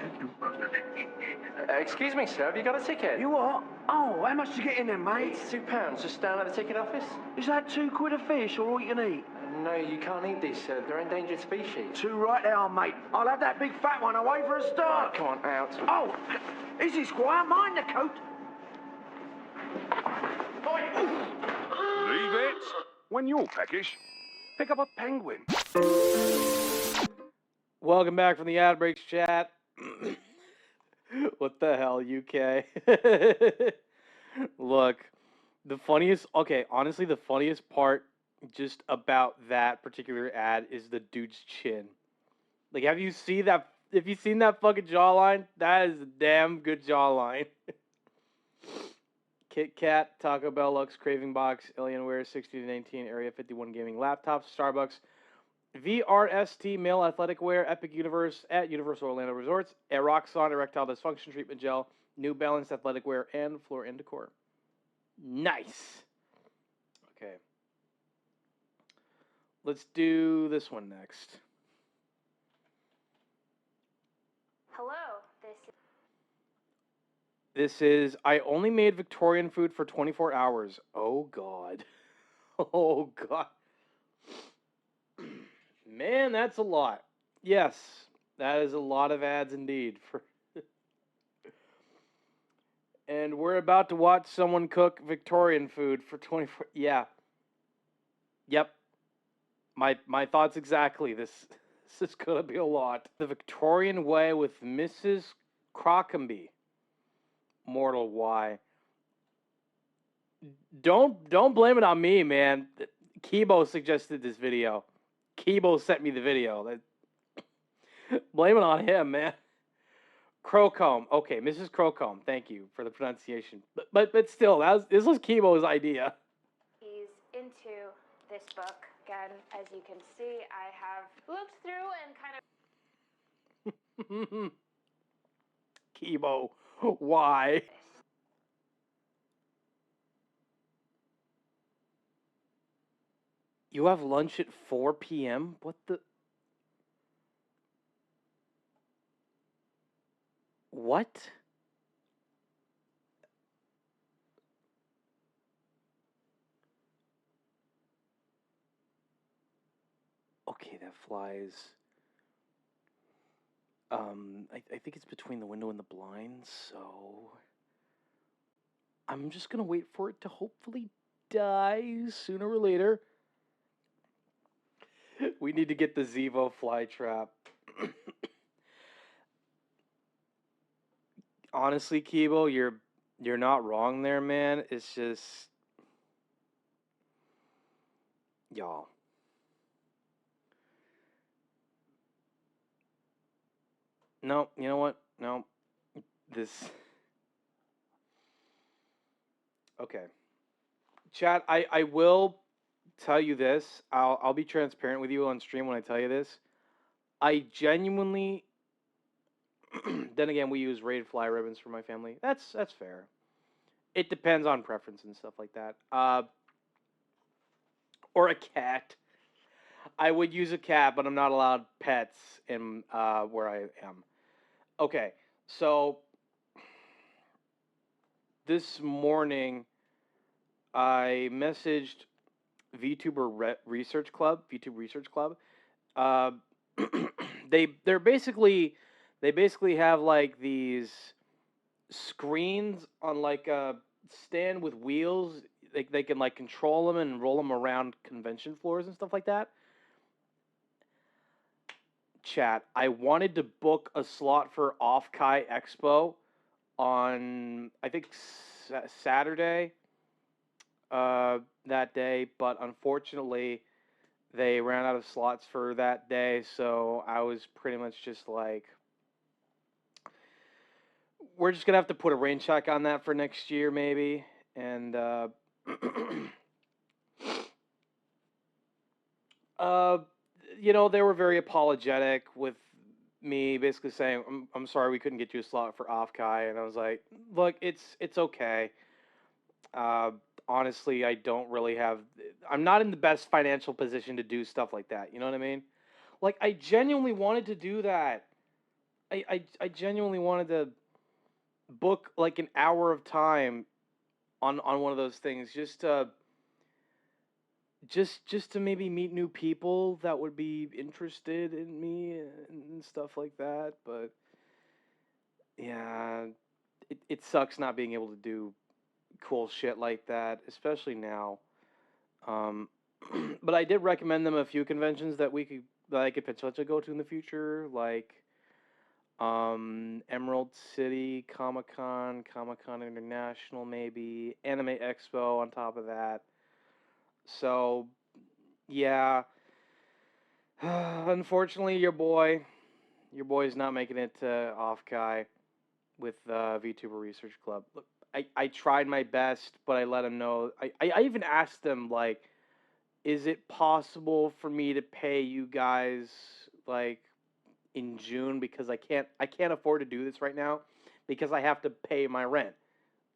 Excuse me, sir, have you got a ticket? You what? Oh, how much to get in there, mate? It's £2, just down at the ticket office. Is that £2 a fish or all you can eat? No, you can't eat these, sir. They're endangered species. Too right they are, mate. I'll have that big fat one away for a start. Right, come on, out. Oh, easy, Squire. Mind the coat. Leave it. When you're peckish, pick up a penguin. Welcome back from the ad breaks chat. What the hell, UK? Look, honestly, the funniest part just about that particular ad is the dude's chin. Like, have you seen that fucking jawline? That is a damn good jawline. Kit Kat, Taco Bell, Lux, Craving Box, Alienware, 60 to 19, Area 51 Gaming Laptops, Starbucks, VRST, Male Athletic Wear, Epic Universe at Universal Orlando Resorts, Roxxon Erectile Dysfunction Treatment Gel, New Balance Athletic Wear, and Floor and Decor. Nice. Okay. Let's do this one next. Hello, This is, I only made Victorian food for 24 hours. Oh, God. Oh, God. Man, that's a lot. Yes, that is a lot of ads indeed. And we're about to watch someone cook Victorian food for 24... Yeah. Yep. My thoughts exactly. This is going to be a lot. The Victorian way with Mrs. Crocombe. Mortal Y. Don't blame it on me, man. Kibo suggested this video. Kibo sent me the video. Blame it on him, man. Crowcombe. Okay, Mrs. Crowcombe. Thank you for the pronunciation. But still, this was Kibo's idea. He's into this book. Again, as you can see, I have looked through and kind of... Kibo. Why? You have lunch at 4 p.m.? What the... What? Okay, that flies. I think it's between the window and the blinds, so I'm just gonna wait for it to hopefully die sooner or later. We need to get the Zevo fly trap. Honestly, Kibo, you're not wrong there, man. It's just y'all. No, you know what? No. This okay. Chat, I will tell you this. I'll be transparent with you on stream when I tell you this. I genuinely then again we use raid fly ribbons for my family. That's fair. It depends on preference and stuff like that. Or a cat. I would use a cat, but I'm not allowed pets in where I am. Okay, so this morning I messaged VTuber Research Club, VTube Research Club. They basically have like these screens on like a stand with wheels. They can like control them and roll them around convention floors and stuff like that. Chat, I wanted to book a slot for Off Kai Expo on I think Saturday that day, but unfortunately they ran out of slots for that day, so I was pretty much just like, we're just gonna have to put a rain check on that for next year maybe, and you know, they were very apologetic with me, basically saying, I'm sorry we couldn't get you a slot for Off Kai, and I was like, look, it's okay. Honestly, I don't really have. I'm not in the best financial position to do stuff like that. You know what I mean? Like, I genuinely wanted to do that. I genuinely wanted to book like an hour of time on one of those things, just to maybe meet new people that would be interested in me and stuff like that. But yeah, it sucks not being able to do cool shit like that, especially now. But I did recommend them a few conventions that I could potentially go to in the future, like Emerald City, Comic-Con International, maybe Anime Expo on top of that. So yeah, unfortunately, your boy's not making it to Off Kai with VTuber Research Club. Look, I tried my best, but I let him know. I even asked him, like, is it possible for me to pay you guys like in June, because I can't afford to do this right now because I have to pay my rent.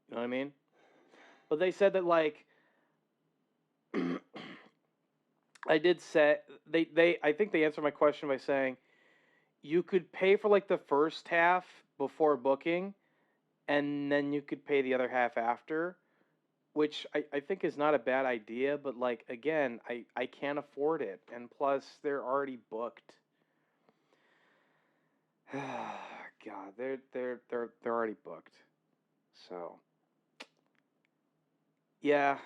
You know what I mean? But they said that, like, I did say I think they answered my question by saying you could pay for like the first half before booking, and then you could pay the other half after, which I think is not a bad idea, but like, again, I can't afford it, and plus they're already booked. God, they're already booked. So yeah,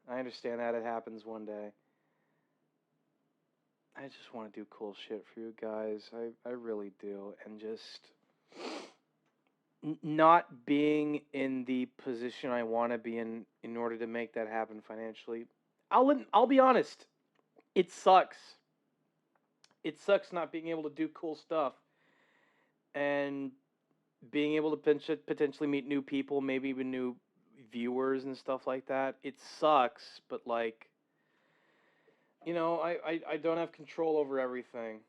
I understand that it happens one day. I just want to do cool shit for you guys. I really do, and just not being in the position I want to be in order to make that happen financially. I'll be honest. It sucks. It sucks not being able to do cool stuff and being able to potentially meet new people, maybe even new viewers and stuff like that. It sucks, but like, you know, I don't have control over everything.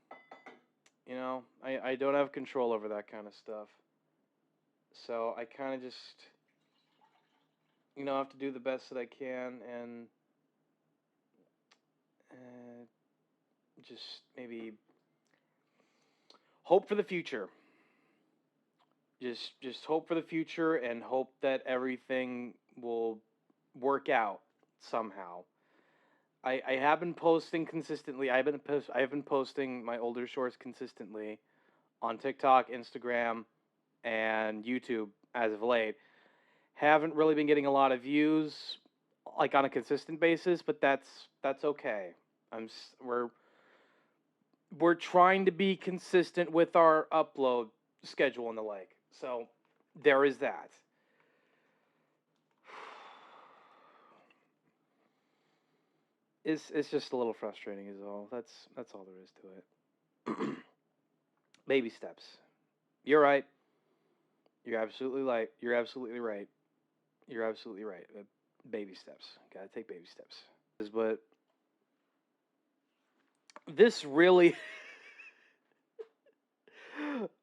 You know, I don't have control over that kind of stuff. So I kind of just, you know, have to do the best that I can, and just maybe hope for the future. Just hope for the future and hope that everything will work out somehow. I have been posting consistently. I have been posting my older shorts consistently on TikTok, Instagram, and YouTube as of late. Haven't really been getting a lot of views, like on a consistent basis, but that's okay. We're trying to be consistent with our upload schedule and the like. So there is that. It's just a little frustrating is all. That's all there is to it. Baby steps. You're right. You're absolutely right. You're absolutely right. You're absolutely right. Baby steps. Gotta take baby steps. But this really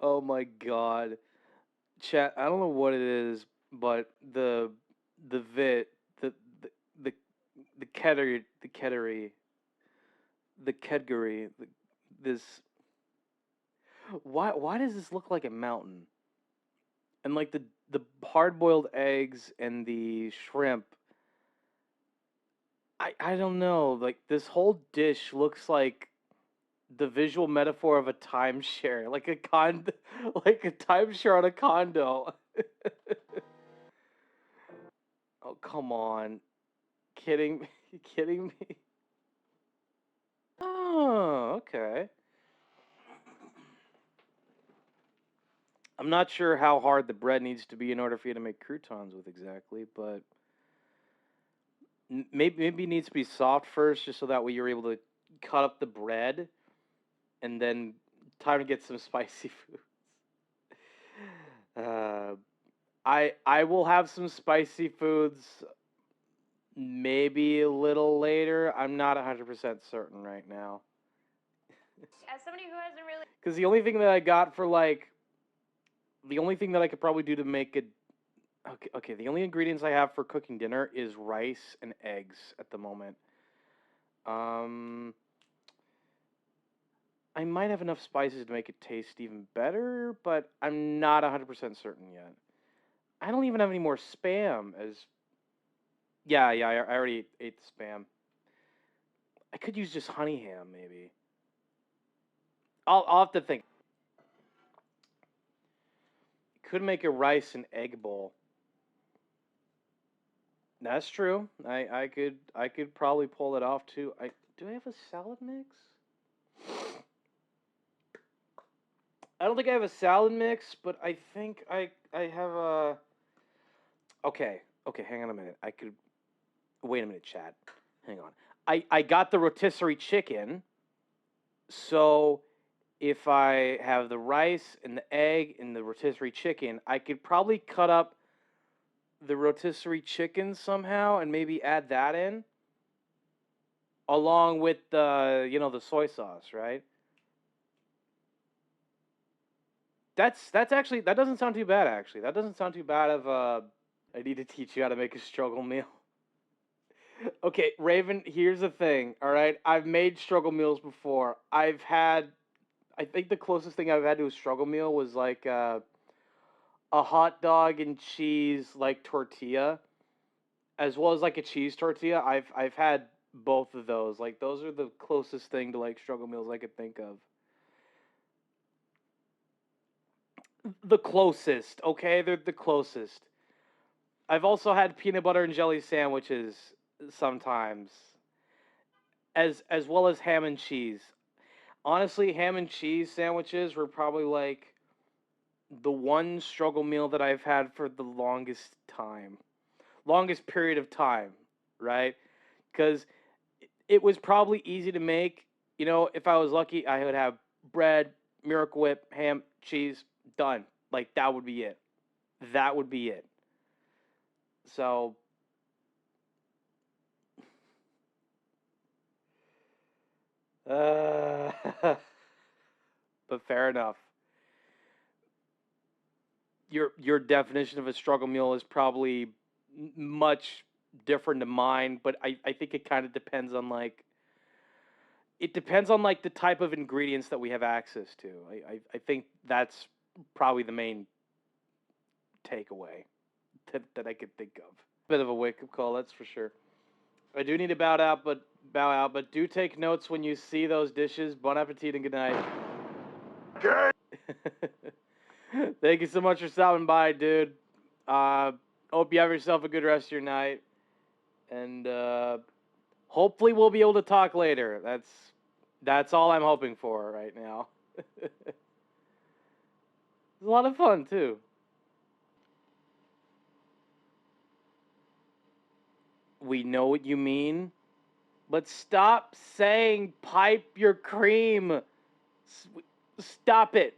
oh my god. Chat, I don't know what it is, but the vit the Kedgery this why does this look like a mountain? And like the hard-boiled eggs and the shrimp, I don't know, like this whole dish looks like the visual metaphor of a timeshare, like a timeshare on a condo. Oh, come on. Kidding me? You kidding me? Oh, okay. I'm not sure how hard the bread needs to be in order for you to make croutons with exactly, but maybe it needs to be soft first, just so that way you're able to cut up the bread, and then time to get some spicy foods. I will have some spicy foods maybe a little later. I'm not 100% certain right now. As somebody who hasn't really... Because the only thing that I got for, like... The only thing that I could probably do to make it... Okay, the only ingredients I have for cooking dinner is rice and eggs at the moment. I might have enough spices to make it taste even better, but I'm not 100% certain yet. I don't even have any more Spam as... Yeah, I already ate the Spam. I could use just honey ham, maybe. I'll have to think. Could make a rice and egg bowl. That's true. I could probably pull it off too. Do I have a salad mix? I don't think I have a salad mix, but I think I have a... Okay, hang on a minute. Wait a minute, chat. Hang on. I got the rotisserie chicken, so if I have the rice and the egg and the rotisserie chicken, I could probably cut up the rotisserie chicken somehow and maybe add that in, along with the, the soy sauce, right? That doesn't sound too bad, actually. That doesn't sound too bad of I need to teach you how to make a struggle meal. Okay, Raven, here's the thing, all right? I've made struggle meals before. I think the closest thing I've had to a struggle meal was like a hot dog and cheese like tortilla, as well as like a cheese tortilla. I've had both of those. Like those are the closest thing to like struggle meals I could think of. The closest, okay? They're the closest. I've also had peanut butter and jelly sandwiches sometimes, as well as ham and cheese. Honestly, ham and cheese sandwiches were probably like the one struggle meal that I've had for the longest period of time, right? Because it was probably easy to make. If I was lucky, I would have bread, Miracle Whip, ham, cheese, done. Like, that would be it. That would be it. So... but fair enough. Your definition of a struggle meal is probably much different to mine, but I think it kind of depends on like the type of ingredients that we have access to. I think that's probably the main takeaway that I could think of. Bit of a wake-up call, that's for sure. I do need to bow out, but do take notes when you see those dishes. Bon appetit and good night. Okay. Thank you so much for stopping by, dude. Hope you have yourself a good rest of your night. And hopefully we'll be able to talk later. That's all I'm hoping for right now. It's a lot of fun, too. We know what you mean, but stop saying pipe your cream. Stop it.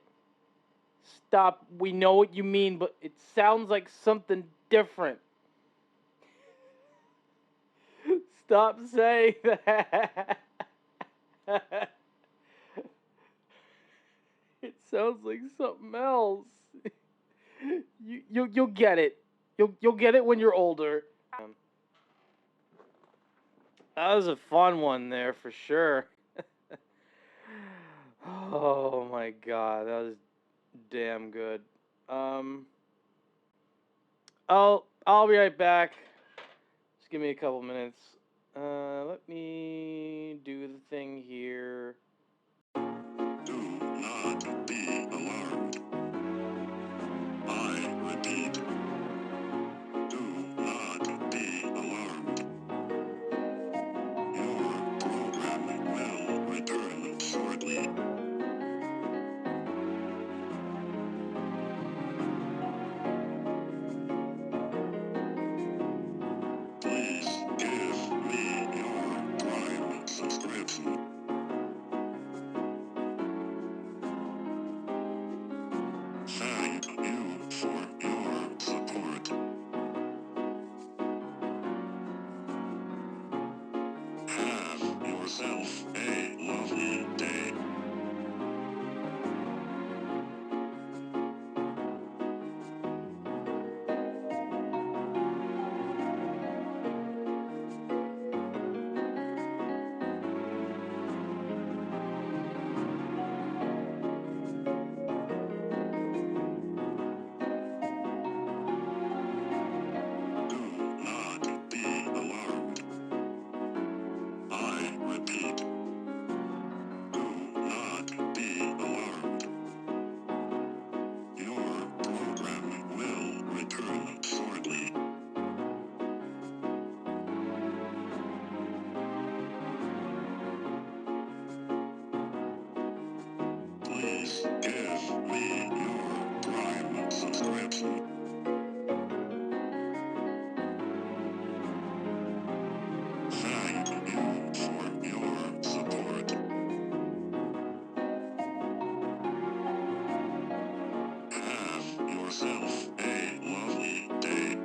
Stop. We know what you mean, but it sounds like something different. Stop saying that. It sounds like something else. You'll get it. You'll get it when you're older. That was a fun one there for sure. Oh my god, that was damn good. I'll be right back. Just give me a couple minutes. Let me do the thing here. Do not be alarmed. I repeat, do not be alarmed. Your program will return shortly. Please give me your Prime subscription. Thank you for your support. Have yourself a lovely day. Do not be alarmed. I repeat, do not be alarmed. Your program will return shortly. Please give me your Prime subscription. Thank you for your support. Have yourself a lovely day.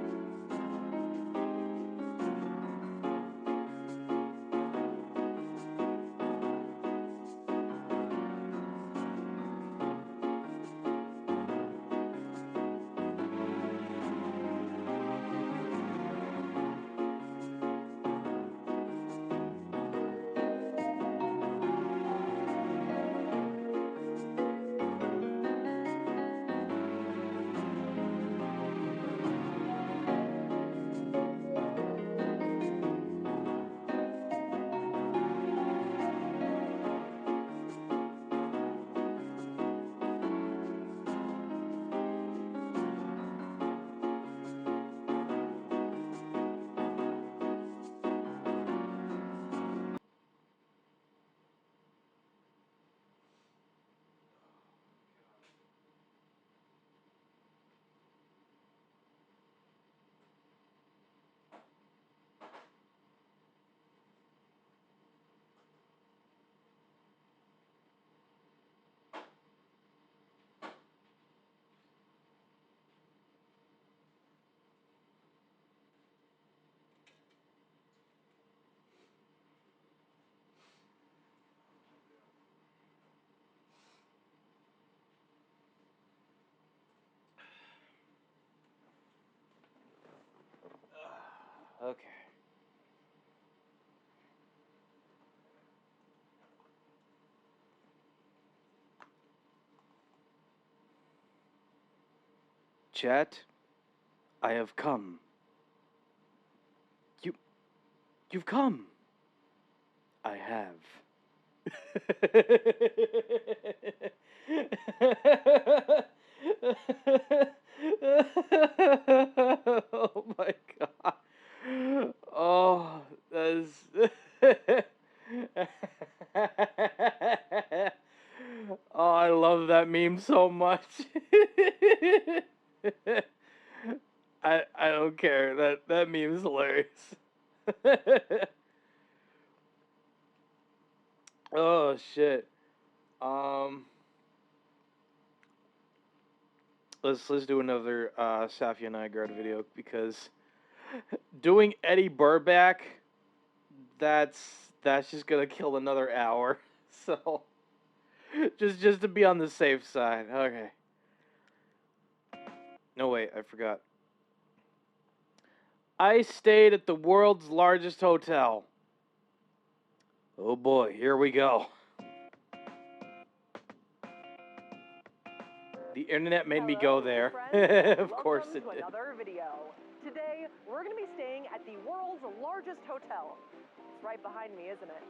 Okay. Chat, I have come. You've come. I have. Oh my god. Oh, that is. Oh, I love that meme so much. I don't care. That meme is hilarious. Oh shit. Let's do another Safia Nygaard video because doing Eddie Burback, that's just gonna kill another hour. So just to be on the safe side. Okay. No wait, I forgot. I stayed at the world's largest hotel. Oh boy, here we go. The internet made me go there. Of course it did. Another video. Today, we're going to be staying at the world's largest hotel. It's right behind me, isn't it?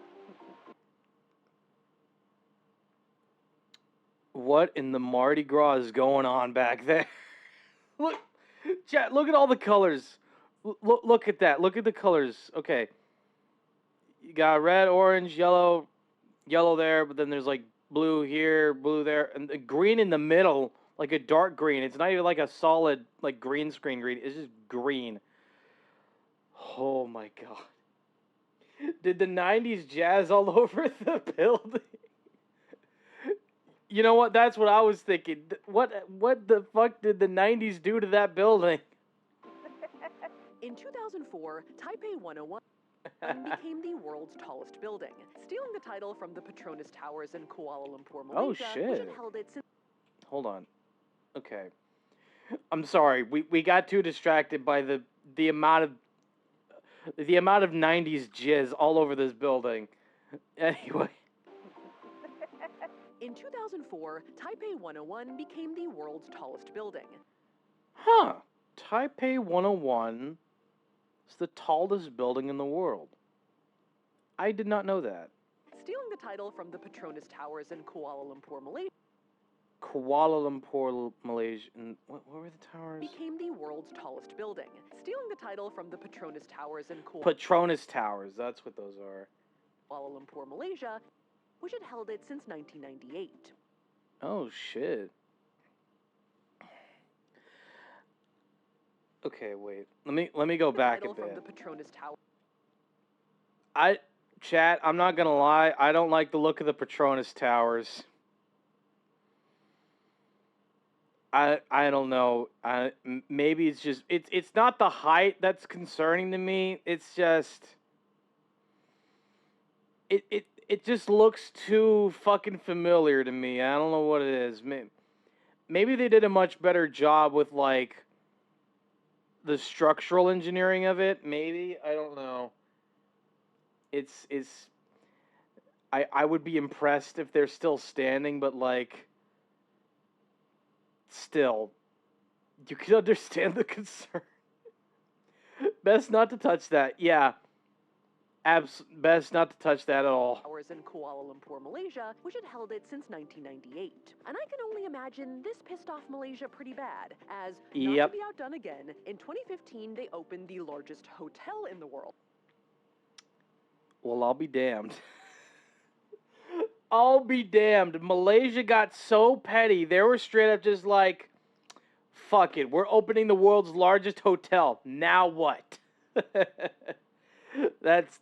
What in the Mardi Gras is going on back there? Look, chat, look at all the colors. Look at that. Look at the colors. Okay. You got red, orange, yellow there, but then there's like blue here, blue there, and the green in the middle, like a dark green. It's not even like a solid like green screen green. It's just green. Oh my god. Did the 90s jazz all over the building? You know what? That's what I was thinking. What the fuck did the 90s do to that building? In 2004, Taipei 101 became the world's tallest building, stealing the title from the Petronas Towers in Kuala Lumpur, Malaysia, Oh shit. which had held it since... Hold on. Okay. I'm sorry. We got too distracted by the amount of 90s jizz all over this building. Anyway. In 2004, Taipei 101 became the world's tallest building. Huh. Taipei 101 is the tallest building in the world. I did not know that. Stealing the title from the Petronas Towers in Kuala Lumpur, Malaysia. Kuala Lumpur, Malaysia. What were the towers? Became the world's tallest building, stealing the title from the Petronas Towers in Petronas Towers, that's what those are. Kuala Lumpur, Malaysia, which had held it since 1998. Oh shit. Okay, wait. Let me go back a bit. From the Petronas Tower. Chat, I'm not gonna lie, I don't like the look of the Petronas Towers. I don't know. Maybe it's just it's not the height that's concerning to me. It's just it just looks too fucking familiar to me. I don't know what it is. Maybe they did a much better job with like the structural engineering of it. Maybe, I don't know. I would be impressed if they're still standing, but like still, you can understand the concern. Best not to touch that. Yeah. Best not to touch that at all. Towers in Kuala Lumpur, Malaysia, which had held it since 1998. And I can only imagine this pissed off Malaysia pretty bad, as, not to be outdone again, in 2015 they opened the largest hotel in the world. Well, I'll be damned. I'll be damned. Malaysia got so petty. They were straight up just like, fuck it. We're opening the world's largest hotel. Now what? That's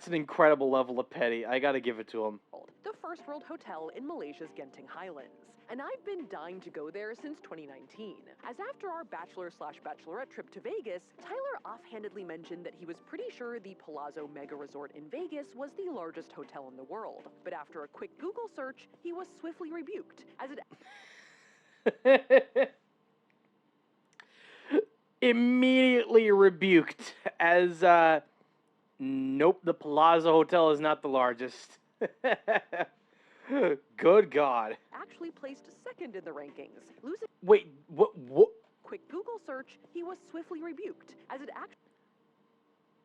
an incredible level of petty. I gotta give it to them. The first world hotel in Malaysia's Genting Highlands. And I've been dying to go there since 2019. As after our bachelor/bachelorette trip to Vegas, Tyler offhandedly mentioned that he was pretty sure the Palazzo Mega Resort in Vegas was the largest hotel in the world. But after a quick Google search, he was swiftly rebuked, as it... Immediately rebuked as, nope, the Palazzo Hotel is not the largest. Good God. Actually placed second in the rankings, losing... Wait, what? Quick Google search, he was swiftly rebuked, as it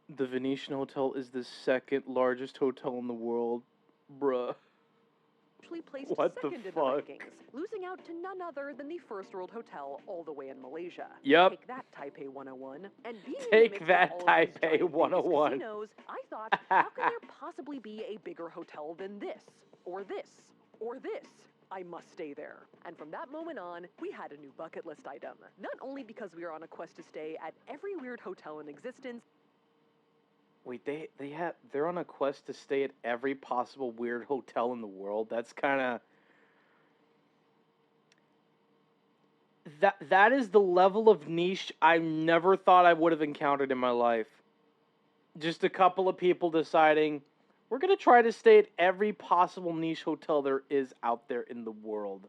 The Venetian Hotel is the second largest hotel in the world. Bruh. Placed What second the in the fuck? rankings, losing out to none other than the first world hotel all the way in Malaysia. Yep. Take that, Taipei 101. And being Take in the midst that, of all of these Taipei giant Vegas 101. casinos, I thought, how could there possibly be a bigger hotel than this, or this, or this? I must stay there. And from that moment on, we had a new bucket list item. Not only because we are on a quest to stay at every weird hotel in existence. Wait, they're on a quest to stay at every possible weird hotel in the world. That's kind of that is the level of niche I never thought I would have encountered in my life. Just a couple of people deciding we're going to try to stay at every possible niche hotel there is out there in the world.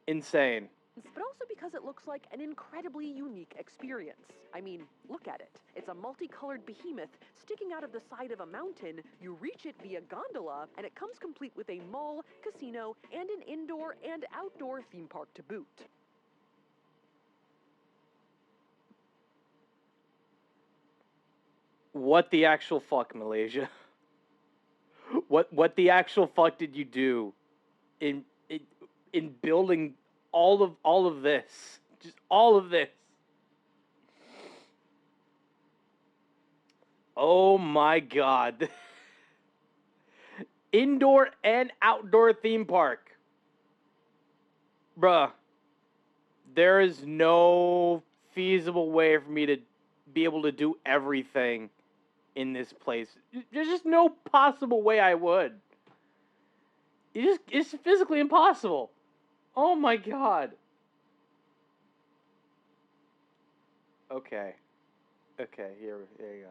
Insane. But also because it looks like an incredibly unique experience. I mean, look at it. It's a multicolored behemoth sticking out of the side of a mountain. You reach it via gondola, and it comes complete with a mall, casino, and an indoor and outdoor theme park to boot. What the actual fuck, Malaysia? What the actual fuck did you do in building all of this? Just all of this. Oh my god. Indoor and outdoor theme park. Bruh. There is no feasible way for me to be able to do everything in this place. There's just no possible way I would. It's physically impossible. Oh my god. Okay, here you go.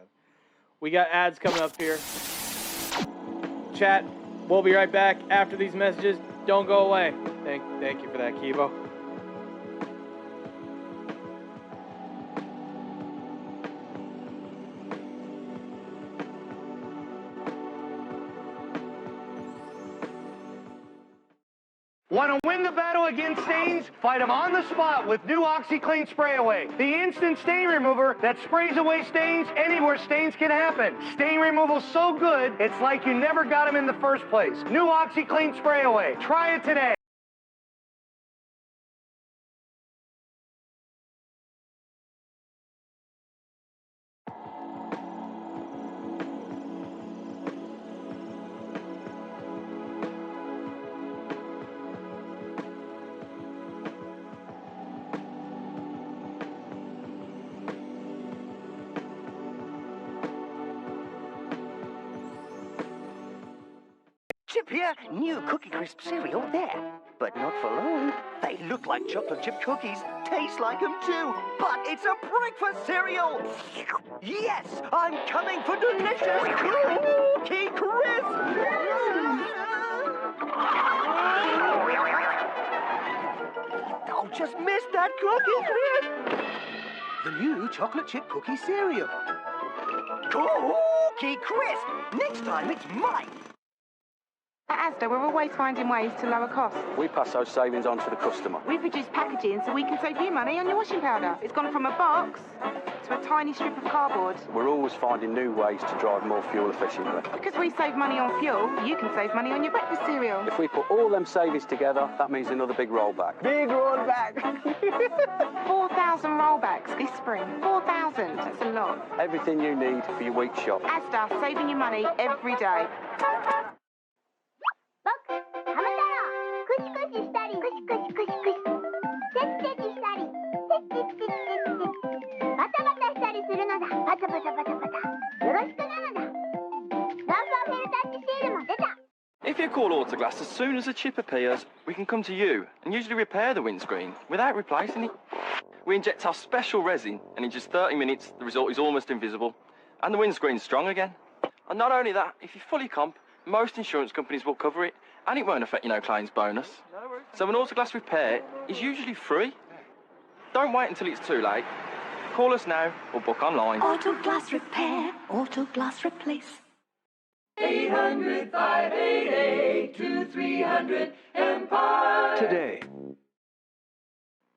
We got ads coming up here. Chat, we'll be right back after these messages. Don't go away. Thank you for that, Kibo. Want to win the battle against stains? Fight them on the spot with new OxyClean Spray Away, the instant stain remover that sprays away stains anywhere stains can happen. Stain removal's so good, it's like you never got them in the first place. New OxyClean Spray Away. Try it today. Chip here, new Cookie Crisp cereal there. But not for long. They look like chocolate chip cookies, taste like them too, but it's a breakfast cereal! Yes, I'm coming for delicious Cookie Crisp! Oh, just missed that Cookie Crisp! The new chocolate chip cookie cereal. Cookie Crisp! Next time it's mine! At Asda, we're always finding ways to lower costs. We pass those savings on to the customer. We've reduced packaging so we can save you money on your washing powder. It's gone from a box to a tiny strip of cardboard. We're always finding new ways to drive more fuel efficiently. Because we save money on fuel, you can save money on your breakfast cereal. If we put all them savings together, that means another big rollback. Big rollback! 4,000 rollbacks this spring. 4,000. That's a lot. Everything you need for your week's shop. Asda, saving you money every day. 僕ハム太郎クシクシしたりクシクシクシクシテチテチしたりテチテチテチテチバタバタしたりするのだバタバタバタバタよろしくなのだバンバンフェルタッチシールも出た If you call Autoglass as soon as a chip appears, we can come to you and usually repair the windscreen without replacing it. We inject our special resin and in just 30 minutes the result is almost invisible and the windscreen's strong again. And not only that, if you fully comp, most insurance companies will cover it, and it won't affect your no-claims bonus. So an Autoglass repair is usually free. Don't wait until it's too late. Call us now or book online. Autoglass repair, Autoglass replace. 800-588-2300 Empire. Today.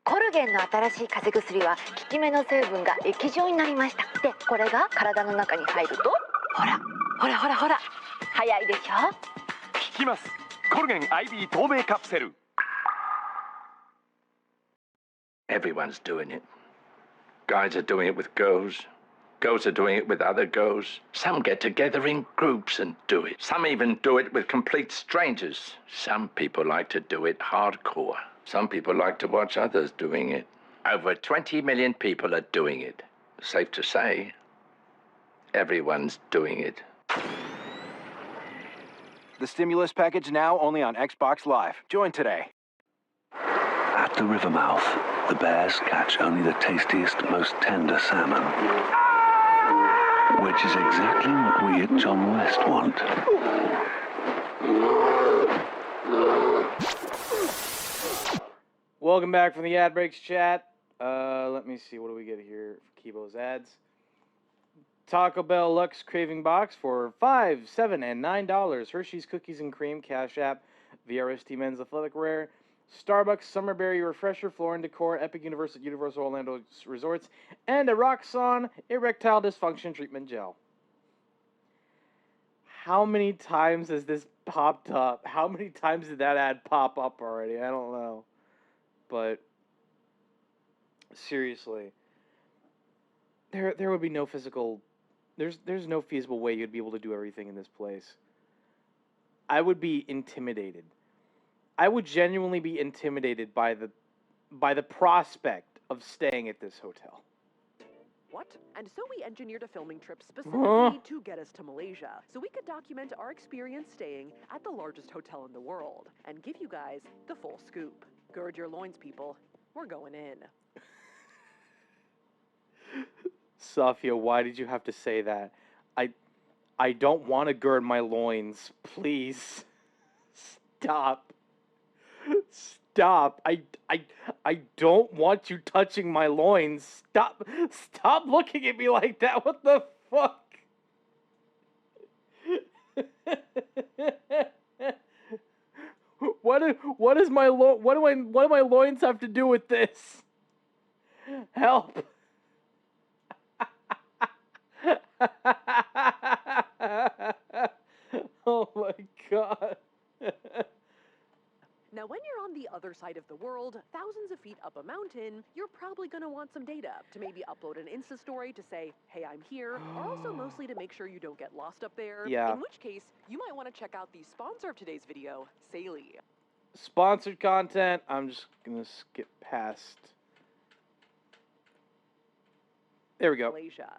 コルルゲンの新しい風邪薬は効き目の成分が液状になりました。で、これが体の中に入ると、ほらほらほらほら、早いでしょ。効きます。コルゲン IV 透明カプセル。 Everyone's doing it. Guys are doing it with girls. Girls are doing it with other girls. Some get together in groups and do it. Some even do it with complete strangers. Some people like to do it hardcore. Some people like to watch others doing it. Over 20 million people are doing it. Safe to say, everyone's doing it. The stimulus package now only on Xbox Live. Join today. At the river mouth, the bears catch only the tastiest, most tender salmon. Which is exactly what we at John West want. Welcome back from the ad breaks, chat. Let me see, what do we get here for Kibo's ads? Taco Bell Lux Craving Box for $5, $7, and $9. Hershey's Cookies and Cream Cash App. VRST Men's Athletic Rare. Starbucks Summerberry Refresher Floor and Decor. Epic Universal Orlando Resorts. And a Roxon Erectile Dysfunction Treatment Gel. How many times has this popped up? How many times did that ad pop up already? I don't know. But seriously, there would be no physical. There's no feasible way you'd be able to do everything in this place. I would be intimidated. I would genuinely be intimidated by the prospect of staying at this hotel. What? And so we engineered a filming trip specifically to get us to Malaysia, so we could document our experience staying at the largest hotel in the world, and give you guys the full scoop. Gird your loins, people. We're going in. Safia, why did you have to say that? I don't want to gird my loins. Please. Stop. Stop. I don't want you touching my loins. Stop looking at me like that. What the fuck? What do my loins have to do with this? Help. Oh my god. Now, when you're on the other side of the world, thousands of feet up a mountain, you're probably going to want some data to maybe upload an Insta story to say, hey, I'm here, or also mostly to make sure you don't get lost up there. Yeah. In which case, you might want to check out the sponsor of today's video, Saily. Sponsored content. I'm just going to skip past. There we go. Malaysia,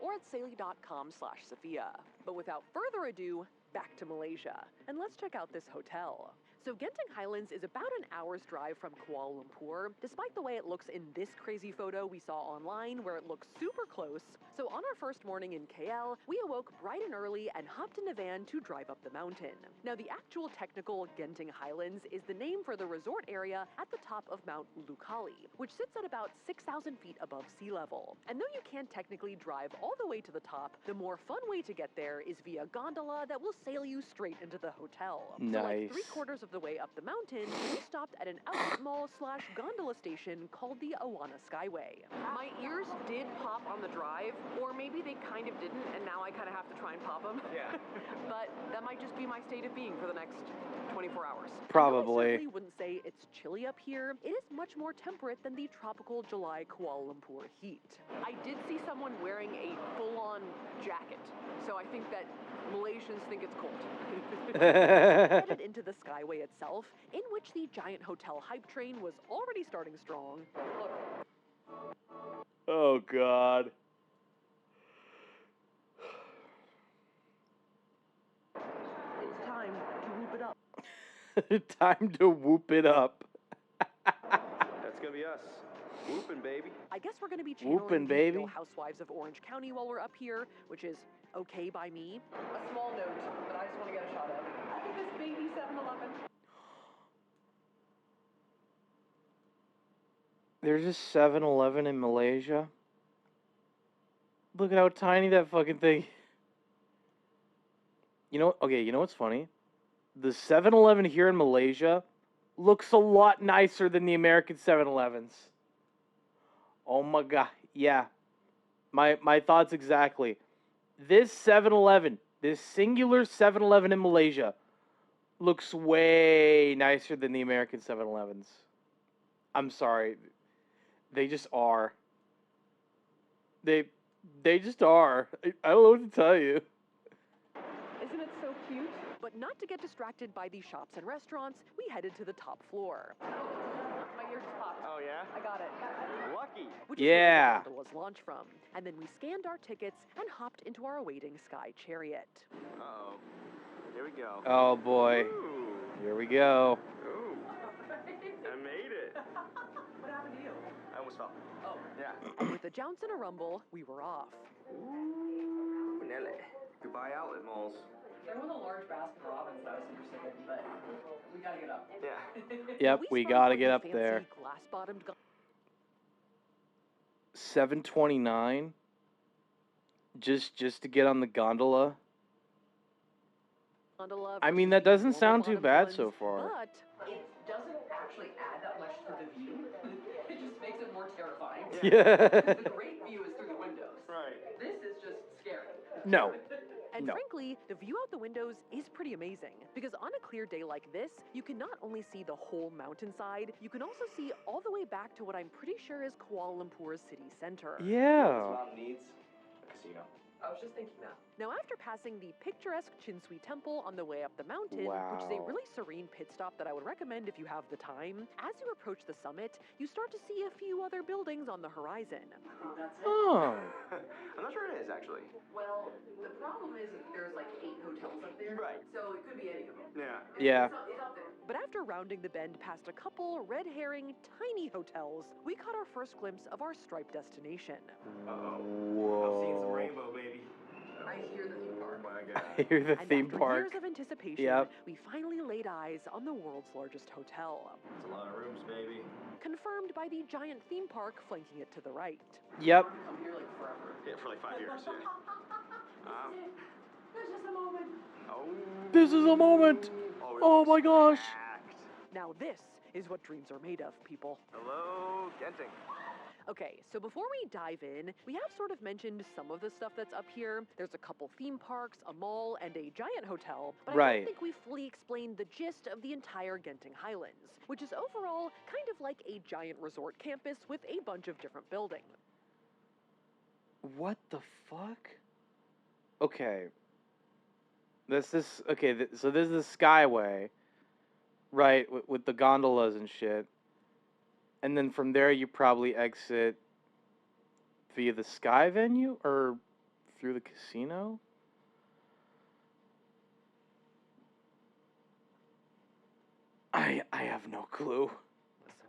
or at saily.com/Safia. But without further ado, back to Malaysia. And let's check out this hotel. So Genting Highlands is about an hour's drive from Kuala Lumpur, despite the way it looks in this crazy photo we saw online where it looks super close. So on our first morning in KL, we awoke bright and early and hopped in a van to drive up the mountain. Now the actual technical Genting Highlands is the name for the resort area at the top of Mount Ulukali, which sits at about 6,000 feet above sea level. And though you can't technically drive all the way to the top, the more fun way to get there is via gondola that will sail you straight into the hotel. Nice. So like 3/4 of the way up the mountain, we stopped at an outlet mall/gondola station called the Awana Skyway. My ears did pop on the drive, or maybe they kind of didn't, and now I kind of have to try and pop them. Yeah. But that might just be my state of being for the next 24 hours. Probably. I certainly wouldn't say it's chilly up here. It is much more temperate than the tropical July Kuala Lumpur heat. I did see someone wearing a full-on jacket, so I think that Malaysians think it's cold. Headed into the Skyway itself, in which the giant hotel hype train was already starting strong. Look. Oh god. It's time to whoop it up. Time to whoop it up. That's gonna be us. Whoopin', baby. I guess we're gonna be channeling the Real Housewives of Orange County while we're up here, which is okay by me. A small note that I just want to get a shot of. Look at this baby 7-Eleven. There's a 7-Eleven in Malaysia. Look at how tiny that fucking thing. You know what's funny? The 7-Eleven here in Malaysia looks a lot nicer than the American 7-Elevens. Oh my god. Yeah. My thoughts exactly. This 7-Eleven, this singular 7-Eleven in Malaysia, looks way nicer than the American 7-Elevens. I'm sorry. They just are. They just are. I don't know what to tell you. Isn't it so cute? But not to get distracted by the shops and restaurants, we headed to the top floor. My ear just popped. Oh, yeah? I got it. Lucky. Which Yeah. is where the gondolas launch from. And then we scanned our tickets and hopped into our awaiting sky chariot. Uh-oh. Here we go. Oh boy. Ooh. Here we go. Ooh. I made it. What happened to you? I almost fell. Oh. Yeah. And with a jounce and a rumble, we were off. Ooh, Nelly. Goodbye, outlet malls. There was a large Baskin Robbins that I was interested in, but we gotta get up. Yeah. Yep, we gotta get up fancy there. glass-bottomed 729. Just to get on the gondola. gondola. I mean, versus that the doesn't sound too normal bad bottomed so ones, far. But it doesn't actually add that much to the view. It just makes it more terrifying. Yeah. The great view is through the windows. Right. This is just scary. No. And No. frankly, the view out the windows is pretty amazing. Because on a clear day like this, you can not only see the whole mountainside, you can also see all the way back to what I'm pretty sure is Kuala Lumpur's city center. Yeah. needs a casino. I was just thinking that. Now, after passing the picturesque Chinsui Temple on the way up the mountain, which is a Wow. really serene pit stop that I would recommend if you have the time, as you approach the summit, you start to see a few other buildings on the horizon. That's it. Oh. I'm not sure it is, actually. Well, the problem is that there's like 8 hotels up there. Right. So it could be any of them. Yeah. Yeah. It's up there. But after rounding the bend past a couple red herring tiny hotels, we caught our first glimpse of our striped destination. Uh-oh. Whoa. I'm seeing some rainbow, baby. I hear the theme park. Oh, my God. I hear the And theme after park. years of anticipation, Yep. we finally laid eyes on the world's largest hotel. It's a lot of rooms, baby. Confirmed by the giant theme park flanking it to the right. Yep. Come here like forever. Yeah, for like 5 years, yeah. There's just a moment. Oh. This is a moment. Oh my gosh. Now this is what dreams are made of, people. Hello, Genting. Okay, so before we dive in, we have sort of mentioned some of the stuff that's up here. There's a couple theme parks, a mall, and a giant hotel, but I Right. don't think we fully explained the gist of the entire Genting Highlands, which is overall kind of like a giant resort campus with a bunch of different buildings. What the fuck? Okay. This is okay. So this is the Skyway, right? With the gondolas and shit. And then from there, you probably exit via the Sky venue or through the casino. I have no clue.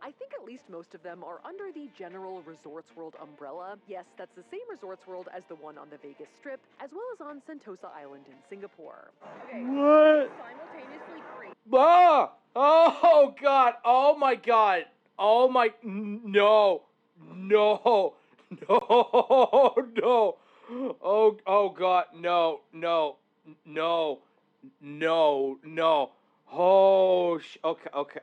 I think at least most of them are under the general Resorts World umbrella. Yes, that's the same Resorts World as the one on the Vegas Strip, as well as on Sentosa Island in Singapore. Okay, What? simultaneously free. Ah! Oh God! Oh my God! Oh my! No! No! No! No! Oh God! No! No! No! No! No! Oh okay. Okay.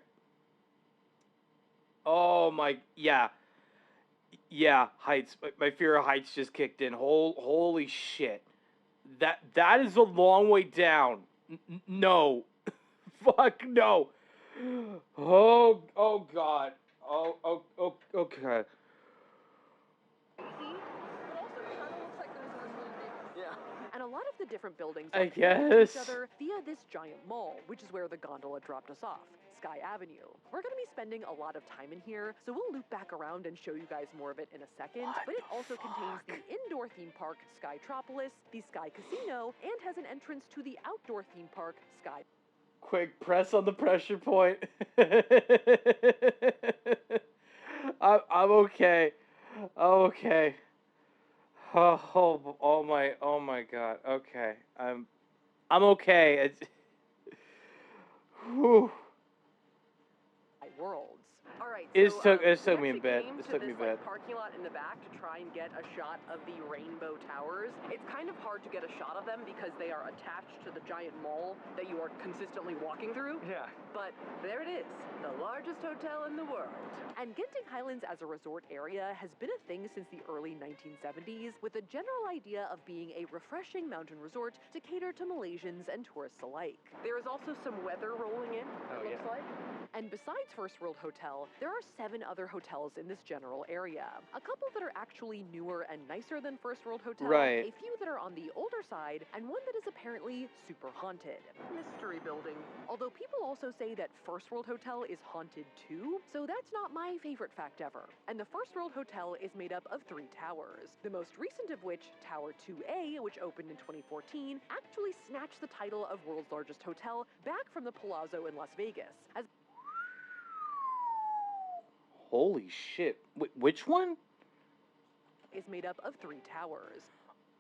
Oh my! Yeah. Yeah. Heights. My fear of heights just kicked in. Holy shit! That is a long way down. No. Fuck no. Oh God. Oh okay. And a lot of the different buildings I are connected to guess. each other via this giant mall, which is where the gondola dropped us off, Sky Avenue. We're going to be spending a lot of time in here, so we'll loop back around and show you guys more of it in a second. But it also contains the indoor theme park, Skytropolis, the Sky Casino, and has an entrance to the outdoor theme park, Sky. Quick press on the pressure point. I'm okay. I'm okay. Oh my God. Okay. I'm okay. Whew. Worlds. All right, It so, took we me a actually bit. came It to took me this, a bit. parking lot in the back to try and get a shot of the Rainbow Towers. It's kind of hard to get a shot of them because they are attached to the giant mall that you are consistently walking through. Yeah. But there it is, the largest hotel in the world. And Genting Highlands as a resort area has been a thing since the early 1970s, with the general idea of being a refreshing mountain resort to cater to Malaysians and tourists alike. There is also some weather rolling in, it looks like. And besides First World Hotel, there are 7 other hotels in this general area. A couple that are actually newer and nicer than First World Hotel, Right. a few that are on the older side, and one that is apparently super haunted. Mystery building. Although people also say that First World Hotel is haunted too, so that's not my favorite fact ever. And the First World Hotel is made up of 3 towers, the most recent of which, Tower 2A, which opened in 2014, actually snatched the title of world's largest hotel back from the Palazzo in Las Vegas. As Holy shit. Which one? is made up of 3 towers.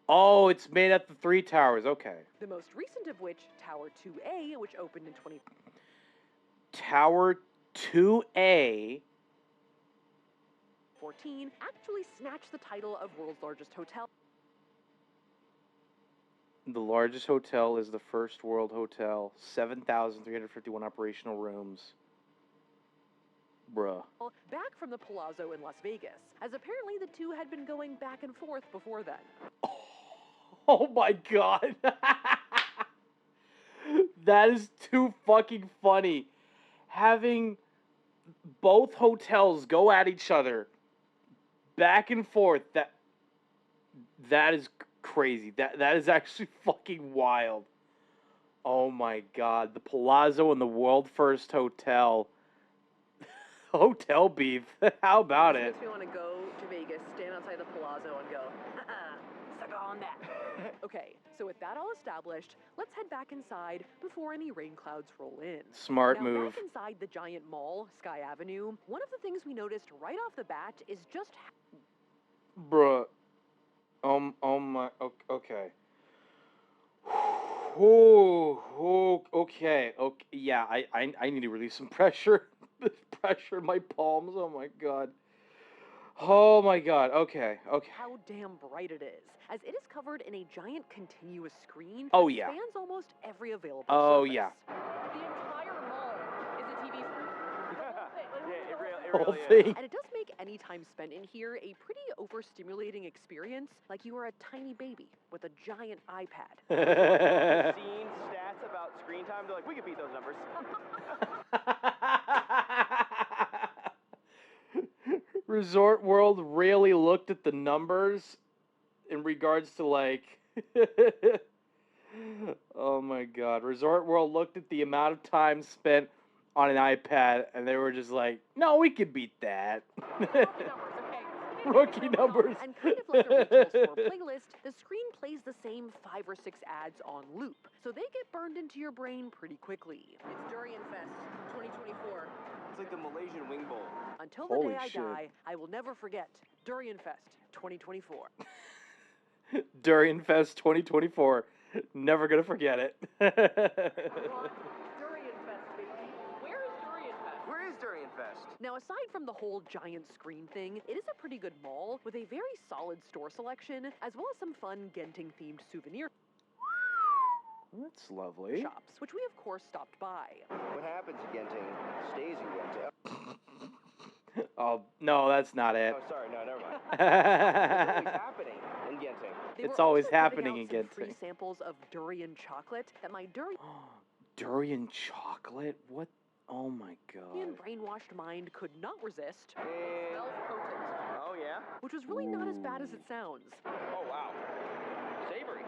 Oh, it's made up of 3 towers. Okay. The most recent of which, Tower 2A, which opened in Tower 2A. 2014, actually snatched the title of world's largest hotel. The largest hotel is the First World Hotel. 7,351 operational rooms. Bruh. Back from the Palazzo in Las Vegas, as apparently the two had been going back and forth before then. Oh my god. That is too fucking funny. Having both hotels go at each other back and forth, that is crazy. That is actually fucking wild. Oh my god. The Palazzo and the World First Hotel. Hotel beef. How about it? Makes me want to go to Vegas, stand outside the Palazzo and go, suck on that. Okay, so with that all established, let's head back inside before any rain clouds roll in. Smart now, move. Back inside the giant mall, Sky Avenue, one of the things we noticed right off the bat is just Bruh. Oh my. Okay. Okay. Yeah, I need to release some pressure. Pressure in my palms. Oh my god. Oh my god. Okay. how damn bright it is, as it is covered in a giant continuous screen Oh, that yeah. spans almost every available Oh surface. yeah. The entire mall is a TV screen. It Whole really is. thing. And it does make any time spent in here a pretty overstimulating experience, like you are a tiny baby with a giant iPad. Seen stats about screen time, they're like, we could beat those numbers. Resort World really looked at the numbers in regards to like oh my god. Resort World looked at the amount of time spent on an iPad and they were just like, no, we could beat that. Rookie numbers. And kind of like a retail store playlist, the screen plays the same 5 or 6 ads on loop, so they get burned into your brain pretty quickly. It's Durian Fest 2024. It's like the Malaysian Wing Bowl. Until the Holy day I shit. die, I will never forget Durian Fest 2024. Durian Fest 2024. Never gonna forget it. Durian Fest, baby. Where is Durian Fest? Where is Durian Fest? Now, aside from the whole giant screen thing, it is a pretty good mall with a very solid store selection, as well as some fun Genting-themed souvenir That's lovely. shops, which we of course stopped by. What happens in Genting stays in Genting. Oh, no, that's not it. Oh, sorry, no, never mind. It's always happening in Genting. They It's were always also giving happening out in some free Genting. samples of durian chocolate that my Durian chocolate? What? Oh my durian god. brainwashed mind could not resist. And... Smells potent. Oh, yeah? Which was really not as bad as it sounds. Oh, wow. Savory.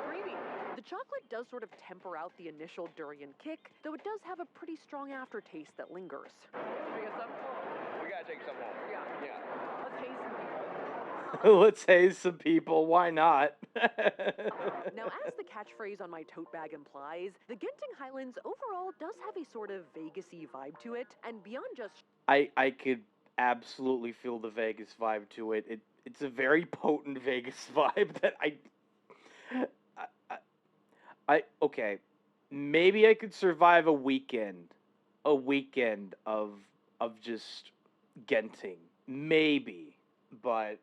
Creamy. The chocolate does sort of temper out the initial durian kick, though it does have a pretty strong aftertaste that lingers. Should we get some? We gotta take some home. Yeah. Yeah. Let's taste some people. Let's haze some people. Why not? Now, as the catchphrase on my tote bag implies, the Genting Highlands overall does have a sort of Vegas-y vibe to it, and beyond just I could absolutely feel the Vegas vibe to it. It's a very potent Vegas vibe that okay, maybe I could survive a weekend of of just Genting. Maybe, but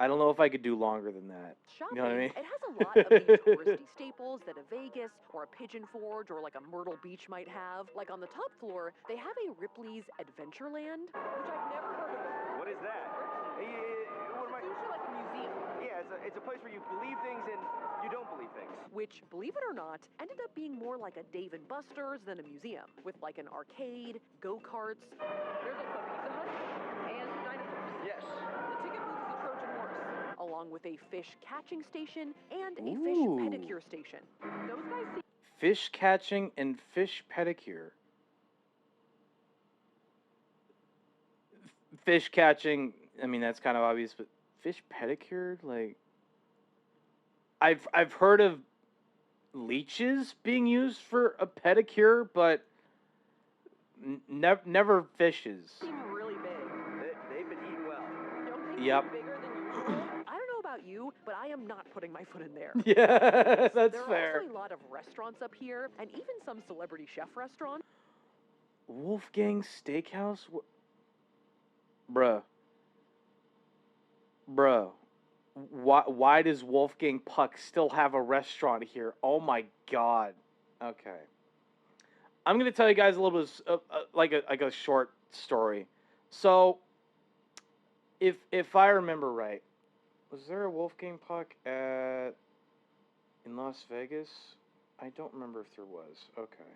I don't know if I could do longer than that. Shopping, You know what I mean? it has a lot of the touristy staples that a Vegas or a Pigeon Forge or like a Myrtle Beach might have. Like on the top floor, they have a Ripley's Adventureland, which I've never heard of before. What is that? What am I? It's usually like a museum. Yeah, it's a place where you believe things and you don't believe things. Which, believe it or not, ended up being more like a Dave & Buster's than a museum, with like an arcade, go-karts. There's also a Pizza Hut and dinosaurs. Yes. The ticket booth is a Trojan horse, along with a fish catching station and a fish Ooh. pedicure station. Those guys seem Fish catching and fish pedicure. Fish catching, I mean, that's kind of obvious, but fish pedicure, like, I've heard of leeches being used for a pedicure, but never fishes. really big. They've been eating well. Don't think Yep. they're bigger than usual. I don't know about you, but I am not putting my foot in there. Yeah, that's there fair. are also a lot of restaurants up here, and even some celebrity chef restaurants. Wolfgang Steakhouse? Bruh. Why does Wolfgang Puck still have a restaurant here? Oh my god. Okay. I'm gonna tell you guys a little bit of, like a short story. So, if I remember right, was there a Wolfgang Puck in Las Vegas? I don't remember if there was. Okay.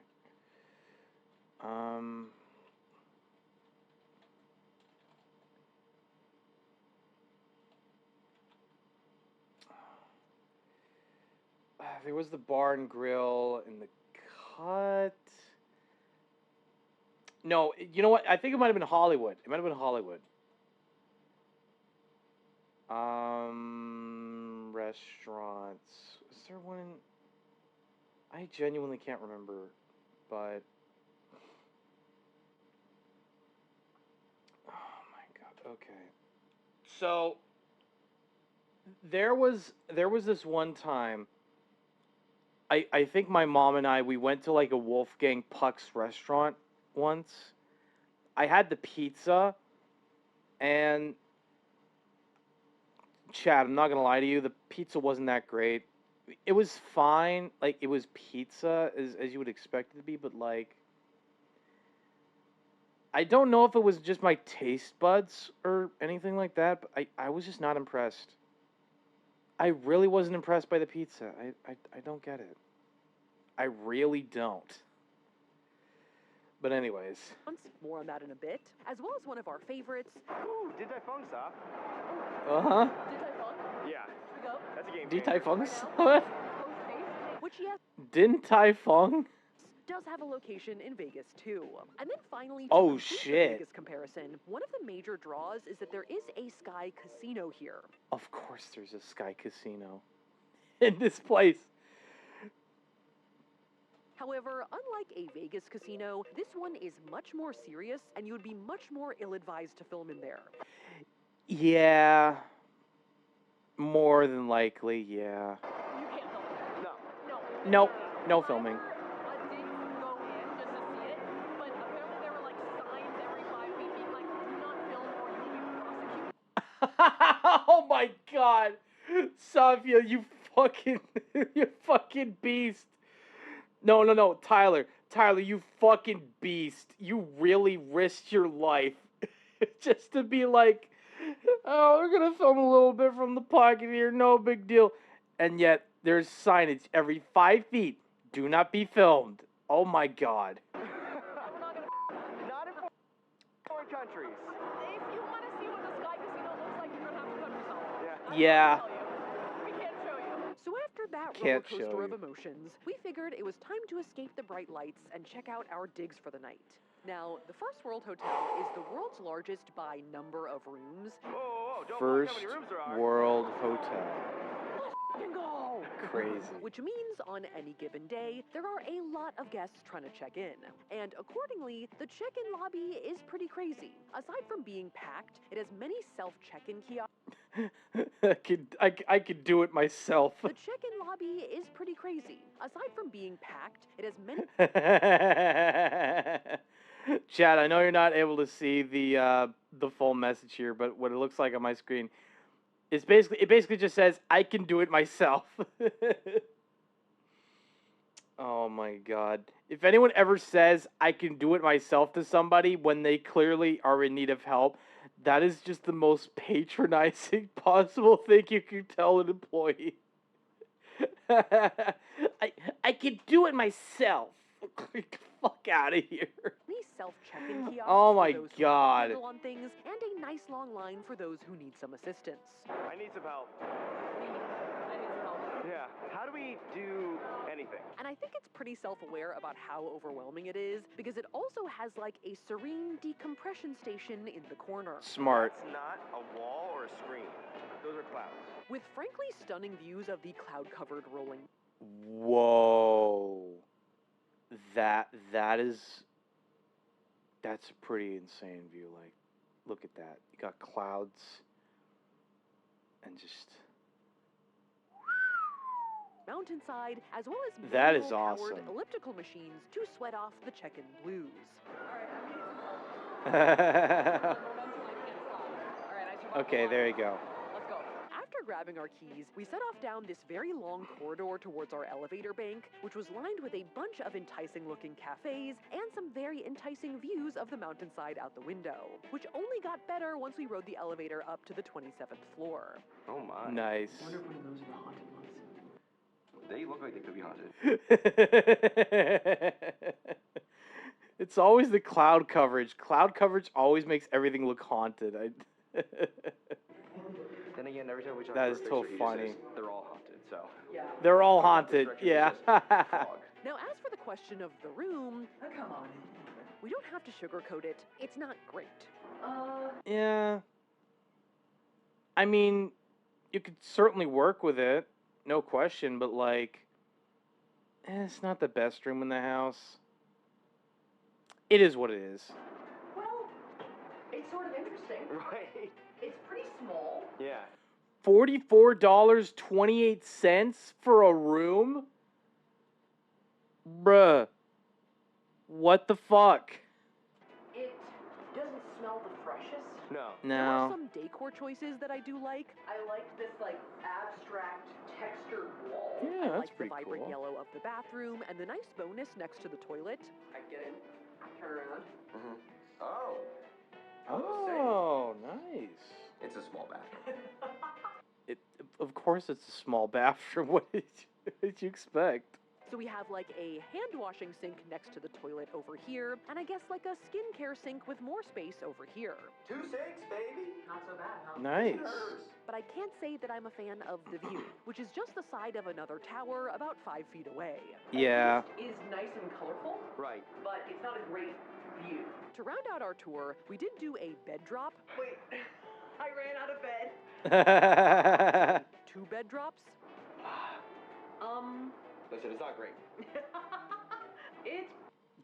There was the bar and grill in the cut. No, you know what? I think it might have been Hollywood. It might have been Hollywood. Restaurants. Is there one in... I genuinely can't remember, but... Oh my god, okay. So, there was this one time... I think my mom and we went to like a Wolfgang Puck's restaurant once. I had the pizza, and Chad, I'm not gonna lie to you, the pizza wasn't that great. It was fine, like it was pizza as you would expect it to be, but like I don't know if it was just my taste buds or anything like that, but I was just not impressed. I really wasn't impressed by the pizza. I don't get it. I really don't. But anyways. More on that in a bit, as well as one of our favorites. Ooh, Din Tai Fung stop. Uh-huh. Din Tai Fung? Yeah. Here we go. That's a game Din changer. Tai Fung? What? Which, yes, Din Tai Fung? does have a location in Vegas too. And then finally, to Oh, complete the shit. Vegas comparison, one of the major draws is that there is a Sky Casino here. Of course there's a Sky Casino in this place. However, unlike a Vegas casino, this one is much more serious, and you would be much more ill-advised to film in there. Yeah. More than likely, yeah. You can't film in there. No. Nope. No filming. I did go in just to see it, but apparently there were like signs every 5 feet being like, do not film or you will be prosecuted. Oh my god. Safia, you fucking beast. No, Tyler, you fucking beast. You really risked your life just to be like, oh, we're gonna film a little bit from the pocket here, no big deal. And yet, there's signage every 5 feet. Do not be filmed. Oh my god. Not in foreign countries. If you want to see what the Sky Casino looks like, you're gonna have to come yourself. Yeah. We can't show you. So after that Can't roller show coaster of you. emotions, we figured it was time to escape the bright lights and check out our digs for the night. Now, the First World Hotel is the world's largest by number of rooms. Whoa, don't First how many rooms there are. World Hotel. Let's go! Crazy. Which means on any given day, there are a lot of guests trying to check in. And accordingly, the check-in lobby is pretty crazy. Aside from being packed, it has many self-check-in kiosks. I could do it myself. The check-in lobby is pretty crazy. Aside from being packed, it has many... Chad, I know you're not able to see the full message here, but what it looks like on my screen is basically just says I can do it myself. Oh my god. If anyone ever says I can do it myself to somebody when they clearly are in need of help, that is just the most patronizing possible thing you can tell an employee. I can do it myself. Fuck out of here. These self-check-in kiosks Oh for my those who god. can't handle on things, and a nice long line for those who need some assistance. I need some help. Yeah. How do we do anything? And I think it's pretty self-aware about how overwhelming it is, because it also has like a serene decompression station in the corner. Smart. That's not a wall or a screen. Those are clouds. With frankly stunning views of the cloud-covered rolling. Whoa. That's a pretty insane view. Like, look at that. You got clouds and just Mountainside, as well as that is manual-powered awesome. elliptical machines to sweat off the check-in blues. Okay, there you go. Let's go. After grabbing our keys, we set off down this very long corridor towards our elevator bank, which was lined with a bunch of enticing-looking cafes and some very enticing views of the mountainside out the window, which only got better once we rode the elevator up to the 27th floor. Oh my. Nice. I wonder if one of those are the haunted ones. They look like they could be haunted. It's always the cloud coverage. Cloud coverage always makes everything look haunted. Then again, every time we talk That to is our so fixer, he funny. just says they're all haunted, so. Yeah. They're all haunted, yeah. Now, as for the question of the room, come on. We don't have to sugarcoat it. It's not great. Yeah. I mean, you could certainly work with it, no question, but like, it's not the best room in the house. It is what it is. Well, it's sort of interesting. Right. It's pretty small. Yeah. $44.28 for a room? Bruh. What the fuck? It doesn't smell the freshest. No. There are No. some decor choices that I do like. I like this like abstract textured wall. Yeah, I that's like the pretty vibrant cool. yellow of the bathroom and the nice bonus next to the toilet. I get in, turn around. Mm-hmm. Oh. Oh, nice. It's a small bathroom. Of course it's a small bathroom. What did you expect? So we have like a hand washing sink next to the toilet over here, and I guess like a skincare sink with more space over here. 2 sinks, baby. Not so bad, huh? Nice. But I can't say that I'm a fan of the view, which is just the side of another tower about 5 feet away. Yeah. Is nice and colorful, Right. but it's not a great view. To round out our tour, we did do a bed drop. Wait, I ran out of bed. 2 bed drops. Listen, it's not great. It's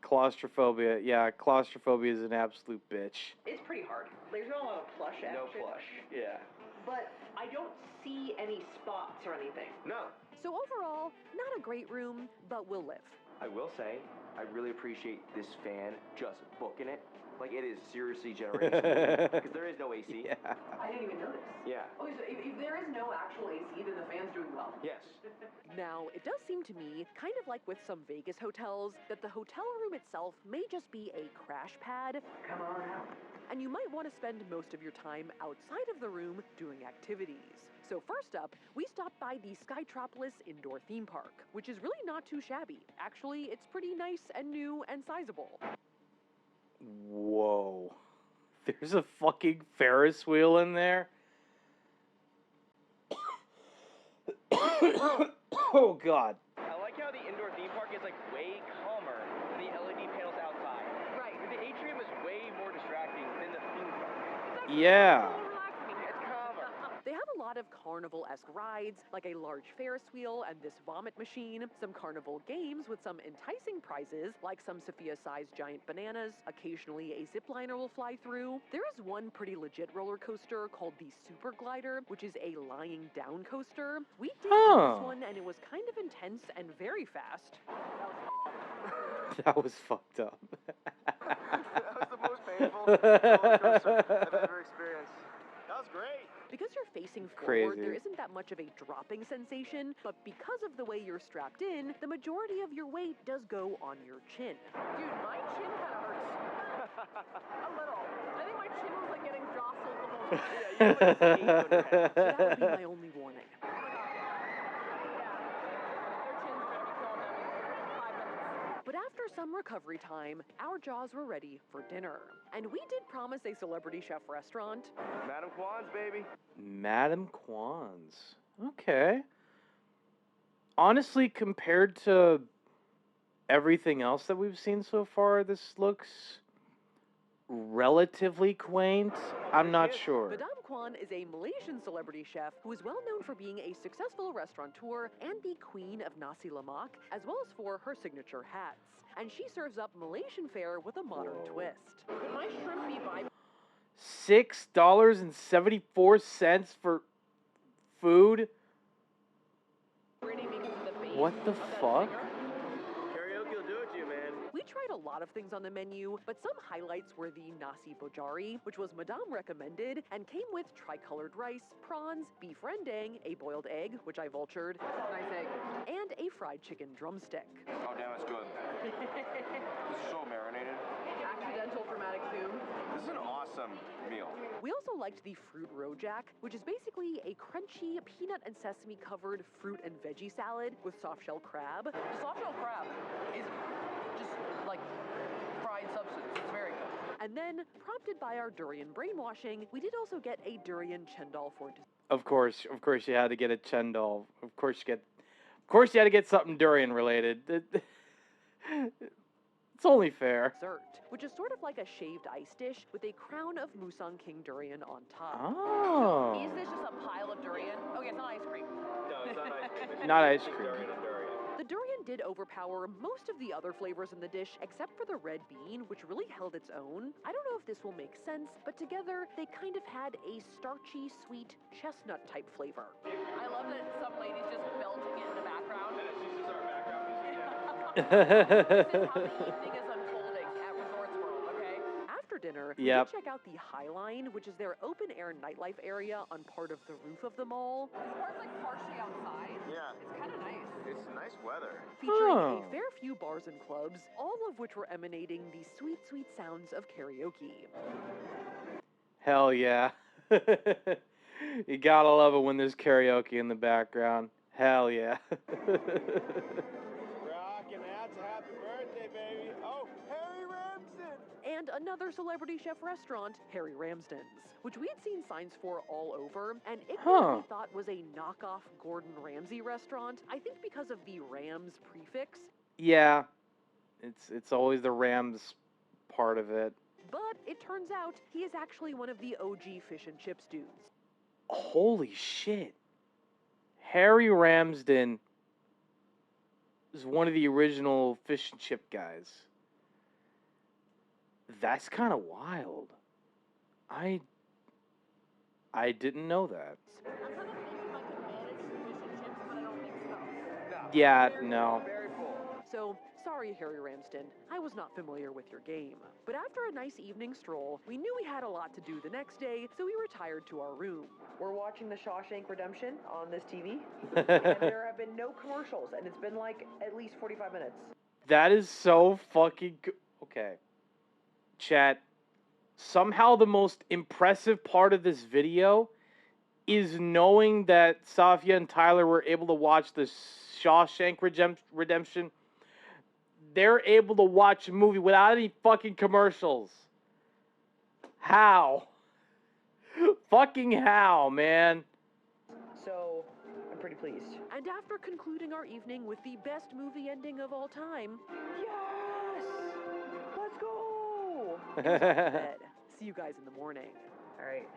Claustrophobia. Yeah, claustrophobia is an absolute bitch. pretty hard. There's not a lot of plush action. No plush. Yeah. But I don't see any spots or anything. No. So overall, not a great room, but we'll live. I will say, I really appreciate this fan just booking it. Like, it is seriously generational. Because there is no AC. Yeah. I didn't even notice. Yeah. Okay, so if there is no actual AC, then the fan's doing well. Yes. Now, it does seem to me, kind of like with some Vegas hotels, that the hotel room itself may just be a crash pad. Come on out. And you might want to spend most of your time outside of the room doing activities. So first up, we stopped by the Skytropolis Indoor Theme Park, which is really not too shabby. Actually, it's pretty nice and new and sizable. Whoa. There's a fucking Ferris wheel in there? Oh, God. I like how the indoor theme park is, like, way calmer than the LED panels outside. Right. The atrium is way more distracting than the theme park. Yeah. It's calmer. They have a lot of carnival-esque rides, like a large Ferris wheel and this vomit machine, some carnival games with some enticing prizes, like some Sophia-sized giant bananas. Occasionally, a zipliner will fly through. There is one pretty legit roller coaster called the Super Glider, which is a lying down coaster. We did this one, and it was kind of intense and very fast. That was fucked up. That was the most painful roller coaster I've ever experienced. That was great. Because you're facing Crazy. forward, there isn't that much of a dropping sensation, but because of the way you're strapped in, the majority of your weight does go on your chin. Dude, my chin kind of hurts. A little. I think my chin was like getting jostled the whole time. Yeah, you were like staying on your head. So that would be my only warning. But after some recovery time, our jaws were ready for dinner. And we did promise a celebrity chef restaurant. Madam Kwan's, baby. Madam Kwan's. Okay. Honestly, compared to everything else that we've seen so far, this looks relatively quaint. I'm not sure. Madame Kwan is a Malaysian celebrity chef who is well known for being a successful restaurateur and the queen of nasi lemak, as well as for her signature hats. And she serves up Malaysian fare with a modern twist. Could my shrimp be by? $6.74 for food? What the fuck? Karaoke will do it to you, man. We tried a lot of things on the menu, but some highlights were the nasi bojari, which was Madame recommended, and came with tricolored rice, prawns, beef rendang, a boiled egg, which I vultured, Nice egg. and a fried chicken drumstick. Oh, damn, it's good. This is so marinated. Accidental dramatic zoom. This is an awesome meal. We also liked the fruit rojak, which is basically a crunchy peanut and sesame covered fruit and veggie salad with soft shell crab. The soft shell crab is just like fried substance. It's very good. And then, prompted by our durian brainwashing, we did also get a durian chendol for dessert. Of course you had to get a chendol. Of course you had to get something durian related. It's only fair. Dessert, which is sort of like a shaved ice dish with a crown of Musang King durian on top. Oh. Is this just a pile of durian? Okay, it's not ice cream. No, it's not ice cream. It's Not ice just cream. Durian and durian. The durian did overpower most of the other flavors in the dish, except for the red bean, which really held its own. I don't know if this will make sense, but together they kind of had a starchy, sweet chestnut type flavor. I love that some ladies just belting it in the background. Yeah, she's just our background music. This is how the evening is unfolding at Resorts World, okay? After dinner, we Yep. did check out the High Line, which is their open-air nightlife area on part of the roof of the mall, This part's like partially outside. Yeah. It's kind of nice. It's nice weather. featuring Oh. a fair few bars and clubs, all of which were emanating the sweet, sweet sounds of karaoke. Hell yeah. You gotta love it when there's karaoke in the background. Hell yeah. Rockin', that's a happy birthday, baby. Oh, Harry Ramsden. And another celebrity chef restaurant, Harry Ramsden's, which we had seen signs for all over, and ignorantly thought was a knockoff Gordon Ramsay restaurant, I think because of the Rams prefix. Yeah. It's always the Rams part of it. But it turns out he is actually one of the OG fish and chips dudes. Holy shit. Harry Ramsden is one of the original fish and chip guys. That's kind of wild. I didn't know that. I'm kind of thinking I could manage the fish and chips, but I don't think so. Yeah, no. Very full. So, sorry, Harry Ramsden, I was not familiar with your game. But after a nice evening stroll, we knew we had a lot to do the next day, so we retired to our room. We're watching The Shawshank Redemption on this TV, and there have been no commercials, and it's been like at least 45 minutes. That is so fucking good. Okay. Chat. Somehow the most impressive part of this video is knowing that Safia and Tyler were able to watch The Shawshank Redemption. They're able to watch a movie without any fucking commercials. How? Fucking how, man? So, I'm pretty pleased. And after concluding our evening with the best movie ending of all time, yes! Let's go! It was off to bed. See you guys in the morning. All right.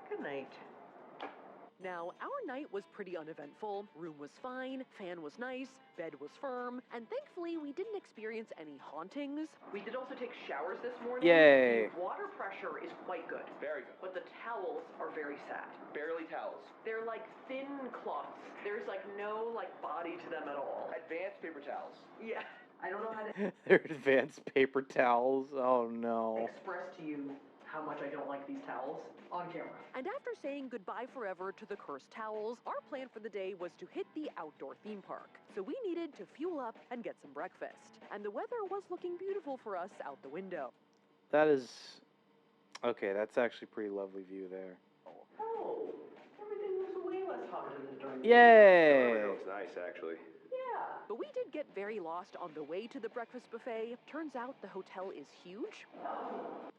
Good night. Now, our night was pretty uneventful. Room was fine, fan was nice, bed was firm, and thankfully we didn't experience any hauntings. We did also take showers this morning. Yay. The water pressure is quite good. Very good. But the towels are very sad. Barely towels. They're like thin cloths. There's like no body to them at all. Advanced paper towels. Yeah. I don't know how to They're advanced paper towels. Oh no. express to you how much I don't like these towels on camera. And after saying goodbye forever to the cursed towels, our plan for the day was to hit the outdoor theme park. So we needed to fuel up and get some breakfast. And the weather was looking beautiful for us out the window. That is... Okay, that's actually a pretty lovely view there. Oh, everything looks way less haunted than during the Yay! That looks nice, actually. Yeah. But we did get very lost on the way to the breakfast buffet. Turns out the hotel is huge.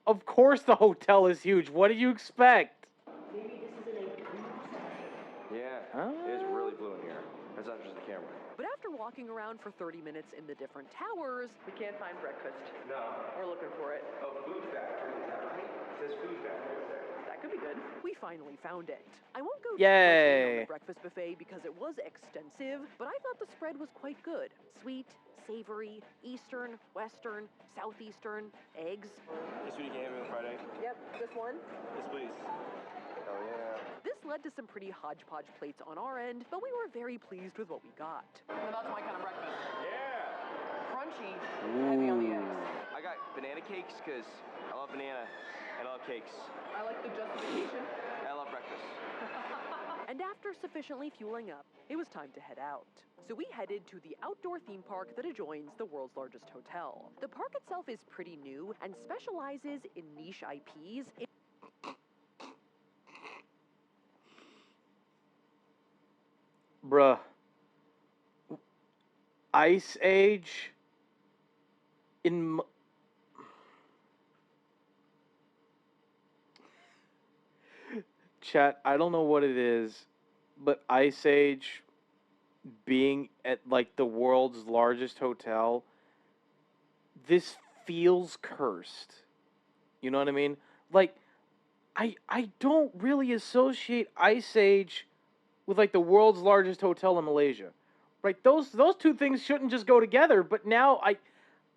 Of course the hotel is huge. What do you expect? Maybe this isn't a Yeah, it is really blue in here. That's not just the camera. But after walking around for 30 minutes in the different towers, we can't find breakfast. No. We're looking for it. Oh, food factory, is that right? It says food factory up there. That could be good. We finally found it. I won't go too much Yay. in on the breakfast buffet because it was extensive, but I thought the spread was quite good. Sweet, savory, Eastern, Western, Southeastern, eggs. This week you on Friday? Yep, this one. Yes, please. Hell yeah. This led to some pretty hodgepodge plates on our end, but we were very pleased with what we got. Now that's my kind of breakfast. Yeah. Crunchy, heavy on the eggs. I got banana cakes because I love banana and I love cakes. I like the justification. I love breakfast. And after sufficiently fueling up, it was time to head out. So we headed to the outdoor theme park that adjoins the world's largest hotel. The park itself is pretty new and specializes in niche IPs. Bruh. Ice Age in... Chat, I don't know what it is, but Ice Age being at, like, the world's largest hotel, this feels cursed. You know what I mean? Like, I don't really associate Ice Age with, like, the world's largest hotel in Malaysia. Right? Those two things shouldn't just go together, but now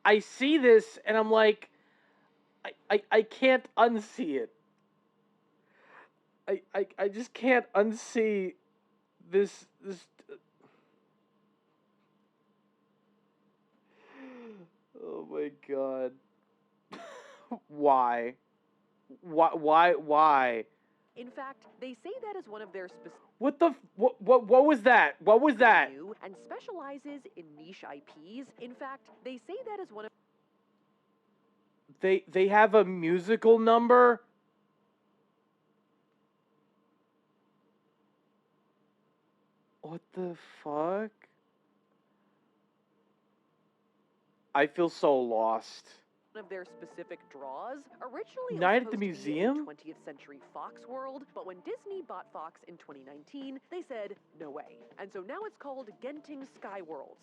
I see this and I'm like, I can't unsee it. I just can't unsee this. Oh my god. Why? Why? In fact, they say that is one of their specific... What was that? What was that? And specializes in niche IPs. In fact, they say that is one of... They have a musical number? What the fuck? I feel so lost. One of their specific draws. Originally, Night it at was the supposed to be museum? in 20th Century Fox World, but when Disney bought Fox in 2019, they said, no way. And so now it's called Genting Sky World.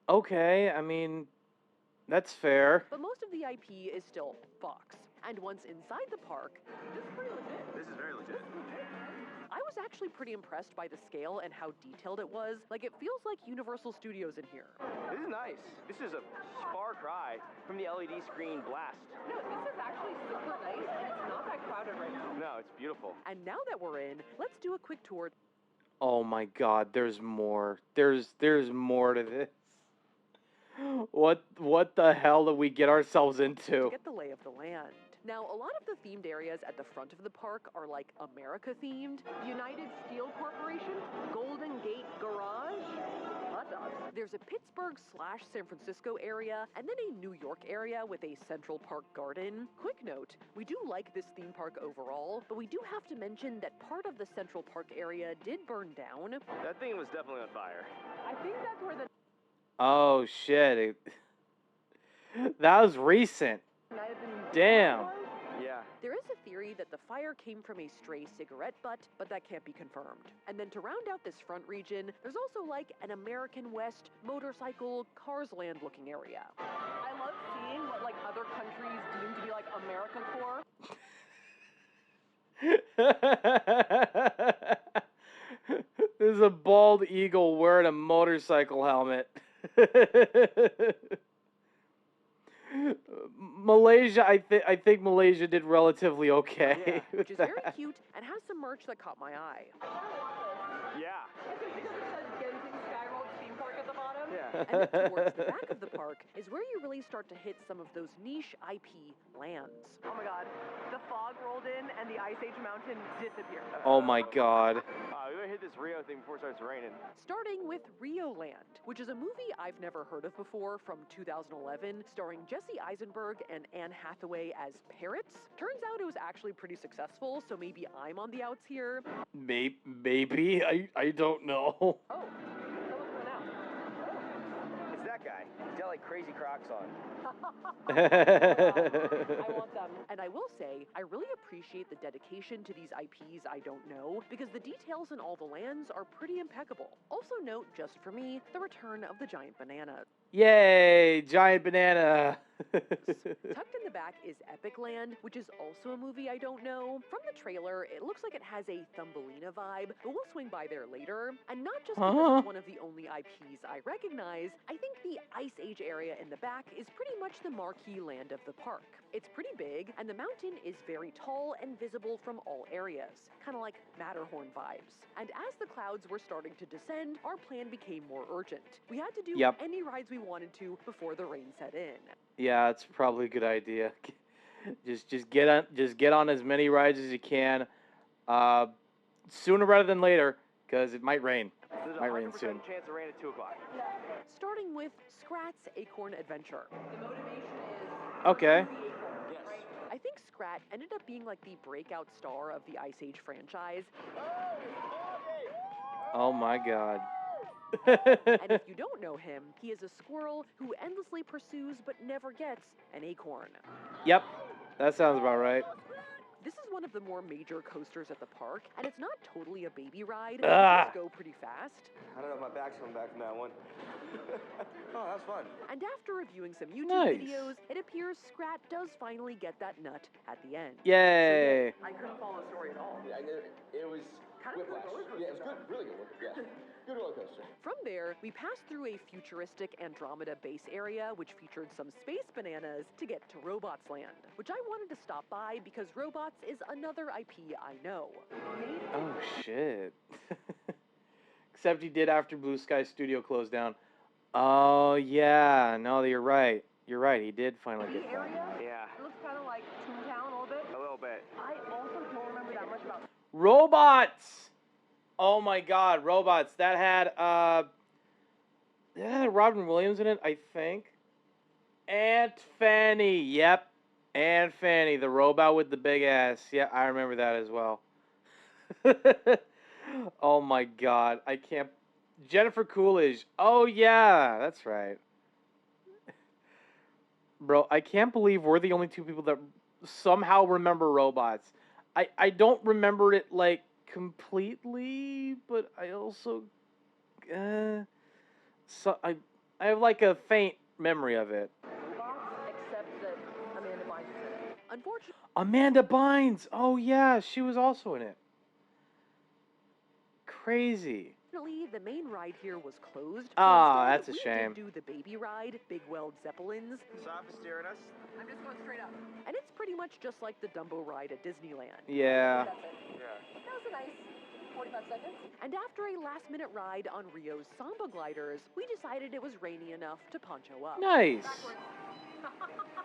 Okay, I mean, that's fair. But most of the IP is still Fox. And once inside the park, this is pretty legit. This is very legit. I was actually pretty impressed by the scale and how detailed it was. Like, it feels like Universal Studios in here. This is nice. This is a far cry from the LED screen blast. No, this is actually super nice, and it's not that crowded right now. No, it's beautiful. And now that we're in, let's do a quick tour. Oh my god, there's more. There's more to this. What the hell did we get ourselves into? To get the lay of the land. Now, a lot of the themed areas at the front of the park are like America themed. United Steel Corporation, Golden Gate Garage, hot dogs. There's a Pittsburgh/San Francisco area, and then a New York area with a Central Park garden. Quick note, we do like this theme park overall, but we do have to mention that part of the Central Park area did burn down. That thing was definitely on fire. I think that's where the... Oh shit. That was recent. Damn. Yeah. There is a theory that the fire came from a stray cigarette butt, but that can't be confirmed. And then to round out this front region, there's also like an American West motorcycle Cars Land looking area. I love seeing what like other countries deem to be like America core. There's a bald eagle wearing a motorcycle helmet. Malaysia, I think Malaysia did relatively okay. Yeah, which is that. very cute and has some merch that caught my eye. Yeah. Because it says Genting Sky World Theme Park at the bottom. And then towards the back of the park is where you really start to hit some of those niche IP lands. Oh my god. The fog rolled in and the Ice Age mountain disappeared. Oh my god. We better hit this Rio thing before it starts raining. Starting with Rio Land, which is a movie I've never heard of before from 2011, starring Jesse Eisenberg and Anne Hathaway as parrots. Turns out it was actually pretty successful, so maybe I'm on the outs here. Maybe? I don't know. Oh. It's that guy. He's got like crazy Crocs on. I want them. And I will say, I really appreciate the dedication to these IPs I don't know, because the details in all the lands are pretty impeccable. Also note, just for me, the return of the giant banana. Yay, giant banana. Tucked in the back is Epic Land, which is also a movie I don't know. From the trailer, it looks like it has a Thumbelina vibe, but we'll swing by there later. And not just because it's one of the only IPs I recognize, I think the Ice Age area in the back is pretty much the marquee land of the park. It's pretty big, and the mountain is very tall and visible from all areas, kind of like Matterhorn vibes. And as the clouds were starting to descend, our plan became more urgent. We had to do any rides we wanted to before the rain set in. Yeah, it's probably a good idea. Just get on as many rides as you can, sooner rather than later, because it might rain. There's a Might rain 100% soon. chance of rain at 2 o'clock. Starting with Scrat's Acorn Adventure. The motivation is... Okay. Yes. I think Scrat ended up being like the breakout star of the Ice Age franchise. Oh my god. And if you don't know him, he is a squirrel who endlessly pursues but never gets an acorn. Yep, that sounds about right. This is one of the more major coasters at the park, and it's not totally a baby ride. It Ah. does go pretty fast. I don't know if my back's coming back from that one. Oh, that's fun. And after reviewing some YouTube Nice. videos, it appears Scrat does finally get that nut at the end. Yay. I couldn't follow the story at all. Yeah, it was whiplash. Yeah, it was good. Really good. Yeah. Good roller coaster. From there, we passed through a futuristic Andromeda base area, which featured some space bananas, to get to Robots Land, which I wanted to stop by because Robots is another IP I know. Oh shit. Except he did after Blue Sky Studio closed down. Oh yeah, no, you're right. You're right, he did finally get that. Yeah. It looks kind of like Toontown a little bit. A little bit. I also don't remember that much about Robots! Oh my god, Robots. That had Robin Williams in it, I think. Aunt Fanny. Yep. Aunt Fanny, the robot with the big ass. Yeah, I remember that as well. Oh my god. I can't. Jennifer Coolidge. Oh yeah, that's right. Bro, I can't believe we're the only two people that somehow remember Robots. I don't remember it like completely, but I also so I have like a faint memory of it. except that Amanda Bynes is in it. Unfortunately, Amanda Bynes. Oh yeah, she was also in it. Crazy. the main ride here was closed. So Ah, instead, that's a we shame. did do the baby ride, Big Weld Zeppelins, Stop steering us. I'm just going straight up. and it's pretty much just like the Dumbo ride at Disneyland. Yeah. That's it. Yeah. That was a nice 45 seconds. And after a last-minute ride on Rio's Samba gliders, we decided it was rainy enough to poncho up. Nice.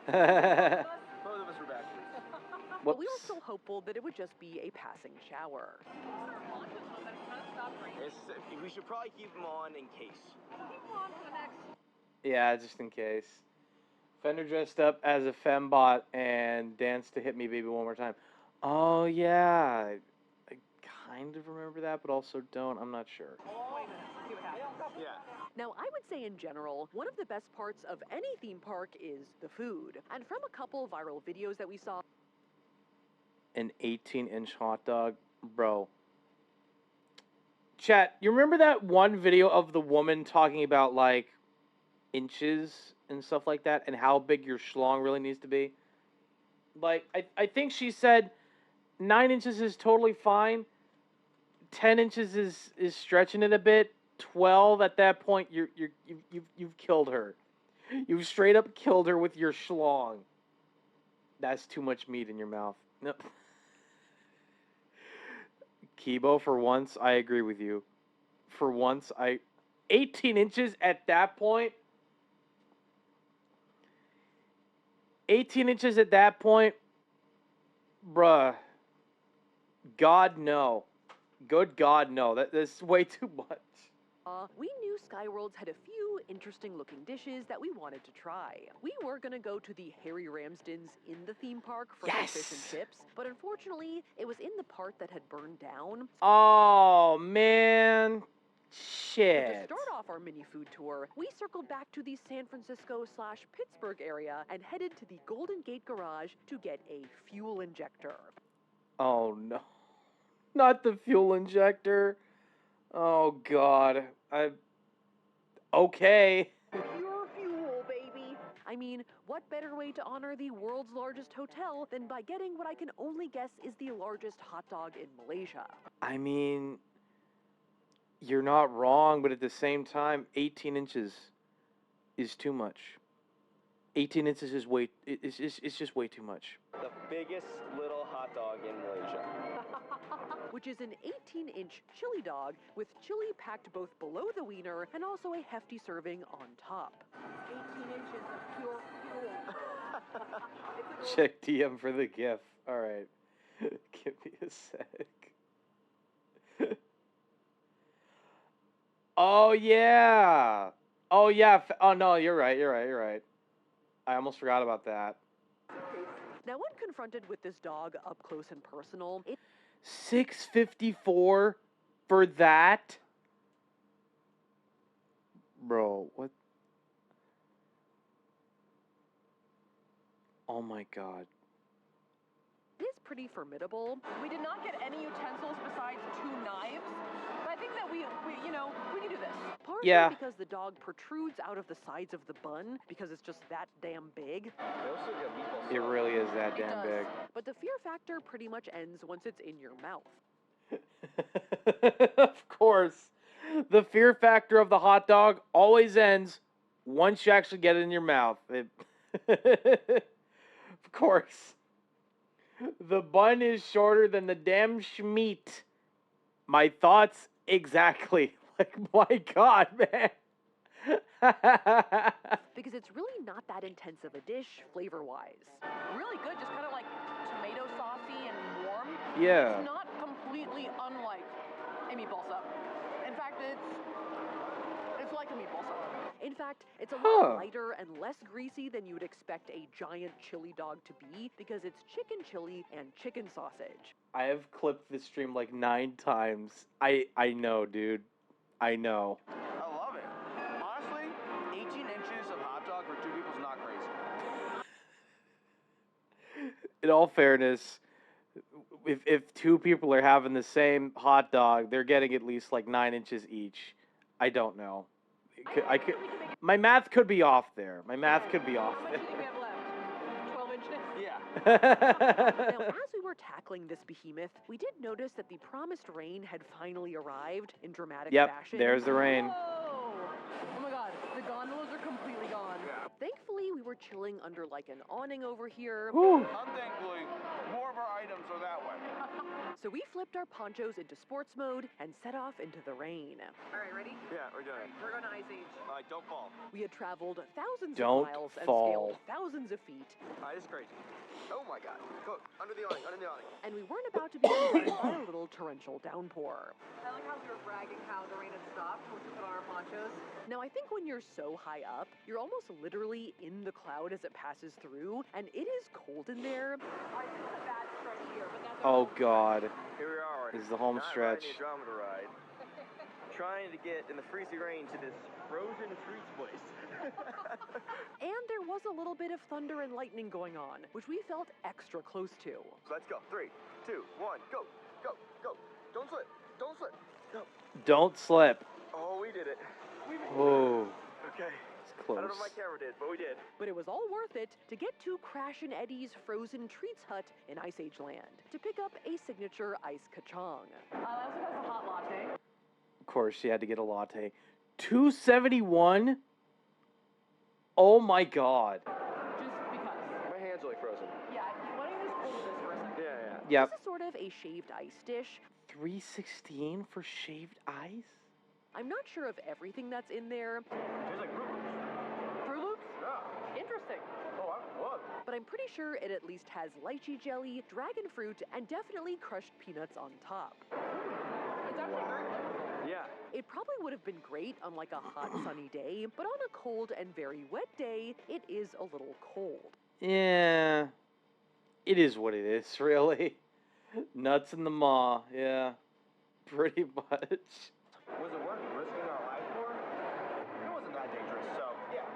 Both of us were backwards. But we were still hopeful that it would just be a passing shower. We should probably keep them on in case. Yeah, just in case. Fender dressed up as a fembot and danced to Hit Me Baby One More Time. Oh, yeah. I kind of remember that, but also don't. I'm not sure. Yeah. Now, I would say in general, one of the best parts of any theme park is the food. And from a couple viral videos that we saw... An 18-inch hot dog? Bro. Chat, you remember that one video of the woman talking about, like, inches and stuff like that, and how big your schlong really needs to be? Like, I think she said 9 inches is totally fine. 10 inches is stretching it a bit. 12 at that point, you've killed her. You've straight up killed her with your schlong. That's too much meat in your mouth. No. Kibo, for once, I agree with you. For once, 18 inches at that point. 18 inches at that point. Bruh. God, no. Good God, no. That's way too much. We knew Skyworlds had a few interesting looking dishes that we wanted to try. We were gonna go to the Harry Ramsden's in the theme park for some fish and chips, but unfortunately, it was in the part that had burned down. Oh, man. Shit. But to start off our mini food tour, we circled back to the San Francisco/Pittsburgh area and headed to the Golden Gate Garage to get a fuel injector. Oh, no. Not the fuel injector. Oh, God. Okay. Pure fuel, baby. I mean, what better way to honor the world's largest hotel than by getting what I can only guess is the largest hot dog in Malaysia? I mean, you're not wrong, but at the same time, 18 inches is too much. 18 inches is it's just way too much. The biggest little hot dog in Malaysia. Which is an 18-inch chili dog with chili packed both below the wiener and also a hefty serving on top. 18 inches of pure fuel. Check DM for the GIF. All right. Give me a sec. Oh, yeah. Oh, yeah. Oh, no, you're right. I almost forgot about that. Now, when confronted with this dog up close and personal, it... $6.54 for that? Bro, what? Oh my God. It is pretty formidable. We did not get any utensils besides 2 knives, but I think that we can do this. Partly because the dog protrudes out of the sides of the bun because it's just that damn big. It really is that damn big. But the fear factor pretty much ends once it's in your mouth. Of course. The fear factor of the hot dog always ends once you actually get it in your mouth. Of course. The bun is shorter than the damn schmeat. My thoughts exactly. Like, my God, man. Because it's really not that intense of a dish, flavor-wise. Really good, just kind of like tomato saucy and warm. Yeah. It's not completely unlike a meatball sub. In fact, it's like a meatball sub. In fact, it's a lot lighter and less greasy than you would expect a giant chili dog to be because it's chicken chili and chicken sausage. I have clipped this stream like 9 times. I know, dude. I know. I love it. Honestly, 18 inches of hot dog for 2 people is not crazy. In all fairness, if 2 people are having the same hot dog, they're getting at least like 9 inches each. I don't know. My math could be off there. My math could be off there. 12 inches? Yeah. Now, as we were tackling this behemoth, we did notice that the promised rain had finally arrived in dramatic fashion. There's the rain. Whoa! Oh my God, the gondolas are completely gone. Yeah. Thankfully, we were chilling under like an awning over here. Unthankfully, more of our items are that way. So we flipped our ponchos into sports mode and set off into the rain. All right, ready? Yeah, we're doing it. We're going to Ice Age. All right, don't fall. We had traveled thousands Don't of miles and fall. scaled thousands of feet. All right, this is crazy. Oh my God. Go, under the awning, under the awning. And we weren't about to be undone by a little torrential downpour. I like how we were bragging how the rain had stopped once we put on our ponchos. Now, I think when you're so high up, you're almost literally in the cloud as it passes through, and it is cold in there. Alright, this is a bad stretch here, but that's Oh, God. Here we are. This is the home stretch. Not riding a Andromeda ride. Trying to get in the freezing rain to this frozen treats place. And there was a little bit of thunder and lightning going on, which we felt extra close to. Let's go. 3, 2, 1, go, go, go. Don't slip. Don't slip. Go. Don't slip. Oh, we did it. Oh. Okay. It's close. I don't know if my camera did, but we did. But it was all worth it to get to Crash and Eddie's Frozen Treats Hut in Ice Age Land to pick up a signature ice kachong. I also got a hot latte. Of course, she had to get a latte. $2.71? Oh my God. Just because. My hands are like frozen. Yeah, why don't you just hold this for a second? Yeah. Yep. This is sort of a shaved ice dish. $3.16 for shaved ice? I'm not sure of everything that's in there. Tastes like Fruit Loops. Fruit Loops? Yeah. Interesting. Oh, I love it. But I'm pretty sure it at least has lychee jelly, dragon fruit, and definitely crushed peanuts on top. It's actually very flavorful. Yeah. It probably would have been great on like a hot sunny day, but on a cold and very wet day, it is a little cold. Yeah. It is what it is, really. Nuts in the maw, yeah. Pretty much. Was it worth risking our life for? It wasn't that dangerous, so yeah.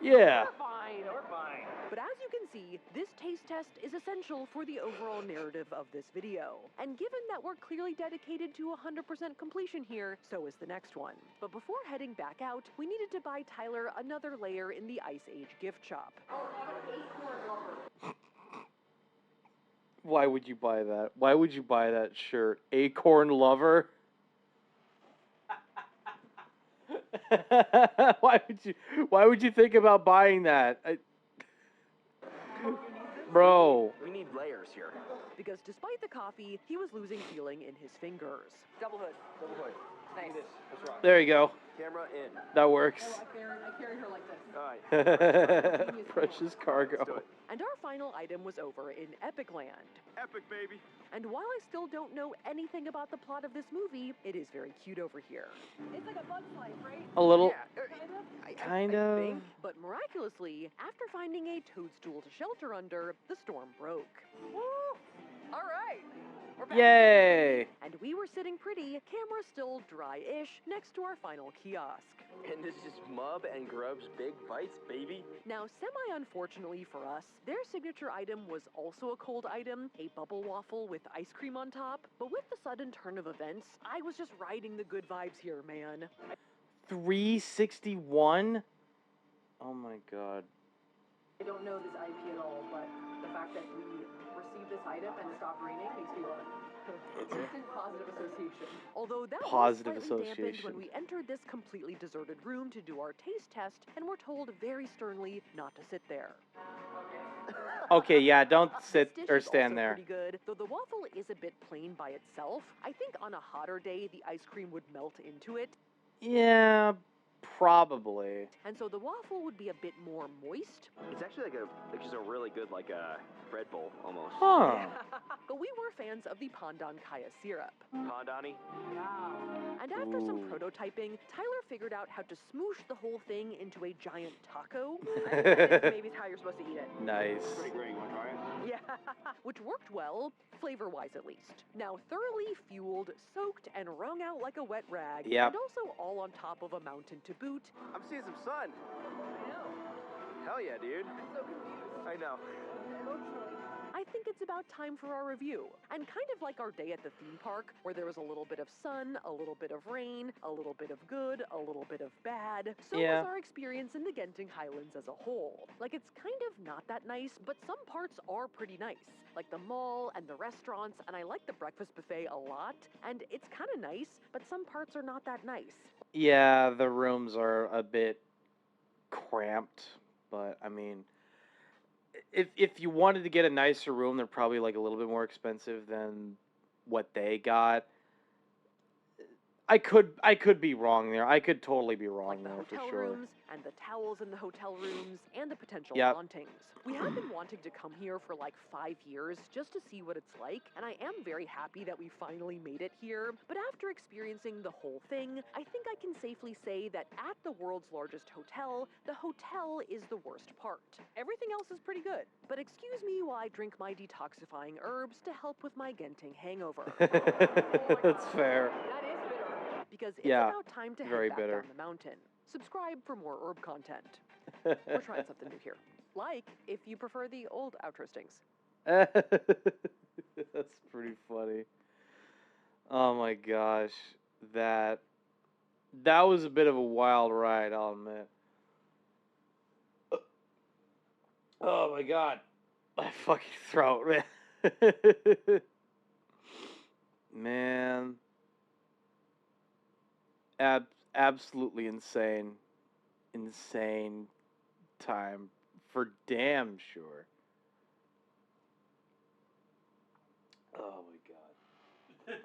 Yeah. We're fine. We're fine. But as you can see, this taste test is essential for the overall narrative of this video. And given that we're clearly dedicated to 100% completion here, so is the next one. But before heading back out, we needed to buy Tyler another layer in the Ice Age gift shop. Oh, I'm an acorn lover. Why would you buy that? Why would you buy that shirt? Acorn lover? Why would you think about buying that? Bro. We need layers here. Because despite the coffee, he was losing feeling in his fingers. Double hood. Double hood. Nice. That's right. There you go. Camera in. That works. Oh, I carry her like this. All right. Precious cargo. And our final item was over in Epic Land. Epic, baby. And while I still don't know anything about the plot of this movie, it is very cute over here. It's like a Bug's Life, right? A little. Yeah, Kind of. But miraculously, after finding a toadstool to shelter under, the storm broke. Woo! All right. We're back. Yay! And we were sitting pretty, camera still dry-ish, next to our final kiosk. And this is Mub and Grub's Big Bites, baby. Now, semi-unfortunately for us, their signature item was also a cold item, a bubble waffle with ice cream on top. But with the sudden turn of events, I was just riding the good vibes here, man. 361? Oh my god. I don't know this IP at all, but the fact that we received this item and it stopped raining makes me love it. It's instant positive association. Although that Positive was slightly dampened association. when we entered this completely deserted room to do our taste test and were told very sternly not to sit there. Okay, yeah, don't sit This dish or is stand also there. pretty good, though the waffle is a bit plain by itself. I think on a hotter day, the ice cream would melt into it, Yeah, probably. and so the waffle would be a bit more moist. It's actually like just a really good bread bowl almost. Huh. But we were fans of the Pandan Kaya syrup. Pandani. And after some Ooh. prototyping, Tyler figured out how to smoosh the whole thing into a giant taco. Maybe it's how you're supposed to eat it. Nice. Pretty great. You want to try it? Yeah, which worked well, flavor-wise at least. Now thoroughly fueled, soaked, and wrung out like a wet rag. Yep. And also all on top of a mountain to boot. I'm seeing some sun. I know. Hell yeah, dude. I'm so confused. I know. Emotionally. I think it's about time for our review. And kind of like our day at the theme park, where there was a little bit of sun, a little bit of rain, a little bit of good, a little bit of bad, so Yeah. was our experience in the Genting Highlands as a whole. Like, it's kind of not that nice, but some parts are pretty nice. Like the mall and the restaurants, and I like the breakfast buffet a lot, and it's kind of nice, but some parts are not that nice. Yeah, the rooms are a bit cramped, but I mean, if you wanted to get a nicer room, they're probably like a little bit more expensive than what they got. I could be wrong there. I could totally be wrong Like the there for hotel sure. rooms, and the towels in the hotel rooms, and the potential Yep. hauntings. We have been wanting to come here for like 5 years just to see what it's like, and I am very happy that we finally made it here. But after experiencing the whole thing, I think I can safely say that at the world's largest hotel, the hotel is the worst part. Everything else is pretty good. But excuse me while I drink my detoxifying herbs to help with my Genting hangover. That's fair. That is bitter. Because it's Yeah, about time to head very back bitter. down the mountain. Subscribe for more herb content. We're trying something new here. Like, if you prefer the old outro stings. That's pretty funny. Oh my gosh. That was a bit of a wild ride, I'll admit. Oh my god. My fucking throat, man. Man. Absolutely insane. Insane time. For damn sure. Oh my god.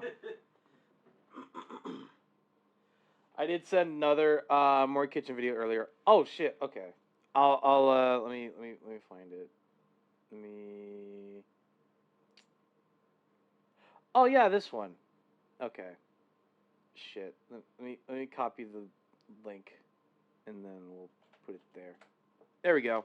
I did send another more kitchen video earlier. Oh shit. Okay. Let me find it. Let me. Oh yeah, this one. Okay. Shit. Let me copy the link, and then we'll put it there. There we go.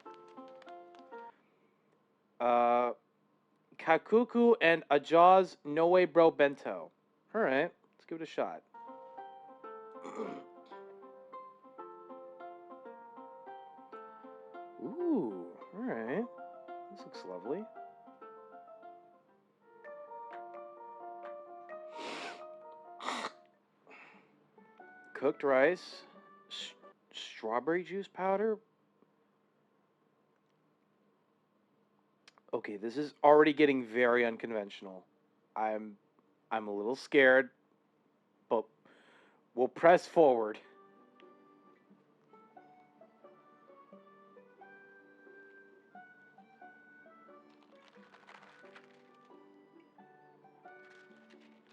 Kakuku and Aja's No Way Bro Bento. All right, let's give it a shot. Ooh, all right. This looks lovely. Cooked rice, strawberry juice powder. Okay, this is already getting very unconventional. I'm a little scared, but we'll press forward.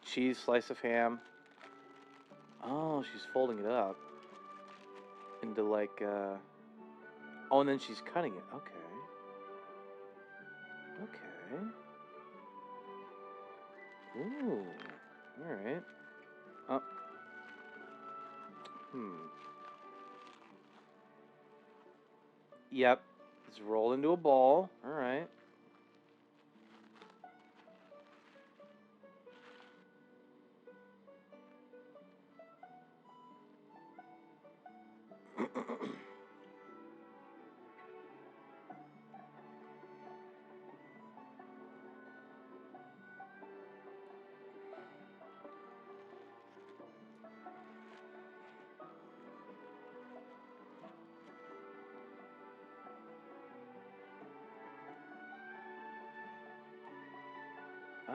Cheese, slice of ham. Oh, she's folding it up into like oh, and then she's cutting it. Okay. Okay. Ooh. All right. Oh. Yep. Let's roll into a ball. All right.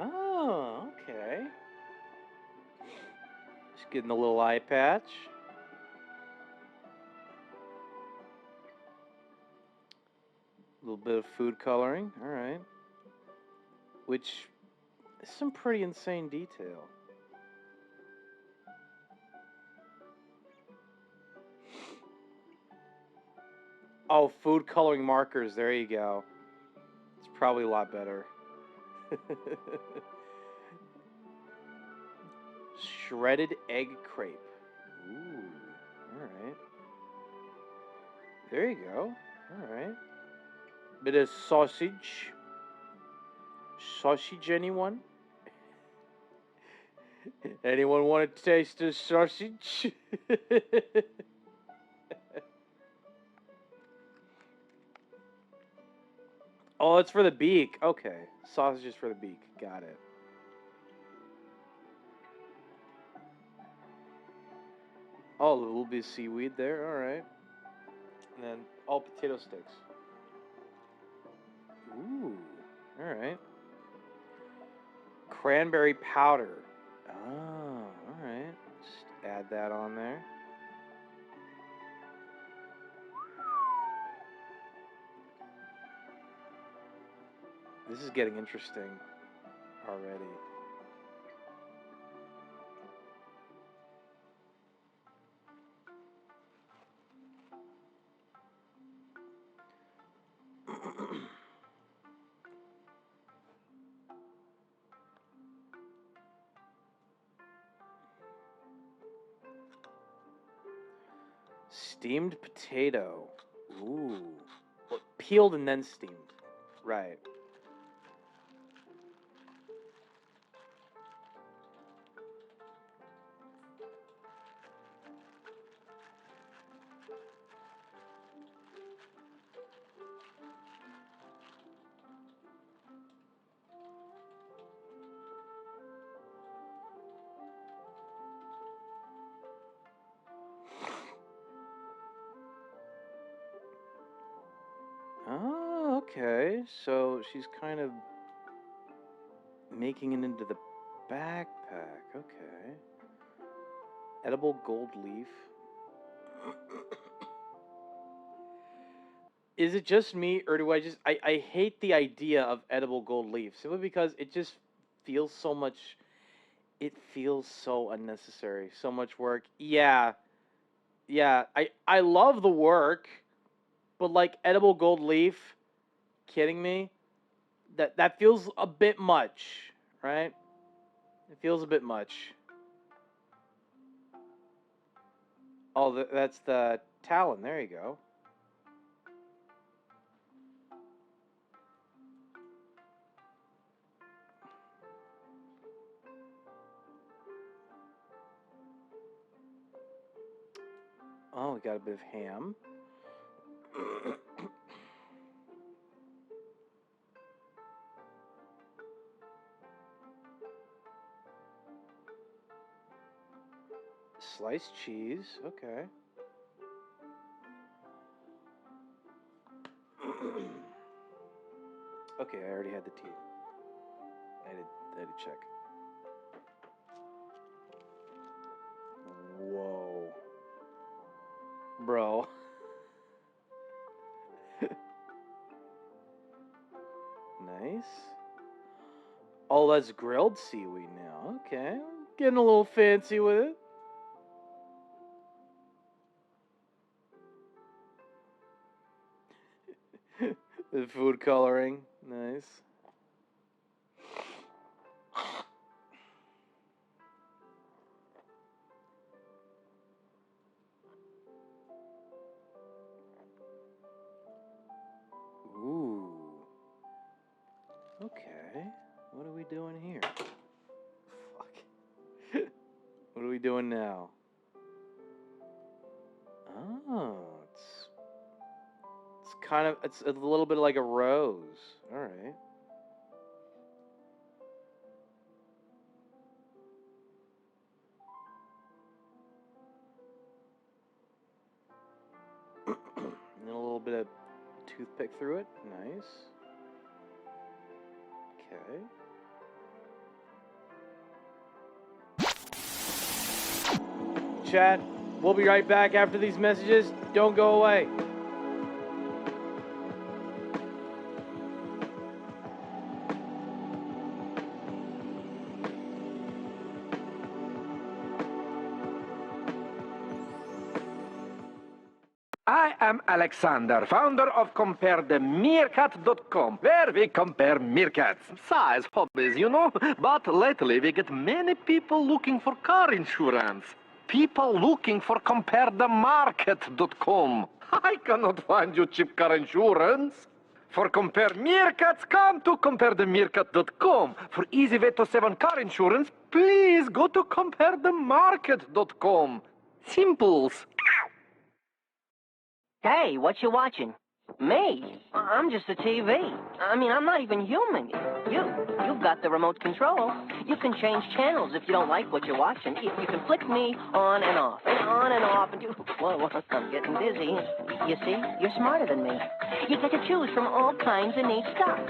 Oh, okay. Just getting a little eye patch. A little bit of food coloring. All right. Which is some pretty insane detail. Oh, food coloring markers. There you go. It's probably a lot better. Shredded egg crepe. Ooh. All right. There you go. All right. Bit of sausage. Sausage, anyone? Anyone want to taste the sausage? Oh, it's for the beak. Okay. Sausage is for the beak. Got it. Oh, a little bit of seaweed there. All right. And then all potato sticks. Ooh. All right. Cranberry powder. Oh, all right. Just add that on there. This is getting interesting already. Steamed potato. Ooh. Well, peeled and then steamed. Right. Oh, okay. So she's kind of making it into the backpack. Okay. Edible gold leaf. Is it just me, or do I hate the idea of edible gold leaf simply because it just feels so much. It feels so unnecessary. So much work. Yeah. Yeah, I love the work, but like edible gold leaf, kidding me? That feels a bit much, right? It feels a bit much. Oh, that's the talon. There you go. Oh, we got a bit of ham. Sliced cheese. Okay. Okay, I already had the tea. I had to check. Whoa. Bro. Nice. Oh, that's grilled seaweed now. Okay. Getting a little fancy with it. The food coloring. Nice. Ooh. Okay. What are we doing here? Fuck. What are we doing now? Oh, it's kind of, it's a little bit like a rose. All right. And a little bit of toothpick through it. Nice. Okay. Chat, we'll be right back after these messages. Don't go away. I am Alexander, founder of CompareTheMeerkat.com, where we compare meerkats. Size, hobbies, you know. But lately we get many people looking for car insurance. People looking for CompareTheMarket.com. I cannot find you cheap car insurance. For Compare Meerkats, come to CompareTheMeerkat.com. For easy way to save on car insurance, please go to CompareTheMarket.com. Simples. Hey, what you watching? Me? I'm just a TV. I mean, I'm not even human. You've got the remote control. You can change channels if you don't like what you're watching. You can flick me on and off, and do... Whoa, I'm getting dizzy. You see? You're smarter than me. You get to choose from all kinds of neat stuff.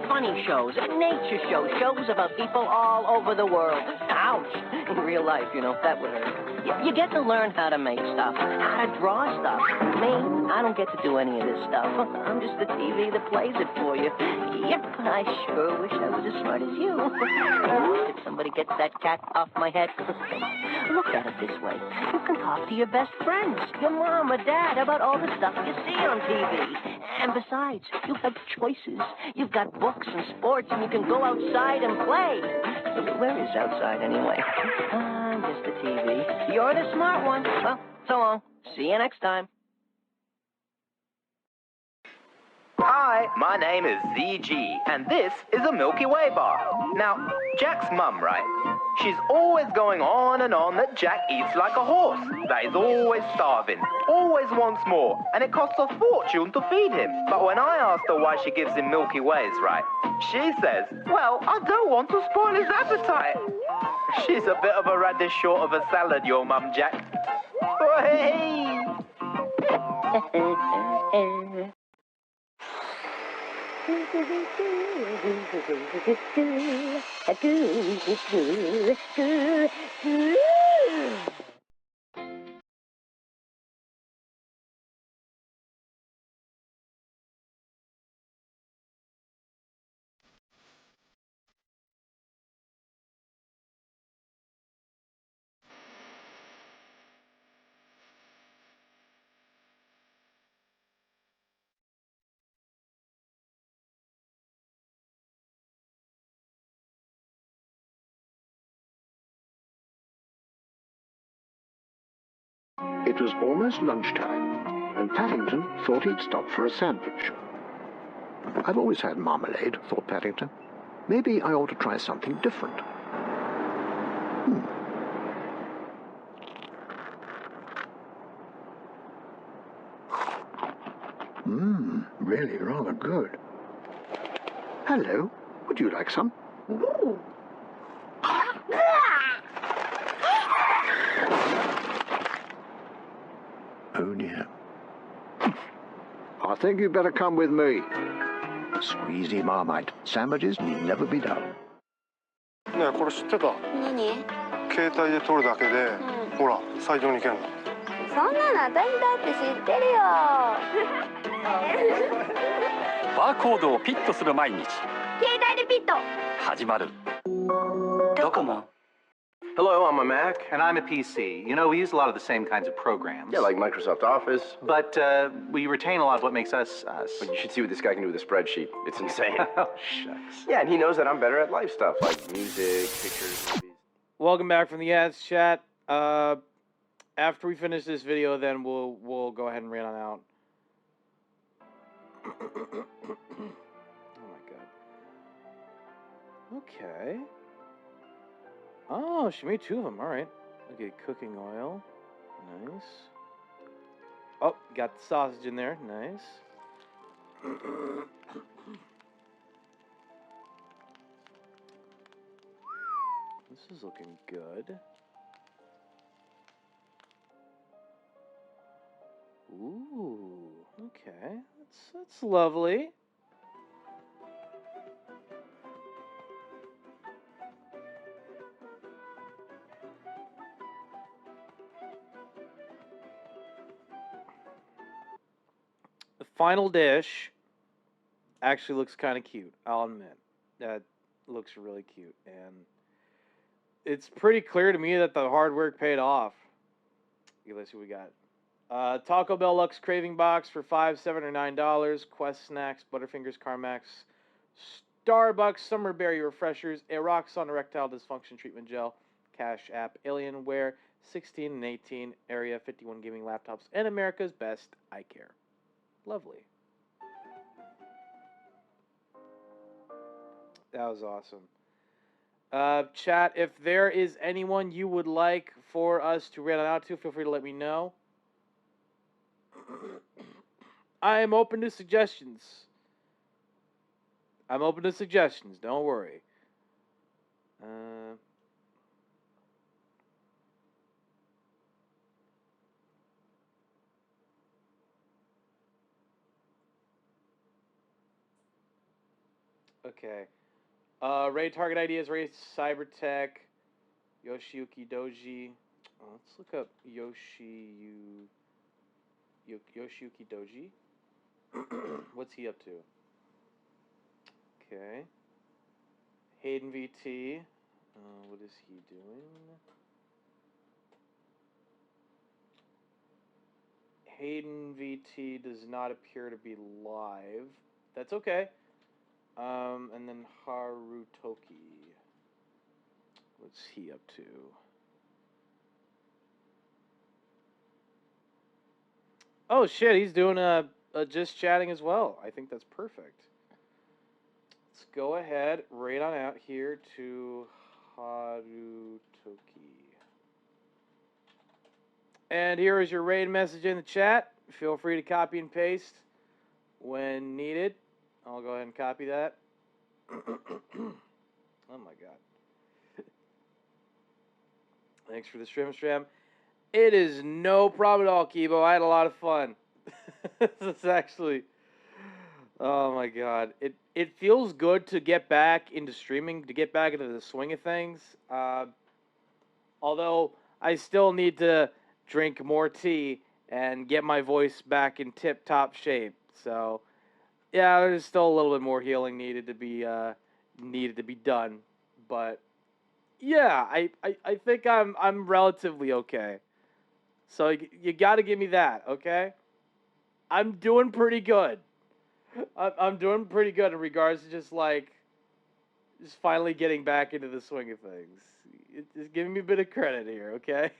Funny shows, nature shows, shows about people all over the world. Ouch! In real life, you know, that would hurt. You get to learn how to make stuff, how to draw stuff. Me, I don't get to do any of this stuff. I'm just the TV that plays it for you. Yep, I sure wish I was as smart as you. Did somebody get that cat off my head? Look at it this way. You can talk to your best friends, your mom or dad, about all the stuff you see on TV. And besides, you have choices. You've got books and sports, and you can go outside and play. Where is outside, anyway? I'm just a TV. You're the smart one. Well, so long. See you next time. Hi, my name is ZG, and this is a Milky Way bar. Now, Jack's mum, right? She's always going on and on that Jack eats like a horse, that he's always starving, always wants more, and it costs a fortune to feed him. But when I asked her why she gives him Milky Ways, right, she says, well, I don't want to spoil his appetite. She's a bit of a radish short of a salad, your mum, Jack. Oh, hey! It was almost lunchtime, and Paddington thought he'd stop for a sandwich. I've always had marmalade, thought Paddington. Maybe I ought to try something different. Really rather good. Hello, would you like some? Oh dear. I think you'd better come with me. Squeezy Marmite. Sandwiches need never be dull. ねえこれ知ってた？何？携帯で撮るだけで、ほらサイトに行けんの。そんなの私だって知ってるよ。バーコードをピッとする毎日。携帯でピッと。始まる。ドコモ。 Hello, I'm a Mac. And I'm a PC. You know, we use a lot of the same kinds of programs. Yeah, like Microsoft Office. But we retain a lot of what makes us us. But you should see what this guy can do with a spreadsheet. It's insane. Oh, shucks. Yeah, and he knows that I'm better at life stuff, like music, pictures, movies. Welcome back from the ads chat. After we finish this video, then we'll go ahead and run on out. Oh my god. Okay. Oh, she made 2 of them. All right. Okay, cooking oil. Nice. Oh, got the sausage in there. Nice. This is looking good. Ooh, okay. That's lovely. The final dish actually looks kind of cute, I'll admit. That looks really cute, and it's pretty clear to me that the hard work paid off. Okay, let's see what we got. Taco Bell Lux Craving Box for $5, $7, or $9. Quest Snacks, Butterfingers, Carmax, Starbucks, Summer Berry Refreshers, Eroxon Erectile Dysfunction Treatment Gel, Cash App, Alienware, 16 and 18, Area 51 Gaming Laptops, and America's Best Eye Care. Lovely. That was awesome. Chat, if there is anyone you would like for us to read out to, feel free to let me know. I am open to suggestions. I'm open to suggestions, don't worry. Okay. Ray Target Ideas, Ray Cybertech, Yoshiyuki Doji. Oh, let's look up Yoshiyuki Doji. What's he up to? Okay. Hayden VT. What is he doing? Hayden VT does not appear to be live. That's okay. And then Harutoki. What's he up to? Oh shit, he's doing a just chatting as well. I think that's perfect. Let's go ahead, right on out here to Harutoki. And here is your raid message in the chat. Feel free to copy and paste when needed. I'll go ahead and copy that. Oh my god. Thanks for the stream. It is no problem at all, Kibo. I had a lot of fun. This is actually... Oh my god. It feels good to get back into streaming, to get back into the swing of things. Although I still need to drink more tea and get my voice back in tip-top shape. So, yeah, there's still a little bit more healing needed to be done. But yeah, I think I'm relatively okay. So you got to give me that, okay? I'm doing pretty good. I'm doing pretty good in regards to just finally getting back into the swing of things. Just giving me a bit of credit here, okay?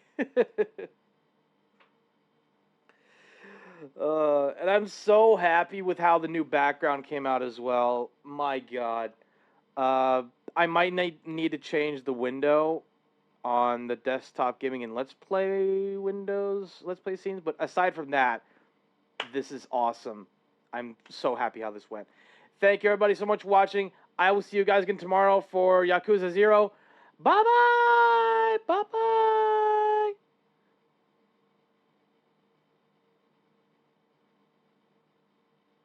And I'm so happy with how the new background came out as well. My God. I might need to change the window on the desktop gaming and Let's Play windows, Let's Play scenes. But aside from that, this is awesome. I'm so happy how this went. Thank you, everybody, so much for watching. I will see you guys again tomorrow for Yakuza 0. Bye-bye! Bye-bye!